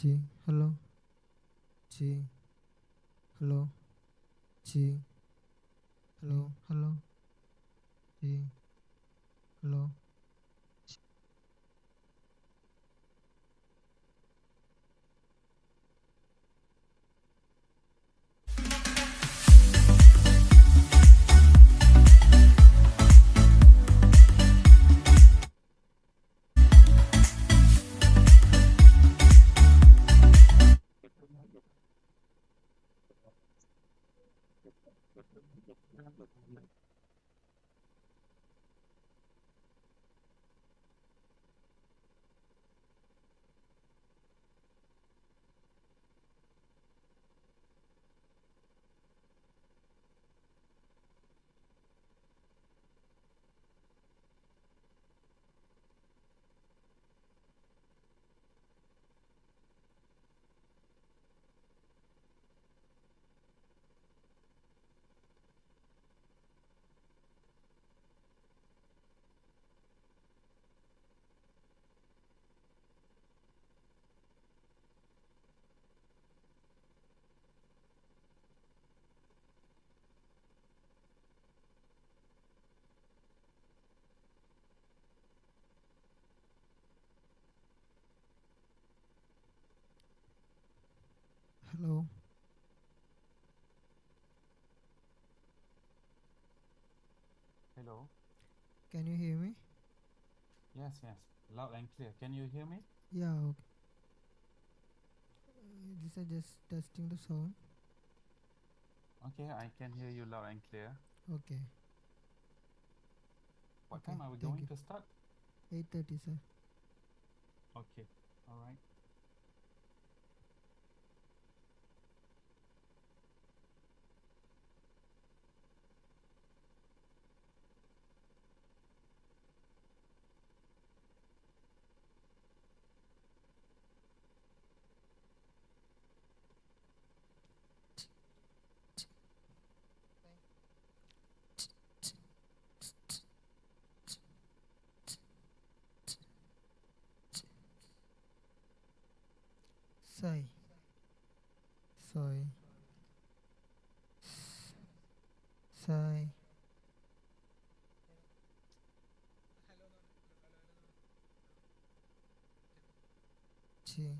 जी hello जी hello जी hello hello जी hello hello Hello. can you hear me? Yes, yes. Loud and clear. Can you hear me? Yeah, okay. This is just testing the sound. Okay, I can hear you loud and clear. Okay, What okay, time are we thank going you. to start? 8:30, sir. Okay. All right. Sai, soy, sai, chi.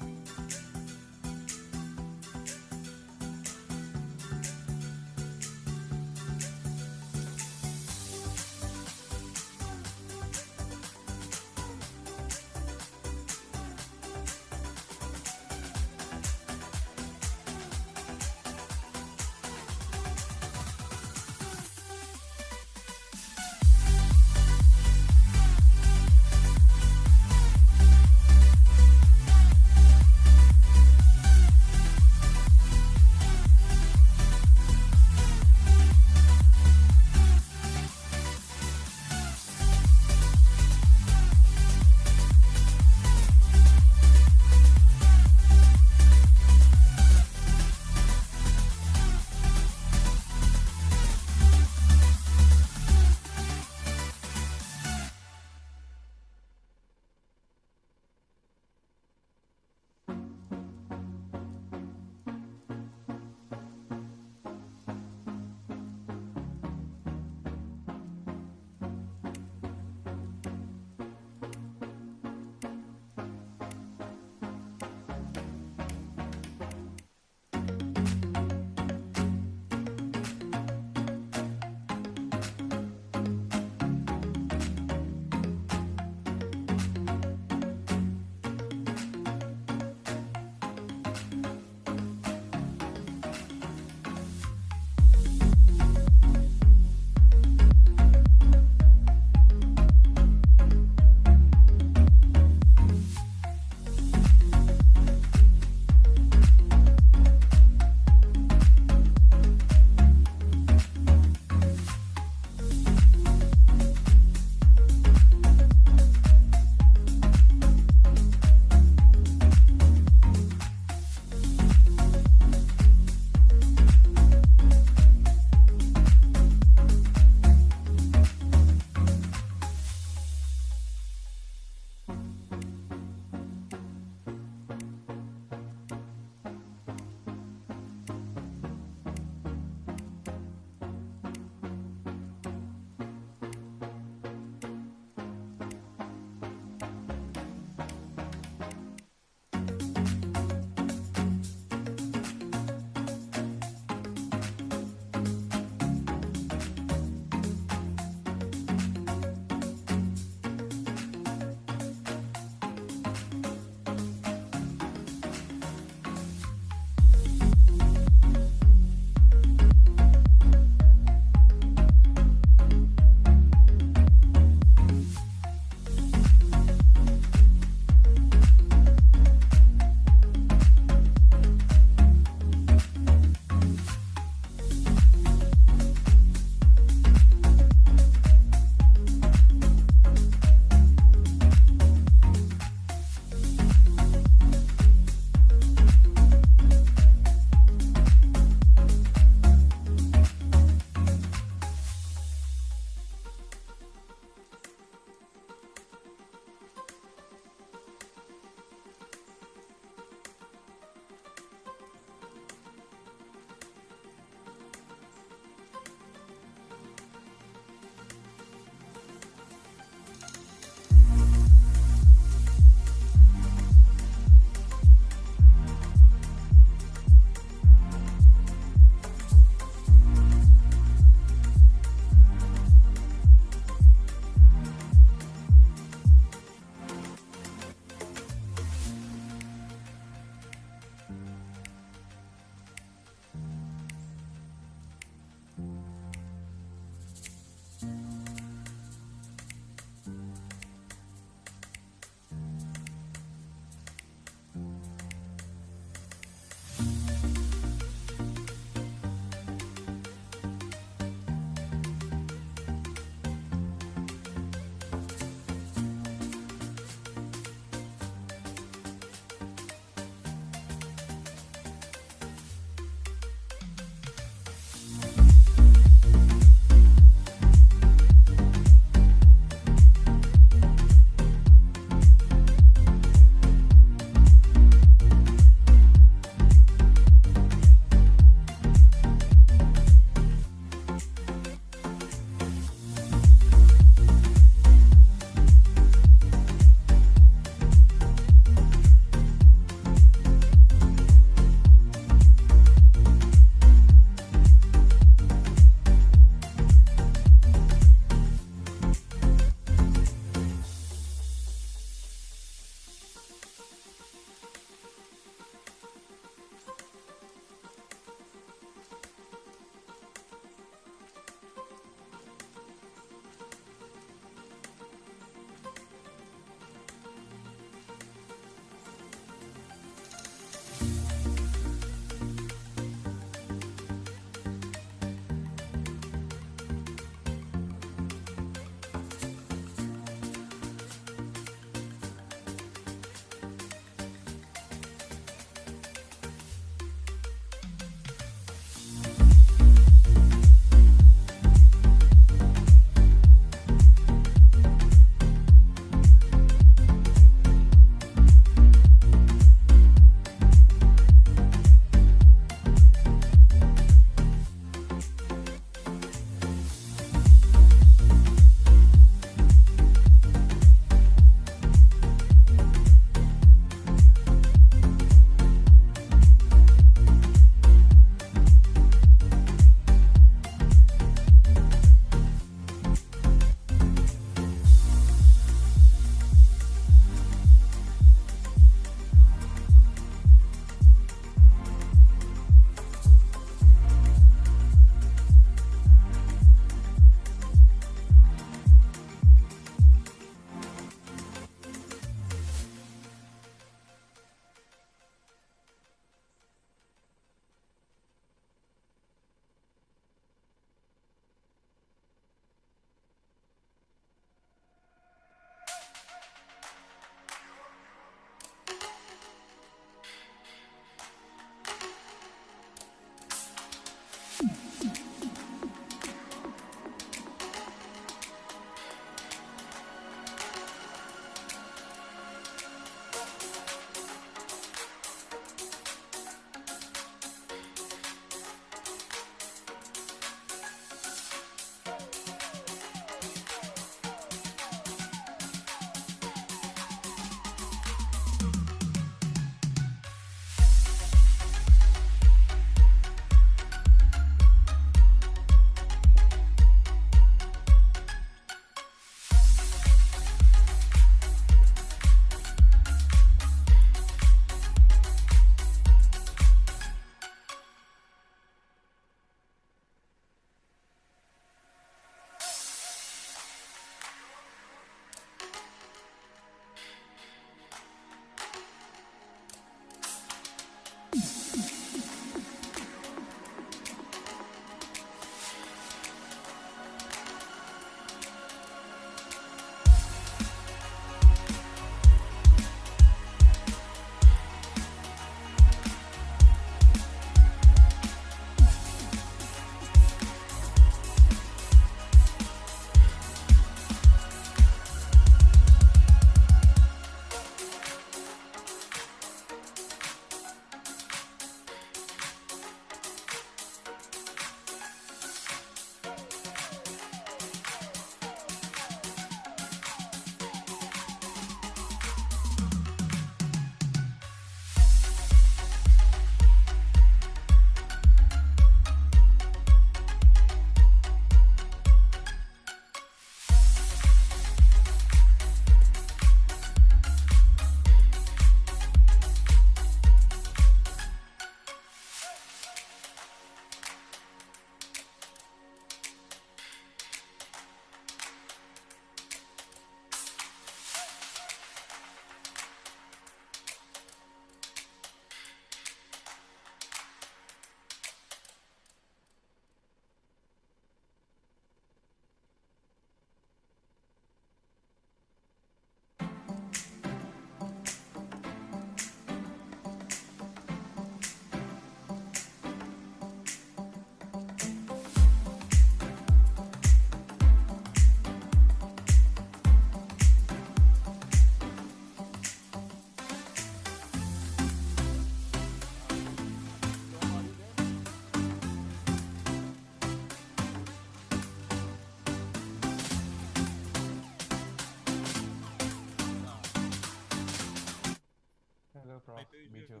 Me too.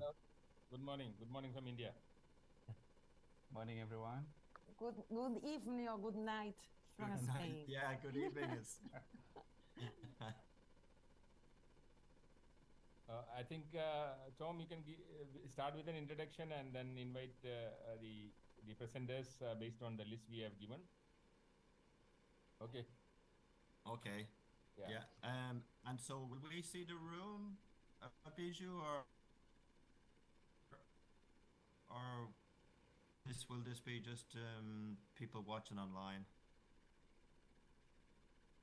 Good morning. Good morning from India. Morning, everyone. Good evening or good night from Good night. Spain. Yeah, good evening. It's I think, Tom, you can start with an introduction and then invite the presenters based on the list we have given. Okay. okay. Yeah. Yeah. And so will we see the room, Bijou, or will this be just people watching online?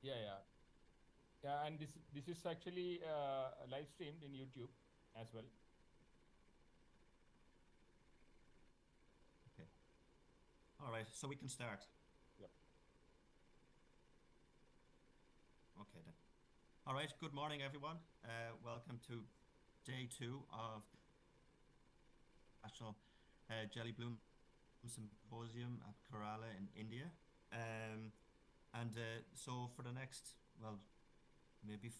Yeah, yeah. Yeah, and this is actually live streamed in YouTube as well. Okay. All right. So we can start. Yep. Okay then. All right. Good morning, everyone. Welcome to day 2 of National Jelly Bloom Symposium at Kerala in India. So for the next, well, maybe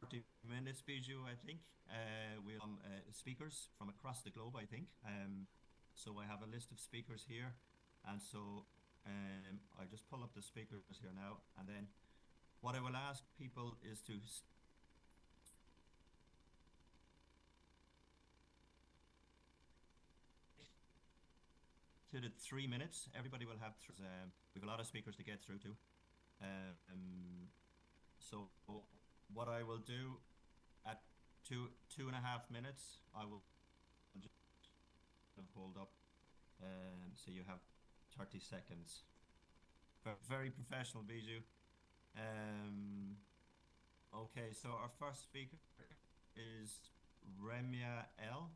40 minutes, Bijou, I think, we'll speakers from across the globe, I think. So I have a list of speakers here, and so I just pull up the speakers here now, and then what I will ask people is to the 3 minutes. Everybody will have we have a lot of speakers to get through to. So what I will do at 2.5 minutes, I will just hold up, so you have 30 seconds. Very professional, Bijou. Okay, so our first speaker is Remya L,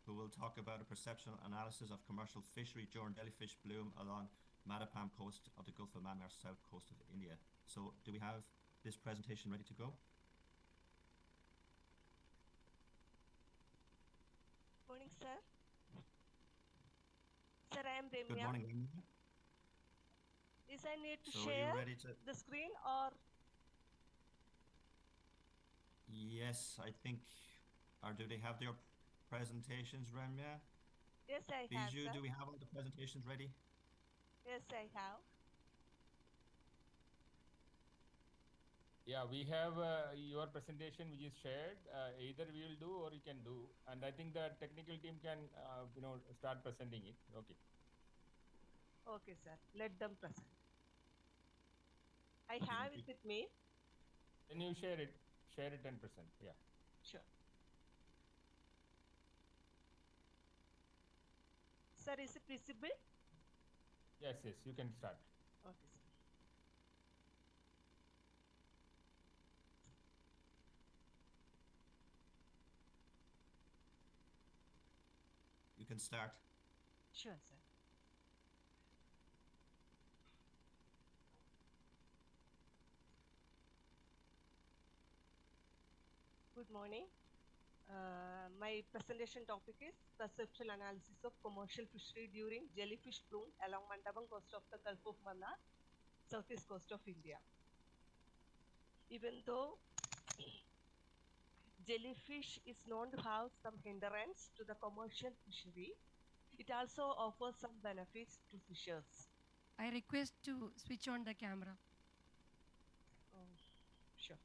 who will talk about a perceptual analysis of commercial fishery during jellyfish bloom along Madapam coast of the Gulf of Myanmar, south coast of India. So do we have this presentation ready to go? Morning, sir. Sir, I am Remya. Good morning, Remya. Is I need to So share are you ready to... the screen or? Yes, I think, or do they have their presentations, Remya? Yes, I have, Bijou, sir. do we have all the presentations ready? Yes, I have. Yeah, we have your presentation which is shared. Either we will do or you can do, and I think the technical team can start presenting it. Okay. Okay, sir. Let them present. I have it with me. Then you share it 10%. Yeah. Sure. Sir, is it visible? Yes, you can start. Okay, sir. You can start. Sure, sir. Good morning. My presentation topic is perceptual analysis of commercial fishery during jellyfish bloom along Mandapam coast of the Gulf of Mannar, southeast coast of India. Even though jellyfish is known to have some hindrance to the commercial fishery, it also offers some benefits to fishers. I request to switch on the camera. Sure.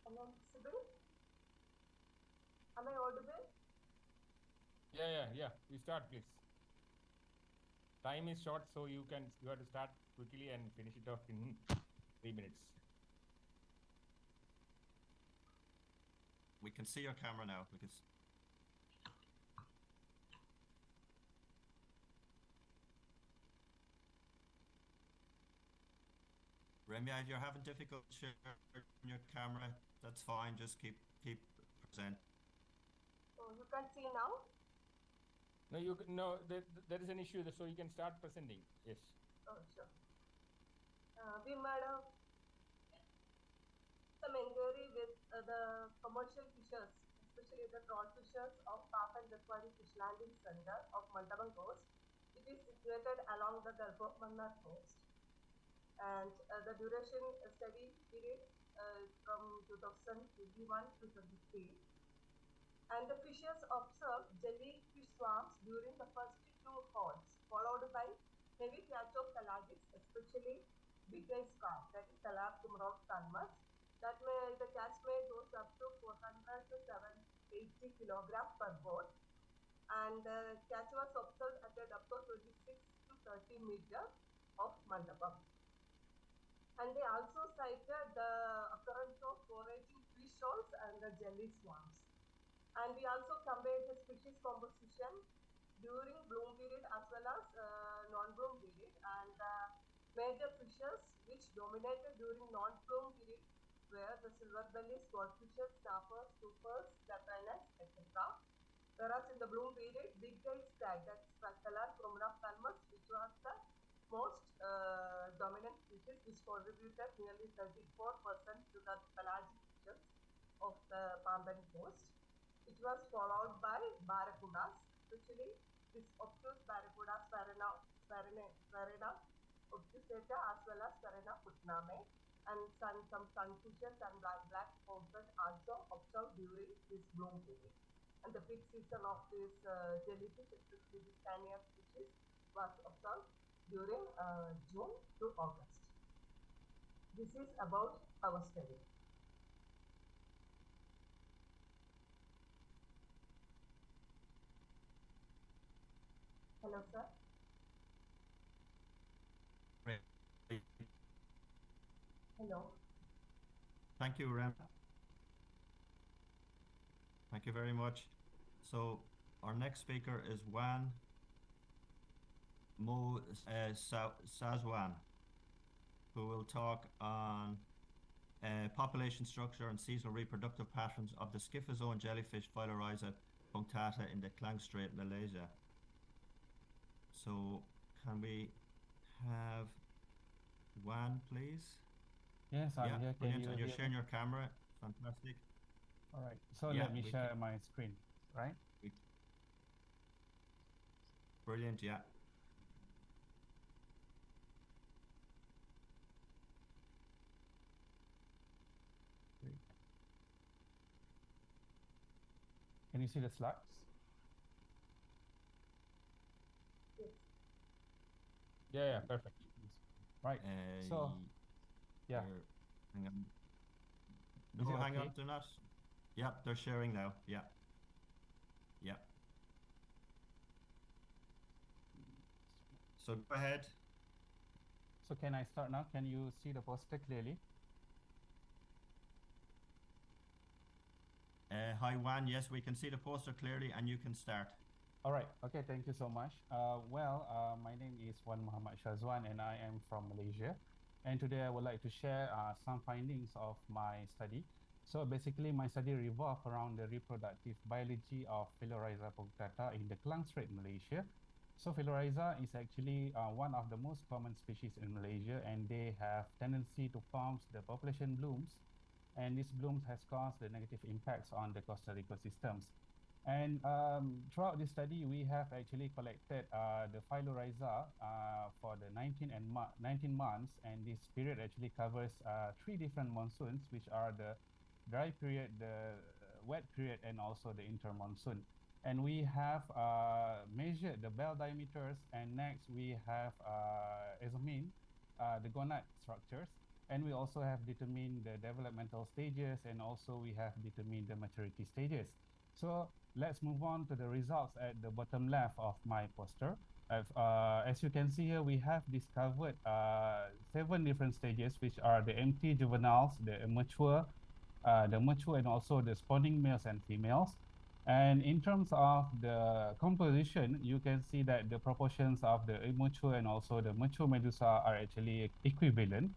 Am I visible? Am I audible? Yeah. You start, please. Time is short, so you have to start quickly and finish it off in 3 minutes. We can see your camera now. Remya, if you're having difficulty sharing your camera, that's fine. Just keep present. So you can see now. No, there is an issue, so you can start presenting. Yes. Oh, sure. We made some inquiry with the commercial fishers, especially the trout fishers of Pap and Jakwari Fish Landing Center of Mandabam Coast. It is situated along the Gulf of Mannar coast. And the duration study period from 2021 to 23. And the fishers observed jellyfish swarms during the first 2 holes, followed by heavy catch of pelagics, especially big ice carp, that is Calab Kumrok salmon. The catch may goes up to 400 to 780 kilogram per boat. And the catch was observed at a depth of 26 to 30 meter of Mandapam. And they also cited the occurrence of foraging fish shoals and the jelly swarms. And we also compared the species composition during bloom period as well as non-bloom period. And major fishes which dominated during non-bloom period were the silver belly, swordfishes, snappers, scoopers, lepanus, etc. Whereas in the bloom period, big guy stag, that's Trachala chromophthalmus, which was the most dominant species, which contributed nearly 34% to the pelagic fishes of the Pamban coast. It was followed by barracudas, especially this obtuse barracudas, Farina obtusata, as well as Farina putname, and some sunfishes and black pointed also observed during this bloom period. And the peak season of this jellyfish, especially this Cania species, was observed during June to August. This is about our study. Hello, sir. Hello. Thank you, Rem. Thank you very much. So our next speaker is Wan Mo Sazwan, who will talk on population structure and seasonal reproductive patterns of the Scyphozoan jellyfish Phylorhiza punctata in the Klang Strait, Malaysia. So can we have Wan, please? Yes, I'm here. Can Brilliant. you And you're hear sharing me? your camera. Fantastic. All right. So Yeah, let me we share can- my screen, right? Brilliant, yeah. Great. Can you see the slides? Yeah, perfect. Right. So, yeah. Hang on. Is No, it hang okay? on, do not. Yeah, they're sharing now. Yeah. Yeah. So go ahead. So can I start now? Can you see the poster clearly? Hi, Wan. Yes, we can see the poster clearly, and you can start. All right. Okay. Thank you so much. My name is Wan Muhammad Shazwan, and I am from Malaysia. And today I would like to share some findings of my study. So basically, my study revolves around the reproductive biology of Phylorhiza punctata in the Klang Strait, Malaysia. So Phylorhiza is actually one of the most common species in Malaysia, and they have tendency to form the population blooms, and these blooms has caused the negative impacts on the coastal ecosystems. And throughout this study, we have actually collected the Phylorhiza for the 19 months, and this period actually covers 3 different monsoons, which are the dry period, the wet period, and also the intermonsoon. And we have measured the bell diameters, and next we have, as a mean, the gonad structures. And we also have determined the developmental stages, and also we have determined the maturity stages. So let's move on to the results at the bottom left of my poster. As you can see here, we have discovered 7 different stages, which are the empty juveniles, the mature, and also the spawning males and females. And in terms of the composition, you can see that the proportions of the immature and also the mature medusa are actually equivalent.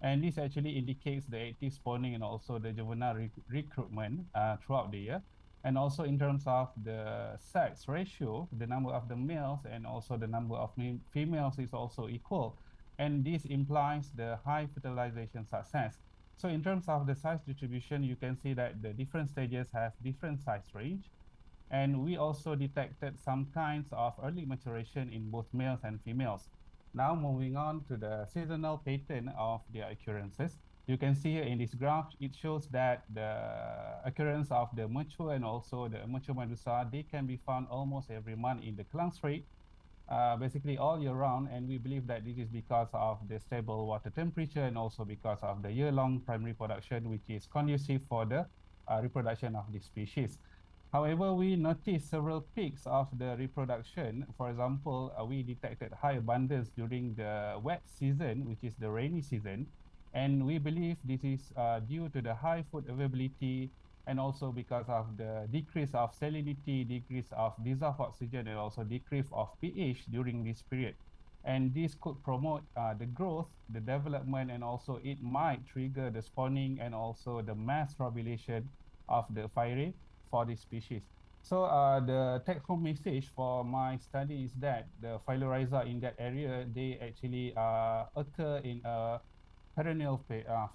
And this actually indicates the active spawning and also the juvenile recruitment throughout the year. And also in terms of the sex ratio, the number of the males and also the number of females is also equal. And this implies the high fertilization success. So in terms of the size distribution, you can see that the different stages have different size range. And we also detected some kinds of early maturation in both males and females. Now moving on to the seasonal pattern of their occurrences. You can see here in this graph, it shows that the occurrence of the mature and also the immature medusa, they can be found almost every month in the Klang Strait, basically all year round. And we believe that this is because of the stable water temperature and also because of the year-long primary production, which is conducive for the reproduction of this species. However, we noticed several peaks of the reproduction. For example, we detected high abundance during the wet season, which is the rainy season. And we believe this is due to the high food availability and also because of the decrease of salinity, decrease of dissolved oxygen, and also decrease of pH during this period. And this could promote the growth, the development, and also it might trigger the spawning and also the mass population of the phyrae for this species. So the take-home message for my study is that the phylorhiza in that area, they actually occur in a perennial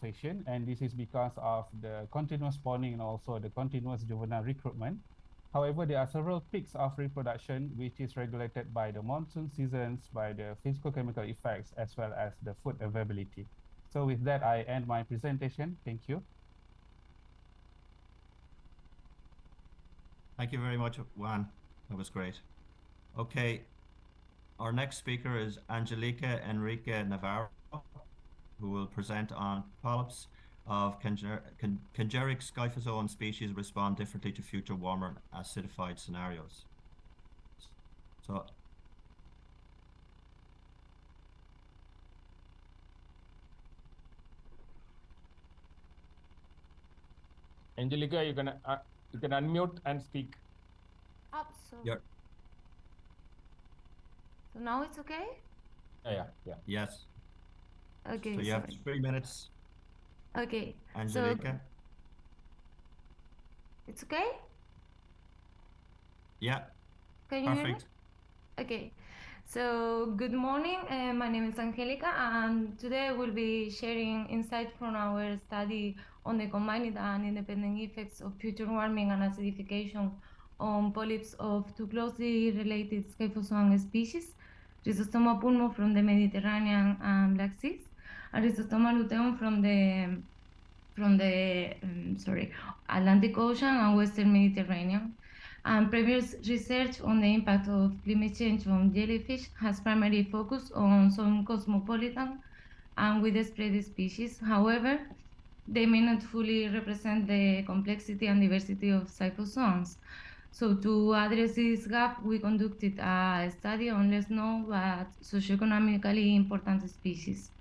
fashion, and this is because of the continuous spawning and also the continuous juvenile recruitment. However, there are several peaks of reproduction, which is regulated by the monsoon seasons, by the physical-chemical effects, as well as the food availability. So with that, I end my presentation. Thank you. Thank you very much, Juan. That was great. Okay, our next speaker is Angelica Enrique Navarro, who will present on polyps of Congeric scyphozoan species respond differently to future warmer and acidified scenarios. So, Angelica, you can unmute and speak. Up, so. yeah, So now it's okay? Yeah. yes. Okay. So you have 3 minutes, Okay. Angelica. So it's okay? Yeah, Can you hear me? perfect. Okay. So good morning. My name is Angelica, and today we'll be sharing insights from our study on the combined and independent effects of future warming and acidification on polyps of two closely related Scyphozoan species, Rhizostoma pulmo from the Mediterranean and Black Seas, and Rhizostoma luteum from the Atlantic Ocean and Western Mediterranean. And previous research on the impact of climate change on jellyfish has primarily focused on some cosmopolitan and widespread species. However, they may not fully represent the complexity and diversity of scyphozoans. So to address this gap, we conducted a study on less known but socioeconomically important species.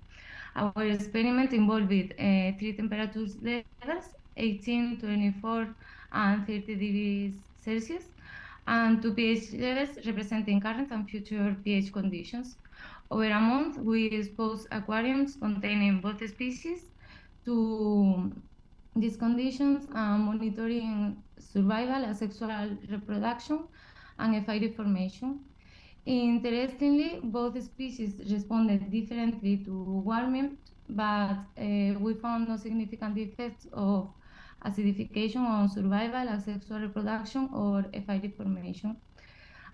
Our experiment involved 3 temperature levels, 18, 24, and 30 degrees Celsius, and 2 pH levels representing current and future pH conditions. Over a month, we exposed aquariums containing both species to these conditions, monitoring survival, asexual reproduction, and phyrae formation. Interestingly, both species responded differently to warming, but we found no significant effects of acidification on survival, asexual reproduction, or phyrae formation.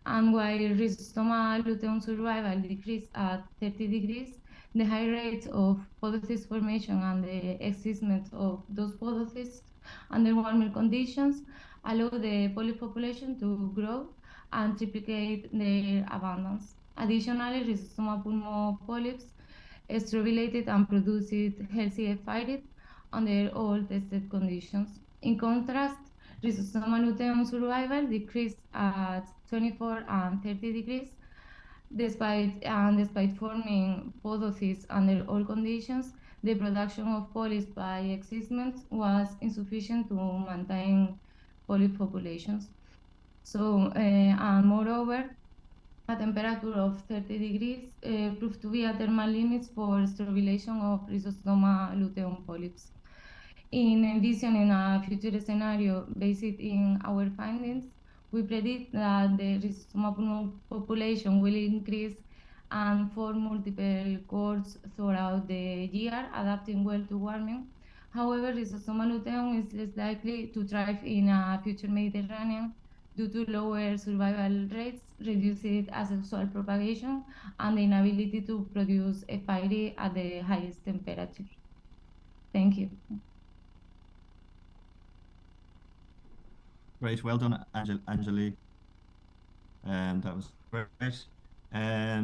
And while rhizostoma luteum survival decreased at 30 degrees, the high rates of podocyst formation and the existence of those podocysts under warmer conditions allow the polyp population to grow and triplicate their abundance. Additionally, Rhizostoma pulmo polyps strobulated and produced healthy phyrae under all tested conditions. In contrast, Rhizostoma luteum survival decreased at 24 and 30 degrees. Despite forming podocysts under all conditions, the production of polyps by existence was insufficient to maintain polyp populations. So, and moreover, a temperature of 30 degrees proved to be a thermal limit for strangulation of Rhizostoma luteum polyps. In envisioning a future scenario based in our findings, we predict that the rhizostoma population will increase and form multiple cohorts throughout the year, adapting well to warming. However, Rhizostoma luteum is less likely to thrive in a future Mediterranean due to lower survival rates, reduced asexual propagation, and the inability to produce a fire at the highest temperature. Thank you. Great, well done, Angelique. That was great.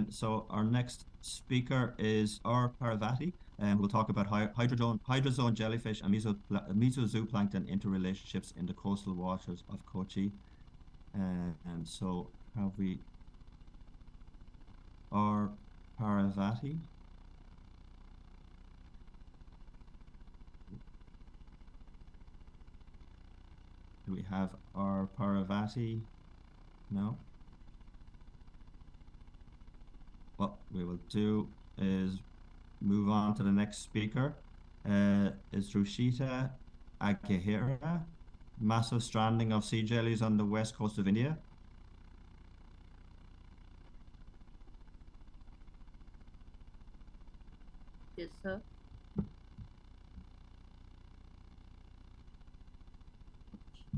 So our next speaker is R. Parvati, and we'll talk about hydrozone jellyfish and mesozooplankton interrelationships in the coastal waters of Kochi. And so have we R. Parvati? Do we have R. Parvati? No? What we will do is move on to the next speaker. Is Rushita Agahira, massive stranding of sea jellies on the west coast of India. Yes, sir.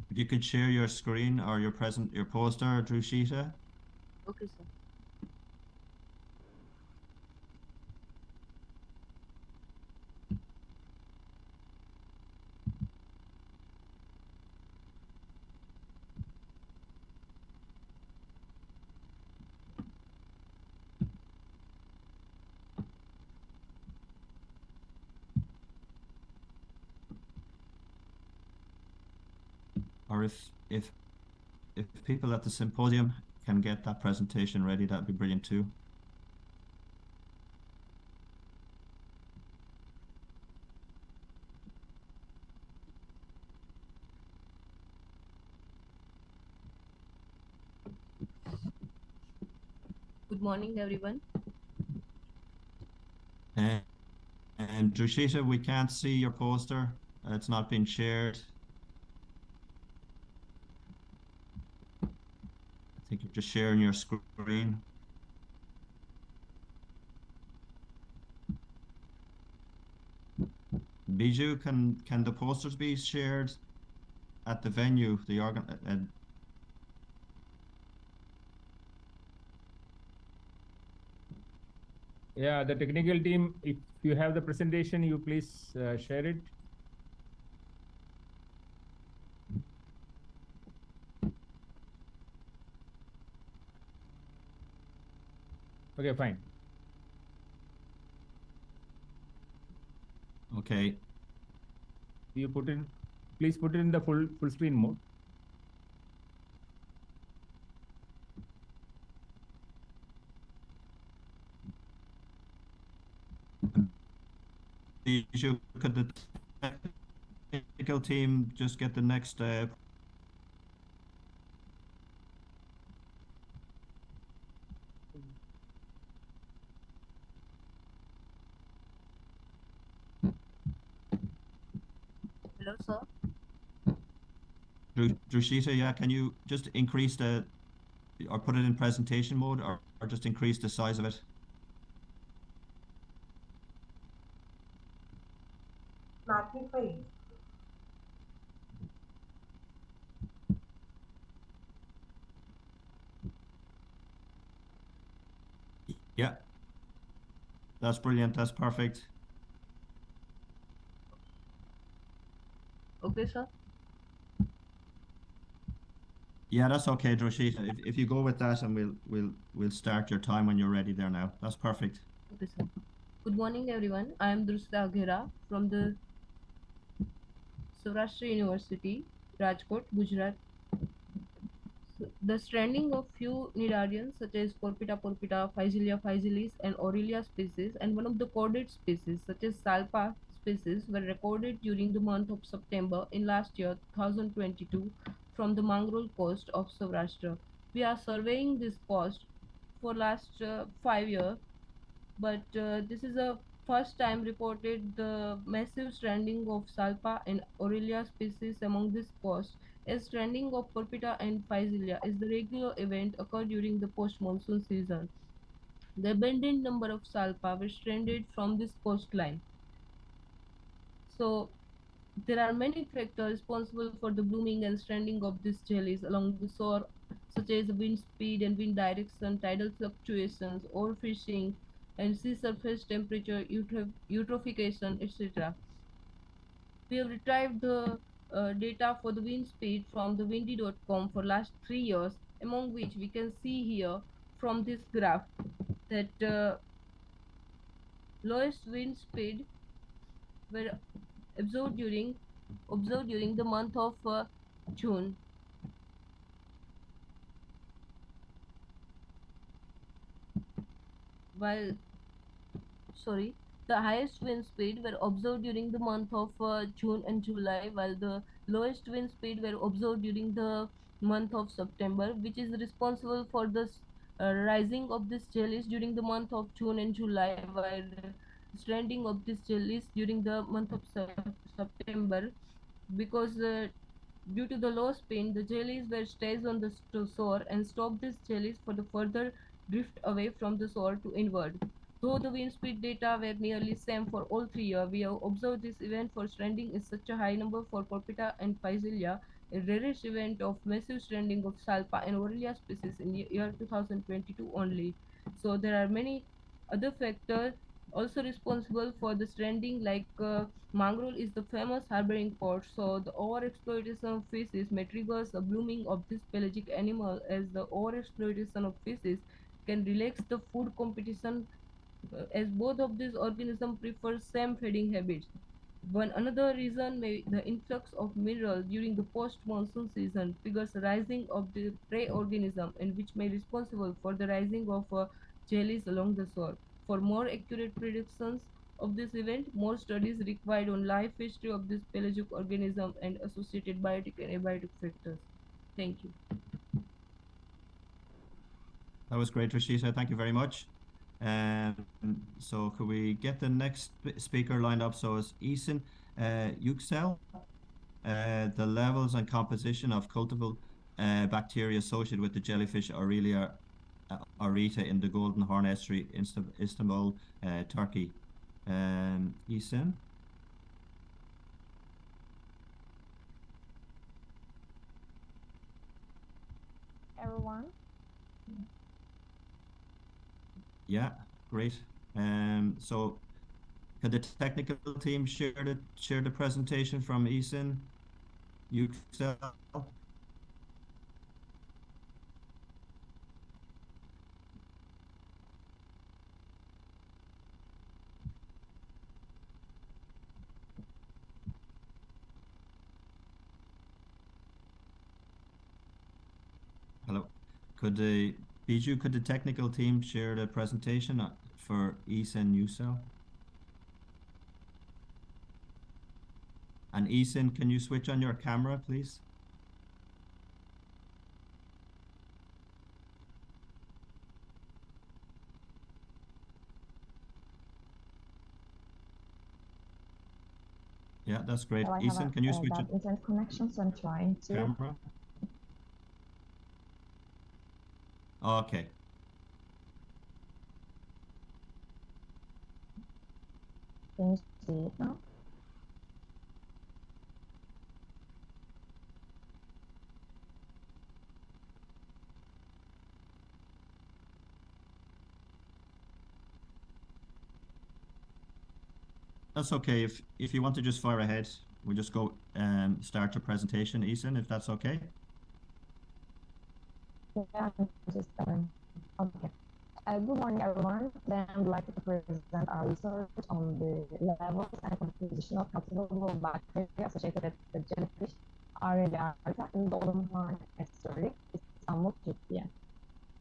If you could share your screen or your poster, Drushita. Okay, sir. Or if people at the symposium can get that presentation ready, that'd be brilliant too. Good morning, everyone. And Drushita, we can't see your poster. It's not been shared. I think you're just sharing your screen. Bijou, can the posters be shared at the venue, the organ? Yeah, the technical team, if you have the presentation, you please share it. Okay, fine. Okay. You please put it in the full screen mode. Bijou, could the technical team just get the next Hello, sir. Drushita, yeah, can you just increase or put it in presentation mode, or just increase the size of it? Magnify. Yeah. That's brilliant. That's perfect. Okay, sir. Yeah, that's okay, Droshita. If you go with that, and we'll start your time when you're ready there now. That's perfect. Okay, sir. Good morning, everyone. I am Drushita Aghera from the Saurashtra University, Rajkot, Gujarat. So, the stranding of few cnidarians such as Porpita porpita, Phygelia phygelis, and Aurelia species, and one of the chordate species such as Salpa species were recorded during the month of September in last year 2022 from the mangrove coast of Saurashtra. We are surveying this coast for last 5 years, but this is the first time reported the massive stranding of Salpa and Aurelia species among this coast. A stranding of Porpita and Physilia is the regular event occur during the post-monsoon season. The abundant number of Salpa were stranded from this coastline. So there are many factors responsible for the blooming and stranding of these jellies along the shore, such as wind speed and wind direction, tidal fluctuations, overfishing, and sea surface temperature, eutrophication, etc. We have retrieved the data for the wind speed from the windy.com for last 3 years, among which we can see here from this graph that lowest wind speed were observed during the month of June, while sorry, the highest wind speed were observed during the month of June and July, while the lowest wind speed were observed during the month of September, which is responsible for the rising of these jellies during the month of June and July, while stranding of these jellies during the month of September, because due to the low spin, the jellies were stays on the shore and stop these jellies for the further drift away from the shore to inward. Though the wind speed data were nearly same for all 3 years, we have observed this event for stranding is such a high number for Porpita and Physilia, a rarest event of massive stranding of Salpa and Aurelia species in the year 2022 only. So there are many other factors also responsible for the stranding, like mangrove is the famous harboring port, so the overexploitation of fishes may trigger a blooming of this pelagic animal, as the overexploitation of fishes can relax the food competition, as both of these organisms prefer same feeding habits. One another reason may the influx of minerals during the post-monsoon season triggers rising of the prey organism, and which may responsible for the rising of jellies along the shore. For more accurate predictions of this event, more studies required on life history of this pelagic organism and associated biotic and abiotic factors. Thank you. That was great, Rashida. Thank you very much. So could we get the next speaker lined up? So it's Eason Yüksel. The levels and composition of cultival bacteria associated with the jellyfish Aurelia aurita in the Golden Horn Estuary, Istanbul, Turkey. Eason? Everyone. Yeah, great. So could the technical team share the presentation from Eason Yüksel? Hello. Could the technical team share the presentation for Eason Yüksel? And Eason, can you switch on your camera, please? Yeah, that's great. So Eason, can you switch bad on internet connection, so I'm trying to. camera? Okay. Can you see it now? That's okay. If you want to just fire ahead, we'll just go start your presentation, Eason, if that's okay. Yeah, I'm just okay. Good morning, everyone. Today I would like to present our research on the levels and composition of cultivable bacteria associated with the jellyfish Aurelia in Golden Horn Estuary, Istanbul, Turkey.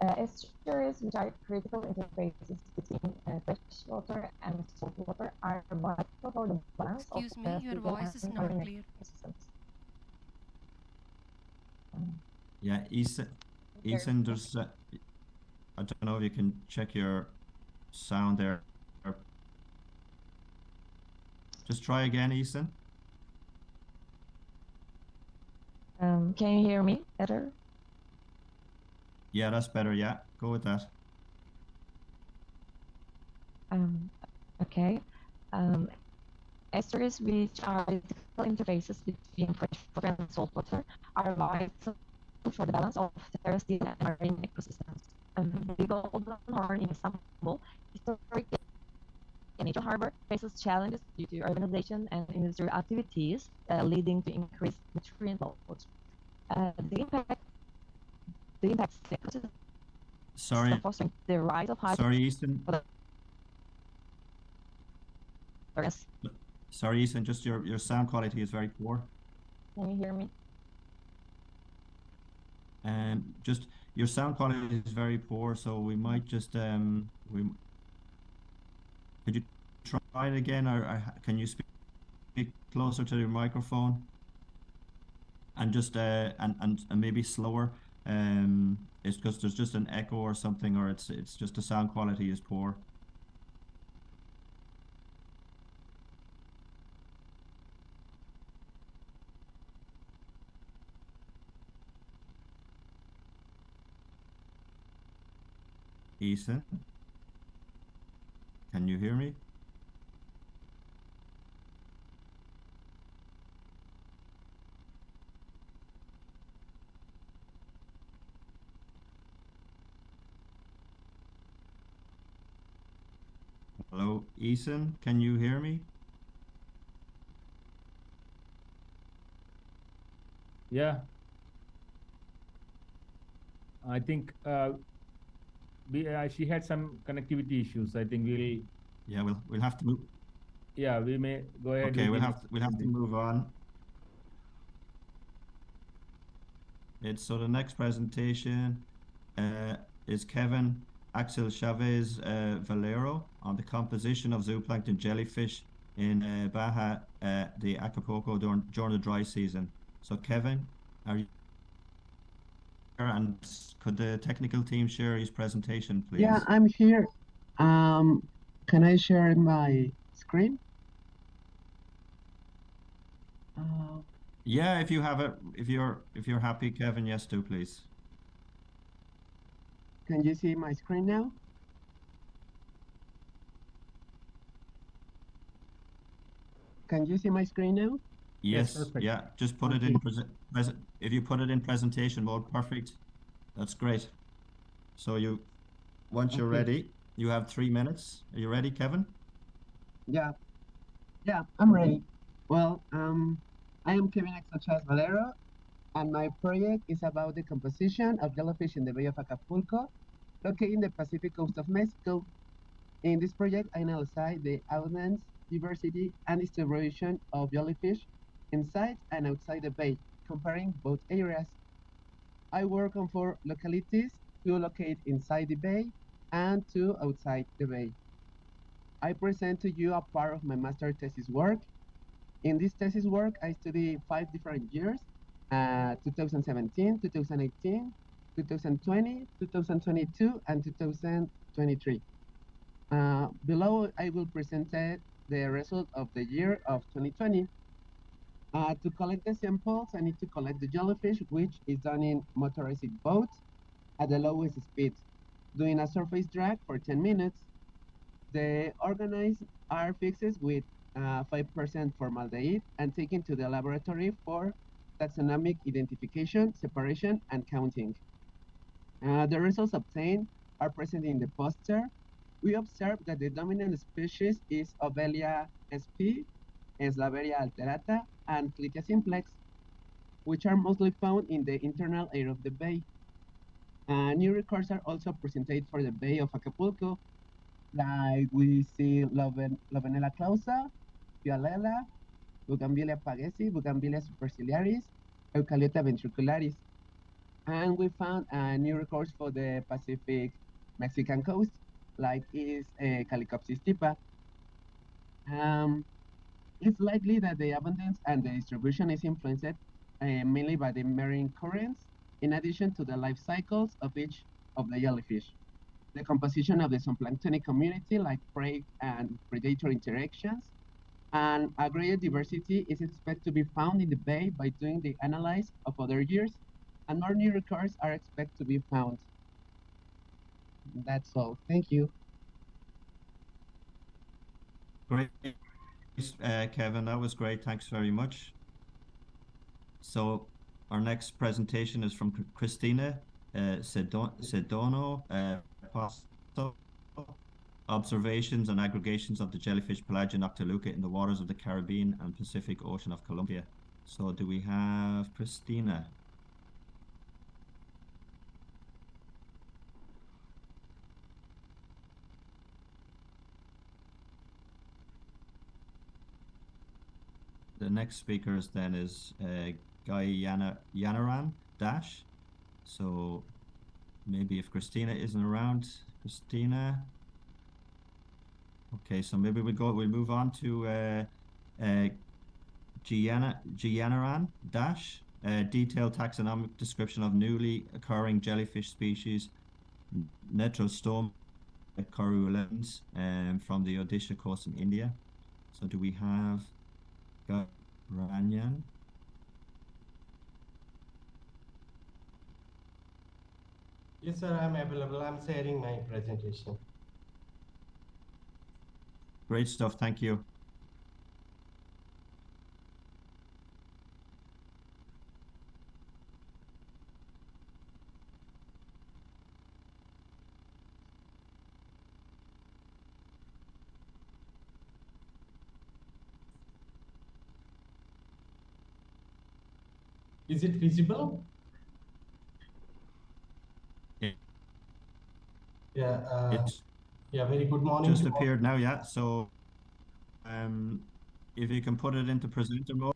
Estuaries, which are critical interfaces between freshwater and saltwater, are vital for the balance of Excuse me, your fecal voice is and not marine clear. ecosystems. Yeah, Eason, there's don't know if you can check your sound there. Just try again, Ethan. Can you hear me better? Yeah, that's better. Yeah, go with that. Okay. Esters, which are physical interfaces between freshwater and saltwater, are vital for the balance of terrestrial and marine ecosystems. The Golden Horn in Istanbul, historic and natural harbor, faces challenges due to urbanization and industrial activities, leading to increased nutrient loads. The impacts ecosystem Sorry. fostering the rise of high. Sorry, Ethan. Sorry, Ethan. Just your sound quality is very poor. Can you hear me? Just your sound quality is very poor, so we might just could you try it again, or can you speak closer to your microphone and just and maybe slower? It's because there's just an echo or something, or it's just the sound quality is poor. Ethan, can you hear me? Hello, Ethan, can you hear me? Yeah. I think she had some connectivity issues. I think we'll. Yeah, we'll have to move. Yeah, we may go ahead. Okay, we'll have to move on. So the next presentation is Kevin Axel Chavez Valero on the composition of zooplankton jellyfish in Baja de Acapulco during the dry season. So Kevin, are you here, and could the technical team share his presentation, please? Yeah, I'm here. Can I share my screen? Yeah, if you have it, if you're happy, Kevin, yes, do please. Can you see my screen now? Can you see my screen now? Yes, yeah, just put it in if you put it in presentation mode, perfect. That's great. So once you're ready, you have 3 minutes. Are you ready, Kevin? Yeah, I'm ready. Well, I am Kevin Axel Valero, and my project is about the composition of jellyfish in the Bay of Acapulco, located in the Pacific coast of Mexico. In this project, I analyze the abundance, diversity, and distribution of jellyfish inside and outside the bay, comparing both areas. I work on 4 localities, 2 located inside the bay and 2 outside the bay. I present to you a part of my master thesis work. In this thesis work, I study 5 different years, 2017, 2018, 2020, 2022, and 2023. Below, I will present the result of the year of 2020. To collect the samples, I need to collect the jellyfish, which is done in motorized boats at the lowest speed, doing a surface drag for 10 minutes. The organoids are fixed with 5% formaldehyde and taken to the laboratory for taxonomic identification, separation, and counting. The results obtained are present in the poster. We observe that the dominant species is Ovelia sp, Slaveria alterata, and Clitia simplex, which are mostly found in the internal air of the bay. New records are also presented for the Bay of Acapulco, like we see Lovenella clausa, Fialela, Bougainvillea pagesi, Bougainvillea superciliaris, Eucalypta ventricularis. And we found new records for the Pacific Mexican coast, like is Calicopsis tipa. It's likely that the abundance and the distribution is influenced mainly by the marine currents, in addition to the life cycles of each of the jellyfish. the composition of the zooplanktonic community, like prey and predator interactions. And a greater diversity is expected to be found in the bay by doing the analysis of other years, and more new records are expected to be found. That's all. Thank you. Great, Kevin. That was great. Thanks very much. So our next presentation is from Christina Sedono, Pasto, Observations and Aggregations of the Jellyfish Pelagia noctiluca in the waters of the Caribbean and Pacific Ocean of Colombia. So do we have Christina? The next speaker then is Guy Yanaran Dash. So maybe if Christina isn't around, Christina. Okay, so maybe we'll move on to Gianaran Dash, detailed taxonomic description of newly occurring jellyfish species, Netrostoma corulens, from the Odisha coast in India. So do we have Ranyan? Yes, sir, I'm available. I'm sharing my presentation. Great stuff. Thank you. Is it visible? Yeah. Yeah. Very good morning. Just appeared now. Yeah. So, if you can put it into presenter mode.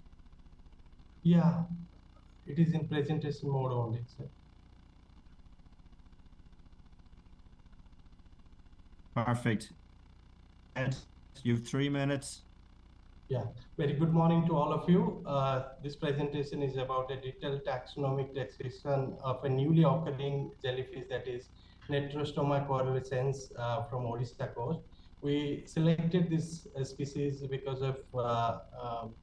Yeah, it is in presentation mode only, sir. Perfect. And you have 3 minutes. Yeah, very good morning to all of you. This presentation is about a detailed taxonomic description of a newly occurring jellyfish, that is Netrostoma corulescens from Odisha coast. We selected this species because of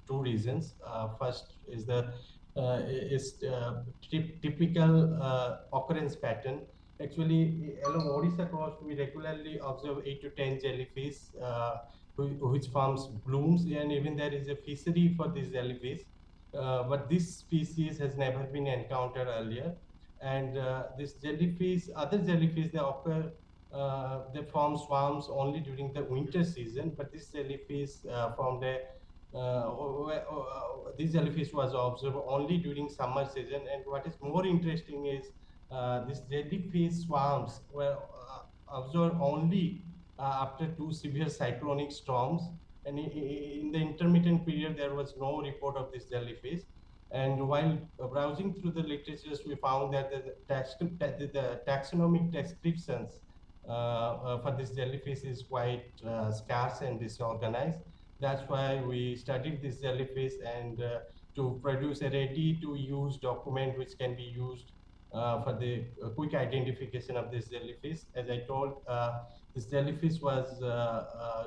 two reasons. First is the typical occurrence pattern. Actually, along Odisha coast, we regularly observe 8 to 10 jellyfish which forms blooms, and even there is a fishery for this jellyfish. But this species has never been encountered earlier. And this jellyfish, other jellyfish, they occur, they form swarms only during the winter season. But this jellyfish formed a this jellyfish was observed only during summer season. And what is more interesting is this jellyfish swarms were observed only after two severe cyclonic storms. And in the intermittent period, there was no report of this jellyfish. And while browsing through the literatures, we found that the taxonomic descriptions for this jellyfish is quite scarce and disorganized. That's why we studied this jellyfish, and to produce a ready-to-use document which can be used for the quick identification of this jellyfish. As I told, this jellyfish was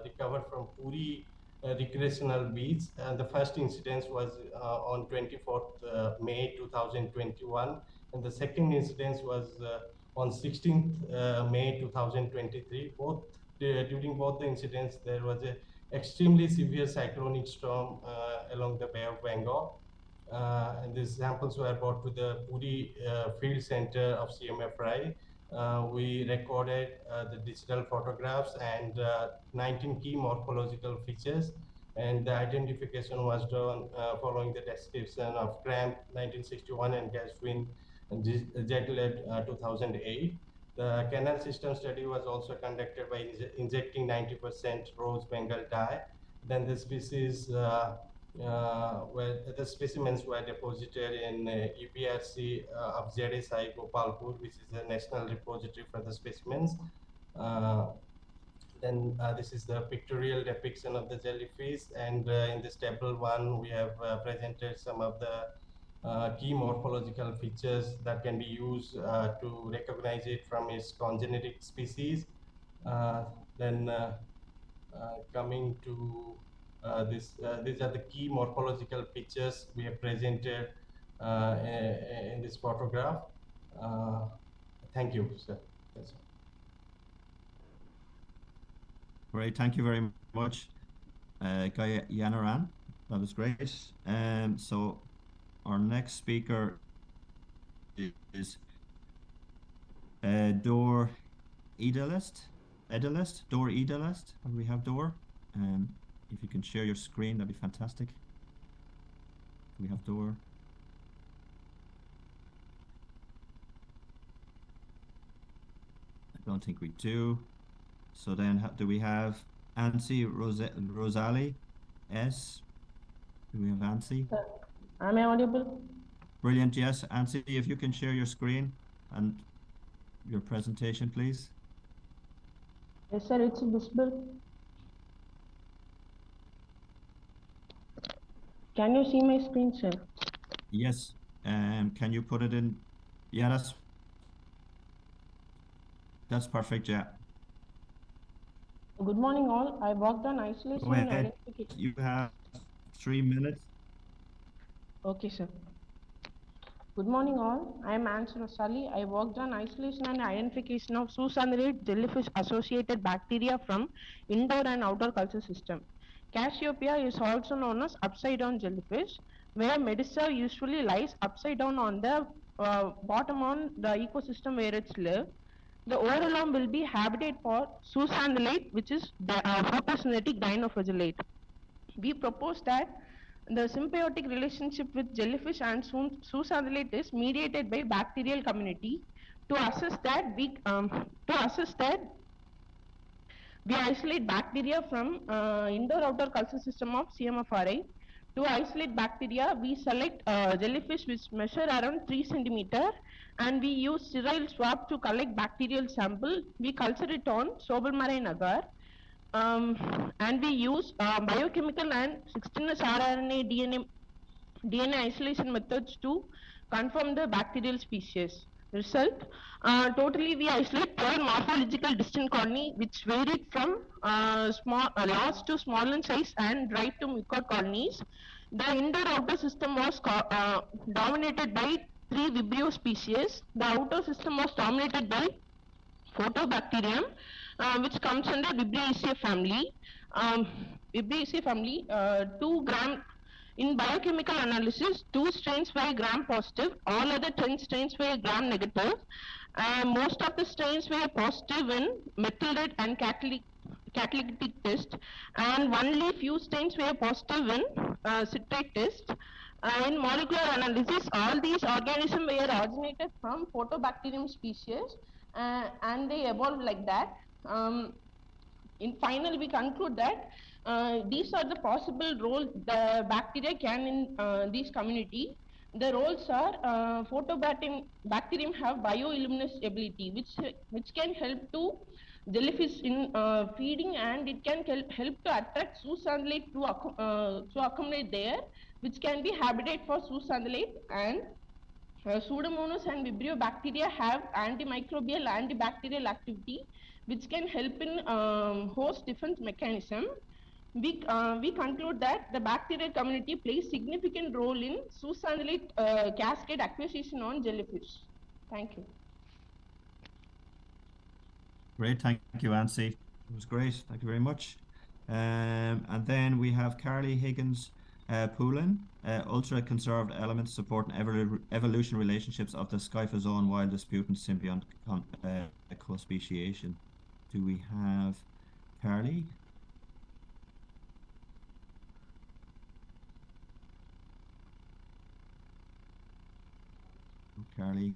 recovered from Puri recreational beach, and the first incidence was on 24th May 2021, and the second incidence was on 16th May 2023. During both the incidents, there was a extremely severe cyclonic storm along the Bay of Bengal. And these samples were brought to the Puri Field Center of CMFRI. We recorded the digital photographs and 19 key morphological features, and the identification was done following the description of cramp 1961 and Gaswin and Jetled 2008. The canal system study was also conducted by injecting 90% rose Bengal dye. Then the species where the specimens were deposited in EPRC of ZSI Gopalpur, which is the national repository for the specimens. Then this is the pictorial depiction of the jellyfish, and in this table one, we have presented some of the key morphological features that can be used to recognize it from its congeneric species. Then coming to these are the key morphological features we have presented in this photograph. Thank you, sir. That's all. Great, thank you very much, Guy Yanaran. That was great. So our next speaker is Dor Edelist. Dor Edelist. And we have Dor. If you can share your screen, that'd be fantastic. We have Dor. I don't think we do. So then, do we have Ansi Rosali S? Do we have Ansi? Am I audible? Brilliant, yes. Ansi, if you can share your screen and your presentation, please. Yes, sir, it's visible. Can you see my screen, sir? Yes. Can you put it in? Yeah, that's perfect, yeah. Good morning, all. I worked on isolation Go and ahead. identification. You have 3 minutes. Okay, sir. Good morning, all. I am Answer Sally. I worked on isolation and identification of Susanellate jellyfish-associated bacteria from indoor and outdoor culture system. Cassiopeia is also known as upside-down jellyfish, where Medusa usually lies upside down on the bottom on the ecosystem where it's live. The overall will be habitat for Susanellate, which is the photosynthetic dinoflagellate. We propose that the symbiotic relationship with jellyfish and zooxanthellae is mediated by bacterial community. To assess that, we isolate bacteria from indoor-outdoor culture system of CMFRI. To isolate bacteria, we select jellyfish which measure around 3 centimeter, and we use sterile swab to collect bacterial sample. We culture it on Sobelmarine agar. And we use biochemical and 16S rRNA DNA isolation methods to confirm the bacterial species. Result, totally we isolate 12 morphological distinct colony which varied from large to small in size and right to mucor colonies. The indoor-outer system was dominated by 3 Vibrio species. The outer system was dominated by Photobacterium, which comes under Vibriaceae family. Vibriaceae family, 2 gram in biochemical analysis, 2 strains were gram positive, all other 10 strains were gram negative. Most of the strains were positive in methyl red and catalytic test, and only few strains were positive in citrate test. In molecular analysis, all these organisms were originated from Photobacterium species, and they evolved like that. In final, we conclude that these are the possible roles the bacteria can in these community. The roles are photobacterium have bioluminescence ability, which can help to jellyfish in feeding, and it can help to attract zooxanthellae to accumulate there, which can be habitat for zooxanthellae. And Pseudomonas and Vibrio bacteria have antimicrobial, antibacterial activity, which can help in host defense mechanism. We conclude that the bacterial community plays significant role in zooxanthellae cascade acquisition on jellyfish. Thank you. Great, thank you, Ansi. It was great. Thank you very much. And then we have Carly Higgins Poulin, ultra conserved elements supporting evolution relationships of the Scyphozoan wild disputant symbiont co-speciation. Do we have Carly? Carly?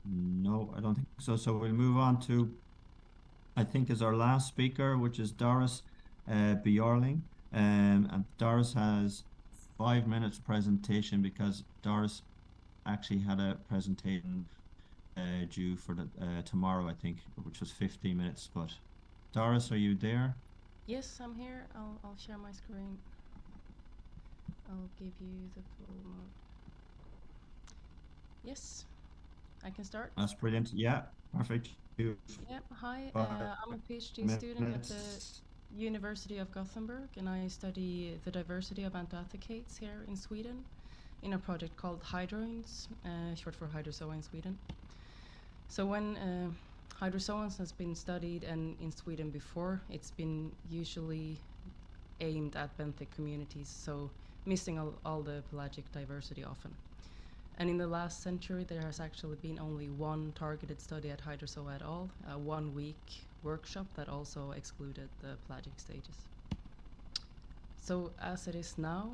No, I don't think so. So we'll move on to, I think, is our last speaker, which is Doris Bjorling. And Doris has 5 minutes presentation because Doris actually had a presentation due for tomorrow, I think, which was 15 minutes. But Doris, are you there? Yes, I'm here. I'll share my screen. I'll give you the full mode. Yes, I can start. That's brilliant. Yeah, perfect. Yeah, hi, 5 I'm a PhD student at the minutes. University of Gothenburg, and I study the diversity of anthoathicates here in Sweden in a project called Hydroins, short for hydrozoa in Sweden. So when hydrozoans has been studied and in Sweden before, it's been usually aimed at benthic communities, so missing all the pelagic diversity often. And in the last century, there has actually been only one targeted study at hydrozoa at all, a 1-week workshop that also excluded the pelagic stages. So as it is now,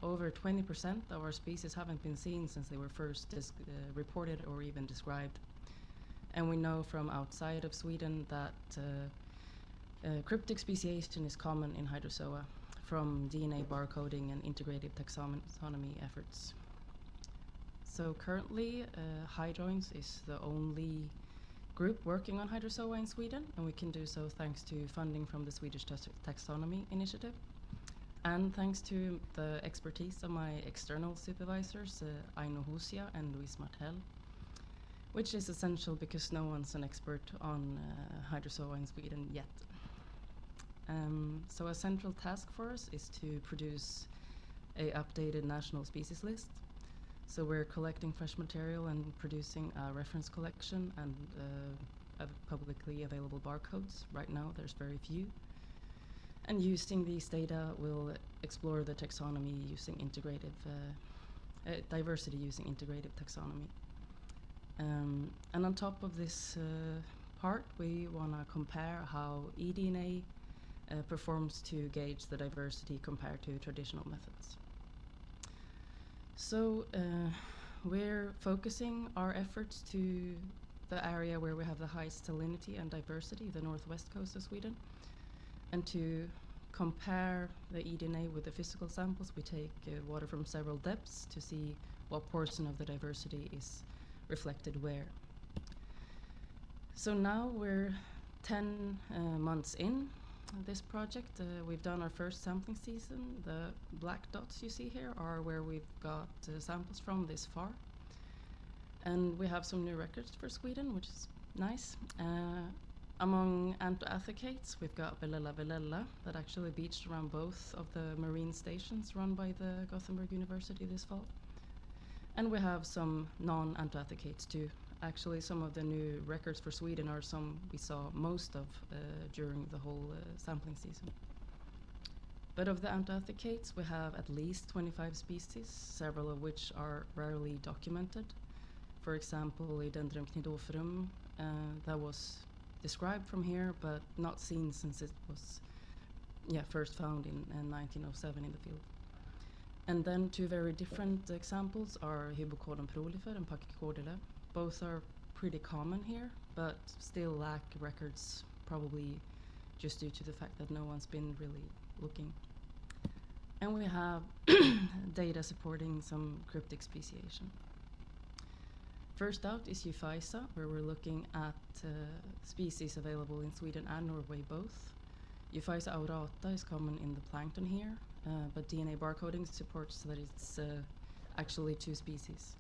over 20% of our species haven't been seen since they were first reported or even described. And we know from outside of Sweden that cryptic speciation is common in hydrozoa from DNA barcoding and integrative taxonomy efforts. So currently, Hydroins is the only group working on hydrozoa in Sweden, and we can do so thanks to funding from the Swedish Taxonomy Initiative, and thanks to the expertise of my external supervisors, Aino Husia and Luis Martel, which is essential because no one's an expert on hydrozoa in Sweden yet. So a central task for us is to produce a updated national species list. So we're collecting fresh material and producing a reference collection and publicly available barcodes. Right now there's very few. And using these data, we'll explore the taxonomy using integrative, diversity using integrative taxonomy. And on top of this part, we want to compare how eDNA performs to gauge the diversity compared to traditional methods. So we're focusing our efforts to the area where we have the highest salinity and diversity, the northwest coast of Sweden. And to compare the eDNA with the physical samples, we take water from several depths to see what portion of the diversity is reflected where. So now we're 10 months in this project. We've done our first sampling season. The black dots you see here are where we've got samples from this far. And we have some new records for Sweden, which is nice. Among anthoathicates, we've got Velella that actually beached around both of the marine stations run by the Gothenburg University this fall. And we have some non-anthoathicates too. Actually, some of the new records for Sweden are some we saw most of during the whole sampling season. But of the anthoathicates, we have at least 25 species, several of which are rarely documented. For example, Dendron cnidophorus that was described from here, but not seen since it was first found in 1907 in the field. And then two very different examples are Hybocordon prolifer and Pachycordyle. Both are pretty common here, but still lack records, probably just due to the fact that no one's been really looking. And we have data supporting some cryptic speciation. First out is Euphisa, where we're looking at species available in Sweden and Norway both. Euphisa aurata is common in the plankton here, but DNA barcoding supports that it's actually two species,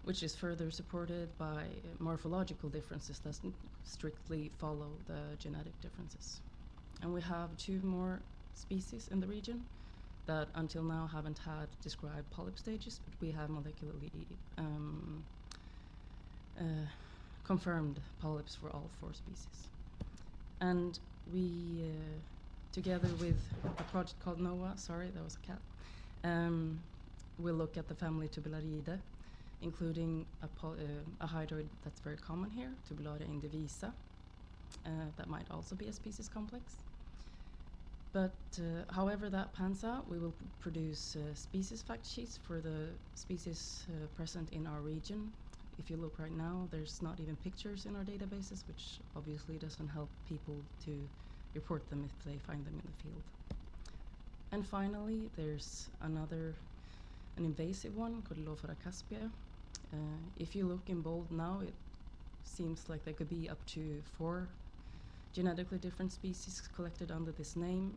which is further supported by morphological differences that strictly follow the genetic differences. And we have two more species in the region that until now haven't had described polyp stages, but we have molecularly confirmed polyps for all 4 species. And we, together with a project called NOAA, sorry, that was a cat, we'll look at the family Tubulariidae, including a hydroid that's very common here, Tubularia indivisa, that might also be a species complex. But however that pans out, we will produce species fact sheets for the species present in our region. If you look right now, there's not even pictures in our databases, which obviously doesn't help people to report them if they find them in the field. And finally, there's an invasive one, Cordylophora caspia. If you look in bold now, it seems like there could be up to 4 genetically different species collected under this name.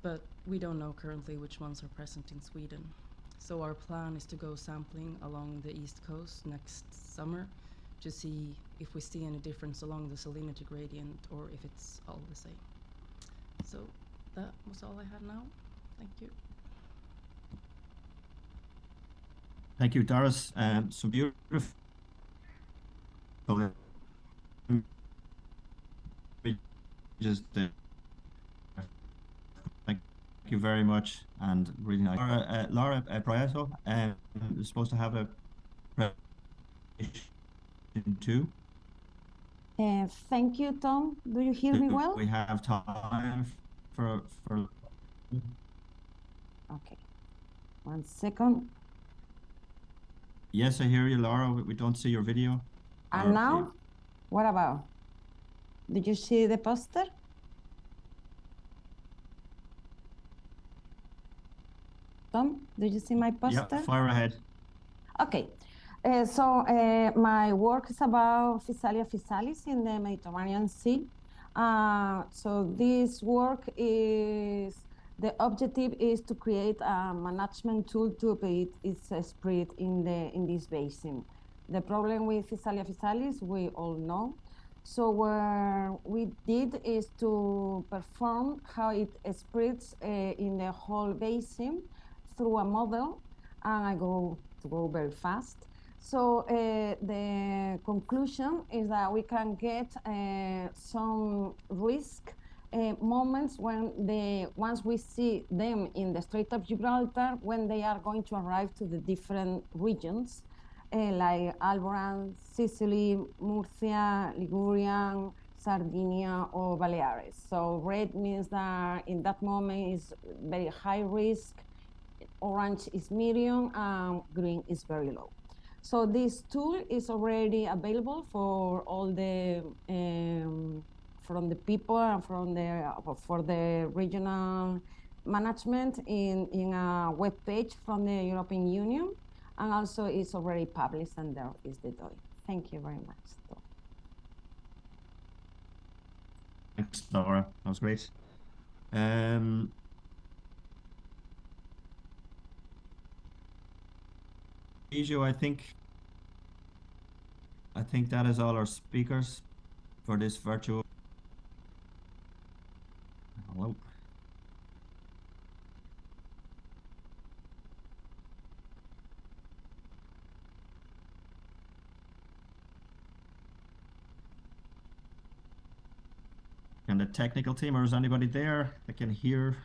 but we don't know currently which ones are present in Sweden. So our plan is to go sampling along the east coast next summer to see if we see any difference along the salinity gradient or if it's all the same. So that was all I had now. Thank you. Thank you, Doris. So beautiful. Just thank you very much, and really nice. Laura Prieto is supposed to have a presentation too. Thank you, Tom. Do you hear me well? We have time for. Okay. 1 second. Yes, I hear you, Laura. We don't see your video. And now, what about? Did you see the poster? Tom, did you see my poster? Yeah, fire ahead. Okay. My work is about Physalia physalis in the Mediterranean Sea. So this work is, the objective is to create a management tool to operate its spread in this basin. The problem with Physalia physalis, we all know. So what we did is to perform how it spreads in the whole basin through a model, and I go very fast. So the conclusion is that we can get some risk moments once we see them in the Strait of Gibraltar, when they are going to arrive to the different regions, like Alborán, Sicily, Murcia, Ligurian, Sardinia, or Baleares. So red means that in that moment is very high risk, orange is medium, and green is very low. So this tool is already available for all the from the people and from the for the regional management in a web page from the European Union, and also it's already published, and there is the DOI. Thank you very much. Thanks, Laura. That was great. Iju, I think that is all our speakers for this virtual. Hello. And the technical team, or is anybody there that can hear?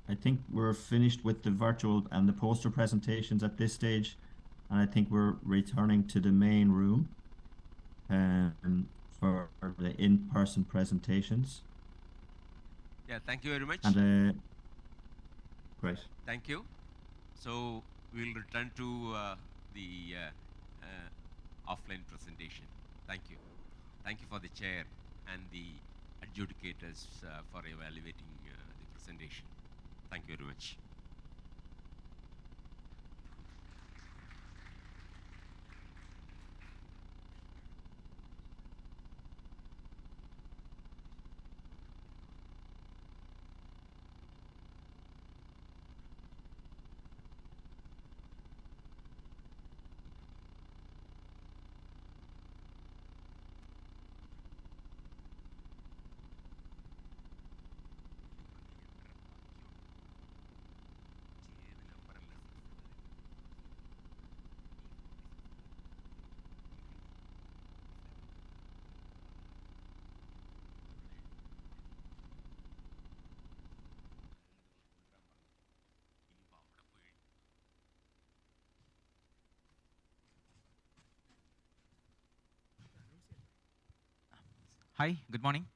I think we're finished with the virtual and the poster presentations at this stage, and I think we're returning to the main room for the in-person presentations. Yeah, thank you very much. And great. Thank you. So we'll return to the offline presentation. Thank you. Thank you for the chair and the adjudicators for evaluating the presentation. Thank you very much. Hi, good morning.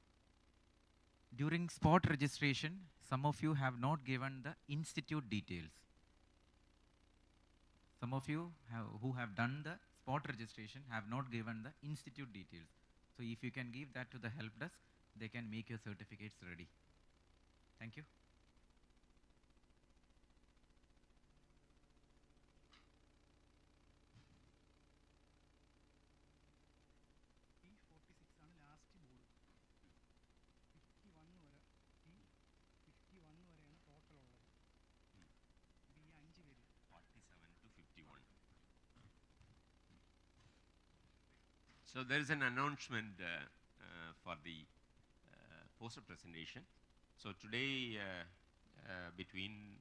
During spot registration, some of you have not given the institute details. Some of you who have done the spot registration have not given the institute details. So if you can give that to the help desk, they can make your certificates ready. Thank you. So there is an announcement for the poster presentation. So today between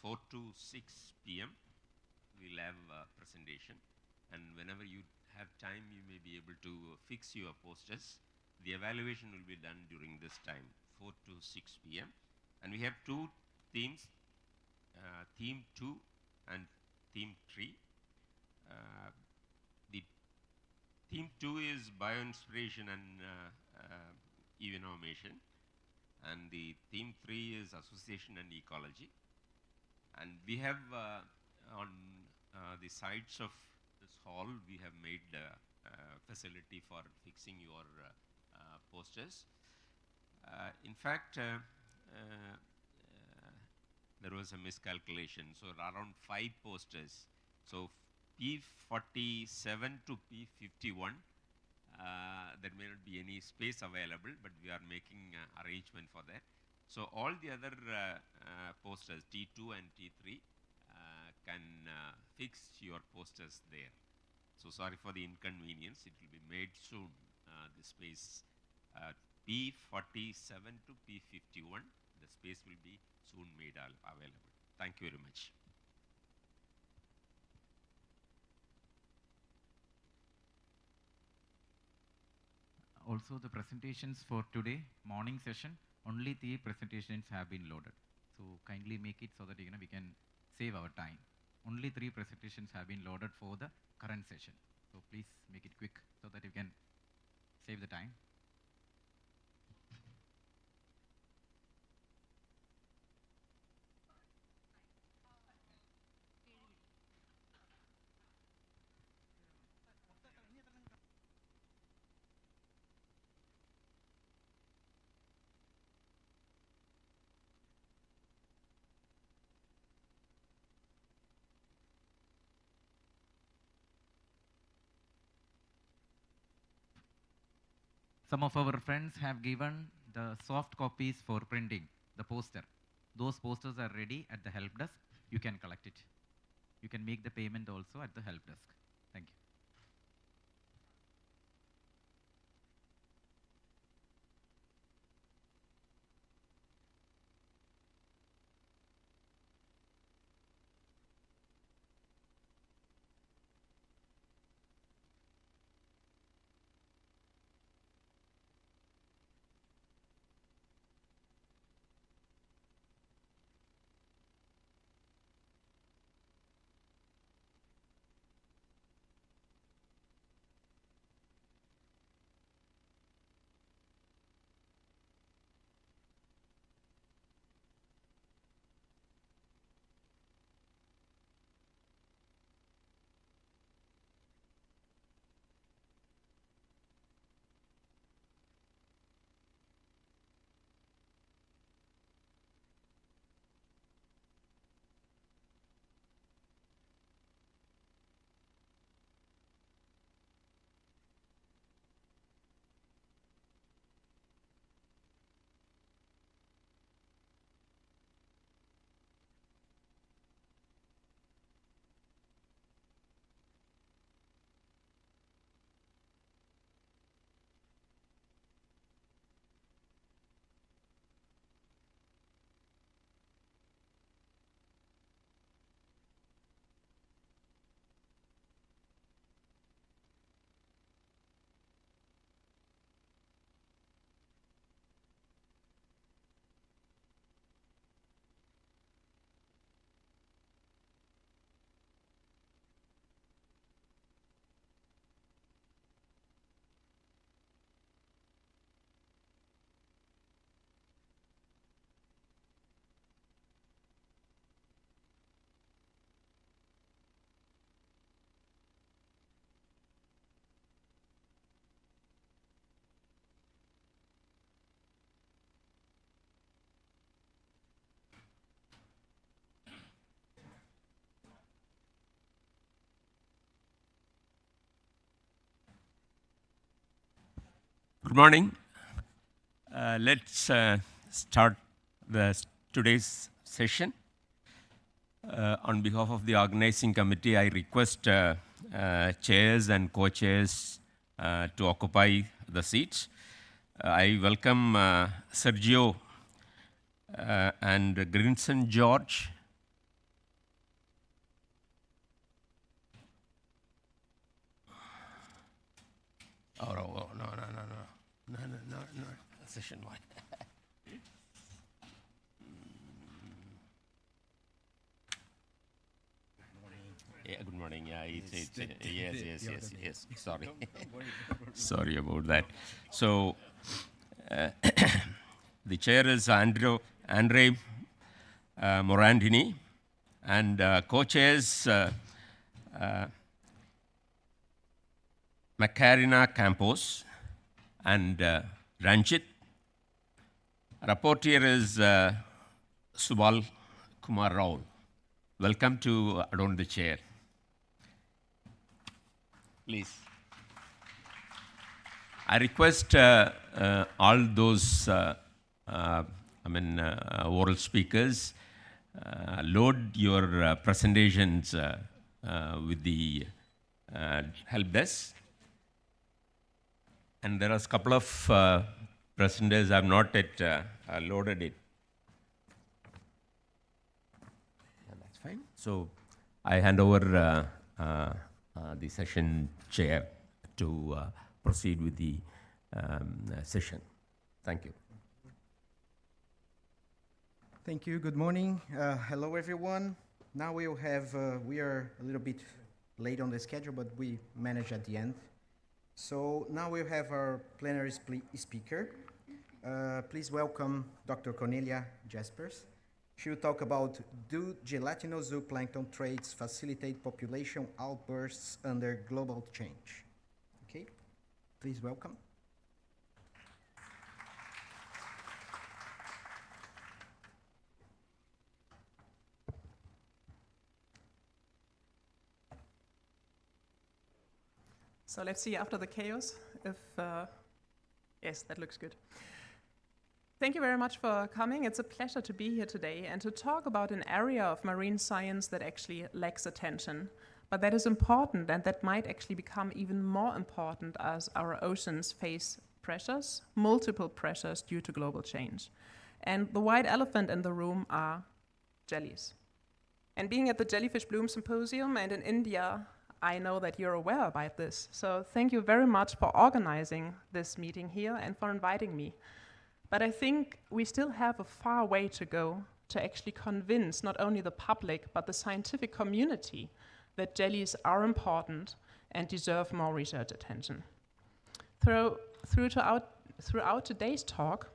4 to 6 p.m. we'll have a presentation, and whenever you have time you may be able to fix your posters. The evaluation will be done during this time, 4 to 6 p.m. And we have two themes, theme 2 and theme 3. The theme 2 is bioinspiration and evanomation, and the theme 3 is association and ecology. And we have on the sides of this hall, we have made facility for fixing your posters. In fact, there was a miscalculation. So around 5 posters. So P47 to P51, there may not be any space available, but we are making arrangement for that. So all the other posters, T2 and T3, can fix your posters there. So sorry for the inconvenience. It will be made soon. The space P47 to P51, the space will be soon made available. Thank you very much. Also, the presentations for today morning session, only 3 presentations have been loaded. So kindly make it so that we can save our time. Only 3 presentations have been loaded for the current session. So please make it quick so that you can save the time. Some of our friends have given the soft copies for printing, the poster. Those posters are ready at the help desk. You can collect it. You can make the payment also at the help desk. Thank you. Good morning. Let's start today's session. On behalf of the organizing committee, I request chairs and co-chairs to occupy the seats. I welcome Sergio and Grinson George. Oh, no, session one. Yeah, good morning. Yeah, yes. Sorry. Sorry about that. So, the chair is Andre Morandini, and co-chairs Macarena Campos and Ranjit. Rapporteur is Subal Kumar Rao. Welcome to adorn the chair. Please. I request all those oral speakers load your presentations with the help desk. And there are a couple of presenters I have not yet loaded it. Yeah, that's fine. So I hand over the session chair to proceed with the session. Thank you. Thank you. Good morning. Hello, everyone. Now we are a little bit late on the schedule, but we managed at the end. So now we have our plenary speaker. Please welcome Dr. Cornelia Jaspers. She will talk about, do gelatinous zooplankton traits facilitate population outbursts under global change? Okay, please welcome. So let's see after the chaos if, yes, that looks good. Thank you very much for coming. It's a pleasure to be here today and to talk about an area of marine science that actually lacks attention, but that is important and that might actually become even more important as our oceans face pressures, multiple pressures due to global change. And the white elephant in the room are jellies. And being at the Jellyfish Bloom Symposium and in India, I know that you're aware about this. So thank you very much for organizing this meeting here and for inviting me. But I think we still have a far way to go to actually convince not only the public, but the scientific community that jellies are important and deserve more research attention. Throughout today's talk,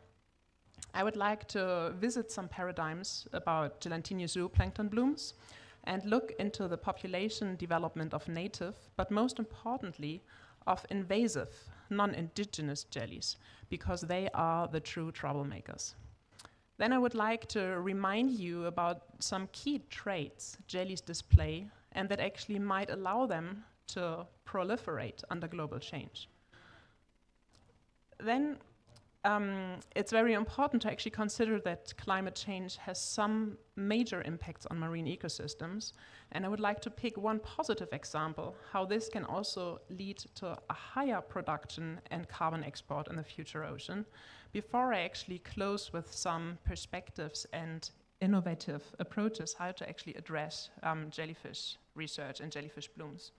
I would like to visit some paradigms about gelatinous zooplankton blooms and look into the population development of native, but most importantly, of invasive, non-indigenous jellies, because they are the true troublemakers. Then I would like to remind you about some key traits jellies display and that actually might allow them to proliferate under global change. Then it's very important to actually consider that climate change has some major impacts on marine ecosystems, and I would like to pick one positive example, how this can also lead to a higher production and carbon export in the future ocean, before I actually close with some perspectives and innovative approaches how to actually address jellyfish research and jellyfish blooms.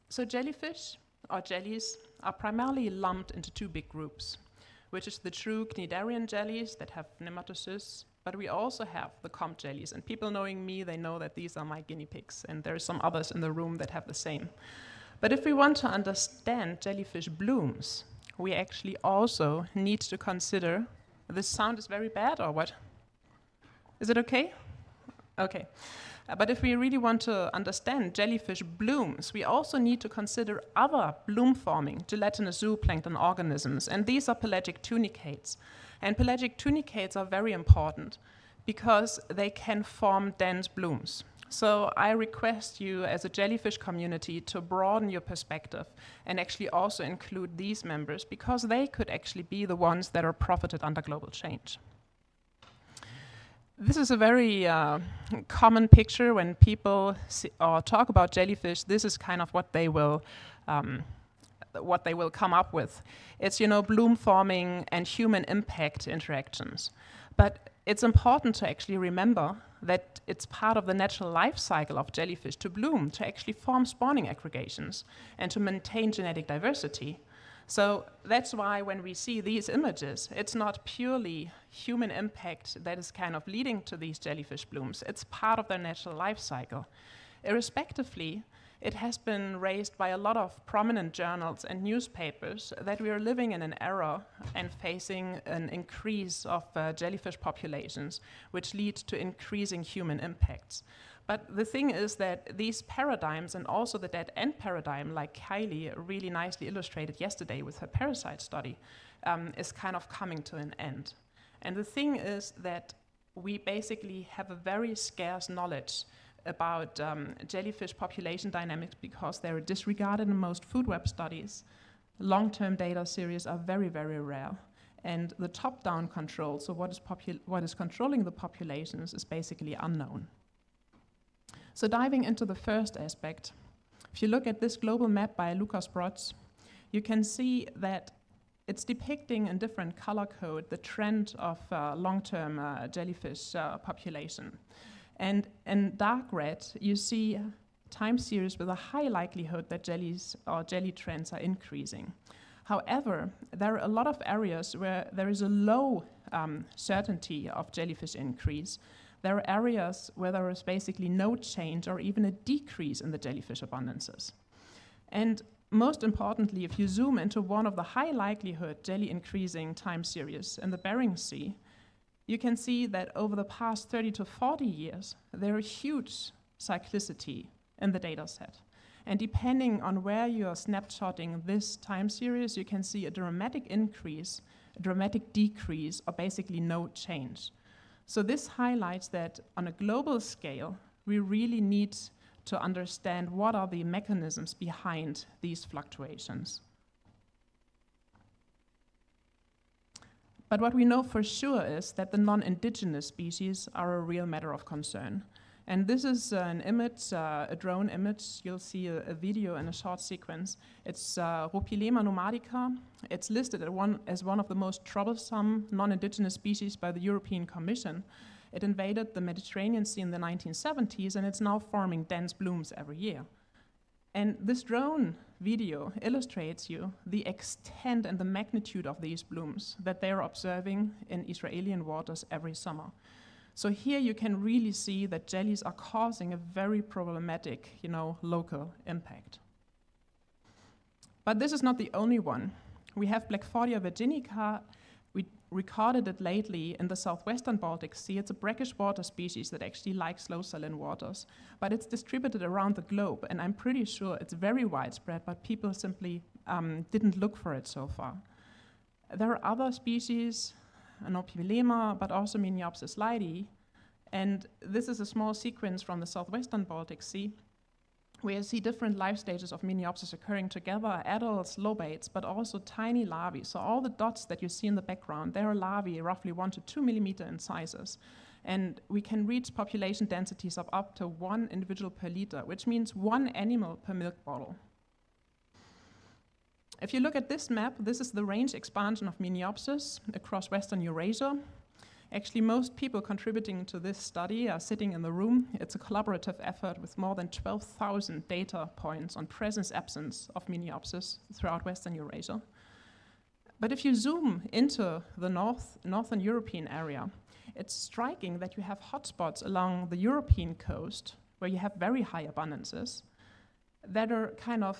So jellyfish, or jellies, are primarily lumped into two big groups, which is the true cnidarian jellies that have nematocysts, but we also have the comp jellies. And people knowing me, they know that these are my guinea pigs, and there are some others in the room that have the same. But if we want to understand jellyfish blooms, we actually also need to consider, this sound is very bad or what? Is it okay? Okay. But if we really want to understand jellyfish blooms, we also need to consider other bloom-forming gelatinous zooplankton organisms, and these are pelagic tunicates. And pelagic tunicates are very important because they can form dense blooms. So I request you as a jellyfish community to broaden your perspective and actually also include these members, because they could actually be the ones that are profited under global change. This is a very common picture when people talk about jellyfish. This is kind of what they will come up with. It's, bloom forming and human impact interactions. But it's important to actually remember that it's part of the natural life cycle of jellyfish to bloom, to actually form spawning aggregations, and to maintain genetic diversity. So that's why when we see these images, it's not purely human impact that is kind of leading to these jellyfish blooms. It's part of their natural life cycle. Irrespectively, it has been raised by a lot of prominent journals and newspapers that we are living in an era and facing an increase of jellyfish populations, which lead to increasing human impacts. But the thing is that these paradigms, and also the dead end paradigm, like Kylie really nicely illustrated yesterday with her parasite study, is kind of coming to an end. And the thing is that we basically have a very scarce knowledge about jellyfish population dynamics because they're disregarded in most food web studies. Long-term data series are very, very rare. And the top-down control, so what is controlling the populations, is basically unknown. So diving into the first aspect, if you look at this global map by Lukas Brotz, you can see that it's depicting in different color code the trend of long-term jellyfish population. And in dark red, you see time series with a high likelihood that jellies or jelly trends are increasing. However, there are a lot of areas where there is a low certainty of jellyfish increase. There are areas where there is basically no change or even a decrease in the jellyfish abundances. And most importantly, if you zoom into one of the high likelihood jelly increasing time series in the Bering Sea, you can see that over the past 30 to 40 years, there is huge cyclicity in the data set. And depending on where you are snapshotting this time series, you can see a dramatic increase, a dramatic decrease, or basically no change. So this highlights that on a global scale, we really need to understand what are the mechanisms behind these fluctuations. But what we know for sure is that the non-indigenous species are a real matter of concern. And this is an image, a drone image. You'll see a video in a short sequence. It's Rhopilema nomadica. It's listed as one of the most troublesome non-indigenous species by the European Commission. It invaded the Mediterranean Sea in the 1970s, and it's now forming dense blooms every year. And this drone video illustrates you the extent and the magnitude of these blooms that they are observing in Israeli waters every summer. So here you can really see that jellies are causing a very problematic, local impact. But this is not the only one. We have Blackfordia virginica. We recorded it lately in the southwestern Baltic Sea. It's a brackish water species that actually likes low saline waters, but it's distributed around the globe, and I'm pretty sure it's very widespread, but people simply didn't look for it so far. There are other species, Anopilema, but also Miniopsis leidi, and this is a small sequence from the southwestern Baltic Sea, where you see different life stages of Miniopsis occurring together, adults, lobates, but also tiny larvae. So all the dots that you see in the background, they are larvae roughly 1 to 2 millimeter in sizes. And we can reach population densities of up to 1 individual per liter, which means 1 animal per milk bottle. If you look at this map, this is the range expansion of Miniopsis across Western Eurasia. Actually, most people contributing to this study are sitting in the room. It's a collaborative effort with more than 12,000 data points on presence-absence of Miniopsis throughout Western Eurasia. But if you zoom into the northern European area, it's striking that you have hotspots along the European coast where you have very high abundances that are kind of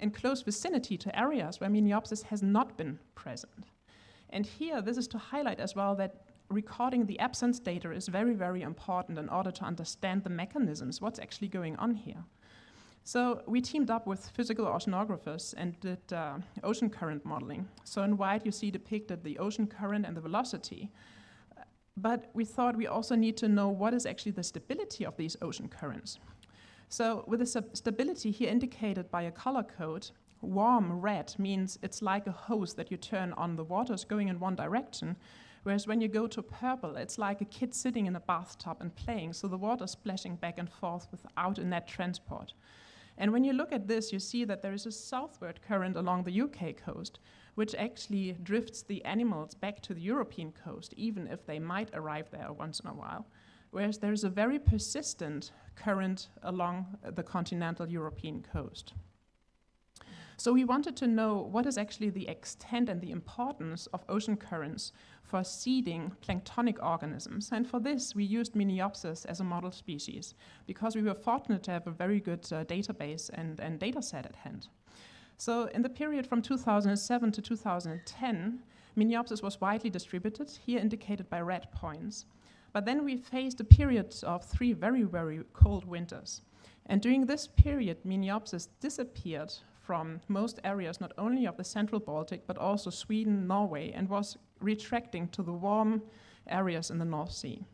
in close vicinity to areas where Miniopsis has not been present. And here, this is to highlight as well that recording the absence data is very, very important in order to understand the mechanisms, what's actually going on here. So we teamed up with physical oceanographers and did ocean current modeling. So in white, you see depicted the ocean current and the velocity. But we thought we also need to know what is actually the stability of these ocean currents. So with the stability here indicated by a color code, warm red means it's like a hose that you turn on the waters going in one direction, Whereas when you go to purple, it's like a kid sitting in a bathtub and playing, so the water splashing back and forth without a net transport. And when you look at this, you see that there is a southward current along the UK coast, which actually drifts the animals back to the European coast, even if they might arrive there once in a while. Whereas there's a very persistent current along the continental European coast. So we wanted to know what is actually the extent and the importance of ocean currents for seeding planktonic organisms. And for this, we used Miniopsis as a model species because we were fortunate to have a very good database and data set at hand. So in the period from 2007 to 2010, Miniopsis was widely distributed, here indicated by red points. But then we faced a period of 3 very, very cold winters. And during this period, Miniopsis disappeared from most areas, not only of the central Baltic, but also Sweden, Norway, and was retracting to the warm areas in the North Sea.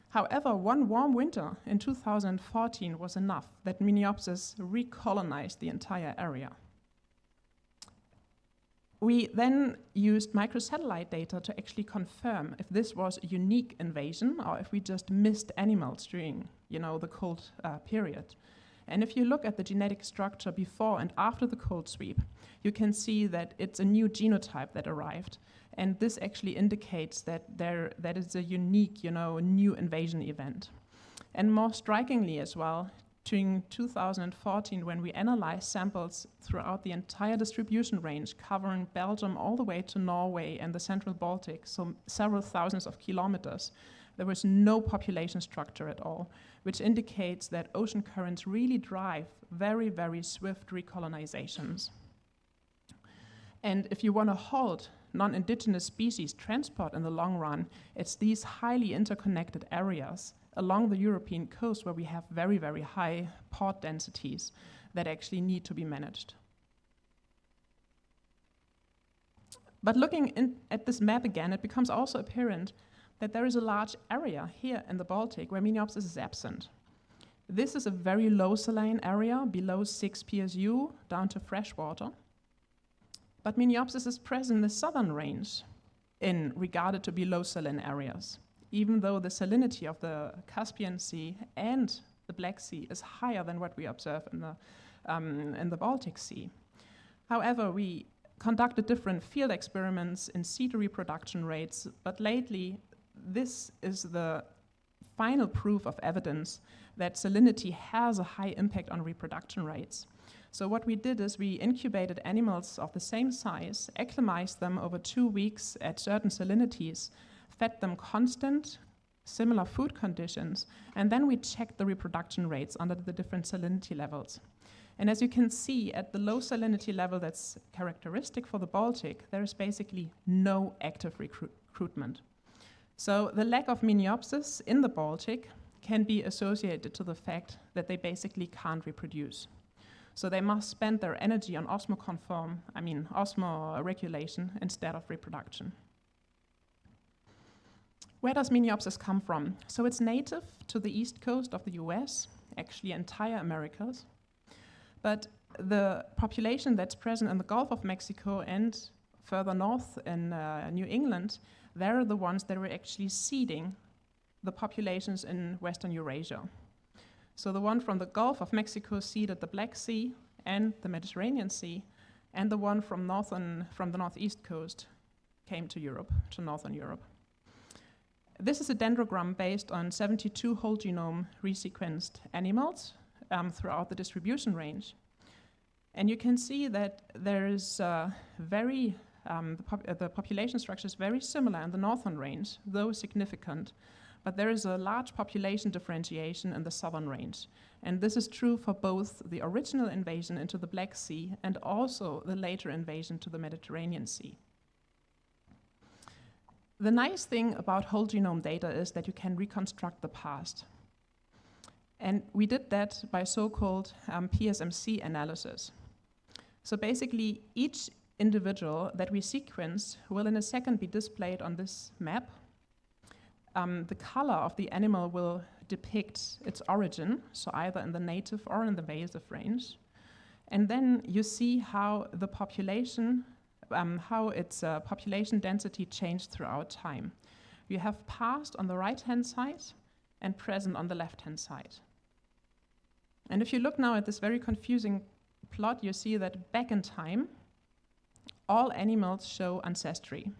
However, one warm winter in 2014 was enough that Miniopsis recolonized the entire area. We then used microsatellite data to actually confirm if this was a unique invasion or if we just missed animals during, the cold period. And if you look at the genetic structure before and after the cold sweep, you can see that it's a new genotype that arrived. And this actually indicates that that is a unique, new invasion event. And more strikingly as well, during 2014, when we analyzed samples throughout the entire distribution range, covering Belgium all the way to Norway and the central Baltic, so several thousands of kilometers, there was no population structure at all, which indicates that ocean currents really drive very, very swift recolonizations. And if you want to halt non-indigenous species transport in the long run, it's these highly interconnected areas along the European coast where we have very, very high port densities that actually need to be managed. But looking at this map again, it becomes also apparent that there is a large area here in the Baltic where Miniopsis is absent. This is a very low saline area, below 6 PSU, down to freshwater. But Miniopsis is present in the southern range in regarded to be low saline areas, even though the salinity of the Caspian Sea and the Black Sea is higher than what we observe in the Baltic Sea. However, we conducted different field experiments in situ reproduction rates, but lately this is the final proof of evidence that salinity has a high impact on reproduction rates. So what we did is we incubated animals of the same size, acclimatized them over 2 weeks at certain salinities, fed them constant, similar food conditions, and then we checked the reproduction rates under the different salinity levels. And as you can see, at the low salinity level that's characteristic for the Baltic, there is basically no active recruitment. So the lack of Miniopsis in the Baltic can be associated to the fact that they basically can't reproduce. So they must spend their energy on osmoregulation instead of reproduction. Where does Miniopsis come from? So it's native to the east coast of the US, actually entire Americas. But the population that's present in the Gulf of Mexico and further north in New England, they're the ones that were actually seeding the populations in Western Eurasia. So the one from the Gulf of Mexico seeded the Black Sea and the Mediterranean Sea, and the one from the northeast coast came to Europe, to Northern Europe. This is a dendrogram based on 72 whole genome resequenced animals throughout the distribution range. And you can see that there is the population structure is very similar in the northern range, though significant, but there is a large population differentiation in the southern range. And this is true for both the original invasion into the Black Sea and also the later invasion to the Mediterranean Sea. The nice thing about whole genome data is that you can reconstruct the past. And we did that by so-called PSMC analysis. So basically, each individual that we sequence will in a second be displayed on this map. The color of the animal will depict its origin, so either in the native or in the invasive range. And then you see how the population how its population density changed throughout time. You have past on the right-hand side and present on the left-hand side. And if you look now at this very confusing plot, you see that back in time, all animals show ancestry.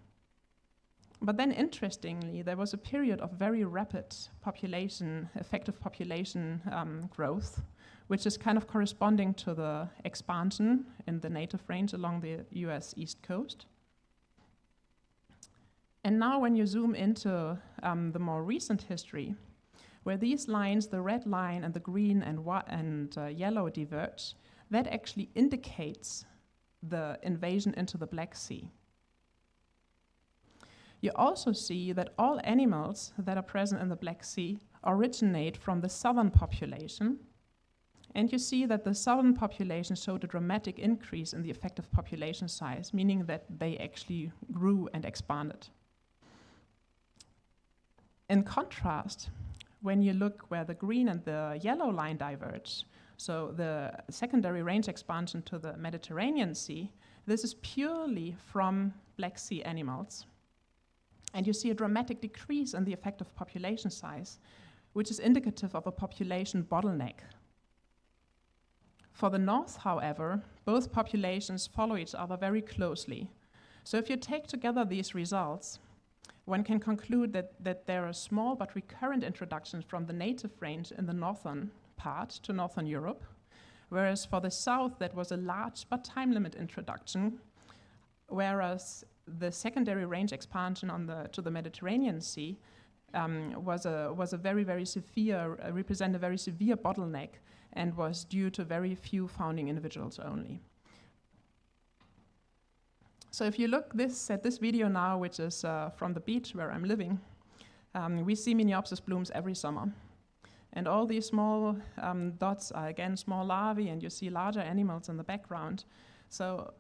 But then interestingly, there was a period of very rapid effective population growth, which is kind of corresponding to the expansion in the native range along the US East Coast. And now when you zoom into the more recent history, where these lines, the red line and the green and yellow diverge, that actually indicates the invasion into the Black Sea. You also see that all animals that are present in the Black Sea originate from the southern population, and you see that the southern population showed a dramatic increase in the effective population size, meaning that they actually grew and expanded. In contrast, when you look where the green and the yellow line diverge, so the secondary range expansion to the Mediterranean Sea, this is purely from Black Sea animals. And you see a dramatic decrease in the effective population size, which is indicative of a population bottleneck. For the north, however, both populations follow each other very closely. So if you take together these results, one can conclude that there are small but recurrent introductions from the native range in the northern part to northern Europe, whereas for the south that was a large but time limit introduction, whereas the secondary range expansion to the Mediterranean Sea was a very, very severe, represent a very severe bottleneck and was due to very few founding individuals only. So if you look at this video now, which is from the beach where I'm living, we see Miniopsis blooms every summer. And all these small dots are again small larvae, and you see larger animals in the background. So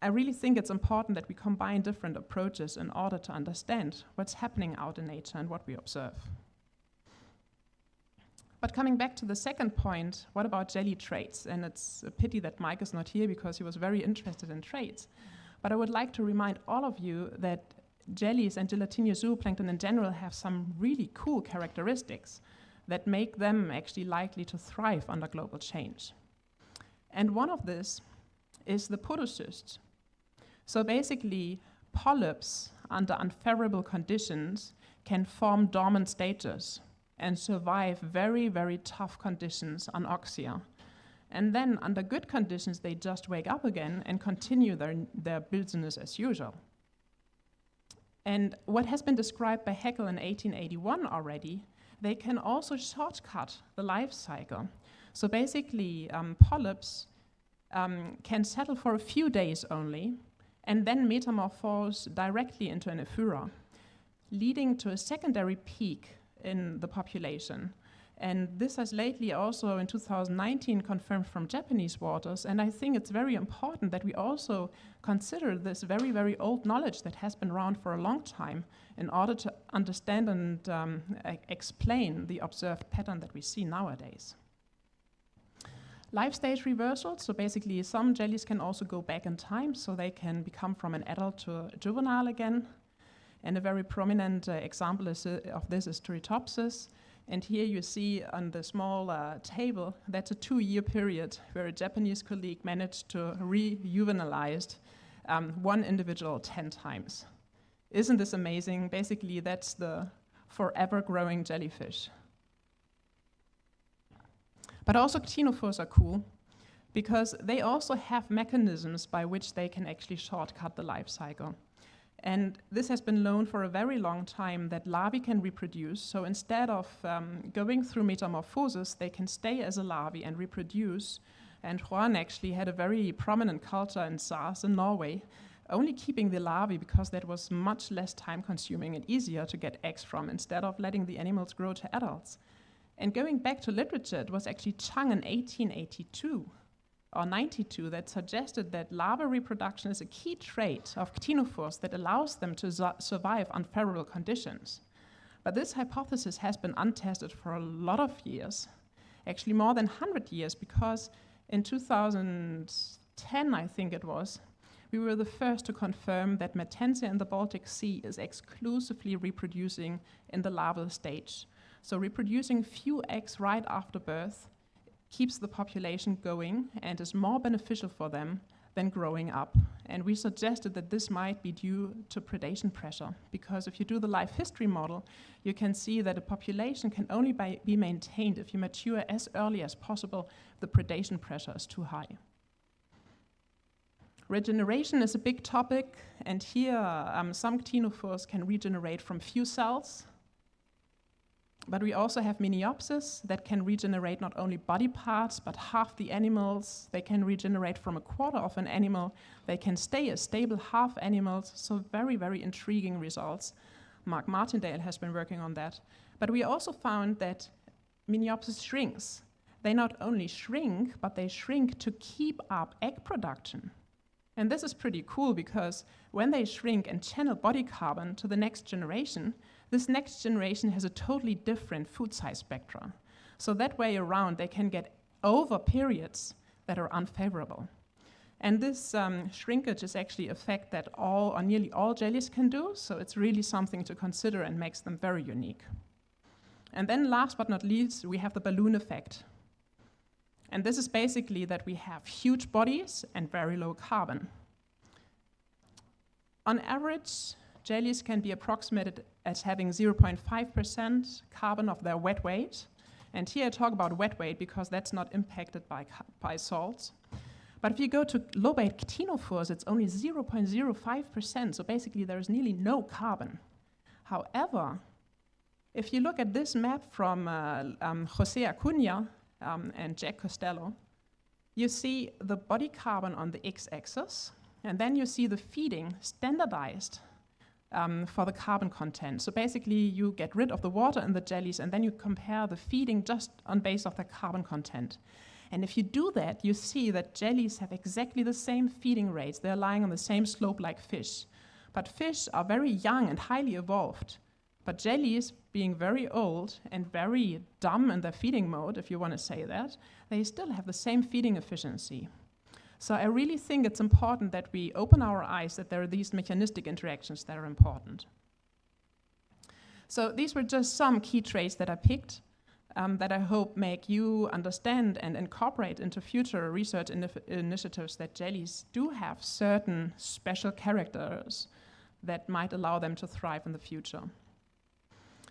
I really think it's important that we combine different approaches in order to understand what's happening out in nature and what we observe. But coming back to the second point, what about jelly traits? And it's a pity that Mike is not here because he was very interested in traits. But I would like to remind all of you that jellies and gelatinous zooplankton in general have some really cool characteristics that make them actually likely to thrive under global change. And one of this is the podocysts. So basically, polyps under unfavorable conditions can form dormant stages and survive very, very tough conditions on Oxia. And then under good conditions, they just wake up again and continue their business as usual. And what has been described by Haeckel in 1881 already, they can also shortcut the life cycle. So basically, polyps can settle for a few days only and then metamorphose directly into an ephura, leading to a secondary peak in the population. And this has lately also in 2019 confirmed from Japanese waters, and I think it's very important that we also consider this very, very old knowledge that has been around for a long time in order to understand and explain the observed pattern that we see nowadays. Life stage reversals, so basically some jellies can also go back in time, so they can become from an adult to a juvenile again. And a very prominent example of this is Turritopsis. And here you see on the small table, that's a 2-year period where a Japanese colleague managed to re-juvenilize one individual 10 times. Isn't this amazing? Basically, that's the forever growing jellyfish. But also ctenophores are cool because they also have mechanisms by which they can actually shortcut the life cycle. And this has been known for a very long time that larvae can reproduce. So instead of going through metamorphosis, they can stay as a larvae and reproduce. And Juan actually had a very prominent culture in SARS in Norway, only keeping the larvae because that was much less time consuming and easier to get eggs from instead of letting the animals grow to adults. And going back to literature, it was actually Chang in 1882 or 92 that suggested that larval reproduction is a key trait of ctenophores that allows them to survive unfavorable conditions. But this hypothesis has been untested for a lot of years, actually more than 100 years, because in 2010, I think it was, we were the first to confirm that Mertensia in the Baltic Sea is exclusively reproducing in the larval stage. So reproducing few eggs right after birth keeps the population going and is more beneficial for them than growing up. And we suggested that this might be due to predation pressure, because if you do the life history model, you can see that a population can only be maintained if you mature as early as possible if the predation pressure is too high. Regeneration is a big topic, and here some ctenophores can regenerate from few cells. But we also have Miniopsis that can regenerate not only body parts, but half the animals. They can regenerate from a quarter of an animal. They can stay a stable half animals. So very, very intriguing results. Mark Martindale has been working on that. But we also found that Miniopsis shrinks. They not only shrink, but they shrink to keep up egg production. And this is pretty cool, because when they shrink and channel body carbon to the next generation, this next generation has a totally different food size spectra. So that way around, they can get over periods that are unfavorable. And this shrinkage is actually a fact that all or nearly all jellies can do, so it's really something to consider and makes them very unique. And then last but not least, we have the balloon effect. And this is basically that we have huge bodies and very low carbon. On average, jellies can be approximated as having 0.5% carbon of their wet weight. And here I talk about wet weight because that's not impacted by salts. But if you go to low-weight ctenophores, it's only 0.05%, so basically there's nearly no carbon. However, if you look at this map from José Acuña and Jack Costello, you see the body carbon on the x-axis, and then you see the feeding standardized for the carbon content. So basically you get rid of the water in the jellies and then you compare the feeding just on base of the carbon content. And if you do that, you see that jellies have exactly the same feeding rates. They're lying on the same slope like fish. But fish are very young and highly evolved. But jellies, being very old and very dumb in their feeding mode, if you want to say that, they still have the same feeding efficiency. So I really think it's important that we open our eyes that there are these mechanistic interactions that are important. So these were just some key traits that I picked that I hope make you understand and incorporate into future research initiatives that jellies do have certain special characters that might allow them to thrive in the future.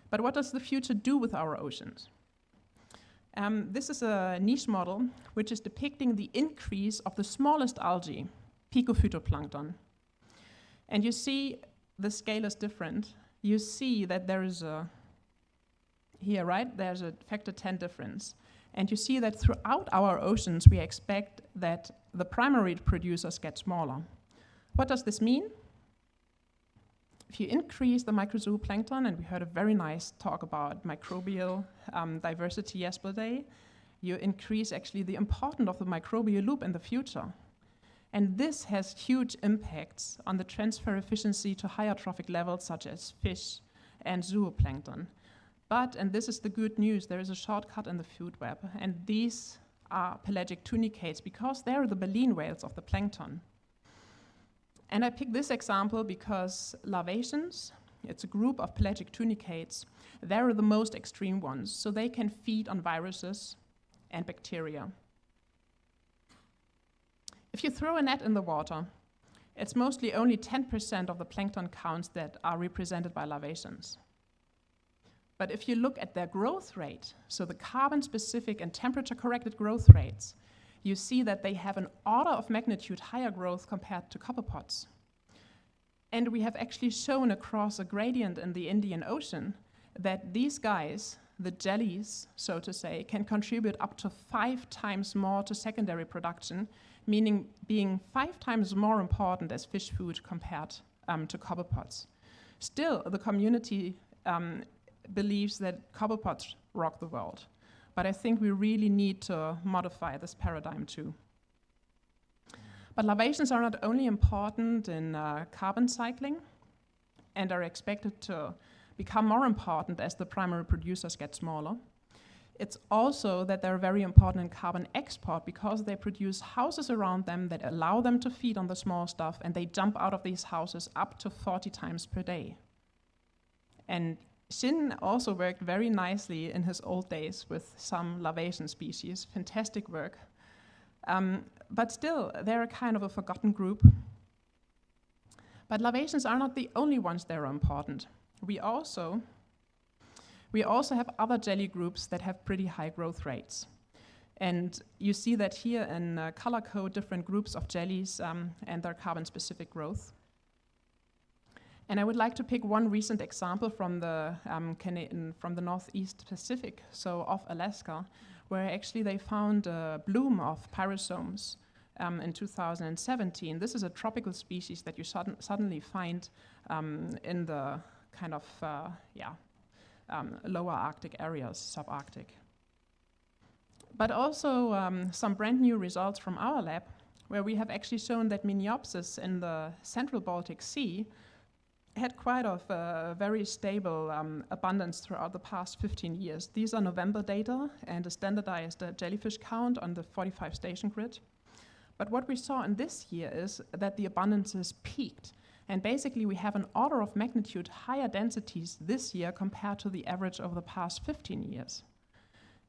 But what does the future do with our oceans? This is a niche model which is depicting the increase of the smallest algae, picophytoplankton. And you see the scale is different. You see that there is a, here, right, there's a factor 10 difference. And you see that throughout our oceans, we expect that the primary producers get smaller. What does this mean? If you increase the microzooplankton, and we heard a very nice talk about microbial diversity yesterday, you increase actually the importance of the microbial loop in the future. And this has huge impacts on the transfer efficiency to higher trophic levels such as fish and zooplankton. But, and this is the good news, there is a shortcut in the food web, and these are pelagic tunicates because they're the baleen whales of the plankton. And I picked this example because larvaceans, it's a group of pelagic tunicates, they're the most extreme ones, so they can feed on viruses and bacteria. If you throw a net in the water, it's mostly only 10% of the plankton counts that are represented by larvaceans. But if you look at their growth rate, so the carbon-specific and temperature-corrected growth rates, you see that they have an order of magnitude higher growth compared to copepods. And we have actually shown across a gradient in the Indian Ocean that these guys, the jellies, so to say, can contribute up to 5 times more to secondary production, meaning being 5 times more important as fish food compared to copepods. Still, the community believes that copepods rock the world. But I think we really need to modify this paradigm too. But larvaceans are not only important in carbon cycling and are expected to become more important as the primary producers get smaller. It's also that they're very important in carbon export because they produce houses around them that allow them to feed on the small stuff, and they jump out of these houses up to 40 times per day. And Shin also worked very nicely in his old days with some lavation species. Fantastic work. But still, they're a kind of a forgotten group. But lavations are not the only ones that are important. We also have other jelly groups that have pretty high growth rates. And you see that here in color code different groups of jellies and their carbon-specific growth. And I would like to pick one recent example from the Northeast Pacific, so off Alaska, where actually they found a bloom of pyrosomes in 2017. This is a tropical species that you suddenly find in the kind of lower Arctic areas, subarctic. But also some brand new results from our lab, where we have actually shown that Miniopsis in the central Baltic Sea had quite a very stable abundance throughout the past 15 years. These are November data and a standardized jellyfish count on the 45 station grid. But what we saw in this year is that the abundances peaked. And basically we have an order of magnitude higher densities this year compared to the average over the past 15 years.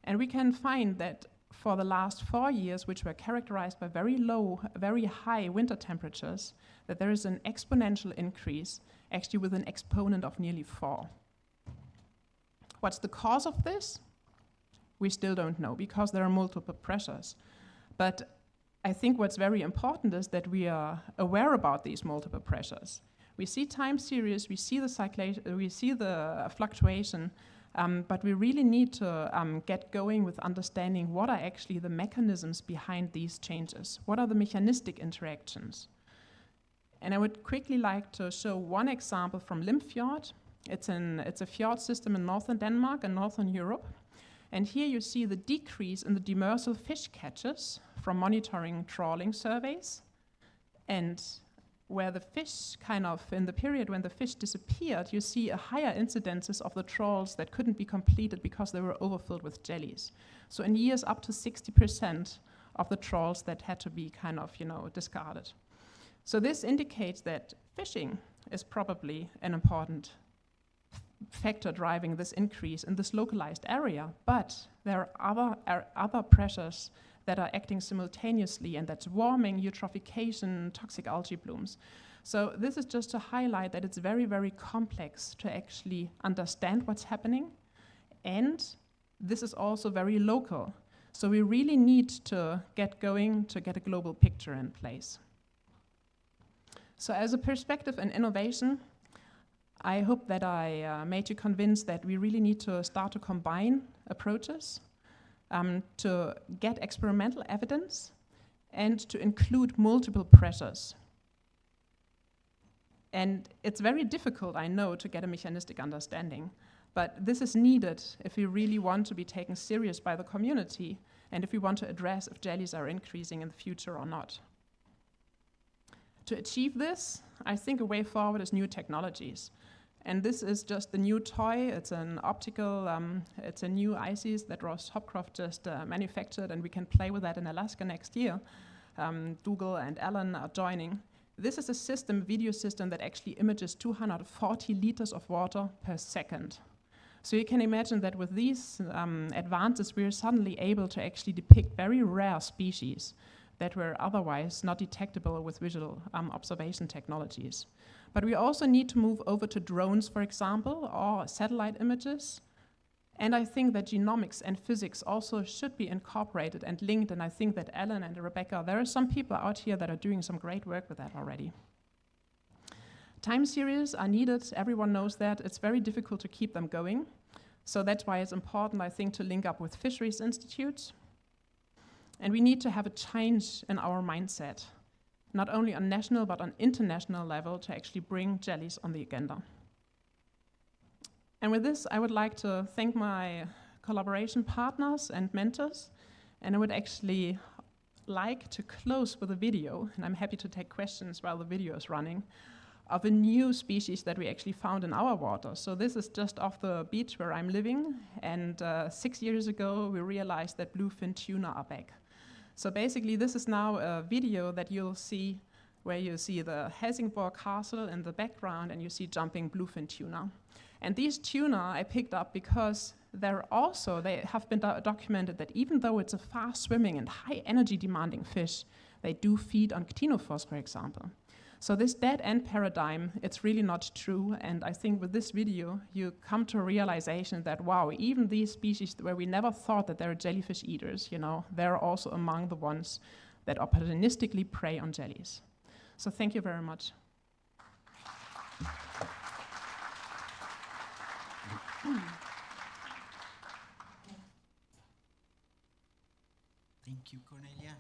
And we can find that for the last 4 years, which were characterized by very low, very high winter temperatures, that there is an exponential increase, actually with an exponent of nearly 4. What's the cause of this? We still don't know, because there are multiple pressures. But I think what's very important is that we are aware about these multiple pressures. We see time series, we see the fluctuation, but we really need to get going with understanding what are actually the mechanisms behind these changes. What are the mechanistic interactions? And I would quickly like to show one example from Limfjord. It's a fjord system in northern Denmark and northern Europe. And here you see the decrease in the demersal fish catches from monitoring trawling surveys. And where the fish in the period when the fish disappeared, you see a higher incidences of the trawls that couldn't be completed because they were overfilled with jellies. So in years up to 60% of the trawls that had to be discarded. So this indicates that fishing is probably an important factor driving this increase in this localized area, but there are other pressures that are acting simultaneously, and that's warming, eutrophication, toxic algae blooms. So this is just to highlight that it's very, very complex to actually understand what's happening, and this is also very local. So we really need to get going to get a global picture in place. So as a perspective and innovation, I hope that I made you convinced that we really need to start to combine approaches to get experimental evidence and to include multiple pressures. And it's very difficult, I know, to get a mechanistic understanding, but this is needed if we really want to be taken serious by the community and if we want to address if jellies are increasing in the future or not. To achieve this, I think a way forward is new technologies. And this is just the new toy. It's an optical, it's a new ICES that Ross Hopcroft just manufactured, and we can play with that in Alaska next year. Dougal and Alan are joining. This is a system, video system, that actually images 240 liters of water per second. So you can imagine that with these advances, we are suddenly able to actually depict very rare species that were otherwise not detectable with visual observation technologies. But we also need to move over to drones, for example, or satellite images. And I think that genomics and physics also should be incorporated and linked, and I think that Alan and Rebecca, there are some people out here that are doing some great work with that already. Time series are needed, everyone knows that. It's very difficult to keep them going. So that's why it's important, I think, to link up with fisheries institutes. And we need to have a change in our mindset, not only on national but on international level, to actually bring jellies on the agenda. And with this, I would like to thank my collaboration partners and mentors, and I would actually like to close with a video, and I'm happy to take questions while the video is running, of a new species that we actually found in our water. So this is just off the beach where I'm living, and 6 years ago we realized that bluefin tuna are back. So basically this is now a video that you'll see where you see the Helsingborg castle in the background and you see jumping bluefin tuna. And these tuna I picked up because they have been documented that even though it's a fast swimming and high energy demanding fish, they do feed on ctenophos, for example. So this dead end paradigm, it's really not true, and I think with this video you come to a realization that wow, even these species where we never thought that they're jellyfish eaters, they're also among the ones that opportunistically prey on jellies. So thank you very much. Thank you, Cornelia.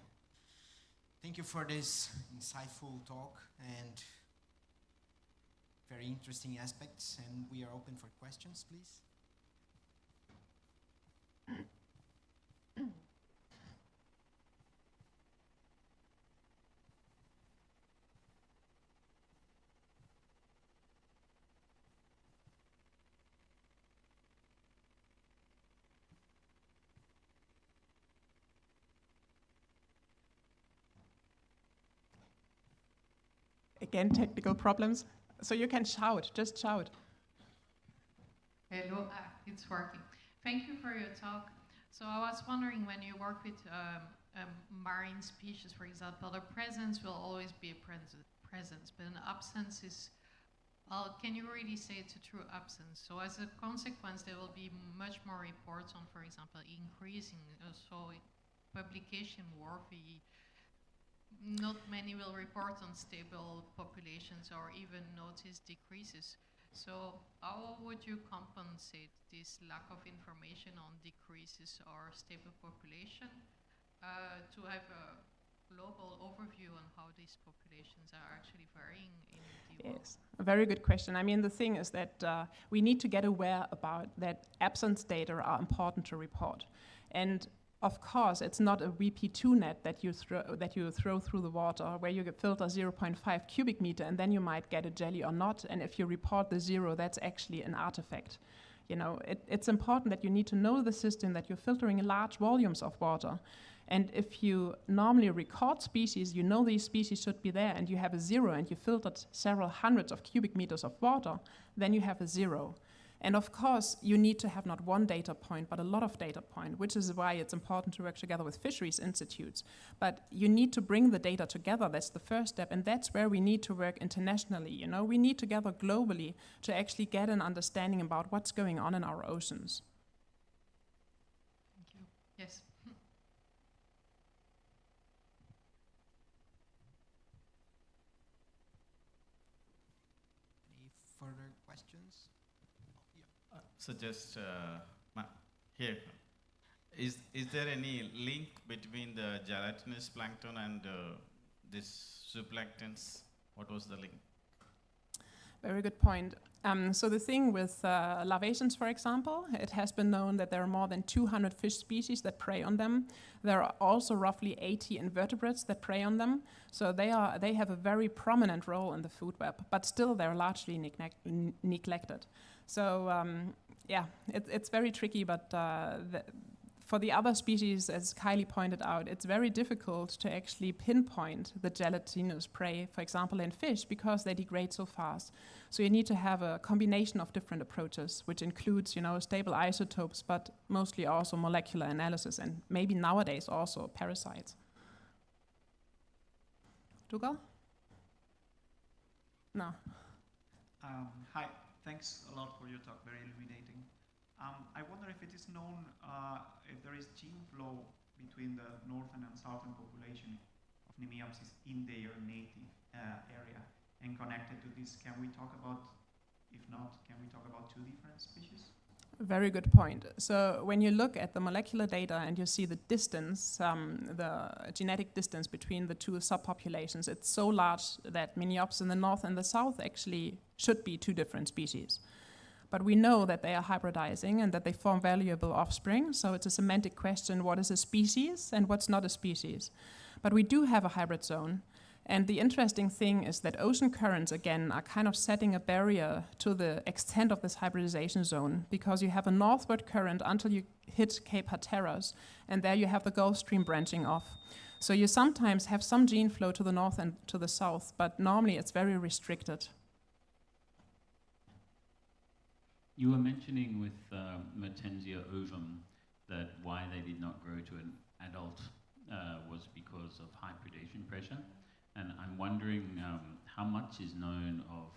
Thank you for this insightful talk and very interesting aspects, and we are open for questions, please. Again, technical problems. So you can shout, just shout. Hello, it's working. Thank you for your talk. So I was wondering, when you work with marine species, for example, the presence will always be a presence, but an absence is, well, can you really say it's a true absence? So as a consequence, there will be much more reports on, for example, increasing, so publication worthy. Not many will report on stable populations or even notice decreases. So how would you compensate this lack of information on decreases or stable population to have a global overview on how these populations are actually varying in the world? Yes, a very good question. I mean, the thing is that we need to get aware about that absence data are important to report. And of course, it's not a VP2 net that you throw through the water where you filter 0.5 cubic meter and then you might get a jelly or not. And if you report the 0, that's actually an artifact. It's important that you need to know the system, that you're filtering large volumes of water. And if you normally record species, you know these species should be there, and you have a 0 and you filtered several hundreds of cubic meters of water, then you have a 0. And of course, you need to have not one data point, but a lot of data points, which is why it's important to work together with fisheries institutes. But you need to bring the data together. That's the first step. And that's where we need to work internationally. We need to gather globally to actually get an understanding about what's going on in our oceans. Thank you. Yes. Any further questions? So just here, is there any link between the gelatinous plankton and this zooplanktons? What was the link? Very good point. So the thing with larvaceans, for example, it has been known that there are more than 200 fish species that prey on them. There are also roughly 80 invertebrates that prey on them. So they have a very prominent role in the food web, but still they're largely neglected. So yeah, it's very tricky, but for the other species, as Kylie pointed out, it's very difficult to actually pinpoint the gelatinous prey, for example, in fish, because they degrade so fast. So you need to have a combination of different approaches, which includes, stable isotopes, but mostly also molecular analysis, and maybe nowadays also parasites. Dugal? No. Hi, thanks a lot for your talk, very illuminating. I wonder if it is known if there is gene flow between the northern and southern population of Nemiopsis in their native area, and connected to this, can we talk about, if not, can we talk about two different species? Very good point. So when you look at the molecular data and you see the distance, the genetic distance between the two subpopulations, it's so large that Miniopsis in the north and the south actually should be two different species. But we know that they are hybridizing and that they form valuable offspring, so it's a semantic question, what is a species and what's not a species. But we do have a hybrid zone, And the interesting thing is that ocean currents, again, are kind of setting a barrier to the extent of this hybridization zone, because you have a northward current until you hit Cape Hatteras, and there you have the Gulf Stream branching off. So you sometimes have some gene flow to the north and to the south, but normally it's very restricted. You were mentioning with Mertensia ovum that why they did not grow to an adult was because of high predation pressure. And I'm wondering how much is known of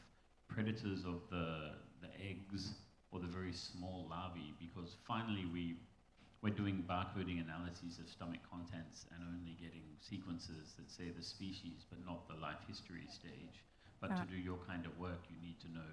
predators of the eggs or the very small larvae, because finally we're doing barcoding analyses of stomach contents and only getting sequences that say the species but not the life history stage. But to do your kind of work, you need to know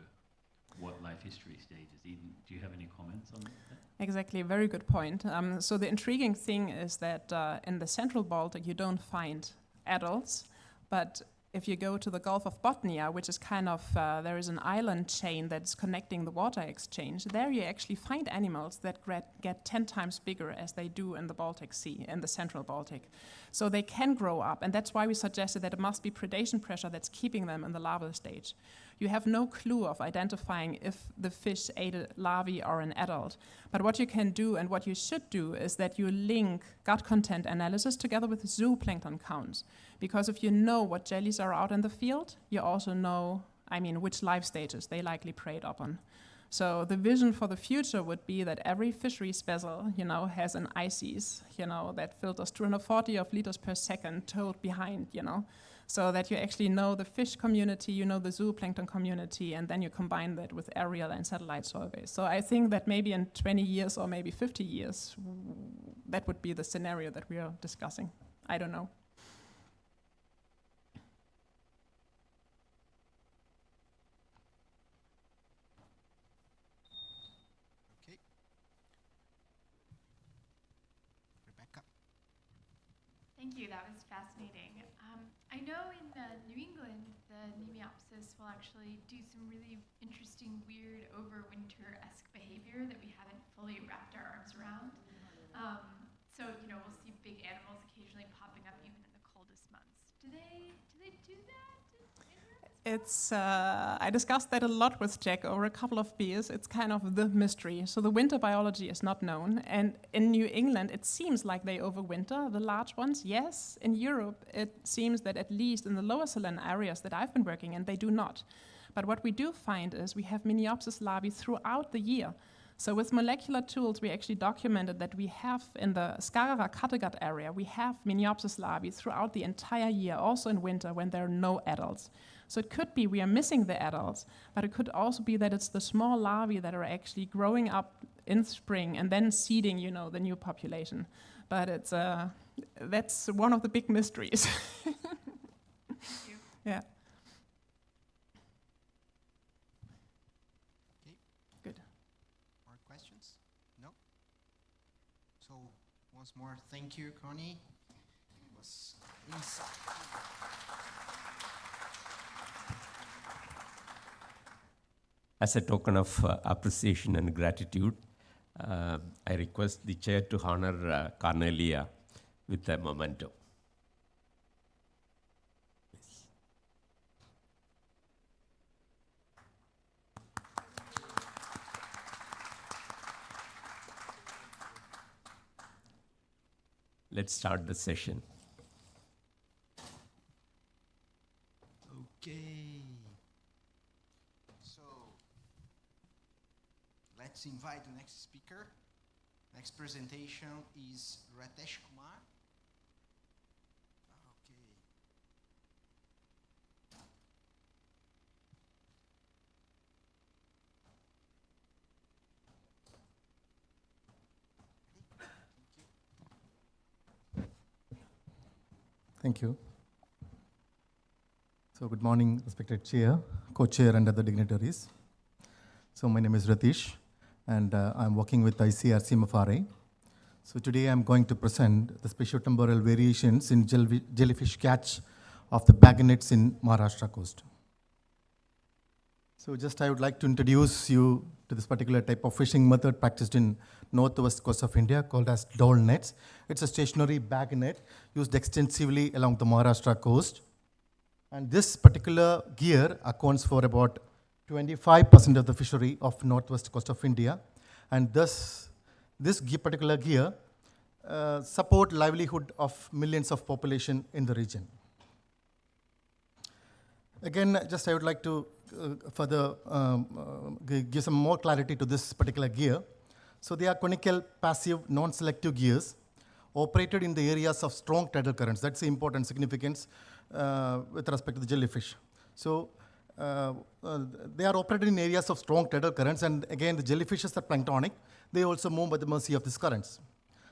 what life history stage is. Eden, do you have any comments on that? Exactly, very good point. So the intriguing thing is that in the central Baltic you don't find adults, but if you go to the Gulf of Bothnia, which is kind of, there is an island chain that's connecting the water exchange, there you actually find animals that get 10 times bigger as they do in the Baltic Sea, in the central Baltic. So they can grow up, and that's why we suggested that it must be predation pressure that's keeping them in the larval stage. You have no clue of identifying if the fish ate a larvae or an adult. But what you can do, and what you should do, is that you link gut content analysis together with zooplankton counts. Because if you know what jellies are out in the field, you also know, which life stages they likely preyed upon. So the vision for the future would be that every fisheries vessel, has an ICES, that filters 240 of liters per second towed behind, so that you actually know the fish community, you know the zooplankton community, and then you combine that with aerial and satellite surveys. So I think that maybe in 20 years or maybe 50 years, that would be the scenario that we are discussing. I don't know. Okay. Rebecca. Thank you, that was fascinating. I know in New England, the Nemiopsis will actually do some really interesting, weird, overwinter-esque behavior that we haven't fully wrapped our arms around. So, we'll see big animals occasionally popping up even in the coldest months. Do they do that? It's, I discussed that a lot with Jack over a couple of beers. It's kind of the mystery. So the winter biology is not known. And in New England, it seems like they overwinter, the large ones, yes. In Europe, it seems that at least in the lower saline areas that I've been working in, they do not. But what we do find is we have Miniopsis larvae throughout the year. So with molecular tools, we actually documented that we have in the Skagerrak-Kattegat area, we have Miniopsis larvae throughout the entire year, also in winter when there are no adults. So it could be we are missing the adults, but it could also be that it's the small larvae that are actually growing up in spring and then seeding, the new population. But it's that's one of the big mysteries. Thank you. Yeah. Okay. Good. More questions? No? So once more, thank you, Connie. It was insightful. As a token of appreciation and gratitude, I request the chair to honor Cornelia with a memento. Please. Let's start the session. Okay. So let's invite the next speaker. Next presentation is Ritesh Kumar. Okay. Thank you. So good morning, respected chair, co-chair and other dignitaries. So my name is Ritesh, and I'm working with ICRC MFRA. So today I'm going to present the spatiotemporal variations in jellyfish catch of the bagonets in Maharashtra coast. So just I would like to introduce you to this particular type of fishing method practiced in northwest coast of India called as dowel nets. It's a stationary bag net used extensively along the Maharashtra coast. And this particular gear accounts for about 25% of the fishery of northwest coast of India. And thus, this particular gear support livelihood of millions of population in the region. Again, just I would like to further give some more clarity to this particular gear. So they are conical, passive, non-selective gears operated in the areas of strong tidal currents. That's the important significance with respect to the jellyfish. So they are operated in areas of strong tidal currents, and again, the jellyfishes are planktonic. They also move by the mercy of these currents.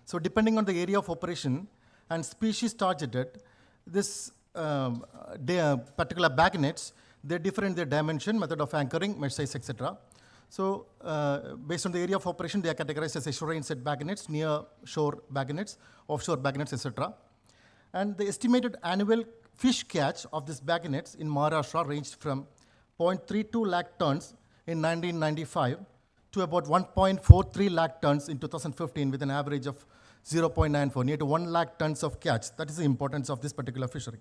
So depending on the area of operation and species targeted, this particular bag nets, they differ in their dimension, method of anchoring, mesh size, etc. So based on the area of operation, they are categorized as estuarine set bag nets, near shore bag nets, offshore bag nets, etc. And the estimated annual fish catch of this bag nets in Maharashtra ranged from 0.32 lakh tons in 1995 to about 1.43 lakh tons in 2015, with an average of 0.94, near to 1 lakh tons of catch. That is the importance of this particular fishery.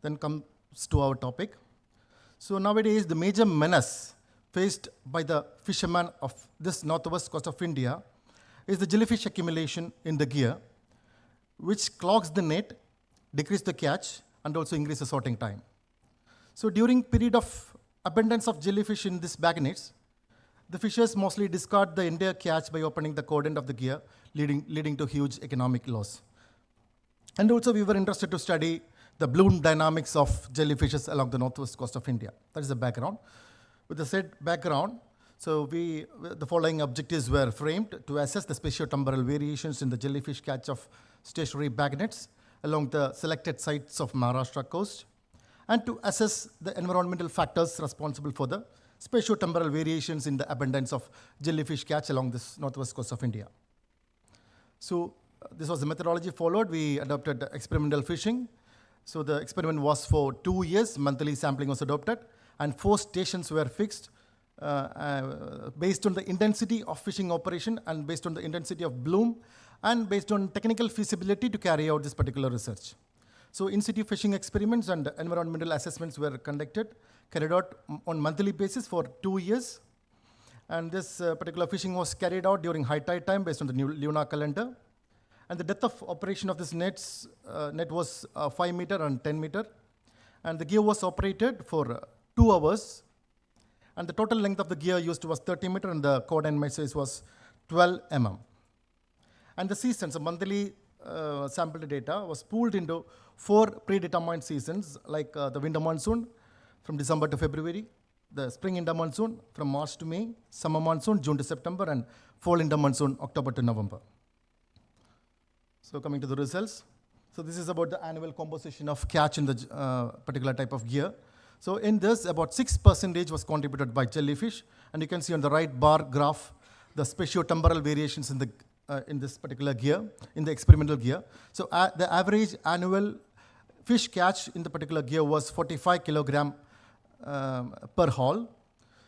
Then comes to our topic. So nowadays, the major menace faced by the fishermen of this northwest coast of India is the jellyfish accumulation in the gear, which clogs the net, decreases the catch, and also increases sorting time. So during period of abundance of jellyfish in these bag nets, the fishers mostly discard the entire catch by opening the cordon of the gear, leading to huge economic loss. And also we were interested to study the bloom dynamics of jellyfishes along the northwest coast of India. That is the background. With the said background, so the following objectives were framed to assess the spatiotemporal variations in the jellyfish catch of stationary bag nets along the selected sites of Maharashtra coast, and to assess the environmental factors responsible for the spatiotemporal variations in the abundance of jellyfish catch along this northwest coast of India. So this was the methodology followed. We adopted experimental fishing. So the experiment was for 2 years. Monthly sampling was adopted, and 4 stations were fixed based on the intensity of fishing operation and based on the intensity of bloom and based on technical feasibility to carry out this particular research. So in-situ fishing experiments and environmental assessments were carried out on monthly basis for 2 years. And this particular fishing was carried out during high tide time based on the new lunar calendar. And the depth of operation of this net was 5 meter and 10 meter. And the gear was operated for 2 hours. And the total length of the gear used was 30 meter, and the cord and mesh size was 12 mm. And the seasons, the monthly sample data was pooled into 4 predetermined seasons, like the winter monsoon from December to February, the spring inter monsoon from March to May, summer monsoon June to September, and fall inter monsoon October to November. So coming to the results. So this is about the annual composition of catch in the particular type of gear. So in this, about 6% was contributed by jellyfish, and you can see on the right bar graph the spatiotemporal variations in this particular gear, in the experimental gear. So the average annual fish catch in the particular gear was 45 kilogram per haul.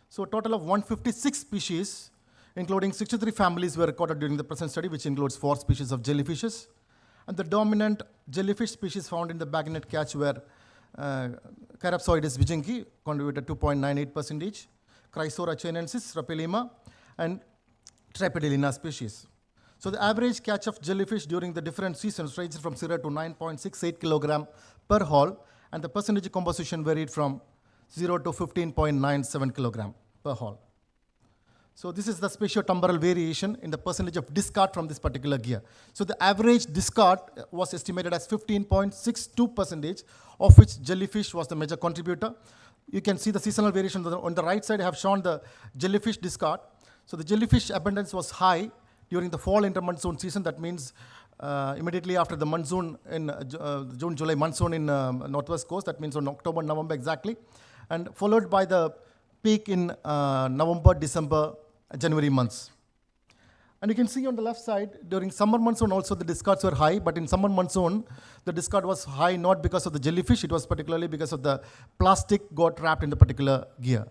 So a total of 156 species, including 63 families, were recorded during the present study, which includes 4 species of jellyfishes. And the dominant jellyfish species found in the bag net catch were Carapsoides viginki, contributed 2.98%, Chrysora chinensis, Rapelima, and Tripedalina species. So the average catch of jellyfish during the different seasons ranged from 0 to 9.68 kilogram per haul, and the percentage composition varied from 0 to 15.97 kilogram per haul. So this is the spatiotemporal variation in the percentage of discard from this particular gear. So the average discard was estimated as 15.62%, of which jellyfish was the major contributor. You can see the seasonal variation. On the right side, I have shown the jellyfish discard. So the jellyfish abundance was high during the fall intermonsoon season. That means immediately after the monsoon in June-July monsoon in northwest coast. That means on October, November exactly. And followed by the peak in November, December, January months. And you can see on the left side, during summer monsoon also the discards were high, but in summer monsoon, the discard was high not because of the jellyfish, it was particularly because of the plastic got trapped in the particular gear.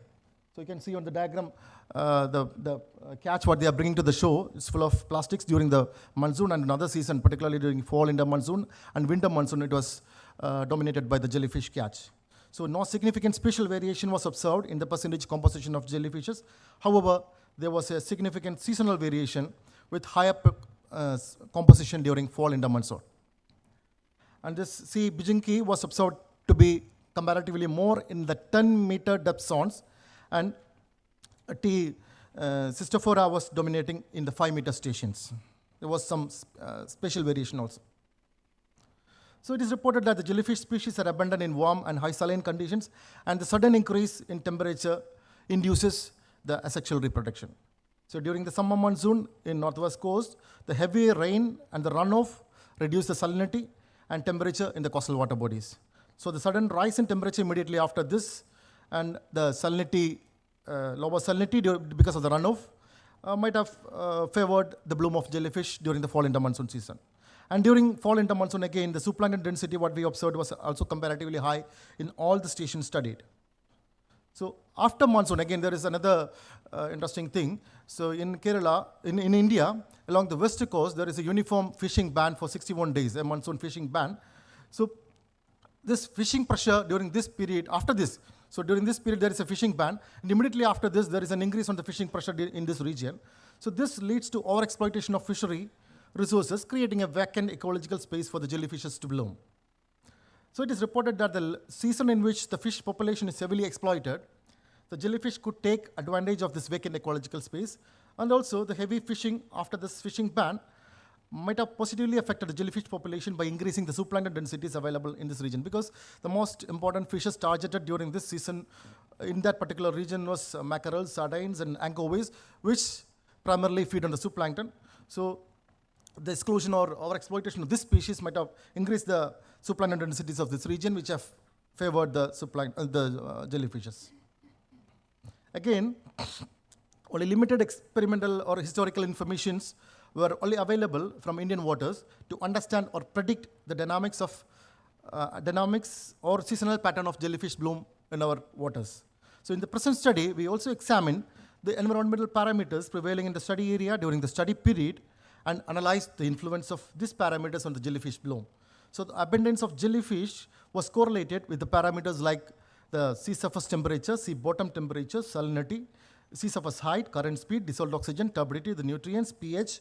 So you can see on the diagram, the catch what they are bringing to the show is full of plastics during the monsoon, and another season, particularly during fall, inter monsoon, and winter monsoon, it was dominated by the jellyfish catch. So no significant spatial variation was observed in the percentage composition of jellyfishes. However, there was a significant seasonal variation with higher composition during fall in the monsoon. And this C. bijinki was observed to be comparatively more in the 10-meter depth zones, and T. cystophora was dominating in the 5-meter stations. There was some spatial variation also. So it is reported that the jellyfish species are abundant in warm and high saline conditions, and the sudden increase in temperature induces the asexual reproduction. So during the summer monsoon in northwest coast, the heavy rain and the runoff reduce the salinity and temperature in the coastal water bodies. So the sudden rise in temperature immediately after this and the salinity, lower salinity because of the runoff might have favored the bloom of jellyfish during the fall into monsoon season. And during fall into monsoon again, the zooplankton density, what we observed, was also comparatively high in all the stations studied. So after monsoon, again, there is another interesting thing. So in Kerala, in India, along the west coast, there is a uniform fishing ban for 61 days, a monsoon fishing ban. So this fishing pressure during this period, after this, so during this period, there is a fishing ban, and immediately after this, there is an increase on the fishing pressure in this region. So this leads to overexploitation of fishery resources, creating a vacant ecological space for the jellyfishes to bloom. So it is reported that the season in which the fish population is heavily exploited, the jellyfish could take advantage of this vacant ecological space, and also the heavy fishing after this fishing ban might have positively affected the jellyfish population by increasing the zooplankton densities available in this region, because the most important fishes targeted during this season in that particular region was mackerels, sardines, and anchovies, which primarily feed on the zooplankton. So the exclusion or exploitation of this species might have increased the zooplankton densities of this region, which have favored the jellyfishes. Again, only limited experimental or historical informations were only available from Indian waters to understand or predict the dynamics or seasonal pattern of jellyfish bloom in our waters. So in the present study, we also examined the environmental parameters prevailing in the study area during the study period and analyzed the influence of these parameters on the jellyfish bloom. So the abundance of jellyfish was correlated with the parameters like the sea surface temperature, sea bottom temperature, salinity, sea surface height, current speed, dissolved oxygen, turbidity, the nutrients, pH,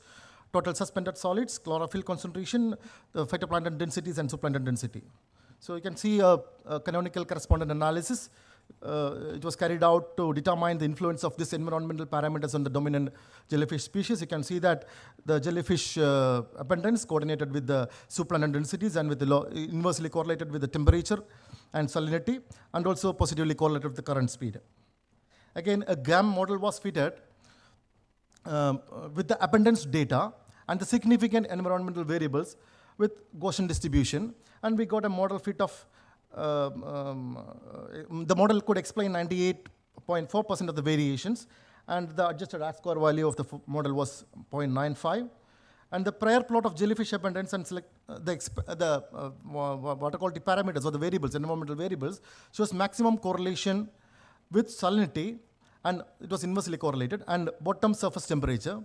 total suspended solids, chlorophyll concentration, the phytoplankton densities, and zooplankton density. So you can see a canonical correspondent analysis. It was carried out to determine the influence of these environmental parameters on the dominant jellyfish species. You can see that the jellyfish abundance coordinated with the zooplankton densities and with the inversely correlated with the temperature and salinity, and also positively correlated with the current speed. Again, a GAM model was fitted with the abundance data and the significant environmental variables with Gaussian distribution, and we got a model fit of the model could explain 98.4% of the variations, and the adjusted R-square value of the model was 0.95. And the prior plot of jellyfish abundance and select the water quality parameters or the variables, environmental variables, shows maximum correlation with salinity, and it was inversely correlated, and bottom surface temperature,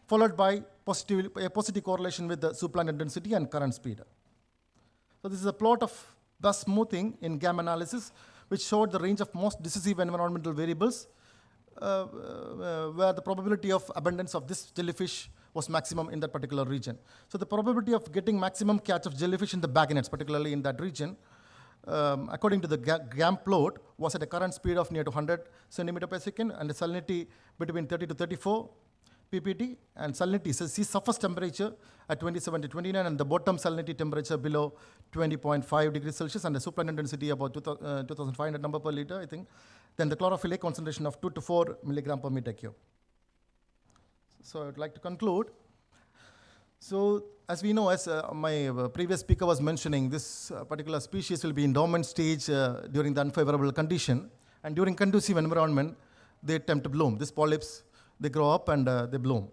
followed by a positive correlation with the zooplankton density and current speed. So this is a plot of the smoothing in GAM analysis, which showed the range of most decisive environmental variables where the probability of abundance of this jellyfish was maximum in that particular region. So the probability of getting maximum catch of jellyfish in the bagnets, particularly in that region, according to the GAM plot, was at a current speed of near to 100 centimeter per second and a salinity between 30 to 34 ppt, and salinity, so sea surface temperature at 27 to 29, and the bottom salinity temperature below 20.5 degrees Celsius, and the zooplankton density about 2,500 number per liter, I think. Then the chlorophyll A concentration of 2 to 4 milligram per meter cube. So I would like to conclude. So as we know, as my previous speaker was mentioning, this particular species will be in dormant stage during the unfavorable condition, and during conducive environment, they attempt to bloom. These polyps, they grow up and they bloom.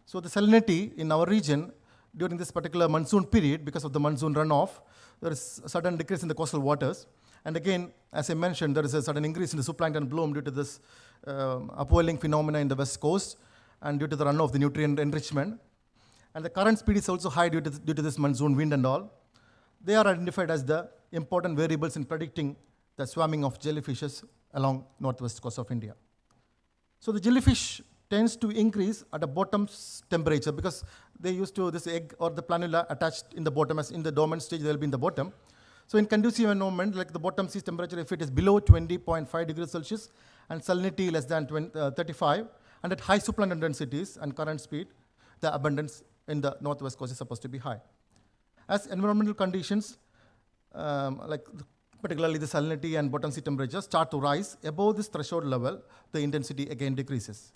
So the salinity in our region during this particular monsoon period, because of the monsoon runoff, there is a sudden decrease in the coastal waters. And again, as I mentioned, there is a sudden increase in the zooplankton bloom due to this upwelling phenomena in the west coast and due to the runoff, the nutrient enrichment. And the current speed is also high due to this monsoon wind and all. They are identified as the important variables in predicting the swarming of jellyfishes along northwest coast of India. So the jellyfish tends to increase at the bottom's temperature because they used to, this egg or the planula attached in the bottom, as in the dormant stage, they will be in the bottom. So in conducive environment, like the bottom sea temperature, if it is below 20.5 degrees Celsius and salinity less than 35, and at high superabundant densities and current speed, the abundance in the northwest coast is supposed to be high. As environmental conditions, particularly the salinity and bottom sea temperature, start to rise above this threshold level, the intensity again decreases.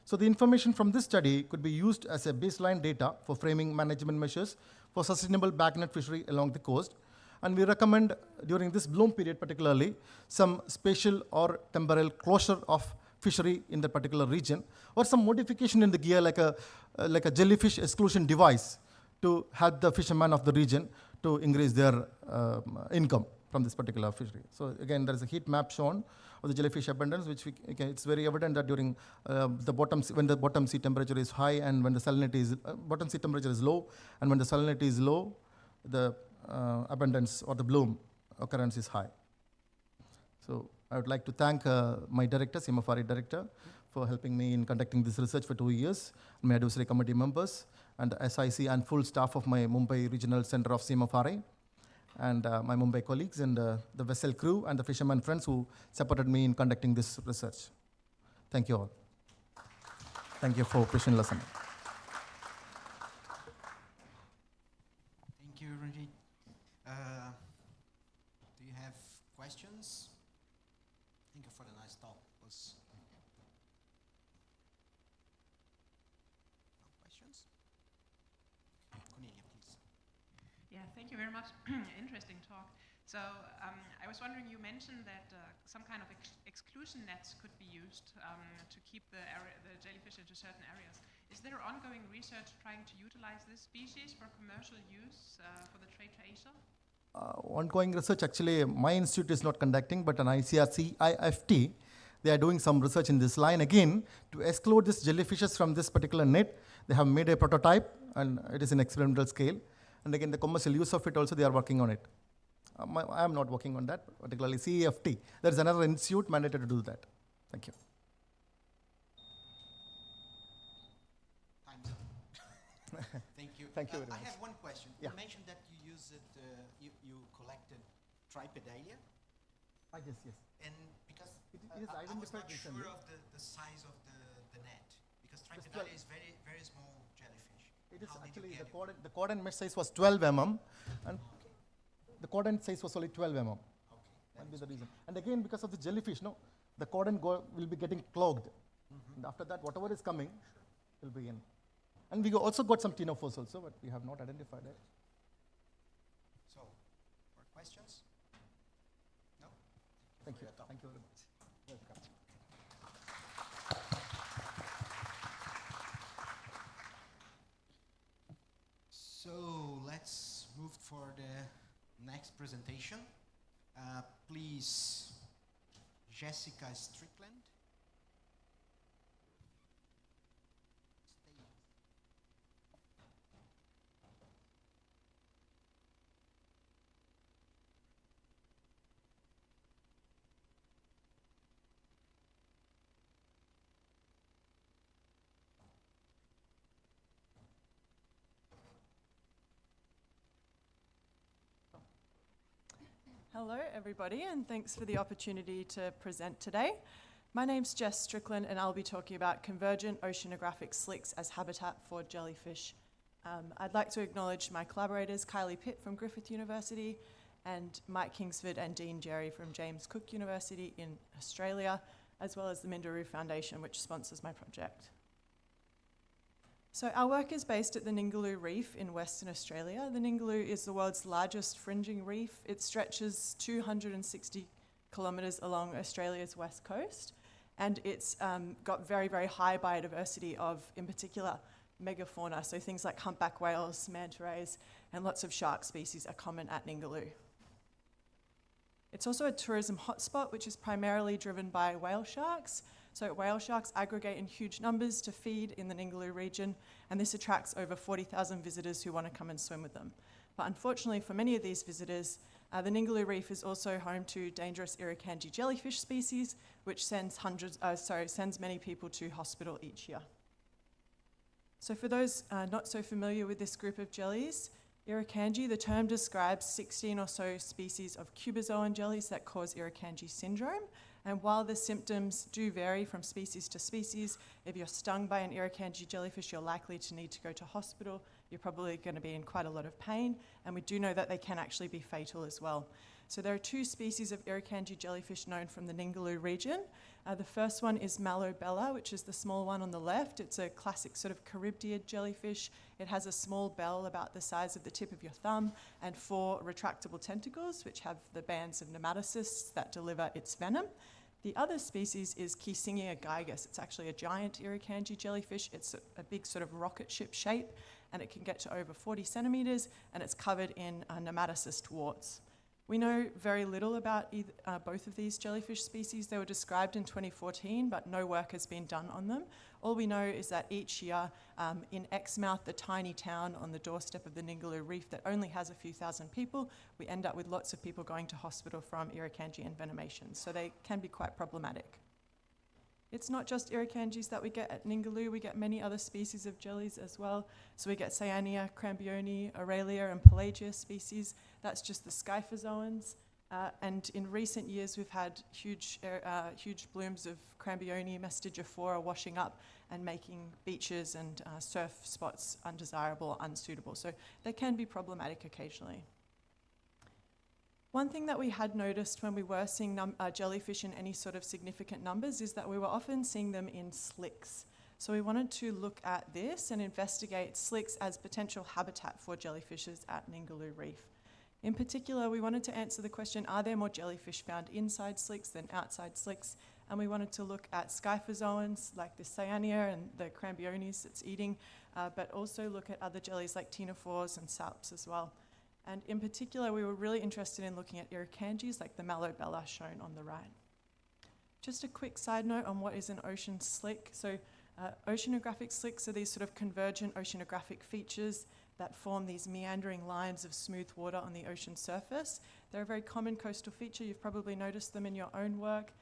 So the information from this study could be used as a baseline data for framing management measures for sustainable backnet fishery along the coast. And we recommend during this bloom period particularly some spatial or temporal closure of fishery in the particular region, or some modification in the gear like a jellyfish exclusion device to help the fishermen of the region to increase their income from this particular fishery. So again, there is a heat map shown of the jellyfish abundance, which it's very evident that during when the bottom sea temperature is high and when the salinity is, bottom sea temperature is low, and when the salinity is low, the abundance or the bloom occurrence is high. So I would like to thank my director, CMFRA director, for helping me in conducting this research for 2 years, and my advisory committee members, and the SIC and full staff of my Mumbai Regional Center of CMFRA, and my Mumbai colleagues, and the vessel crew, and the fishermen friends who supported me in conducting this research. Thank you all. Thank you for patient listening. Thank you, Ranjit. Do you have questions? Thank you for the nice talk. No questions? Cornelia, please. Yeah, thank you very much. Interesting talk. So I was wondering, you mentioned that some kind of exclusion nets could be used to keep the jellyfish into certain areas. Is there ongoing research trying to utilize this species for commercial use for the trade to Asia? Ongoing research, actually, my institute is not conducting, but an ICRC, IFT, they are doing some research in this line. Again, to exclude these jellyfishes from this particular net, they have made a prototype, and it is in experimental scale. And again, the commercial use of it also, they are working on it. I am not working on that, particularly CEFT. There is another institute mandated to do that. Thank you. Time's up. Thank you. Thank you very much. I have one question. Yeah. You mentioned that you used you collected Tripedalia. Yes. And because it is I was identified not recently. sure of the size of the net, because Tripedalia is very, very small jellyfish. It is How did actually, you get it? the coordinate mesh size was 12 mm, and the coordinate size was only 12 mm. That be the reason. And again, because of the jellyfish, the coordinate will be getting clogged. And after that, whatever is coming will be in. And we also got some ctenophores also, but we have not identified it. So, more questions? No? Thank you. Thank you very much. Welcome. So let's move for the next presentation. Please, Jessica Strickland. Hello, everybody, and thanks for the opportunity to present today. My name's Jess Strickland, and I'll be talking about convergent oceanographic slicks as habitat for jellyfish. I'd like to acknowledge my collaborators, Kylie Pitt from Griffith University, and Mike Kingsford and Dean Jerry from James Cook University in Australia, as well as the Minderoo Foundation, which sponsors my project. So our work is based at the Ningaloo Reef in Western Australia. The Ningaloo is the world's largest fringing reef. It stretches 260 kilometres along Australia's west coast, and it's got very, very high biodiversity of, in particular, megafauna. So things like humpback whales, manta rays, and lots of shark species are common at Ningaloo. It's also a tourism hotspot, which is primarily driven by whale sharks. So whale sharks aggregate in huge numbers to feed in the Ningaloo region, and this attracts over 40,000 visitors who want to come and swim with them. But unfortunately for many of these visitors, The Ningaloo Reef is also home to dangerous Irukandji jellyfish species, which sends many people to hospital each year. So for those not so familiar with this group of jellies, Irukandji, the term describes 16 or so species of cubozoan jellies that cause Irukandji syndrome. And while the symptoms do vary from species to species, if you're stung by an Irukandji jellyfish, you're likely to need to go to hospital. You're probably going to be in quite a lot of pain, and we do know that they can actually be fatal as well. So there are two species of Irukandji jellyfish known from the Ningaloo region. The first one is Malobella, which is the small one on the left. It's a classic sort of Charybdid jellyfish. It has a small bell about the size of the tip of your thumb and 4 retractable tentacles, which have the bands of nematocysts that deliver its venom. The other species is Keysingia gigas. It's actually a giant Irukandji jellyfish. It's a big sort of rocket ship shape, and it can get to over 40 centimeters, and it's covered in nematocyst warts. We know very little about both of these jellyfish species. They were described in 2014, but no work has been done on them. All we know is that each year in Exmouth, the tiny town on the doorstep of the Ningaloo Reef that only has a few thousand people, we end up with lots of people going to hospital from Irukandji envenomation. So they can be quite problematic. It's not just Irukandjis that we get at Ningaloo, we get many other species of jellies as well. So we get Cyanea, Crambione, Aurelia, and Pelagia species. That's just the scyphozoans. And in recent years, we've had huge blooms of Crambione mastigiphora washing up and making beaches and surf spots undesirable or unsuitable. So they can be problematic occasionally. One thing that we had noticed when we were seeing jellyfish in any sort of significant numbers is that we were often seeing them in slicks. So we wanted to look at this and investigate slicks as potential habitat for jellyfishes at Ningaloo Reef. In particular, we wanted to answer the question, are there more jellyfish found inside slicks than outside slicks? And we wanted to look at scyphozoans like the Cyanea and the Crambiones it's eating, but also look at other jellies like ctenophores and salps as well. And in particular, we were really interested in looking at Irukandjis like the Malobella shown on the right. Just a quick side note on what is an ocean slick. So oceanographic slicks are these sort of convergent oceanographic features that form these meandering lines of smooth water on the ocean surface. They're a very common coastal feature. You've probably noticed them in your own work.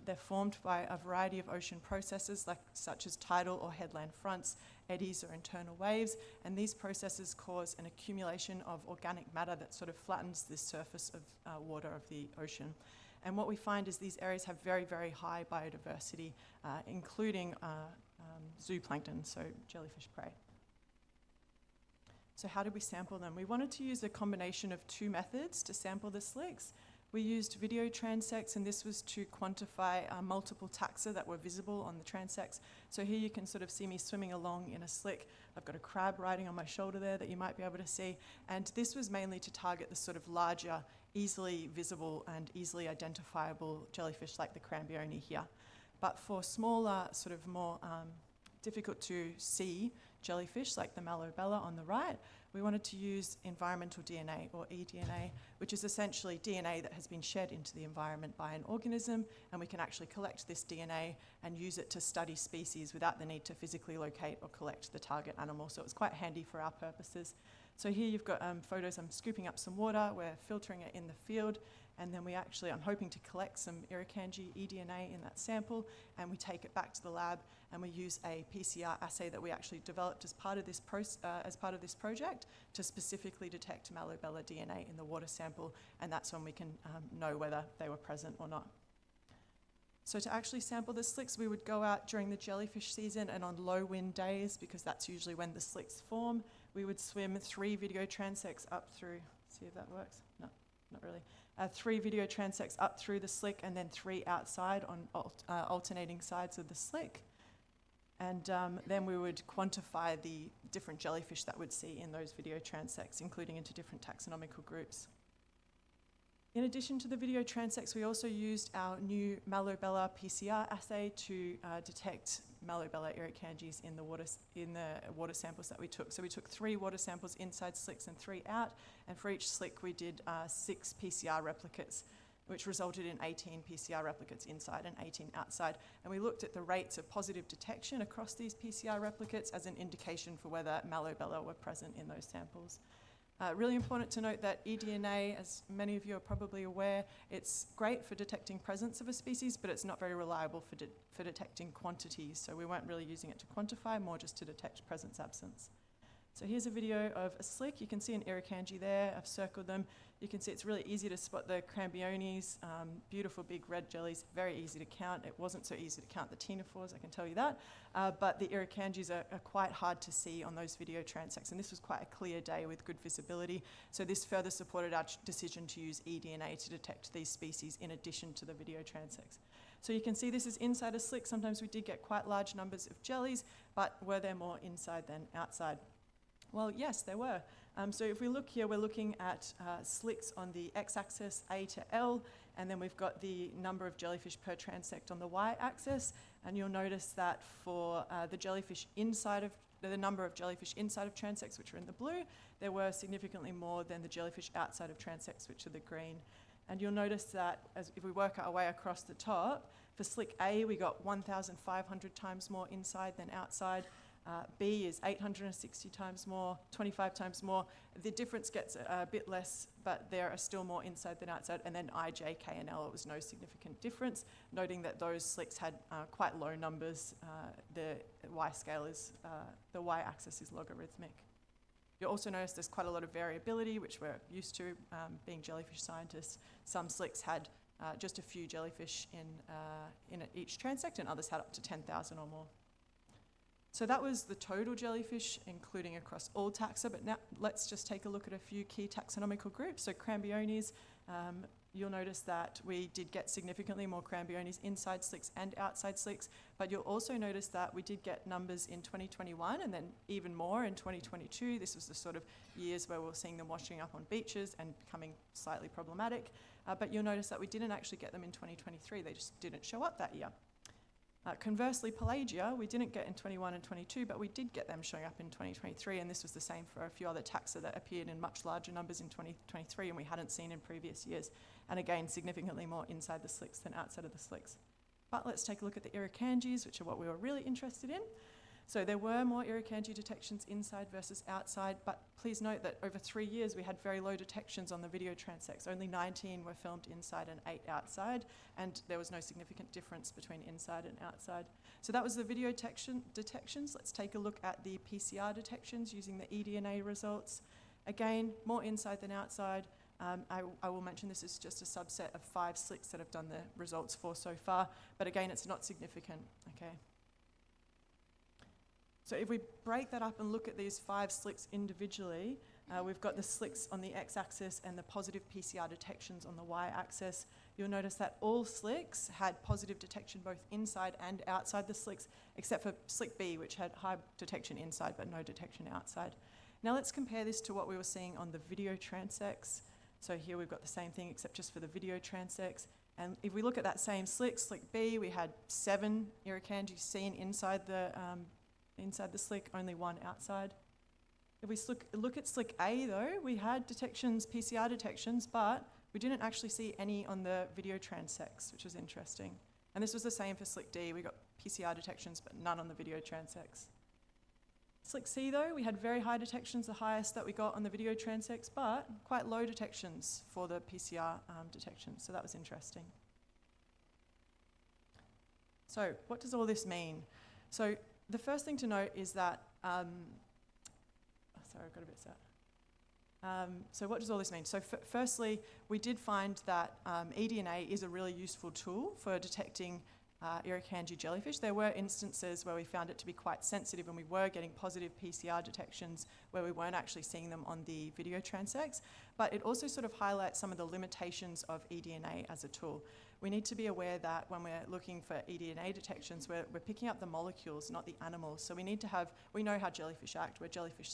They're formed by a variety of ocean processes such as tidal or headland fronts, eddies or internal waves, and these processes cause an accumulation of organic matter that sort of flattens the surface of water of the ocean. And what we find is these areas have very, very high biodiversity, including zooplankton, so jellyfish prey. So how did we sample them? We wanted to use a combination of 2 methods to sample the slicks. We used video transects, and this was to quantify multiple taxa that were visible on the transects. So here you can sort of see me swimming along in a slick. I've got a crab riding on my shoulder there that you might be able to see. And this was mainly to target the sort of larger, easily visible and easily identifiable jellyfish like the Crambione here. But for smaller, sort of more difficult to see jellyfish like the Malobella on the right, we wanted to use environmental DNA, or eDNA, which is essentially DNA that has been shed into the environment by an organism, and we can actually collect this DNA and use it to study species without the need to physically locate or collect the target animal. So it was quite handy for our purposes. So here you've got photos. I'm scooping up some water. We're filtering it in the field. And then I'm hoping to collect some Irukandji eDNA in that sample, and we take it back to the lab, and we use a PCR assay that we actually developed as part of this project to specifically detect Malobella DNA in the water sample, and that's when we can know whether they were present or not. So to actually sample the slicks, we would go out during the jellyfish season and on low wind days, because that's usually when the slicks form. We would swim 3 video transects up through, see if that works? No, not really. 3 video transects up through the slick, and then 3 outside on alternating sides of the slick. And then we would quantify the different jellyfish that we'd see in those video transects, including into different taxonomical groups. In addition to the video transects, we also used our new Malobella PCR assay to detect Malobella irukandjis in the water samples that we took. So we took 3 water samples inside slicks and 3 out, and for each slick we did 6 PCR replicates, which resulted in 18 PCR replicates inside and 18 outside. And we looked at the rates of positive detection across these PCR replicates as an indication for whether Malobella were present in those samples. Really important to note that eDNA, as many of you are probably aware, it's great for detecting presence of a species, but it's not very reliable for detecting quantities. So we weren't really using it to quantify, more just to detect presence absence. So here's a video of a slick. You can see an irukandji there. I've circled them. You can see it's really easy to spot the crambionies, beautiful big red jellies, very easy to count. It wasn't so easy to count the ctenophores, I can tell you that. But the irukandjis are quite hard to see on those video transects, and this was quite a clear day with good visibility. So this further supported our decision to use eDNA to detect these species in addition to the video transects. So you can see this is inside a slick. Sometimes we did get quite large numbers of jellies, but were there more inside than outside? Well, yes, there were. So if we look here, we're looking at slicks on the x-axis, A to L, and then we've got the number of jellyfish per transect on the y-axis. And you'll notice that for the number of jellyfish inside of transects, which are in the blue, there were significantly more than the jellyfish outside of transects, which are the green. And you'll notice that if we work our way across the top, for slick A, we got 1,500 times more inside than outside. B is 860 times more, 25 times more. The difference gets a bit less, but there are still more inside than outside. And then I, J, K, and L, it was no significant difference, noting that those slicks had quite low numbers. The y-scale is, the y-axis is logarithmic. You'll also notice there's quite a lot of variability, which we're used to being jellyfish scientists. Some slicks had just a few jellyfish in each transect, and others had up to 10,000 or more. So that was the total jellyfish, including across all taxa, but now let's just take a look at a few key taxonomical groups. So crambionies, you'll notice that we did get significantly more crambionies inside slicks and outside slicks, but you'll also notice that we did get numbers in 2021 and then even more in 2022. This was the sort of years where we were seeing them washing up on beaches and becoming slightly problematic. But you'll notice that we didn't actually get them in 2023. They just didn't show up that year. Conversely, pelagia, we didn't get in 21 and 22, but we did get them showing up in 2023, and this was the same for a few other taxa that appeared in much larger numbers in 2023 and we hadn't seen in previous years. And again, significantly more inside the slicks than outside of the slicks. But let's take a look at the irukandjis, which are what we were really interested in. So there were more irukandji detections inside versus outside, but please note that over 3 years we had very low detections on the video transects. Only 19 were filmed inside and 8 outside, and there was no significant difference between inside and outside. So that was the video detections. Let's take a look at the PCR detections using the eDNA results. Again, more inside than outside. I will mention this is just a subset of 5 slicks that I've done the results for so far, but again, it's not significant, okay? So if we break that up and look at these 5 slicks individually, we've got the slicks on the x-axis and the positive PCR detections on the y-axis. You'll notice that all slicks had positive detection both inside and outside the slicks, except for slick B, which had high detection inside but no detection outside. Now let's compare this to what we were seeing on the video transects. So here we've got the same thing except just for the video transects. And if we look at that same slick, slick B, we had 7 irukandjis seen inside the slick, only 1 outside. If we look at slick A though, we had detections, PCR detections, but we didn't actually see any on the video transects, which was interesting. And this was the same for slick D. We got PCR detections, but none on the video transects. Slick C though, we had very high detections, the highest that we got on the video transects, but quite low detections for the PCR detections, so that was interesting. So what does all this mean? So the first thing to note is that, sorry, I got a bit sad. So what does all this mean? So firstly, we did find that eDNA is a really useful tool for detecting irukandji jellyfish. There were instances where we found it to be quite sensitive and we were getting positive PCR detections where we weren't actually seeing them on the video transects, but it also sort of highlights some of the limitations of eDNA as a tool. We need to be aware that when we're looking for eDNA detections, we're picking up the molecules, not the animals. So we know how jellyfish act, we're jellyfish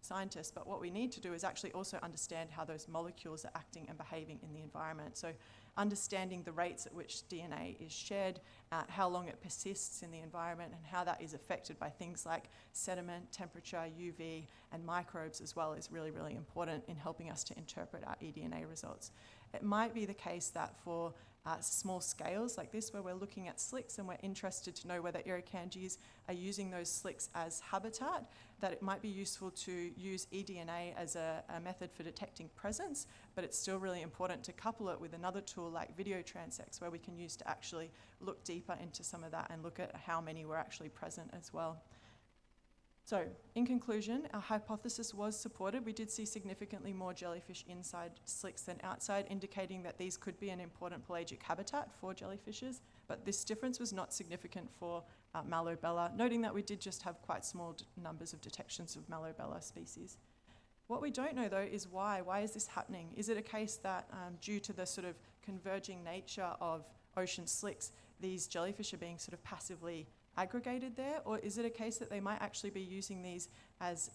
scientists, but what we need to do is actually also understand how those molecules are acting and behaving in the environment. So understanding the rates at which DNA is shed, how long it persists in the environment, and how that is affected by things like sediment, temperature, UV, and microbes as well is really, really important in helping us to interpret our eDNA results. It might be the case that for small scales like this, where we're looking at slicks and we're interested to know whether irukandjis are using those slicks as habitat, that it might be useful to use eDNA as a method for detecting presence, but it's still really important to couple it with another tool like video transects, where we can use to actually look deeper into some of that and look at how many were actually present as well. So, in conclusion, our hypothesis was supported. We did see significantly more jellyfish inside slicks than outside, indicating that these could be an important pelagic habitat for jellyfishes, but this difference was not significant for Malobella, noting that we did just have quite small numbers of detections of Malobella species. What we don't know, though, is why. Why is this happening? Is it a case that due to the sort of converging nature of ocean slicks, these jellyfish are being sort of passively aggregated there, or is it a case that they might actually be using these as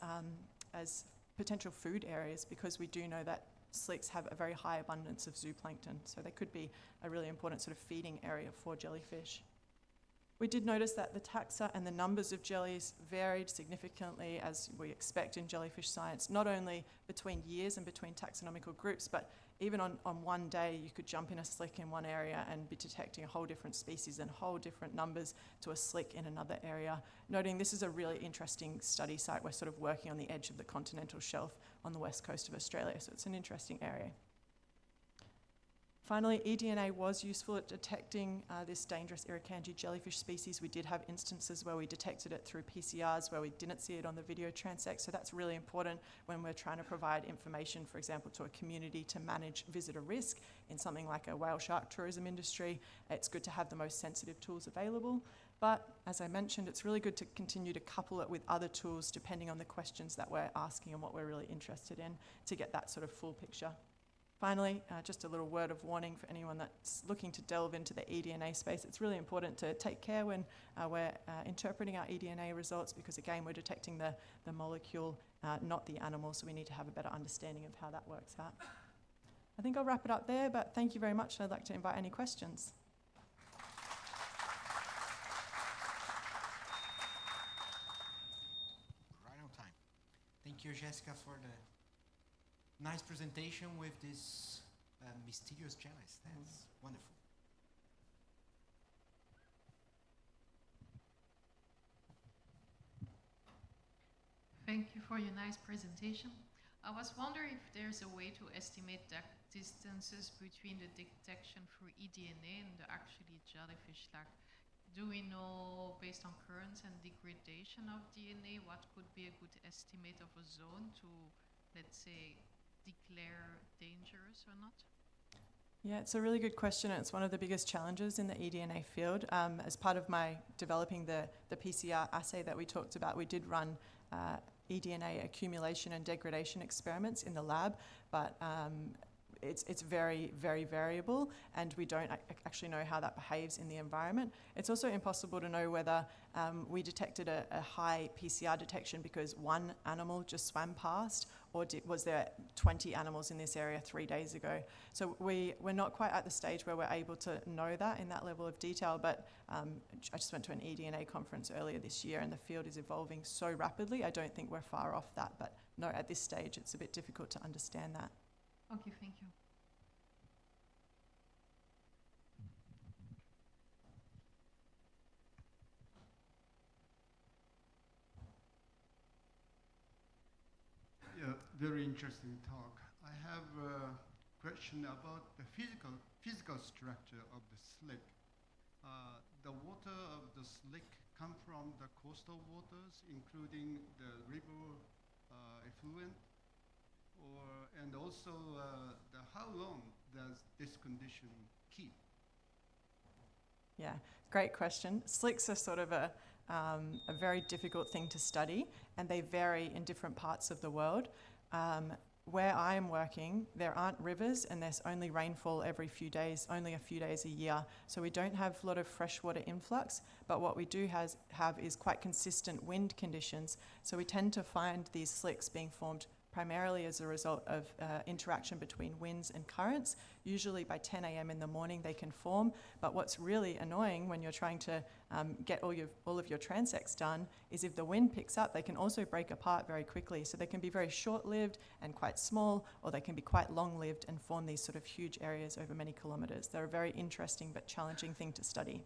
potential food areas, because we do know that slicks have a very high abundance of zooplankton, so they could be a really important sort of feeding area for jellyfish. We did notice that the taxa and the numbers of jellies varied significantly, as we expect in jellyfish science, not only between years and between taxonomical groups, but even on one day you could jump in a slick in one area and be detecting a whole different species and whole different numbers to a slick in another area. Noting this is a really interesting study site. We're sort of working on the edge of the continental shelf on the west coast of Australia, so it's an interesting area. Finally, eDNA was useful at detecting this dangerous irukandji jellyfish species. We did have instances where we detected it through PCRs where we didn't see it on the video transect, so that's really important when we're trying to provide information, for example, to a community to manage visitor risk in something like a whale shark tourism industry. It's good to have the most sensitive tools available, but as I mentioned, it's really good to continue to couple it with other tools depending on the questions that we're asking and what we're really interested in to get that sort of full picture. Finally, just a little word of warning for anyone that's looking to delve into the eDNA space. It's really important to take care when we're interpreting our eDNA results, because again, we're detecting the molecule, not the animal, so we need to have a better understanding of how that works out. I think I'll wrap it up there, but thank you very much. I'd like to invite any questions. Right on time. Thank you, Jessica, for the nice presentation with these mysterious jellies. That's wonderful. Thank you for your nice presentation. I was wondering if there's a way to estimate the distances between the detection through eDNA and the actually jellyfish. Like, do we know, based on currents and degradation of DNA, what could be a good estimate of a zone to, let's say, declare dangerous or not? Yeah, it's a really good question, and it's one of the biggest challenges in the eDNA field. As part of my developing the PCR assay that we talked about, we did run eDNA accumulation and degradation experiments in the lab, but it's very, very variable, and we don't actually know how that behaves in the environment. It's also impossible to know whether we detected a high PCR detection because one animal just swam past, or was there 20 animals in this area 3 days ago. So we're not quite at the stage where we're able to know that in that level of detail, but I just went to an eDNA conference earlier this year, and the field is evolving so rapidly. I don't think we're far off that, but no, at this stage it's a bit difficult to understand that. Okay, thank you. Yeah, very interesting talk. I have a question about the physical structure of the slick. The water of the slick come from the coastal waters, including the river effluent, and also how long does this condition keep? Yeah, great question. Slicks are sort of a very difficult thing to study, and they vary in different parts of the world. Where I am working, there aren't rivers, and there's only rainfall every few days, only a few days a year. So we don't have a lot of freshwater influx, but what we do have is quite consistent wind conditions. So we tend to find these slicks being formed primarily as a result of interaction between winds and currents. Usually by 10 a.m. in the morning they can form, but what's really annoying when you're trying to get all of your transects done is if the wind picks up, they can also break apart very quickly. So they can be very short-lived and quite small, or they can be quite long-lived and form these sort of huge areas over many kilometers. They're a very interesting but challenging thing to study.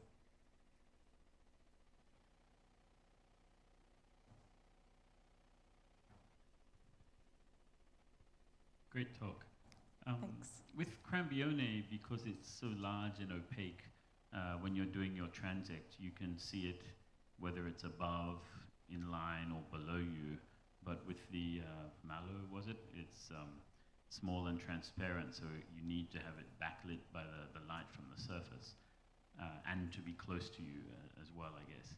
Great talk. Thanks. With Crambione, because it's so large and opaque, when you're doing your transect, you can see it whether it's above, in line, or below you. But with the Malo, was it? It's small and transparent, so you need to have it backlit by the light from the surface, and to be close to you as well, I guess.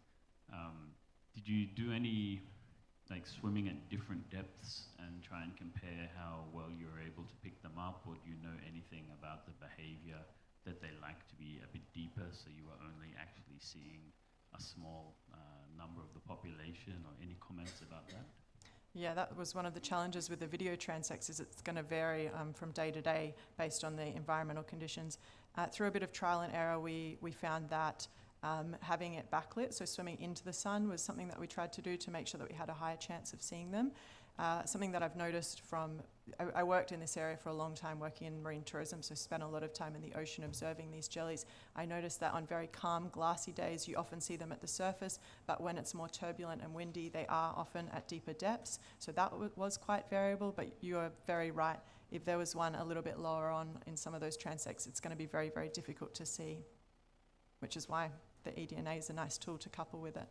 Did you do any like swimming at different depths and try and compare how well you're able to pick them up, or do you know anything about the behavior that they like to be a bit deeper, so you are only actually seeing a small number of the population, or any comments about that? Yeah, that was one of the challenges with the video transects, is it's going to vary from day to day based on the environmental conditions. Through a bit of trial and error, we found that having it backlit, so swimming into the sun, was something that we tried to do to make sure that we had a higher chance of seeing them. Something that I've noticed I worked in this area for a long time, working in marine tourism, so spent a lot of time in the ocean observing these jellies. I noticed that on very calm, glassy days, you often see them at the surface, but when it's more turbulent and windy, they are often at deeper depths. So that was quite variable, but you are very right. If there was one a little bit lower on in some of those transects, it's going to be very, very difficult to see, which is why the eDNA is a nice tool to couple with it.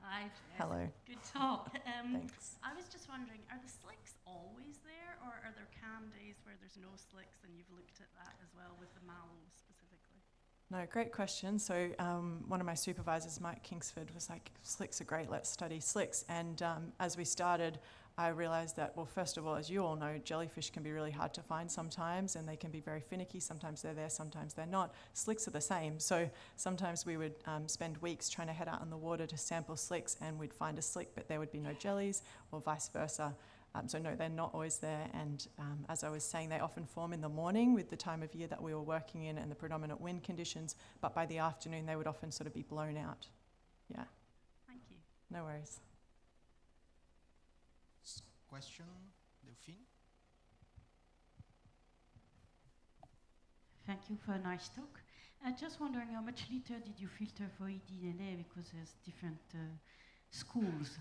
Hi, Jess. Hello. Good talk. Thanks. I was just wondering, are the slicks always there, or are there calm days where there's no slicks, and you've looked at that as well with the mallows specifically? No, great question. So one of my supervisors, Mike Kingsford, was like, slicks are great, let's study slicks. And as we started, I realized that, well, first of all, as you all know, jellyfish can be really hard to find sometimes, and they can be very finicky. Sometimes they're there, sometimes they're not. Slicks are the same. So sometimes we would spend weeks trying to head out in the water to sample slicks, and we'd find a slick, but there would be no jellies, or vice versa. So no, they're not always there. And as I was saying, they often form in the morning with the time of year that we were working in and the predominant wind conditions. But by the afternoon, they would often sort of be blown out. Yeah. Thank you. No worries. Question, Delphine? Thank you for a nice talk. Just wondering, how much liter did you filter for eDNA, because there's different schools?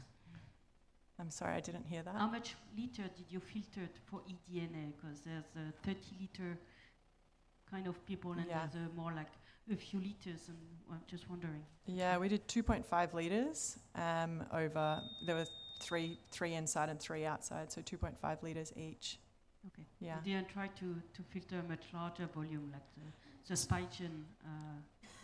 I'm sorry, I didn't hear that. How much liter did you filter for eDNA? Because there's 30 liter kind of people, and Yeah. there's more like a few liters, and I'm just wondering. Yeah, we did 2.5 litres over, there were three inside and 3 outside, so 2.5 litres each. Okay. Yeah. You didn't try to filter a much larger volume, like the Spigen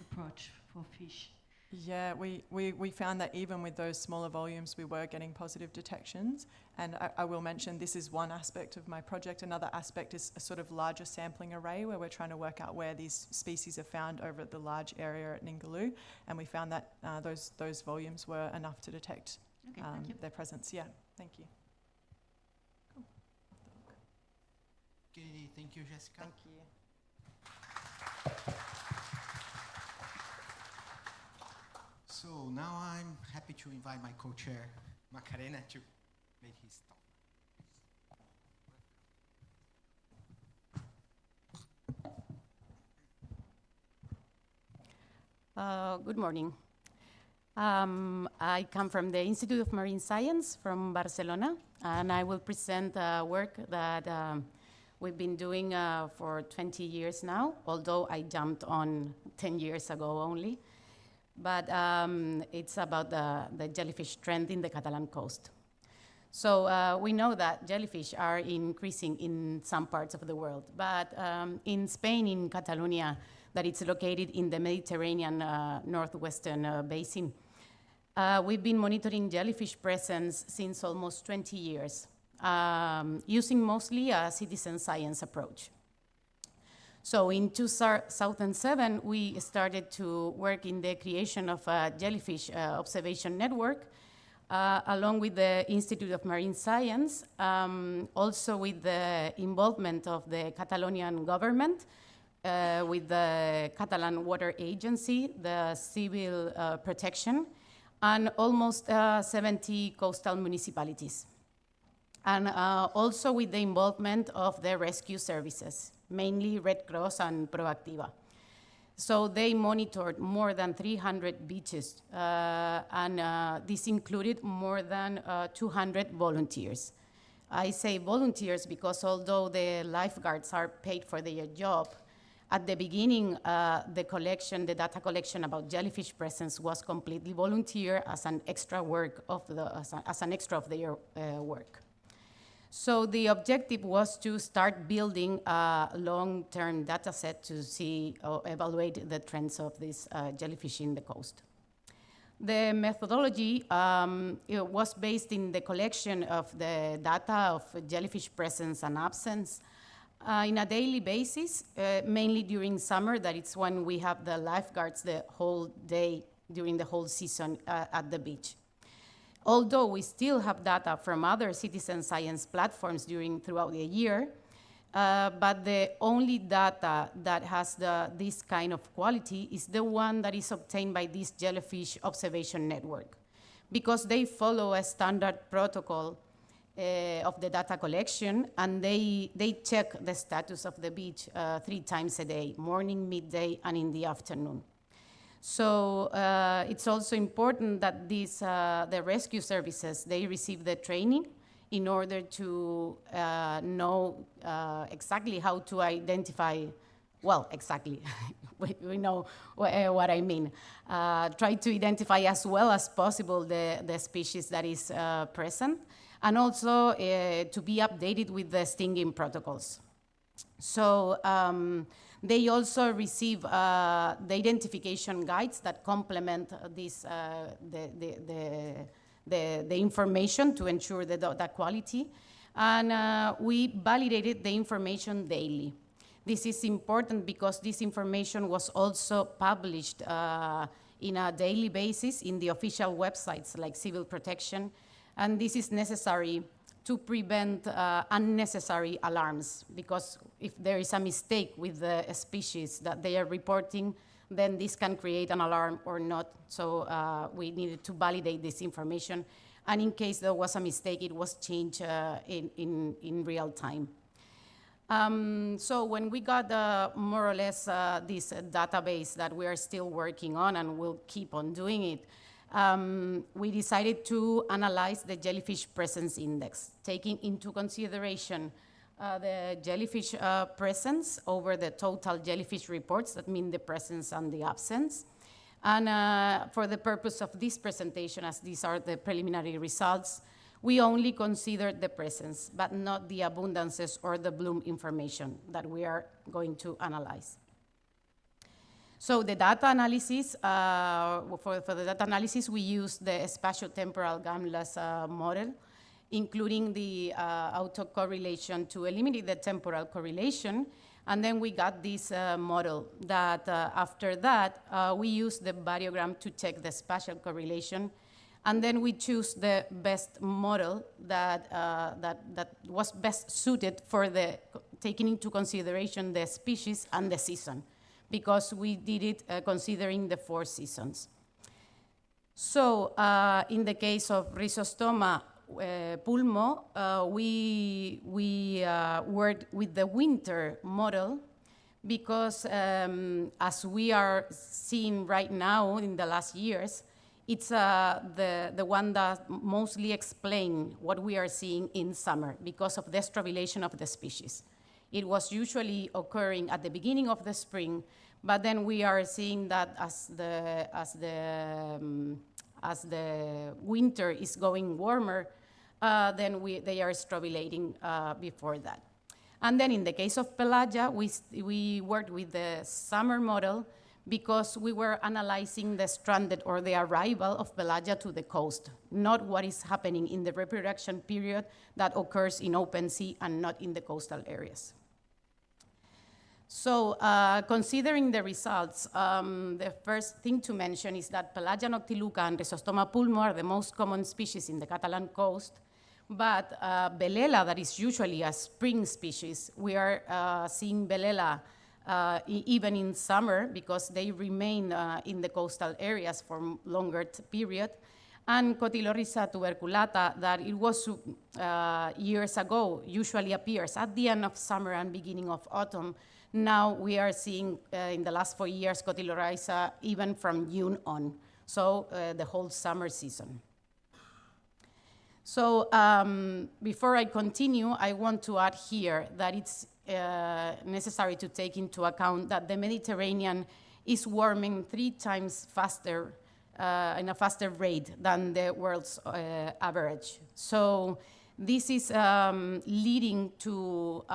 approach for fish? Yeah, we found that even with those smaller volumes, we were getting positive detections. And I will mention this is one aspect of my project. Another aspect is a sort of larger sampling array, where we're trying to work out where these species are found over at the large area at Ningaloo. And we found that those volumes were enough to detect their presence. Yeah, thank you. Cool. Okay, thank you, Jessica. Thank you. So now I'm happy to invite my co-chair, Macarena, to make his talk. Good morning. I come from the Institute of Marine Science from Barcelona, and I will present work that we've been doing for 20 years now, although I jumped on 10 years ago only. But it's about the jellyfish trend in the Catalan coast. So we know that jellyfish are increasing in some parts of the world, but in Spain, in Catalonia, that it's located in the Mediterranean northwestern basin, we've been monitoring jellyfish presence since almost 20 years, using mostly a citizen science approach. So in 2007, we started to work in the creation of a jellyfish observation network, along with the Institute of Marine Science, also with the involvement of the Catalonian government, with the Catalan Water Agency, the Civil Protection, and almost 70 coastal municipalities. And also with the involvement of the rescue services, mainly Red Cross and Proactiva. So they monitored more than 300 beaches, and this included more than 200 volunteers. I say volunteers because although the lifeguards are paid for their job, at the beginning, the data collection about jellyfish presence was completely volunteer as an extra work of as an extra of their work. So the objective was to start building a long-term data set to see or evaluate the trends of this jellyfish in the coast. The methodology it was based in the collection of the data of jellyfish presence and absence in a daily basis, mainly during summer, that it's when we have the lifeguards the whole day during the whole season at the beach. Although we still have data from other citizen science platforms throughout the year, but the only data that has this kind of quality is the one that is obtained by this jellyfish observation network, because they follow a standard protocol of the data collection, and they check the status of the beach 3 times a day, morning, midday, and in the afternoon. So it's also important that the rescue services, they receive the training in order to know exactly how to identify, well, exactly, we know what I mean. Try to identify as well as possible the species that is present, and also to be updated with the stinging protocols. So they also receive the identification guides that complement this, the information to ensure the quality. And we validated the information daily. This is important because this information was also published in a daily basis in the official websites like Civil Protection. And this is necessary to prevent unnecessary alarms, because if there is a mistake with the species that they are reporting, then this can create an alarm or not. So we needed to validate this information. And in case there was a mistake, it was changed in real time. So when we got more or less this database that we are still working on and will keep on doing it, we decided to analyze the jellyfish presence index, taking into consideration the jellyfish presence over the total jellyfish reports, that mean the presence and the absence. And for the purpose of this presentation, as these are the preliminary results, we only considered the presence, but not the abundances or the bloom information that we are going to analyze. So the data analysis, for the data analysis, we use the spatio-temporal GAMLAS model, including the autocorrelation to eliminate the temporal correlation. And then we got this model that after that, we use the variogram to check the spatial correlation. And then we choose the best model that was best suited for taking into consideration the species and the season, because we did it considering the 4 seasons. So in the case of Rhizostoma pulmo, we worked with the winter model because as we are seeing right now in the last years, it's the one that mostly explains what we are seeing in summer because of the stridulation of the species. It was usually occurring at the beginning of the spring, but then we are seeing that as the winter is going warmer, then they are stridulating before that. And then in the case of Pelagia, we worked with the summer model because we were analyzing the stranded or the arrival of Pelagia to the coast, not what is happening in the reproduction period that occurs in open sea and not in the coastal areas. So considering the results, the first thing to mention is that Pelagia noctiluca and Rhizostoma pulmo are the most common species in the Catalan coast, but Belela, that is usually a spring species, we are seeing Belela even in summer because they remain in the coastal areas for longer period. And Cotyloryza tuberculata, that it was years ago, usually appears at the end of summer and beginning of autumn. Now we are seeing in the last 4 years Cotyloryza even from June on, so the whole summer season. So before I continue, I want to add here that it's necessary to take into account that the Mediterranean is warming 3 times faster in a faster rate than the world's average. So this is leading to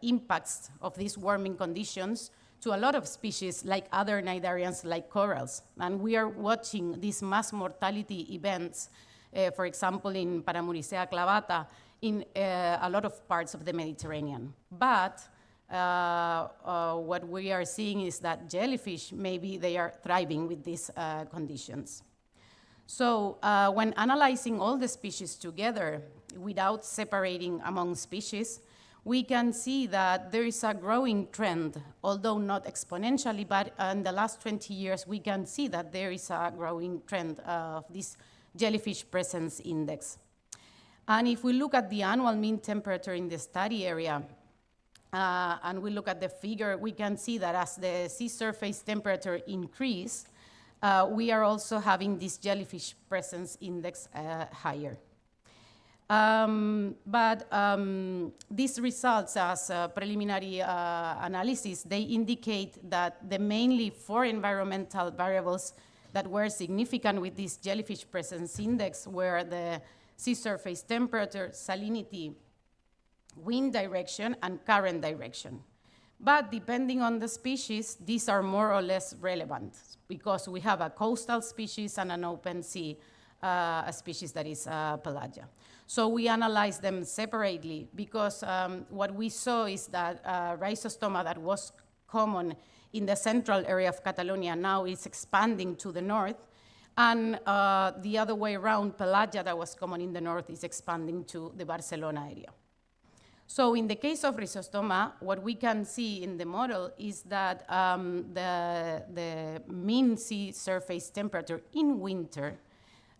impacts of these warming conditions to a lot of species like other cnidarians like corals. And we are watching these mass mortality events, for example, in Paramuricea clavata, in a lot of parts of the Mediterranean. But what we are seeing is that jellyfish, maybe they are thriving with these conditions. So when analyzing all the species together without separating among species, we can see that there is a growing trend, although not exponentially, but in the last 20 years, we can see that there is a growing trend of this jellyfish presence index. And if we look at the annual mean temperature in the study area, and we look at the figure, we can see that as the sea surface temperature increase, we are also having this jellyfish presence index higher. But these results as preliminary analysis, they indicate that the mainly 4 environmental variables that were significant with this jellyfish presence index were the sea surface temperature, salinity, wind direction, and current direction. But depending on the species, these are more or less relevant because we have a coastal species and an open sea a species that is Pelagia. So we analyzed them separately because what we saw is that Rhizostoma that was common in the central area of Catalonia now is expanding to the north, and the other way around, Pelagia that was common in the north is expanding to the Barcelona area. So in the case of Rhizostoma, what we can see in the model is that the mean sea surface temperature in winter,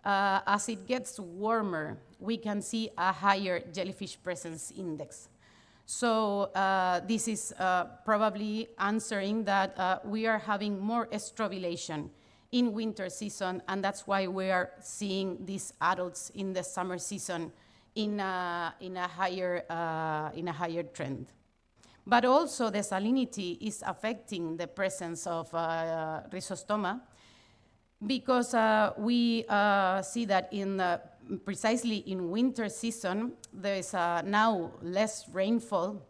as it gets warmer, we can see a higher jellyfish presence index. So this is probably answering that we are having more estrobilation in winter season, and that's why we are seeing these adults in the summer season in a higher trend. But also the salinity is affecting the presence of Rhizostoma because we see that precisely in winter season, there is now less rainfall,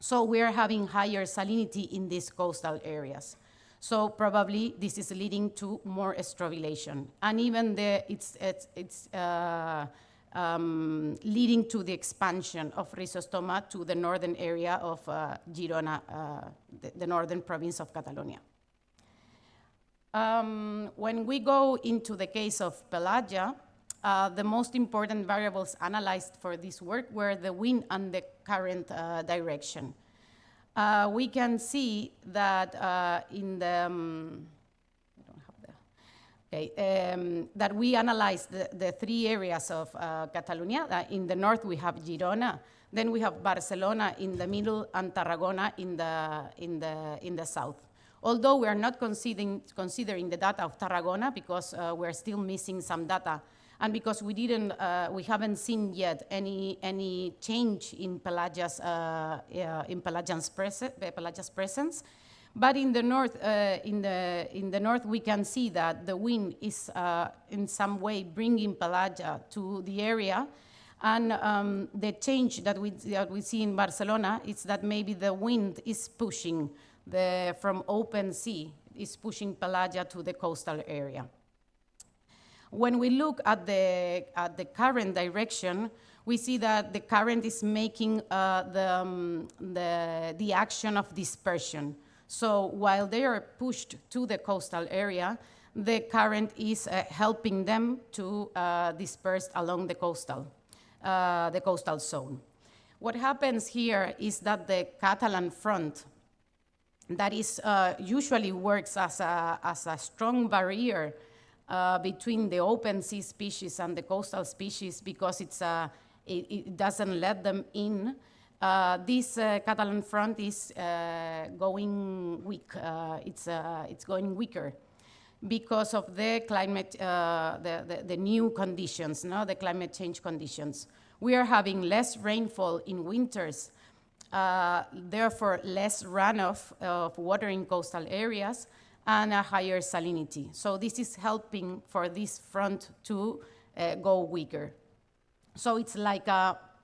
so we are having higher salinity in these coastal areas. So probably this is leading to more estrobilation, and even it's leading to the expansion of Rhizostoma to the northern area of Girona, the northern province of Catalonia. When we go into the case of Pelagia, the most important variables analyzed for this work were the wind and the current direction. We can see that in the that we analyzed the 3 areas of Catalonia. In the north, we have Girona, then we have Barcelona in the middle, and Tarragona in the south. Although we are not considering the data of Tarragona because we're still missing some data, and because we haven't seen yet any change in Pelagia's presence. But in the north, in the north, we can see that the wind is in some way bringing Pelagia to the area, and the change that we see in Barcelona is that maybe the wind is pushing from open sea, is pushing Pelagia to the coastal area. When we look at the current direction, we see that the current is making the action of dispersion. So while they are pushed to the coastal area, the current is helping them to disperse along the coastal zone. What happens here is that the Catalan front, that is usually works as a strong barrier between the open sea species and the coastal species because it doesn't let them in. This Catalan front is going weak. It's going weaker because of the climate, the new conditions, no? The climate change conditions. We are having less rainfall in winters, therefore less runoff of water in coastal areas and a higher salinity. So this is helping for this front to go weaker. So it's like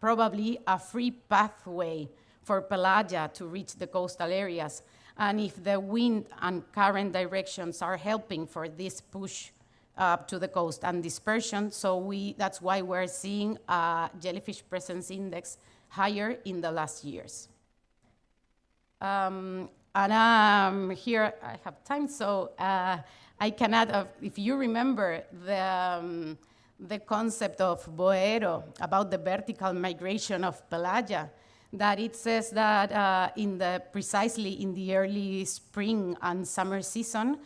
probably a free pathway for pelagia to reach the coastal areas. And if the wind and current directions are helping for this push up to the coast and dispersion, so that's why we're seeing a jellyfish presence index higher in the last years. And here I have time, so I can add, if you remember the concept of Boero about the vertical migration of pelagia, that it says that precisely in the early spring and summer season,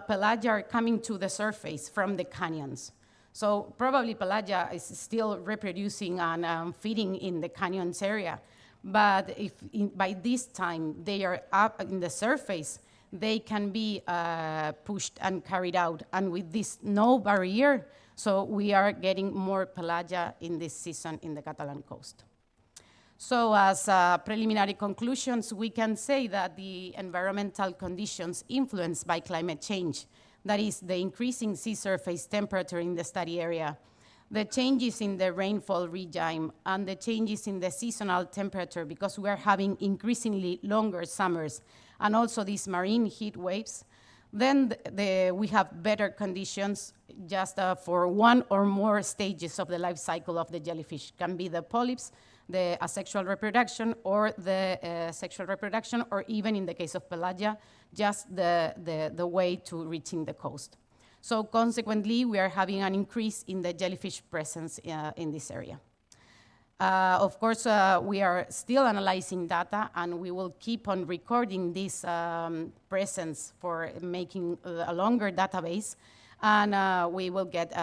pelagia are coming to the surface from the canyons. So probably pelagia is still reproducing and feeding in the canyons area. But if by this time they are up in the surface, they can be pushed and carried out. And with this no barrier, so we are getting more pelagia in this season in the Catalan coast. So as preliminary conclusions, we can say that the environmental conditions influenced by climate change, that is the increasing sea surface temperature in the study area, the changes in the rainfall regime, and the changes in the seasonal temperature, because we are having increasingly longer summers, and also these marine heat waves, then we have better conditions just for one or more stages of the life cycle of the jellyfish. Can be the polyps, the asexual reproduction, or the sexual reproduction, or even in the case of pelagia, just the way to reaching the coast. So consequently, we are having an increase in the jellyfish presence in this area. Of course, we are still analyzing data, and we will keep on recording this presence for making a longer database, and we will get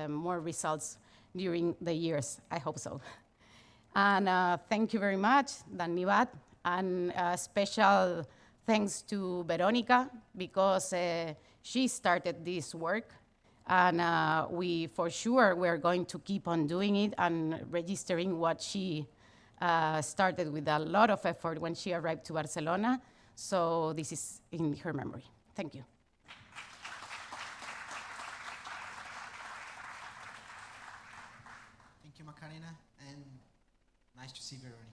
more results during the years. I hope so. And thank you very much, Dhanyavad, and special thanks to Veronica, because she started this work, and we for sure we're going to keep on doing it and registering what she started with a lot of effort when she arrived to Barcelona. So this is in her memory. Thank you. Thank you, Macarena, and nice to see Veronica.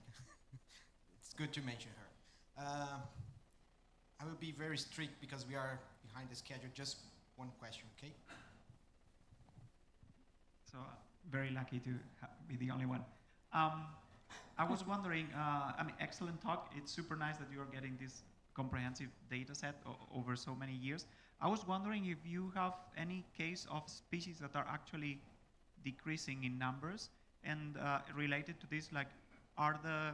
It's good to mention her. I will be very strict because we are behind the schedule. Just one question, okay? So very lucky to be the only one. I was wondering, I mean, excellent talk. It's super nice that you are getting this comprehensive data set over so many years. I was wondering if you have any case of species that are actually decreasing in numbers, and related to this, like, are the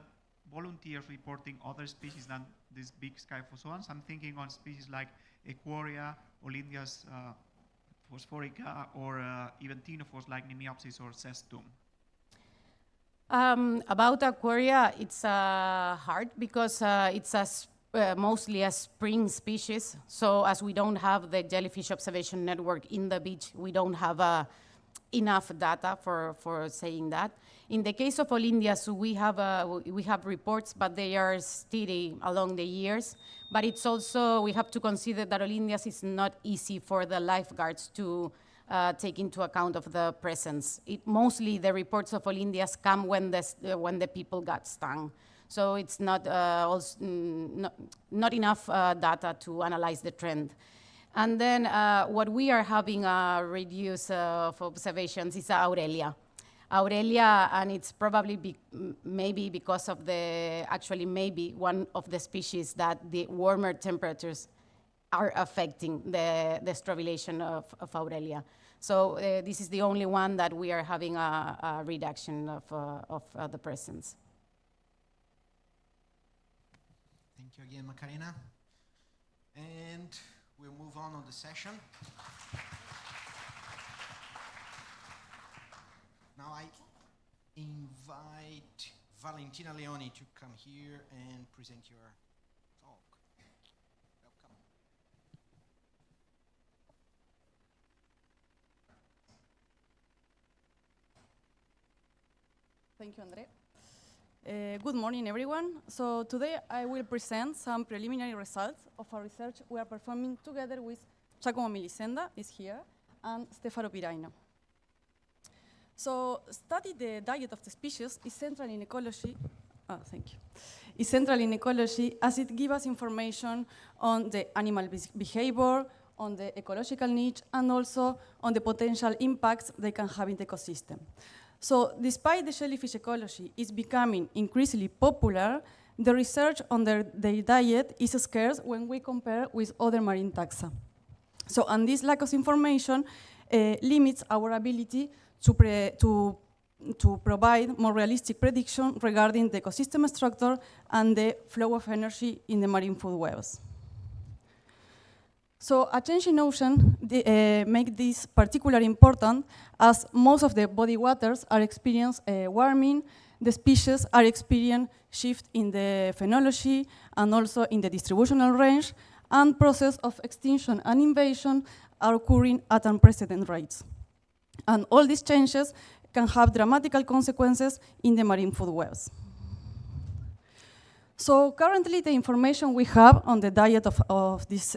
volunteers reporting other species than these big sky phozoans? I'm thinking on species like Equoria, Olindias phosphorica, or even ctenophores like Nimiopsis or Cestum. About Aquaria, it's hard because it's mostly a spring species. So as we don't have the jellyfish observation network in the beach, we don't have enough data for saying that. In the case of Olindias, we have reports, but they are steady along the years. But it's also, we have to consider that Olindias is not easy for the lifeguards to take into account of the presence. Mostly the reports of Olindias come when the people got stung. So it's not enough data to analyze the trend. And then what we are having reduced of observations is Aurelia. Aurelia, and it's probably maybe because of maybe one of the species that the warmer temperatures are affecting the strobilation of Aurelia. So this is the only one that we are having a reduction of the presence. Thank you again, Macarena. And we'll move on the session. Now I invite Valentina Leoni to come here and present your talk. Welcome. Thank you, Andre. Good morning, everyone. So today I will present some preliminary results of our research we are performing together with Giacomo Milisenda, is here, and Stefano Piraino. So study the diet of the species is central in ecology. Thank you. Is central in ecology as it gives us information on the animal behavior, on the ecological niche, and also on the potential impacts they can have in the ecosystem. So despite the jellyfish ecology is becoming increasingly popular, the research on their diet is scarce when we compare with other marine taxa. So, and this lack of information limits our ability to provide more realistic prediction regarding the ecosystem structure and the flow of energy in the marine food webs. So a change in ocean make this particularly important as most of the body waters are experiencing warming, the species are experiencing shift in the phenology and also in the distributional range, and process of extinction and invasion are occurring at unprecedented rates. And all these changes can have dramatical consequences in the marine food webs. So currently the information we have on the diet of these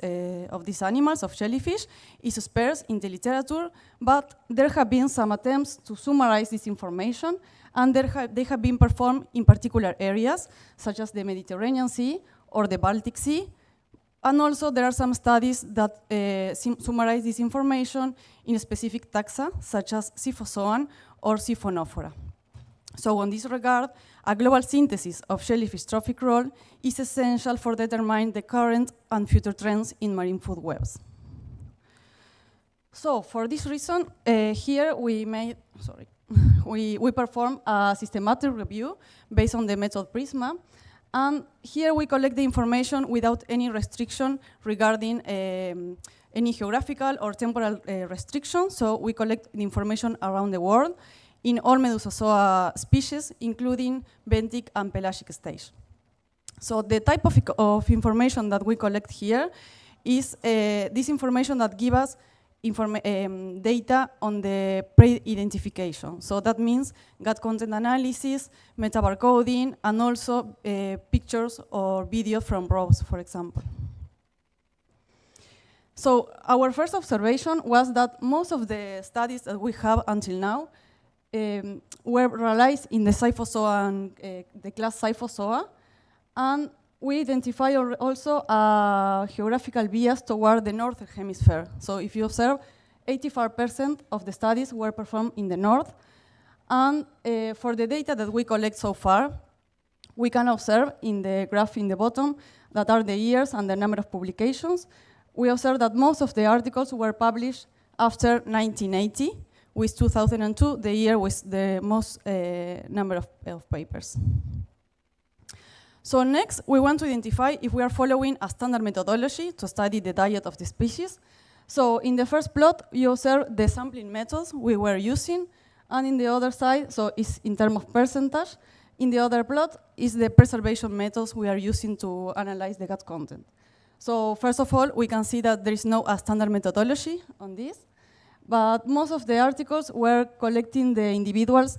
animals, of jellyfish, is sparse in the literature, but there have been some attempts to summarize this information, and they have been performed in particular areas, such as the Mediterranean Sea or the Baltic Sea. And also there are some studies that summarize this information in specific taxa, such as Siphozoan or Siphonophora. So in this regard, a global synthesis of jellyfish trophic role is essential for determining the current and future trends in marine food webs. So for this reason, here we perform a systematic review based on the method Prisma. And here we collect the information without any restriction regarding any geographical or temporal restriction. So we collect the information around the world in all Medusozoa species, including benthic and pelagic stage. So the type of information that we collect here is this information that gives us data on the pre-identification. So that means gut content analysis, metabarcoding, and also pictures or video from rows, for example. So our first observation was that most of the studies that we have until now were realized in the Siphozoa, the class Siphozoa, and we identify also a geographical bias toward the northern hemisphere. So if you observe, 85% of the studies were performed in the north. And for the data that we collect so far, we can observe in the graph in the bottom that are the years and the number of publications. We observe that most of the articles were published after 1980, with 2002, the year with the most number of papers. So next, we want to identify if we are following a standard methodology to study the diet of the species. So in the first plot, you observe the sampling methods we were using, and in the other side, so it's in terms of percentage, in the other plot is the preservation methods we are using to analyze the gut content. So first of all, we can see that there is no standard methodology on this, but most of the articles were collecting the individuals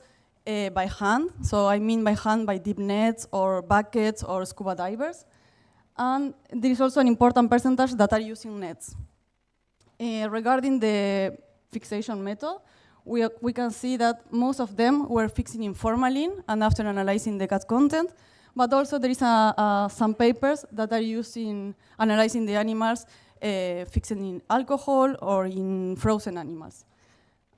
by hand. So I mean by hand by deep nets or buckets or scuba divers. And there is also an important percentage that are using nets. Regarding the fixation method, we can see that most of them were fixing in formalin and after analyzing the gut content, but also there is some papers that are using analyzing the animals fixed in alcohol or in frozen animals.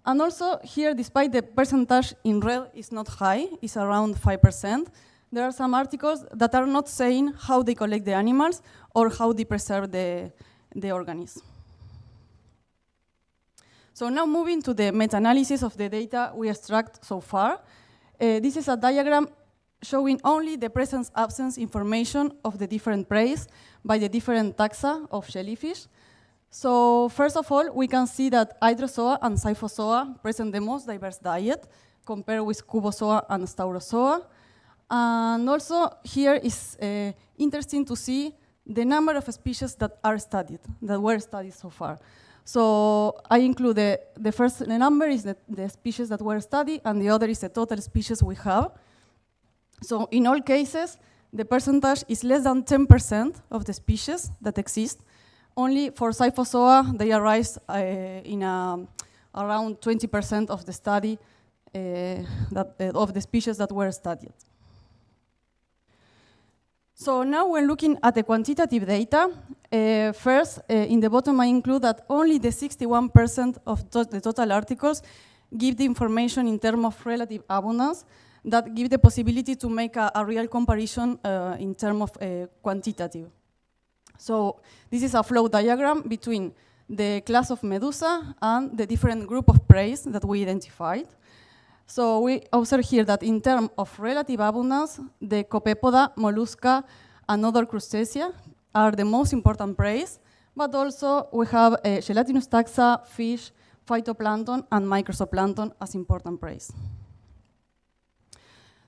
And also here, despite the percentage in red is not high, it's around 5%, there are some articles that are not saying how they collect the animals or how they preserve the organism. So now moving to the meta-analysis of the data we extract so far. This is a diagram showing only the presence-absence information of the different preys by the different taxa of jellyfish. So first of all, we can see that Hydrozoa and Scyphozoa present the most diverse diet compared with Cubozoa and Staurozoa. And also here is interesting to see the number of species that are studied, that were studied so far. So I include the first number is the species that were studied, and the other is the total species we have. So in all cases, the percentage is less than 10% of the species that exist. Only for Scyphozoa, they arise in around 20% of the study of the species that were studied. So now we're looking at the quantitative data. First, in the bottom, I include that only the 61% of the total articles give the information in terms of relative abundance that give the possibility to make a real comparison in terms of quantitative. So this is a flow diagram between the class of Medusa and the different group of preys that we identified. So we observe here that in terms of relative abundance, the Copepoda, Mollusca, and other crustacea are the most important preys, but also we have gelatinous taxa, fish, phytoplankton, and microzooplankton as important preys.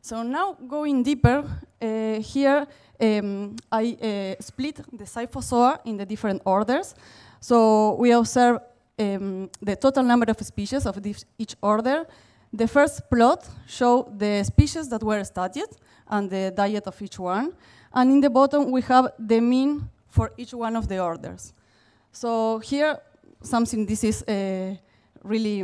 So now going deeper, here I split the Scyphozoa in the different orders. So we observe the total number of species of each order. The first plot shows the species that were studied and the diet of each one. And in the bottom, we have the mean for each one of the orders. So here, something this is really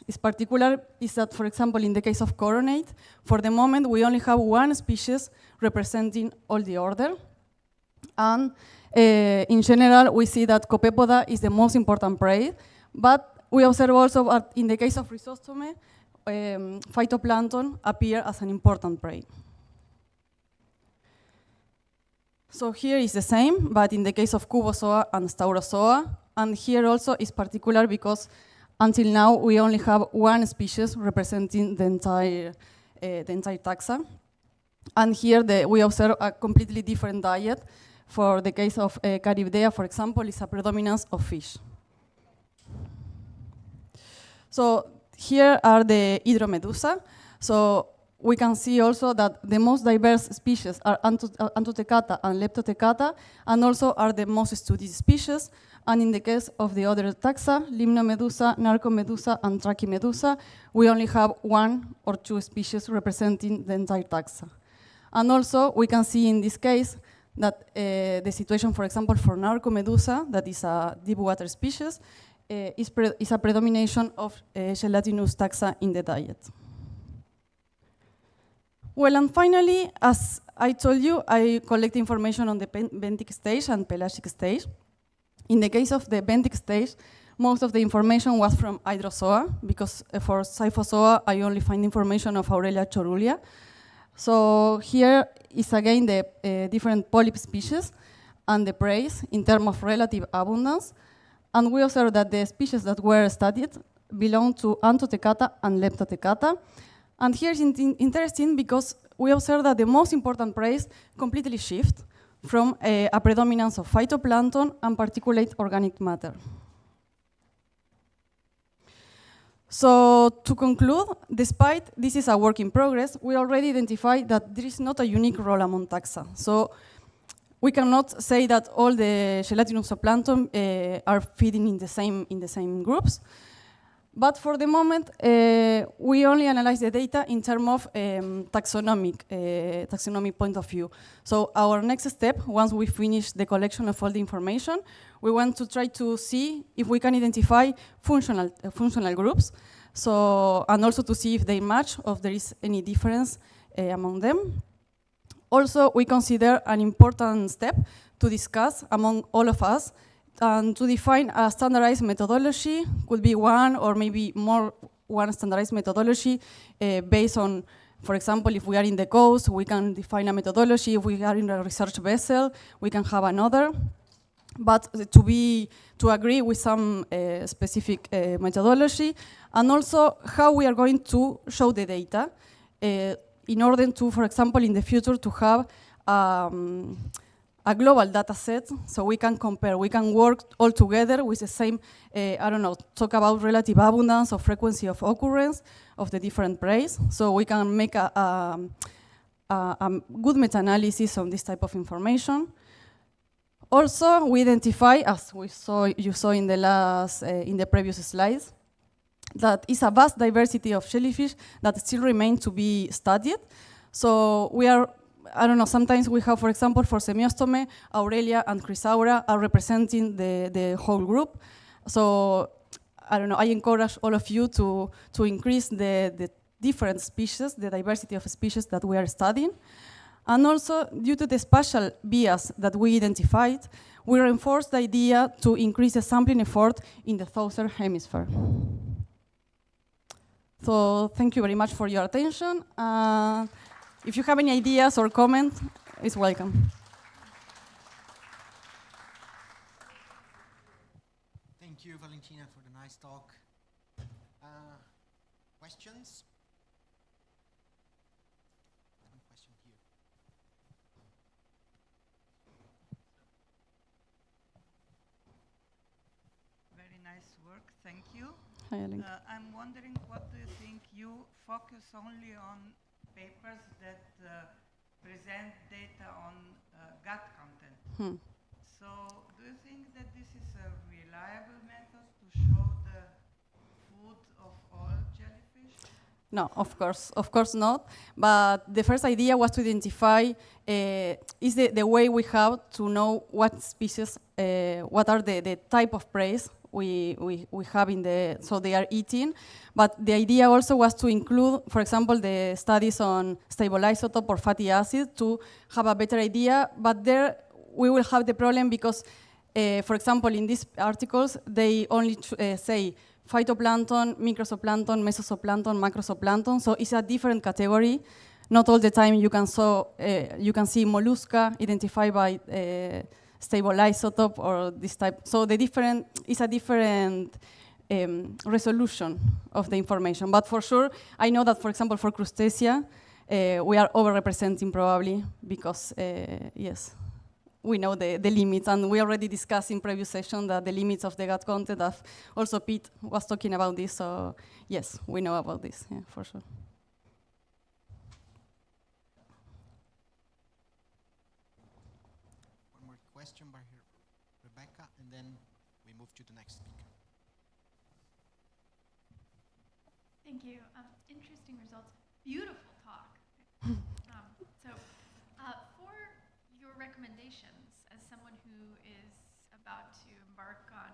is particular is that, for example, in the case of coronate, for the moment, we only have one species representing all the order. And in general, we see that Copepoda is the most important prey, but we observe also that in the case of Rhizostome, phytoplankton appear as an important prey. So here is the same, but in the case of Cubozoa and Staurozoa, and here also is particular because until now we only have one species representing the entire taxa. And here we observe a completely different diet. For the case of Charybdea, for example, is a predominance of fish. So here are the Hydromedusa. So we can see also that the most diverse species are Anthothecata and Leptothecata, and also are the most studied species. And in the case of the other taxa, Limnomedusa, Narcomedusa, and Trachymedusa, we only have one or two species representing the entire taxa. And also, we can see in this case that the situation, for example, for Narcomedusa, that is a deep water species, is a predomination of gelatinous taxa in the diet. Well, and finally, as I told you, I collect information on the benthic stage and pelagic stage. In the case of the benthic stage, most of the information was from Hydrozoa, because for Scyphozoa, I only find information of Aurelia chorulia. So here is again the different polyp species and the preys in terms of relative abundance. And we observe that the species that were studied belong to Anthothecata and Leptothecata. And here is interesting because we observe that the most important preys completely shift from a predominance of phytoplankton and particulate organic matter. So to conclude, despite this is a work in progress, we already identified that there is not a unique role among taxa. So we cannot say that all the gelatinous zooplankton are feeding in the same groups. But for the moment, we only analyze the data in terms of taxonomic point of view. So our next step, once we finish the collection of all the information, we want to try to see if we can identify functional groups. So, and also to see if they match or if there is any difference among them. Also, we consider an important step to discuss among all of us to define a standardized methodology could be one or maybe more one standardized methodology based on, for example, if we are in the coast, we can define a methodology. If we are in a research vessel, we can have another. But to agree with some specific methodology, and also how we are going to show the data in order to, for example, in the future to have a global data set, so we can compare, we can work all together with the same, I don't know, talk about relative abundance or frequency of occurrence of the different praise, so we can make a good meta-analysis on this type of information. Also, we identify, as you saw in the previous slides, that is a vast diversity of jellyfish that still remain to be studied. So we are, I don't know, sometimes we have, for example, for Semiostome, Aurelia and Chrysaura are representing the whole group. So, I don't know, I encourage all of you to increase the different species, the diversity of species that we are studying. And also, due to the spatial bias that we identified, we reinforce the idea to increase the sampling effort in the southern hemisphere. So, thank you very much for your attention. If you have any ideas or comments, it's welcome. Thank you, Valentina, for the nice talk. Questions? One question here. Very nice work, thank you. Hi, Ellen. I'm wondering, what do you think? You focus only on papers that present data on gut content. So do you think that this is a reliable method to show the food of all jellyfish? No, of course not. But the first idea was to identify is the way we have to know what species, what are the type of prey we have in the, so they are eating. But the idea also was to include, for example, the studies on stable isotope or fatty acid to have a better idea. But there we will have the problem because, for example, in these articles, they only say phytoplankton, microzooplankton, mesozooplankton, macrozooplankton. So it's a different category. Not all the time you can see mollusca identified by stable isotope or this type. So it's a different resolution of the information. But for sure, I know that, for example, for crustacea, we are overrepresenting probably because, yes, we know the limits, and we already discussed in previous session that the limits of the gut content. Also, Pete was talking about this, so yes, we know about this, yeah, for sure. One more question by here, Rebecca, and then we move to the next speaker. Thank you. Interesting results. Beautiful talk. For your recommendations, as someone who is about to embark on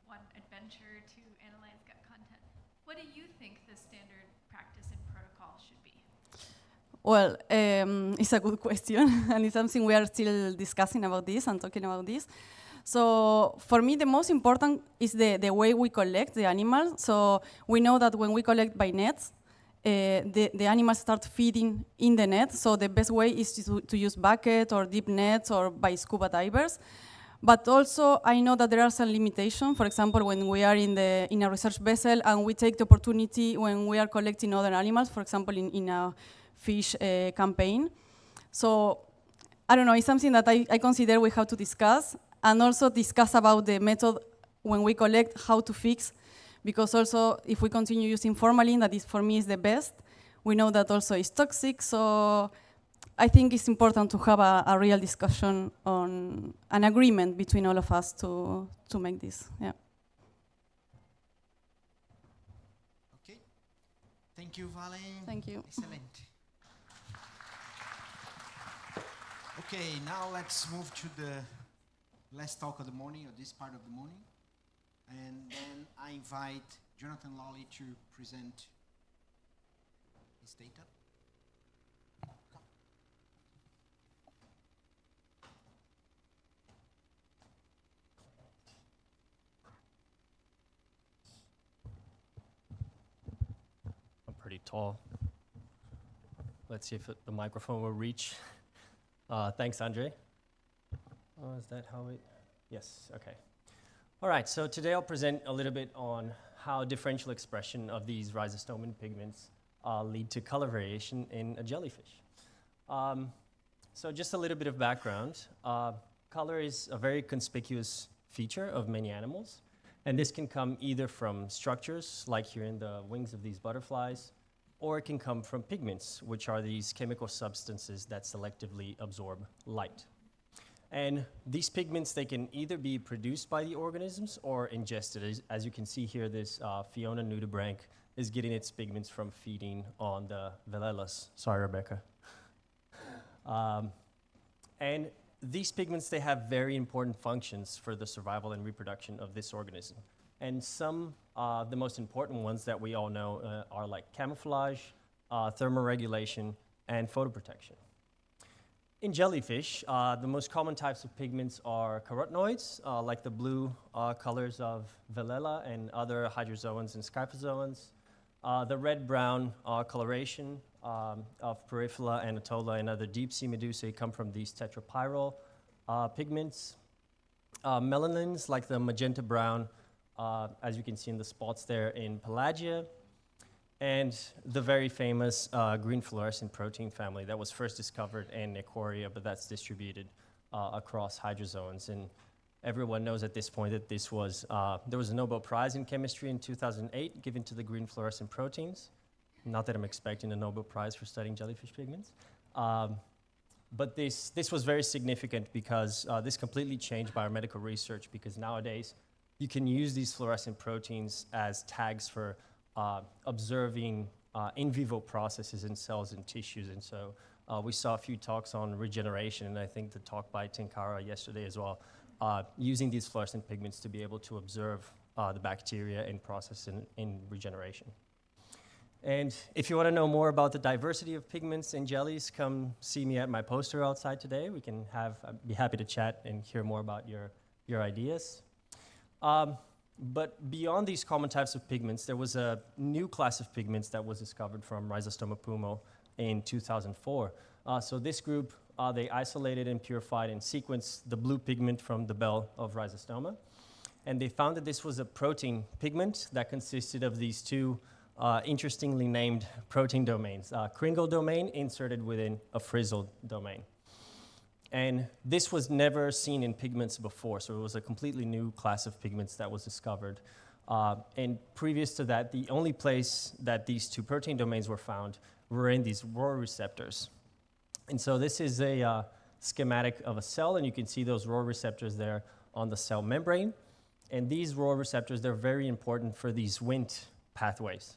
one adventure to analyze gut content, what do you think the standard practice and protocol should be? Well, it's a good question, and it's something we are still discussing about this and talking about this. So for me, the most important is the way we collect the animals. So we know that when we collect by nets, the animals start feeding in the net. So the best way is to use bucket or deep nets or by scuba divers. But also, I know that there are some limitations. For example, when we are in a research vessel and we take the opportunity when we are collecting other animals, for example, in a fish campaign. So I don't know, it's something that I consider we have to discuss, and also discuss about the method when we collect, how to fix, because also if we continue using formalin, that is for me is the best, we know that also is toxic, so I think it's important to have a real discussion on an agreement between all of us to make this, yeah. Okay, thank you, Valen. Thank you. Excellent. Okay, now let's move to the last talk of the morning, or this part of the morning. And then I invite Jonathan Lawley to present his data. pretty tall. Let's see if the microphone will reach. Thanks, Andre. Oh, is that how it? Yes, okay. All right, so today I'll present a little bit on how differential expression of these rhizostomin pigments lead to color variation in a jellyfish. So just a little bit of background. Color is a very conspicuous feature of many animals, and this can come either from structures, like here in the wings of these butterflies, or it can come from pigments, which are these chemical substances that selectively absorb light. And these pigments, they can either be produced by the organisms or ingested. As you can see here, this Fiona nudibranch is getting its pigments from feeding on the Velellas. Sorry, Rebecca. And these pigments, they have very important functions for the survival and reproduction of this organism. And some, the most important ones that we all know are like camouflage, thermoregulation, and photoprotection. In jellyfish, the most common types of pigments are carotenoids, like the blue colors of Velella and other hydrozoans and scyphozoans. The red-brown coloration of Periphala, Anatola, and other deep-sea medusae come from these tetrapyral pigments. Melanins, like the magenta-brown, as you can see in the spots there in Pelagia, and the very famous green fluorescent protein family that was first discovered in Necoria, but that's distributed across hydrozoans. And everyone knows at this point that this was, there was a Nobel Prize in chemistry in 2008 given to the green fluorescent proteins. Not that I'm expecting a Nobel Prize for studying jellyfish pigments. But this was very significant because this completely changed biomedical research, because nowadays you can use these fluorescent proteins as tags for observing in vivo processes in cells and tissues. And so we saw a few talks on regeneration, and I think the talk by Tenkara yesterday as well, using these fluorescent pigments to be able to observe the bacteria in process in regeneration. And if you want to know more about the diversity of pigments in jellies, come see me at my poster outside today. We can I'd be happy to chat and hear more about your ideas. But beyond these common types of pigments, there was a new class of pigments that was discovered from Rhizostoma pumo in 2004. So this group, they isolated and purified and sequenced the blue pigment from the bell of Rhizostoma. And they found that this was a protein pigment that consisted of these two interestingly named protein domains, Kringle domain inserted within a frizzled domain. And this was never seen in pigments before, so it was a completely new class of pigments that was discovered. And previous to that, the only place that these two protein domains were found were in these ROR receptors. And so this is a schematic of a cell, and you can see those ROR receptors there on the cell membrane. And these ROR receptors, they're very important for these Wnt pathways.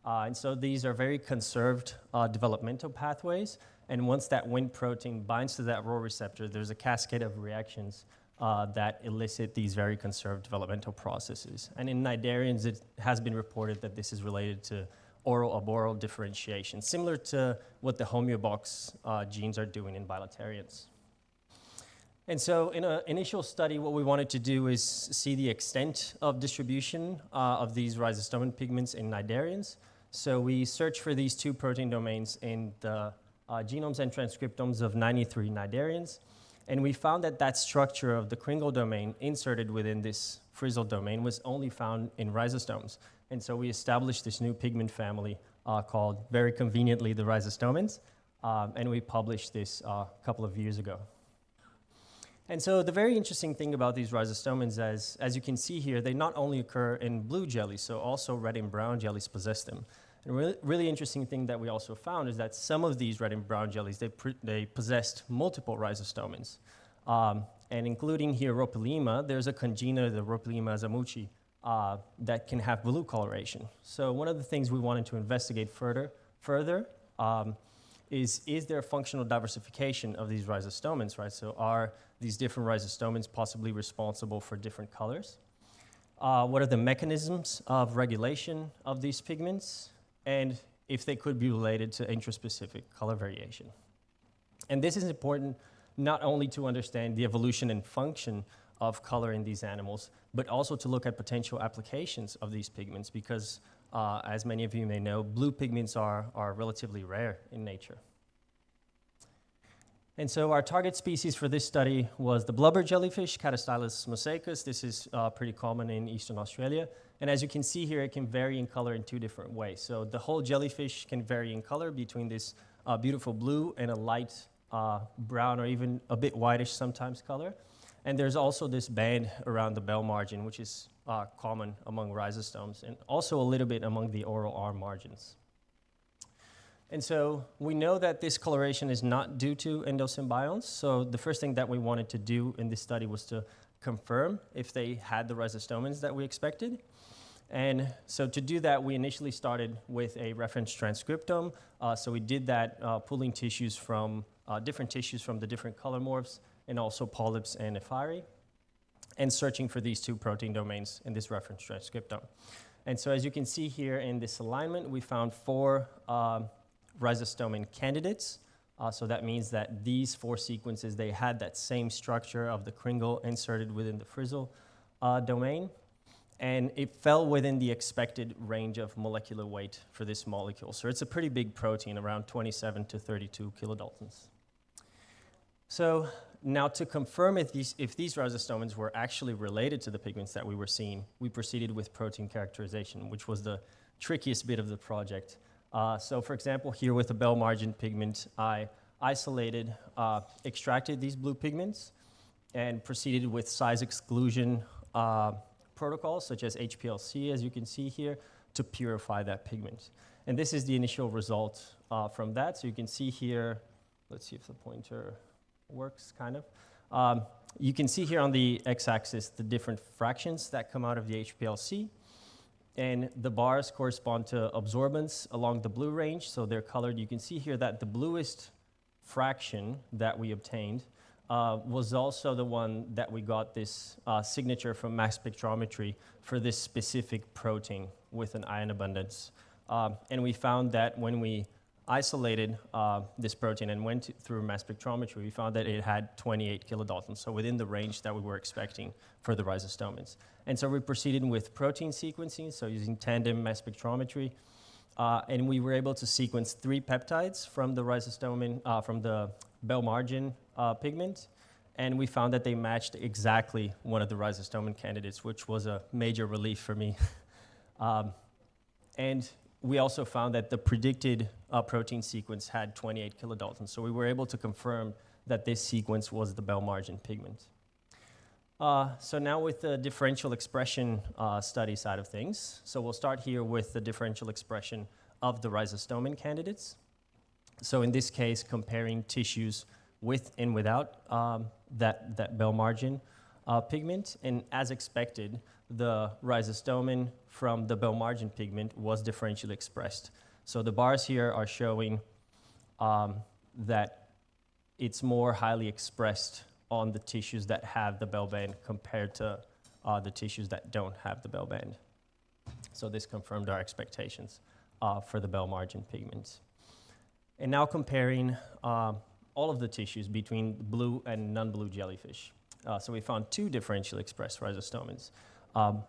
And so these are very conserved developmental pathways. And once that Wnt protein binds to that ROR receptor, there's a cascade of reactions that elicit these very conserved developmental processes. And in cnidarians, it has been reported that this is related to oral-arboreal differentiation, similar to what the homeobox genes are doing in bilaterians. And so in an initial study, what we wanted to do is see the extent of distribution of these rhizostomin pigments in cnidarians. So we searched for these two protein domains in the genomes and transcriptomes of 93 cnidarians. And we found that that structure of the Kringle domain inserted within this frizzled domain was only found in rhizostomes. And so we established this new pigment family called, very conveniently, the rhizostomins. And we published this a couple of years ago. And so the very interesting thing about these rhizostomins, as you can see here, they not only occur in blue jellies, so also red and brown jellies possess them. And a really interesting thing that we also found is that some of these red and brown jellies, they possessed multiple rhizostomins. And including here Rhopilema, there's a congena, the Rhopilema azamuchi, that can have blue coloration. So one of the things we wanted to investigate further is there functional diversification of these rhizostomins, right? So are these different rhizostomins possibly responsible for different colors? What are the mechanisms of regulation of these pigments? And if they could be related to intraspecific color variation. And this is important not only to understand the evolution and function of color in these animals, but also to look at potential applications of these pigments, because as many of you may know, blue pigments are relatively rare in nature. And so our target species for this study was the blubber jellyfish, Catastylus mosaicus. This is pretty common in Eastern Australia. And as you can see here, it can vary in color in two different ways. So the whole jellyfish can vary in color between this beautiful blue and a light brown or even a bit whitish sometimes color. And there's also this band around the bell margin, which is common among rhizostomes and also a little bit among the oral arm margins. And so we know that this coloration is not due to endosymbionts. So the first thing that we wanted to do in this study was to confirm if they had the rhizostomins that we expected. And so to do that, we initially started with a reference transcriptome. So we did that pulling tissues from different tissues from the different color morphs and also polyps and ephirae, and searching for these two protein domains in this reference transcriptome. And so as you can see here in this alignment, we found 4 rhizostomin candidates. So that means that these 4 sequences, they had that same structure of the kringle inserted within the frizzle domain. And it fell within the expected range of molecular weight for this molecule. So it's a pretty big protein, around 27 to 32 kilodaltons. So now to confirm if these rhizostomins were actually related to the pigments that we were seeing, we proceeded with protein characterization, which was the trickiest bit of the project. So for example, here with the bell margin pigment, I isolated, extracted these blue pigments and proceeded with size exclusion protocols such as HPLC, as you can see here, to purify that pigment. And this is the initial result from that. So you can see here, let's see if the pointer works, kind of. You can see here on the x-axis the different fractions that come out of the HPLC. And the bars correspond to absorbance along the blue range, so they're colored. You can see here that the bluest fraction that we obtained was also the one that we got this signature from mass spectrometry for this specific protein with an ion abundance. And we found that when we isolated this protein and went through mass spectrometry, we found that it had 28 kilodaltons, so within the range that we were expecting for the rhizostomins. And so we proceeded with protein sequencing, so using tandem mass spectrometry, and we were able to sequence 3 peptides from the rhizostomin, from the bell margin pigment, and we found that they matched exactly one of the rhizostomin candidates, which was a major relief for me. And we also found that the predicted protein sequence had 28 kilodaltons, so we were able to confirm that this sequence was the bell margin pigment. So now with the differential expression study side of things, so we'll start here with the differential expression of the rhizostomin candidates. So in this case, comparing tissues with and without that bell margin pigment, and as expected, the rhizostomin from the bell margin pigment was differentially expressed. So the bars here are showing that it's more highly expressed on the tissues that have the bell band compared to the tissues that don't have the bell band. So this confirmed our expectations for the bell margin pigments. And now comparing all of the tissues between blue and non-blue jellyfish. So we found 2 differentially expressed rhizostomins.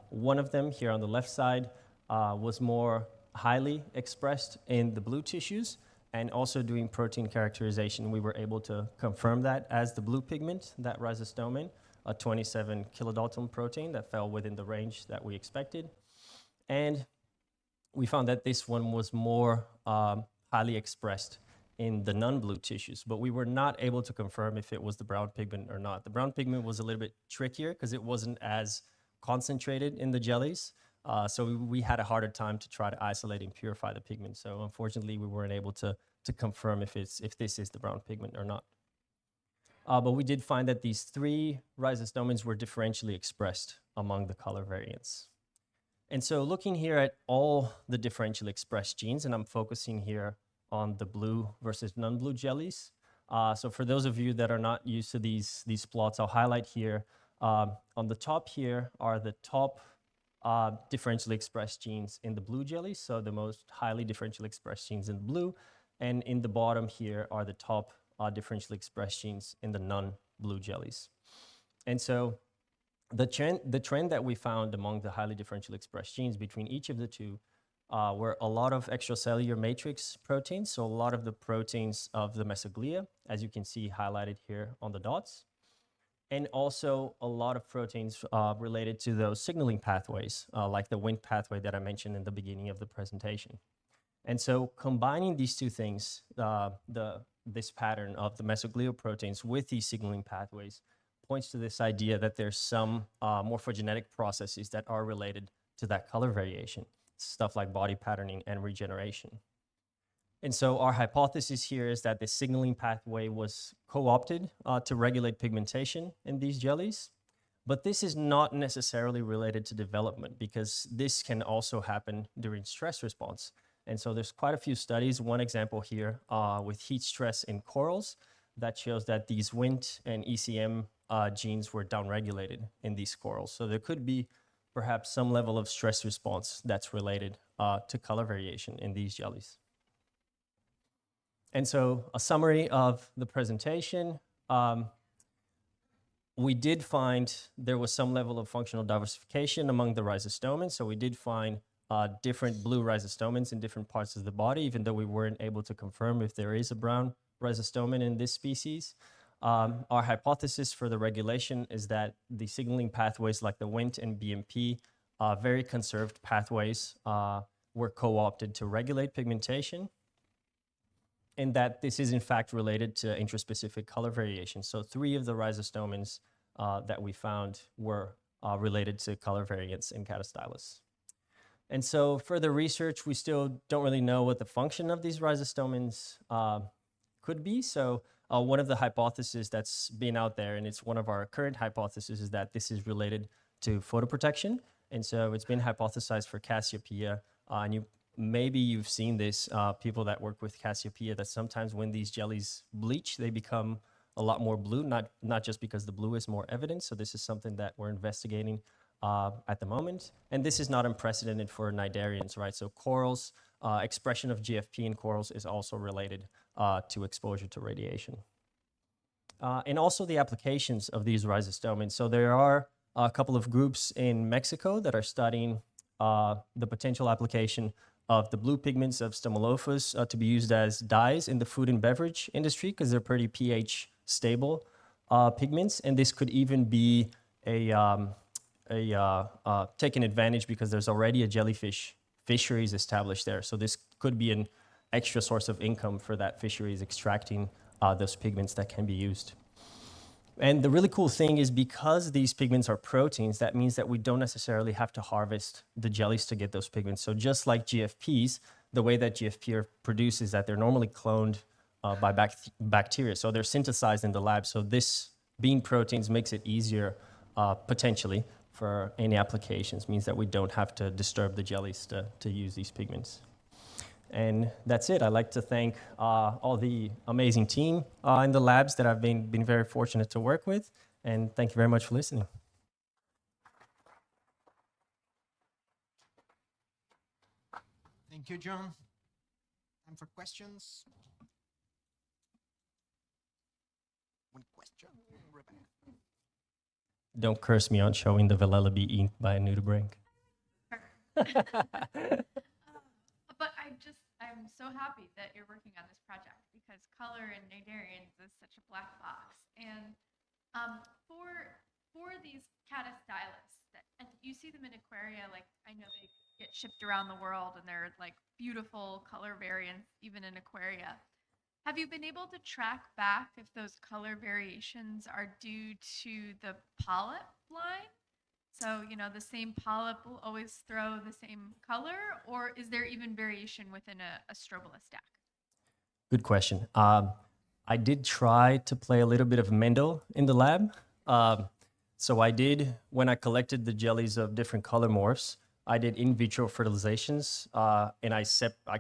One of them here on the left side was more highly expressed in the blue tissues, and also doing protein characterization, we were able to confirm that as the blue pigment, that rhizostomin, a 27 kilodalton protein that fell within the range that we expected. And we found that this one was more highly expressed in the non-blue tissues, but we were not able to confirm if it was the brown pigment or not. The brown pigment was a little bit trickier because it wasn't as concentrated in the jellies. So we had a harder time to try to isolate and purify the pigment. So unfortunately, we weren't able to confirm if this is the brown pigment or not. But we did find that these 3 rhizostomins were differentially expressed among the color variants. And so looking here at all the differentially expressed genes, and I'm focusing here on the blue versus non-blue jellies. So for those of you that are not used to these plots, I'll highlight here. On the top here are the top differentially expressed genes in the blue jellies, so the most highly differentially expressed genes in blue, and in the bottom here are the top differentially expressed genes in the non-blue jellies. And so the trend that we found among the highly differentially expressed genes between each of the 2 were a lot of extracellular matrix proteins, so a lot of the proteins of the mesoglia, as you can see highlighted here on the dots, and also a lot of proteins related to those signaling pathways, like the Wnt pathway that I mentioned in the beginning of the presentation. And so combining these two things, this pattern of the mesoglial proteins with these signaling pathways, points to this idea that there's some morphogenetic processes that are related to that color variation, stuff like body patterning and regeneration. And so our hypothesis here is that the signaling pathway was co-opted to regulate pigmentation in these jellies. But this is not necessarily related to development, because this can also happen during stress response. And so there's quite a few studies. One example here with heat stress in corals that shows that these Wnt and ECM genes were downregulated in these corals. So there could be perhaps some level of stress response that's related to color variation in these jellies. And so a summary of the presentation. We did find there was some level of functional diversification among the rhizostomins. So we did find different blue rhizostomins in different parts of the body, even though we weren't able to confirm if there is a brown rhizostomin in this species. Our hypothesis for the regulation is that the signaling pathways like the Wnt and BMP, very conserved pathways, were co-opted to regulate pigmentation, and that this is in fact related to intraspecific color variation. So 3 of the rhizostomins that we found were related to color variants in Catastylus. And so further research, we still don't really know what the function of these rhizostomins could be. So one of the hypotheses that's been out there, and it's one of our current hypotheses, is that this is related to photoprotection. And so it's been hypothesized for Cassiopeia, and maybe you've seen this, people that work with Cassiopeia, that sometimes when these jellies bleach, they become a lot more blue, not just because the blue is more evident. So this is something that we're investigating at the moment. And this is not unprecedented for cnidarians, right? So corals, expression of GFP in corals is also related to exposure to radiation. And also the applications of these rhizostomins. So there are a couple of groups in Mexico that are studying the potential application of the blue pigments of Stomalophus to be used as dyes in the food and beverage industry, because they're pretty pH stable pigments. And this could even be taken advantage because there's already a jellyfish fisheries established there. So this could be an extra source of income for that fisheries extracting those pigments that can be used. And the really cool thing is, because these pigments are proteins, that means that we don't necessarily have to harvest the jellies to get those pigments. So just like GFPs, the way that GFP are produced is that they're normally cloned by bacteria. So they're synthesized in the lab. So this being proteins makes it easier, potentially, for any applications, means that we don't have to disturb the jellies to use these pigments. And that's it. I'd like to thank all the amazing team in the labs that I've been very fortunate to work with. And thank you very much for listening. Thank you, John. Time for questions. One question, Rebecca. Don't curse me on showing the Velella Bee inked by a Nudibranch. But I'm so happy that you're working on this project, because color in cnidarians is such a black box. And for these Catastylus, and you see them in aquaria, like I know they get shipped around the world, and they're like beautiful color variants even in aquaria. Have you been able to track back if those color variations are due to the polyp line? So, you know, the same polyp will always throw the same color, or is there even variation within a strobola stack? Good question. I did try to play a little bit of Mendel in the lab. So I did, when I collected the jellies of different color morphs, I did in vitro fertilizations, and I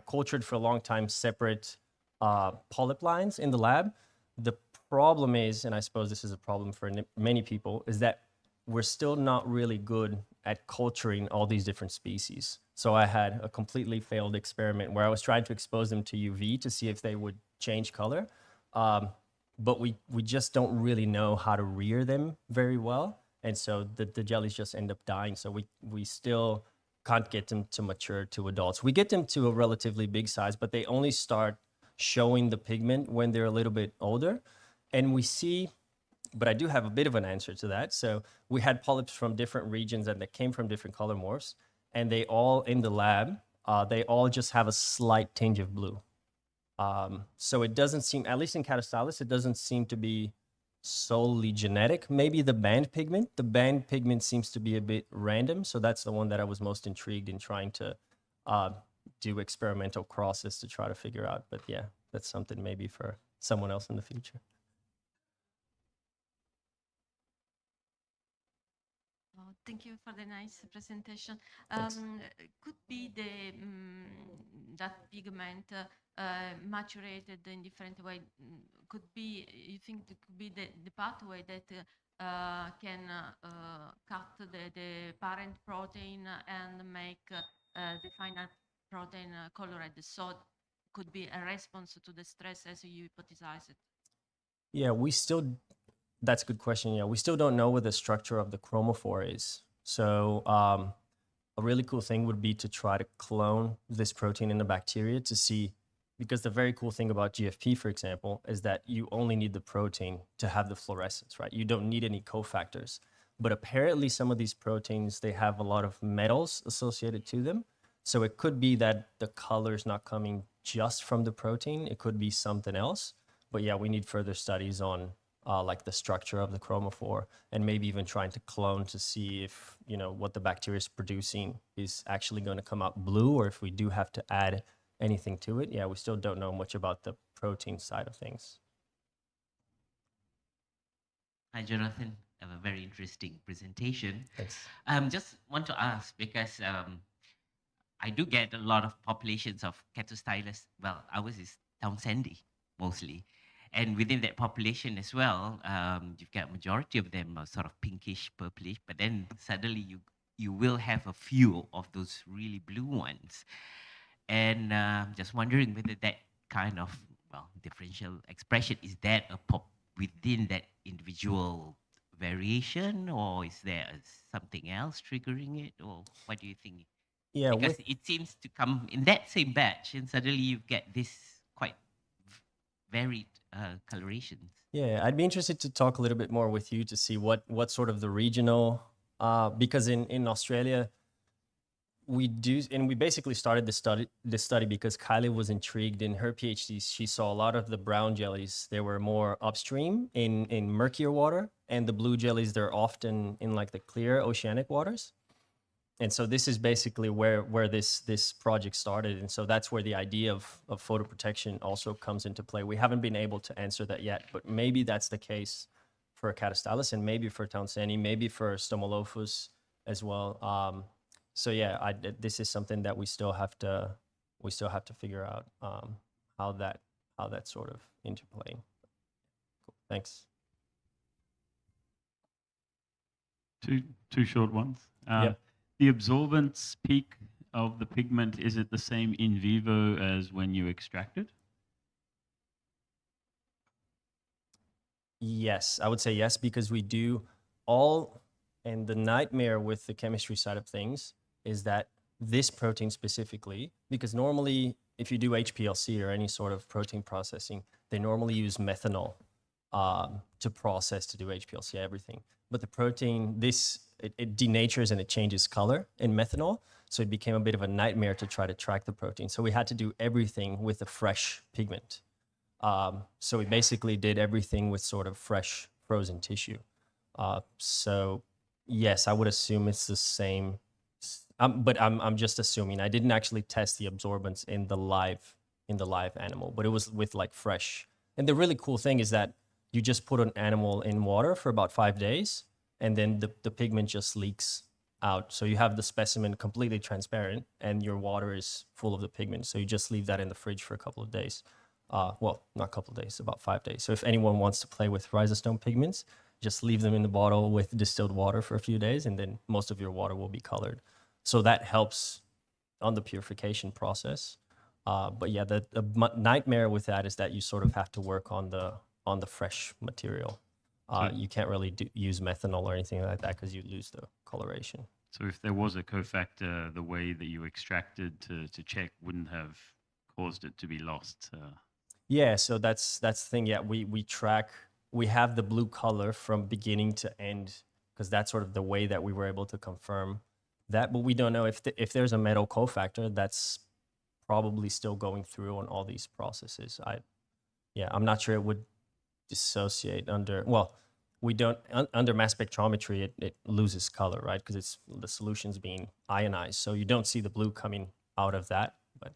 cultured for a long time separate polyp lines in the lab. The problem is, and I suppose this is a problem for many people, is that we're still not really good at culturing all these different species. So I had a completely failed experiment where I was trying to expose them to UV to see if they would change color. But we just don't really know how to rear them very well. And so the jellies just end up dying. So we still can't get them to mature to adults. We get them to a relatively big size, but they only start showing the pigment when they're a little bit older. And we see, but I do have a bit of an answer to that. So we had polyps from different regions and that came from different color morphs, and they all in the lab, they all just have a slight tinge of blue. So it doesn't seem, at least in Catastylus, it doesn't seem to be solely genetic. Maybe the band pigment seems to be a bit random. So that's the one that I was most intrigued in trying to do experimental crosses to try to figure out. But yeah, that's something maybe for someone else in the future. Thank you for the nice presentation. Thanks. Could be the that pigment maturated in different way. Could be, you think it could be the pathway that can cut the parent protein and make the final protein colored. So could be a response to the stress as you hypothesize it. Yeah, that's a good question. Yeah, we still don't know what the structure of the chromophore is. So a really cool thing would be to try to clone this protein in the bacteria to see, because the very cool thing about GFP, for example, is that you only need the protein to have the fluorescence, right? You don't need any cofactors. But apparently some of these proteins, they have a lot of metals associated to them. So it could be that the color is not coming just from the protein. It could be something else. But yeah, we need further studies on like the structure of the chromophore, and maybe even trying to clone to see if, you know, what the bacteria is producing is actually going to come out blue, or if we do have to add anything to it. Yeah, we still don't know much about the protein side of things. Hi, Jonathan. I have a very interesting presentation. Thanks. Just want to ask, because I do get a lot of populations of Catastylus. Well, ours is Townsendi mostly. And within that population as well, you've got majority of them are sort of pinkish, purplish, but then suddenly you will have a few of those really blue ones. And just wondering whether that kind of, well, differential expression, is that a pop within that individual variation, or is there something else triggering it, or what do you think? Yeah, because it seems to come in that same batch, and suddenly you get this quite varied colorations. Yeah, I'd be interested to talk a little bit more with you to see what sort of the regional, because in Australia, we do, and we basically started this study because Kylie was intrigued in her PhD. She saw a lot of the brown jellies. They were more upstream in murkier water, and the blue jellies, they're often in like the clear oceanic waters. And so this is basically where this project started. And so that's where the idea of photoprotection also comes into play. We haven't been able to answer that yet, but maybe that's the case for Catastylus, and maybe for Townsendii, maybe for Stomolophus as well. So yeah, this is something that we still have to figure out how that sort of interplaying. Cool. Thanks. Two short ones. Yeah. The absorbance peak of the pigment, is it the same in vivo as when you extract it? Yes, I would say yes, because we do all, and the nightmare with the chemistry side of things is that this protein specifically, because normally if you do HPLC or any sort of protein processing, they normally use methanol to process, to do HPLC, everything. But the protein, it denatures and it changes color in methanol. So it became a bit of a nightmare to try to track the protein. So we had to do everything with a fresh pigment. So we basically did everything with sort of fresh frozen tissue. So yes, I would assume it's the same, but I'm just assuming. I didn't actually test the absorbance in the live animal, but it was with like fresh. And the really cool thing is that you just put an animal in water for about 5 days, and then the pigment just leaks out. So you have the specimen completely transparent, and your water is full of the pigment. So you just leave that in the fridge for a couple of days. Well, not a couple of days, about 5 days. So if anyone wants to play with rhizostome pigments, just leave them in the bottle with distilled water for a few days, and then most of your water will be colored. So that helps on the purification process. But yeah, the nightmare with that is that you sort of have to work on the fresh material. You can't really use methanol or anything like that because you lose the coloration. So if there was a cofactor, the way that you extracted to check wouldn't have caused it to be lost. Yeah, so that's the thing. Yeah, we track. We have the blue color from beginning to end because that's sort of the way that we were able to confirm that. But we don't know if there's a metal cofactor that's probably still going through on all these processes. I'm not sure it would dissociate under. Well, we don't under mass spectrometry. It loses color, right? Because it's the solution's being ionized, so you don't see the blue coming out of that. But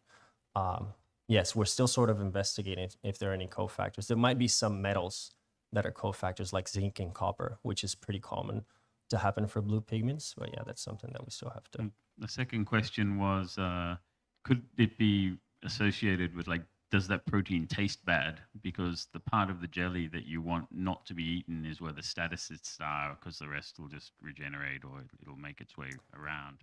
yes, we're still sort of investigating if there are any cofactors. There might be some metals that are cofactors like zinc and copper, which is pretty common to happen for blue pigments. But yeah, that's something that we still have to. The second question was, could it be associated with, like, does that protein taste bad? Because the part of the jelly that you want not to be eaten is where the statocysts are, because the rest will just regenerate or it'll make its way around.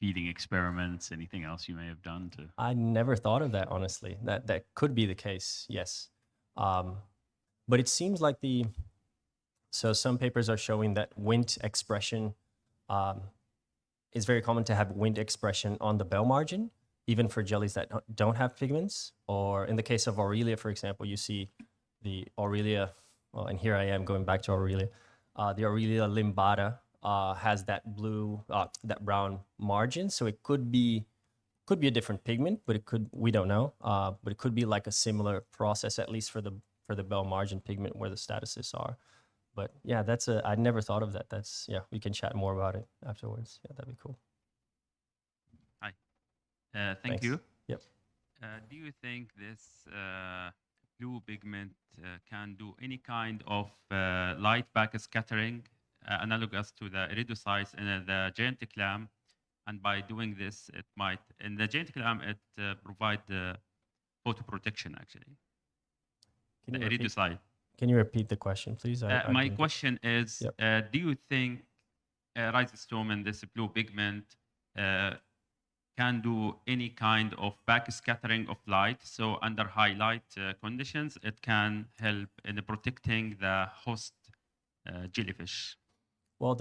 Feeding experiments, anything else you may have done to? I never thought of that, honestly. That could be the case, yes. But it seems like so some papers are showing that Wnt expression is very common to have Wnt expression on the bell margin, even for jellies that don't have pigments. Or in the case of Aurelia, for example, you see the Aurelia, well, and here I am going back to Aurelia. The Aurelia limbata has that blue, that brown margin. So it could be a different pigment, but we don't know. But it could be like a similar process, at least for the bell margin pigment where the statuses are. But yeah, I'd never thought of that. We can chat more about it afterwards. Yeah, that'd be cool. Hi. Thank Thanks. you. Yep. Do you think this blue pigment can do any kind of light backscattering analogous to the iridocytes in the genetic lamp? And by doing this, it might, in the genetic lamp, it provide photoprotection, actually. The iridocyte. Can you repeat the question, please? My question is, do you think rhizostome and this blue pigment can do any kind of backscattering of light? So under high light conditions, it can help in protecting the host jellyfish. Well,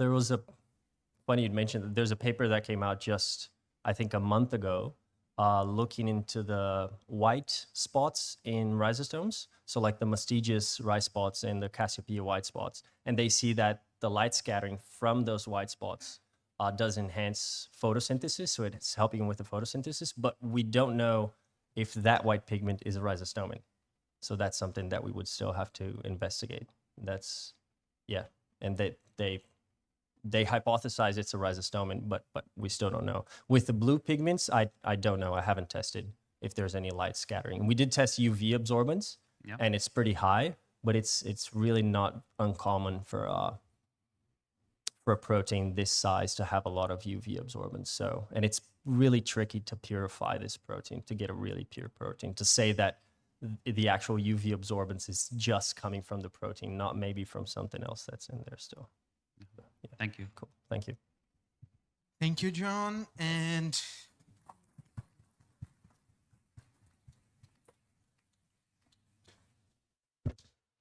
funny you'd mentioned that there's a paper that came out just, I think, a month ago, looking into the white spots in rhizostomes. So like the Mastigius rice spots and the Cassiopeia white spots. And they see that the light scattering from those white spots does enhance photosynthesis. So it's helping with the photosynthesis, but we don't know if that white pigment is a rhizostomin. So that's something that we would still have to investigate. And they hypothesize it's a rhizostomin, but we still don't know. With the blue pigments, I don't know. I haven't tested if there's any light scattering. We did test UV absorbance, and it's pretty high, but it's really not uncommon for a protein this size to have a lot of UV absorbance. So, and it's really tricky to purify this protein, to get a really pure protein, to say that the actual UV absorbance is just coming from the protein, not maybe from something else that's in there still. Yeah. Thank you. Cool. Thank you. Thank you, John. And